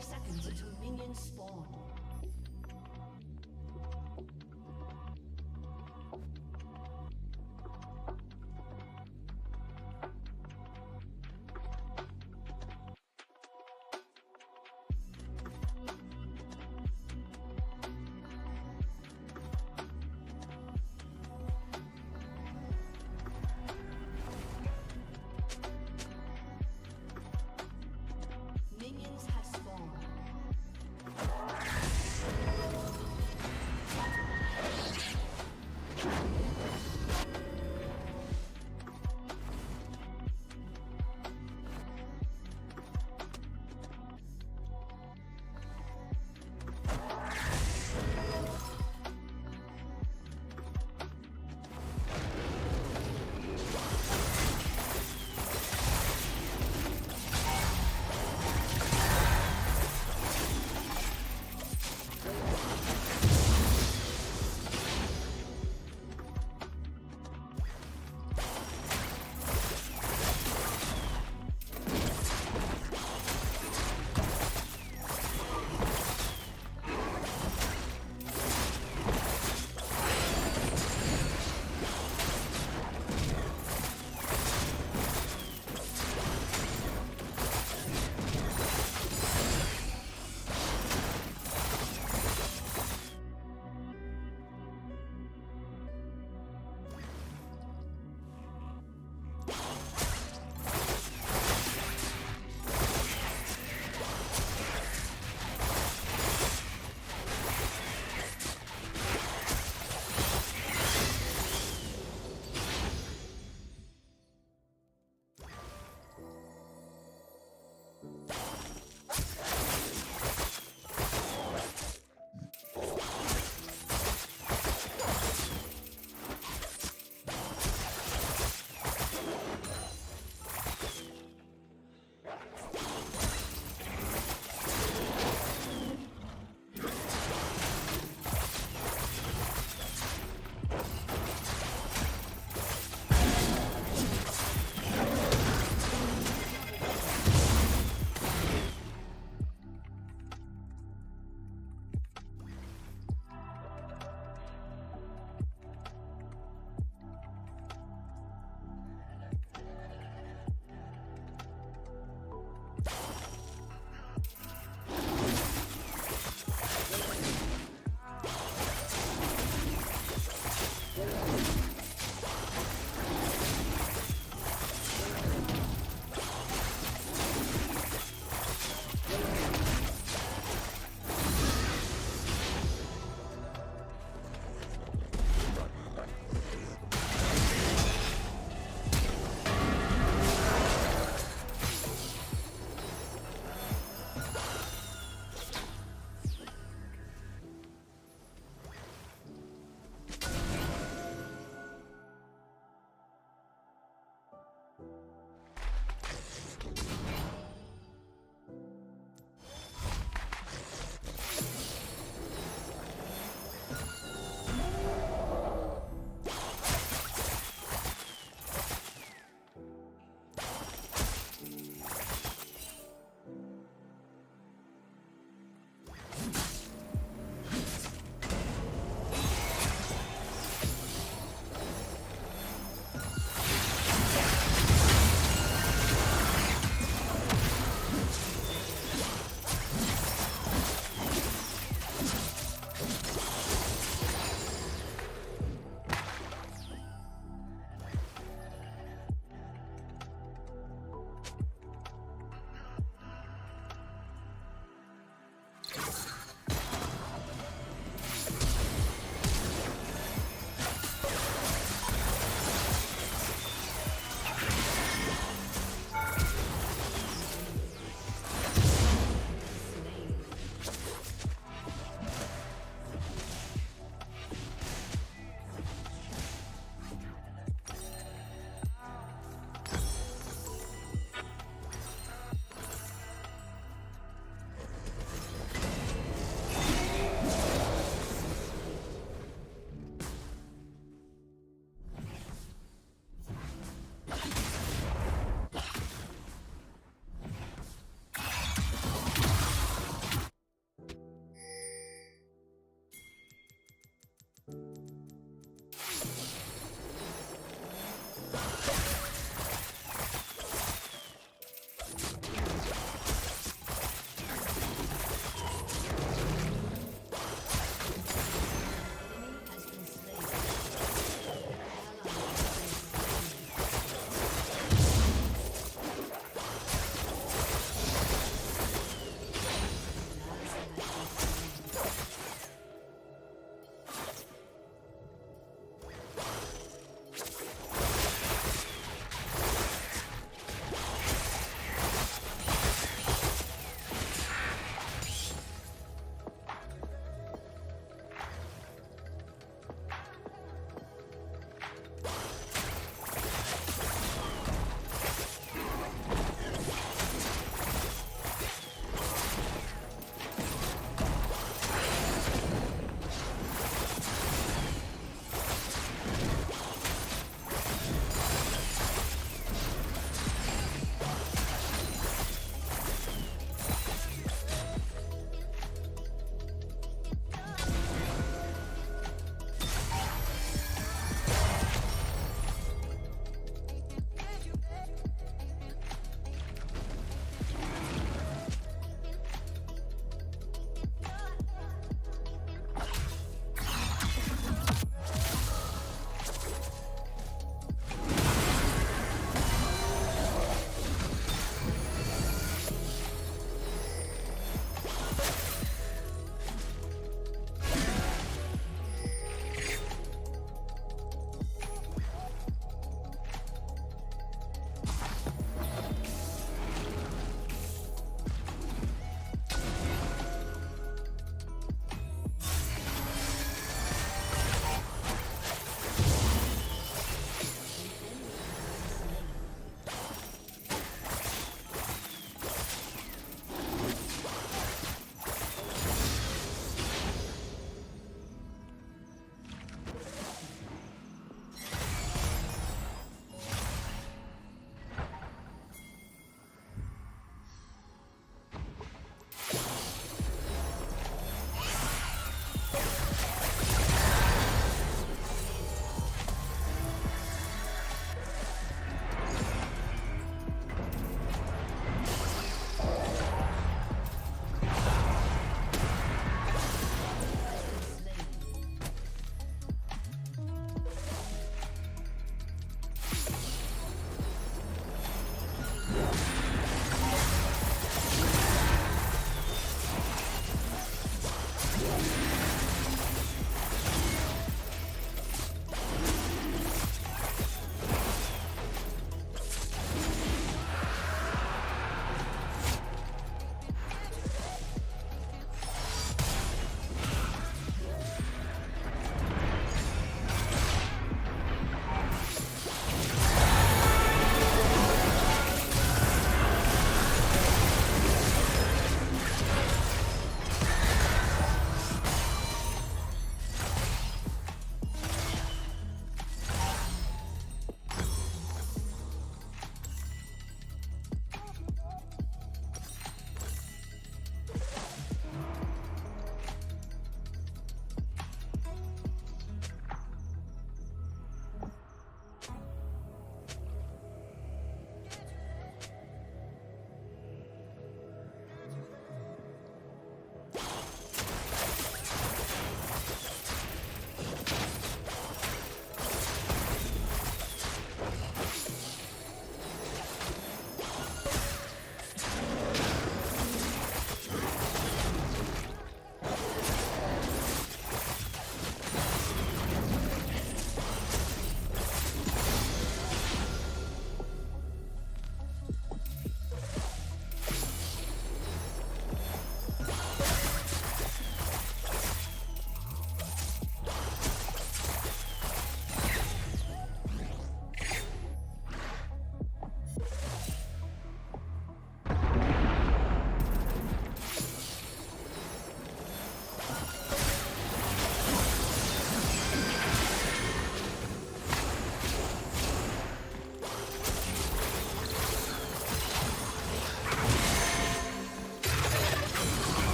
Speaker 16: Seconds until minions spawn. Minions have spawned.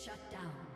Speaker 16: Shut down.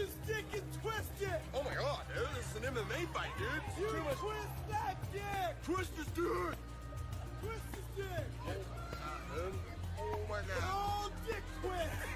Speaker 6: His dick is twisted! Oh my god, dude, this is an MMA fight, dude! You twist that dick! Twist his dick! Twist his dick! Oh my god. Oh, dick twist!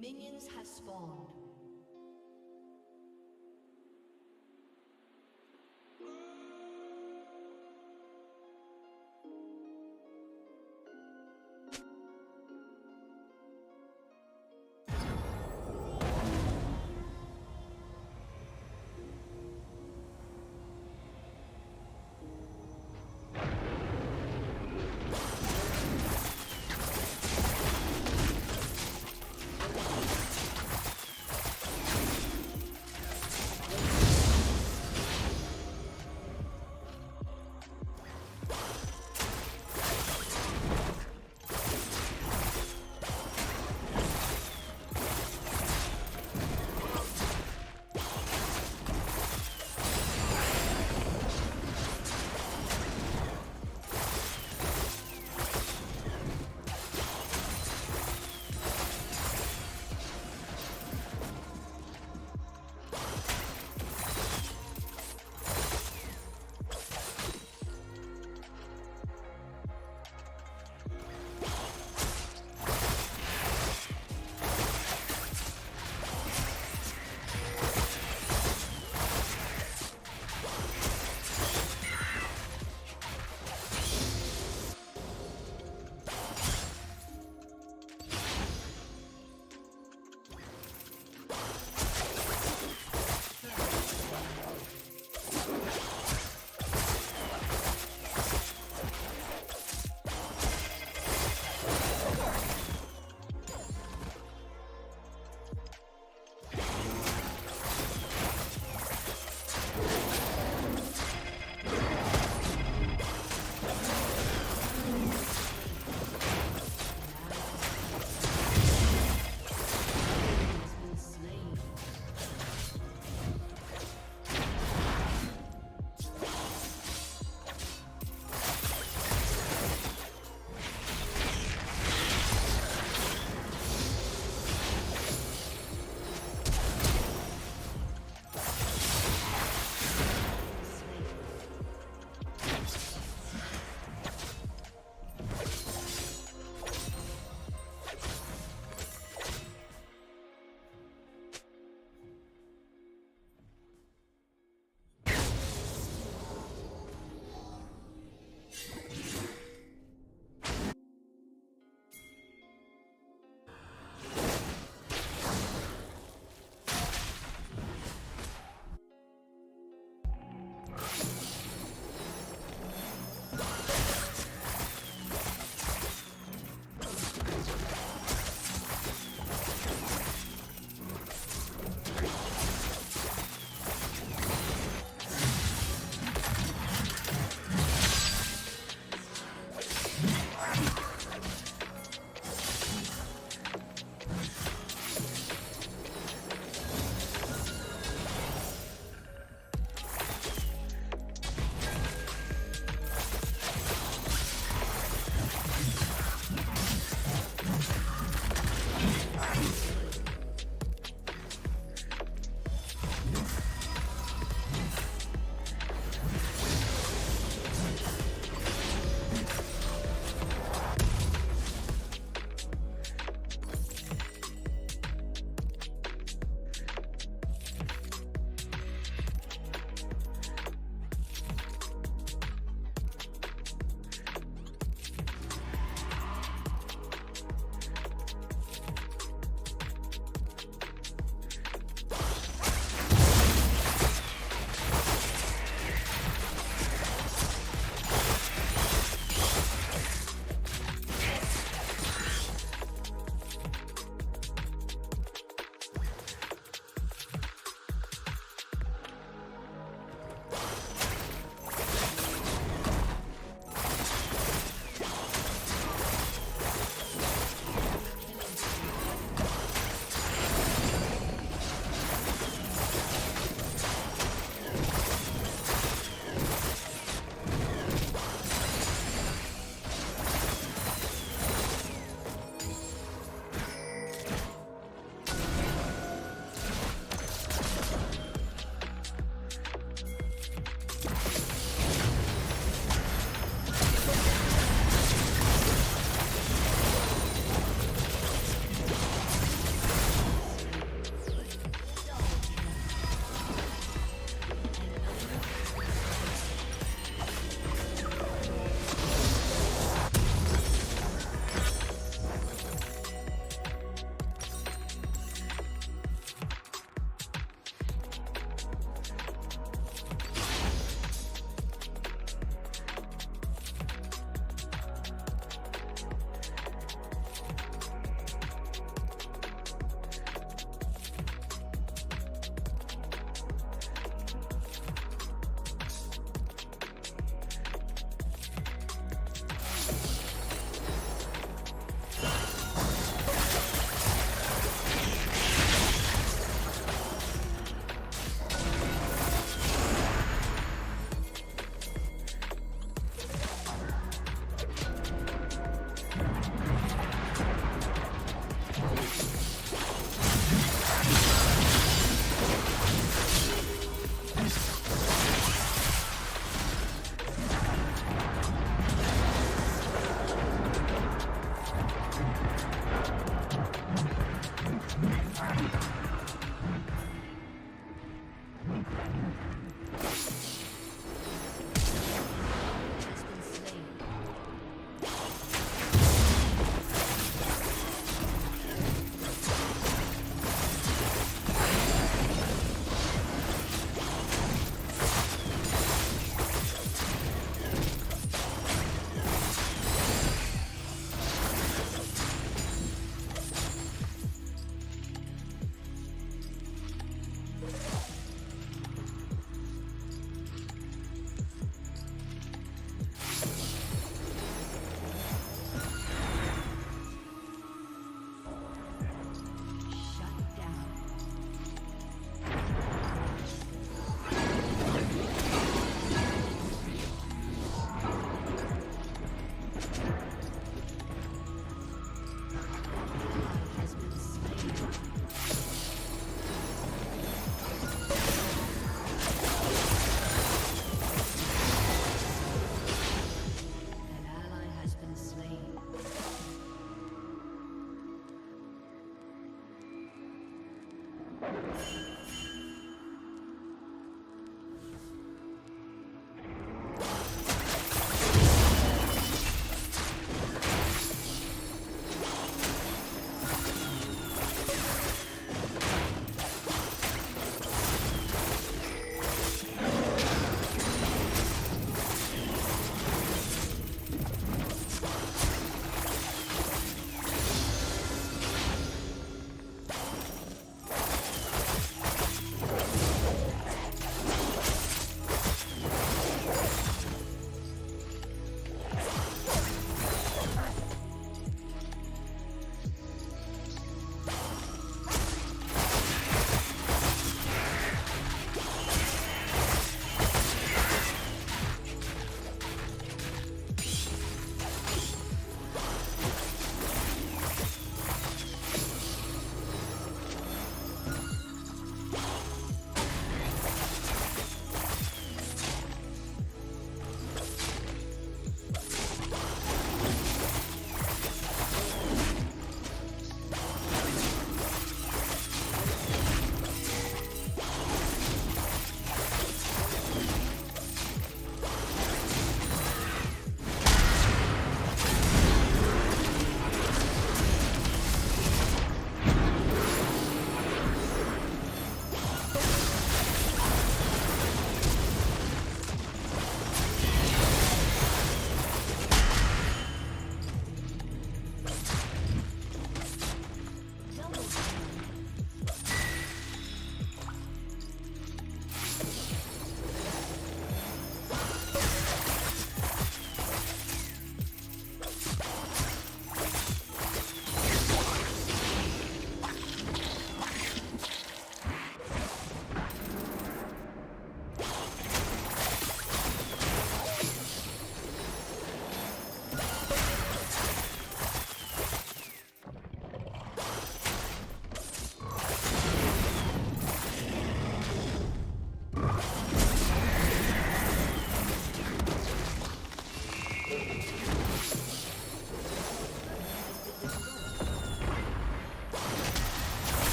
Speaker 16: Minions have spawned.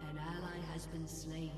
Speaker 16: An ally has been slain.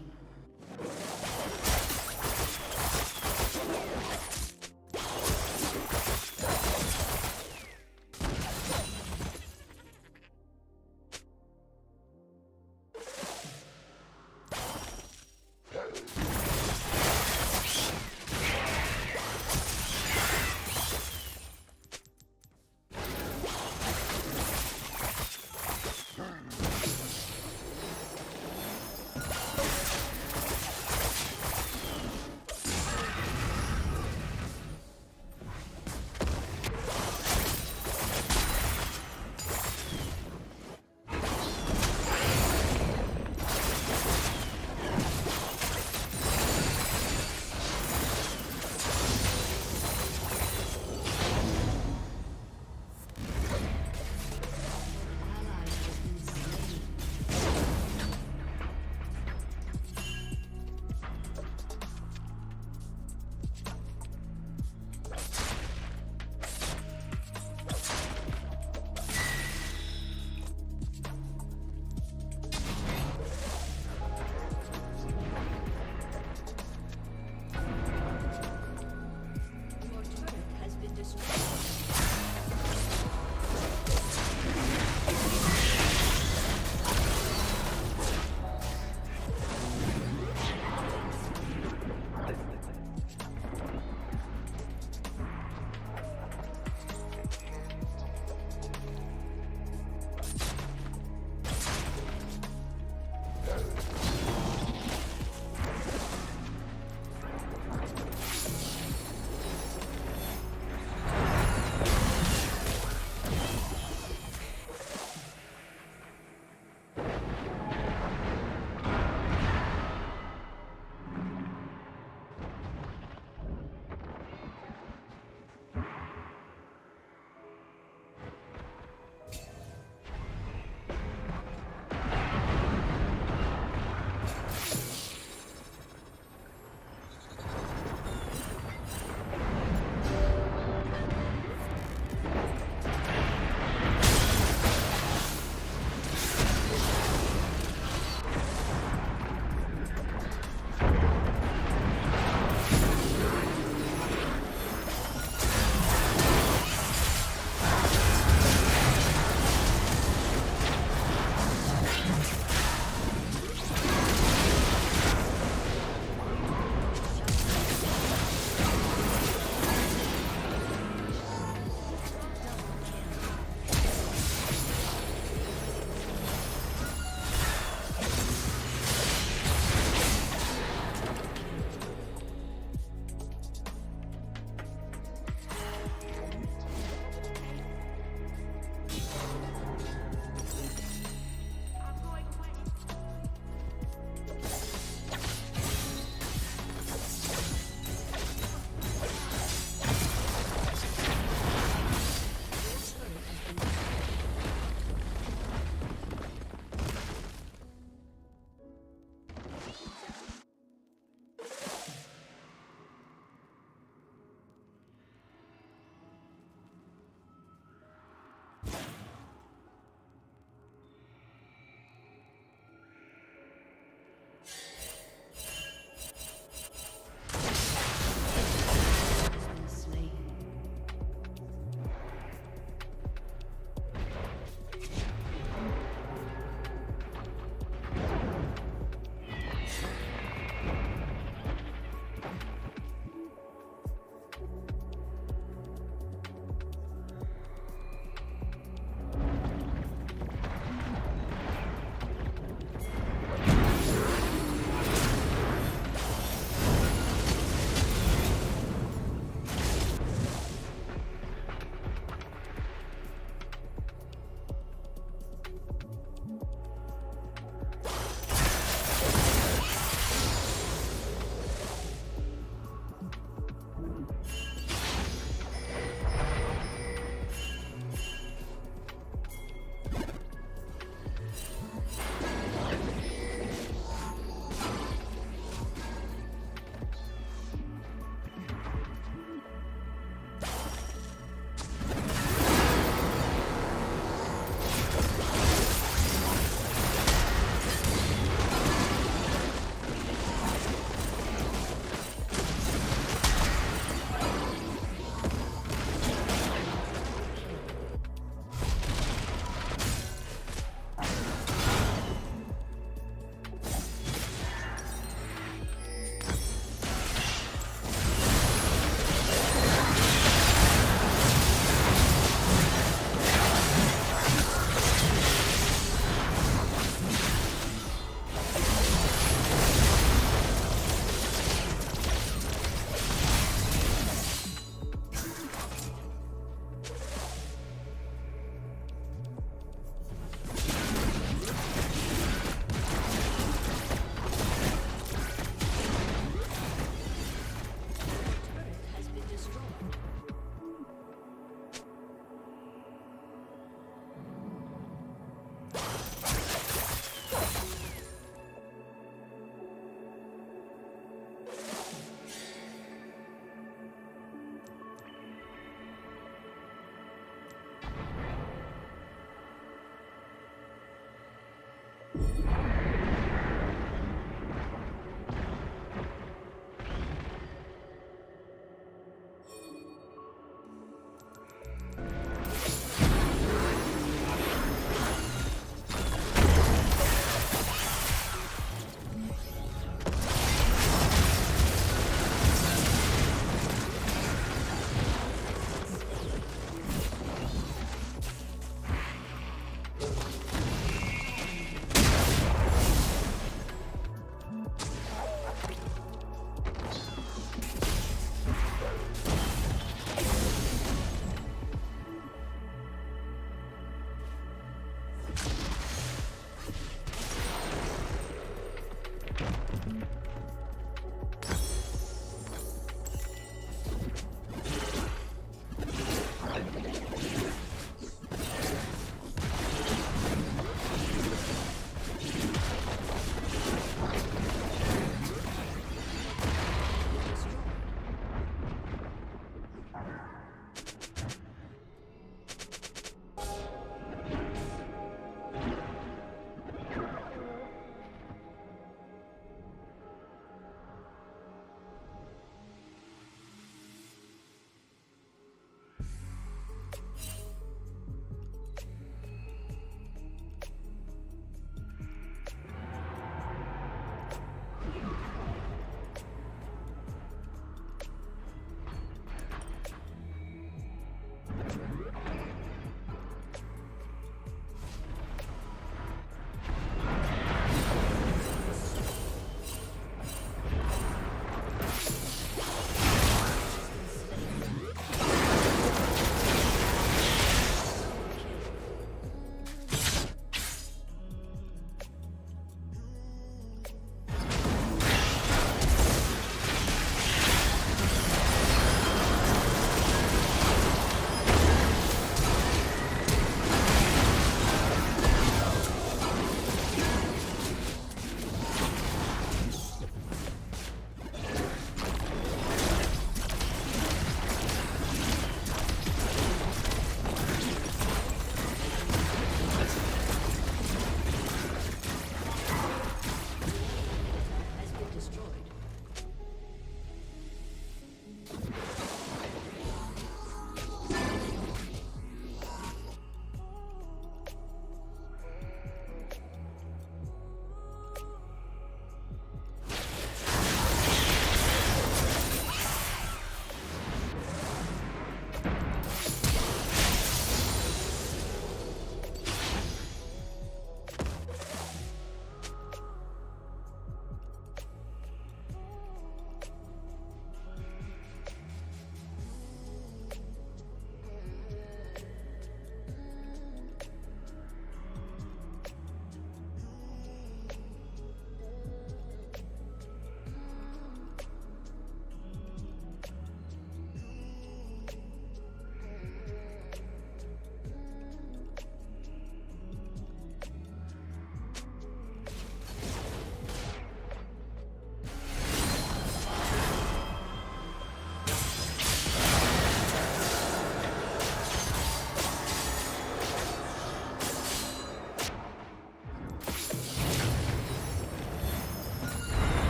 Speaker 4: I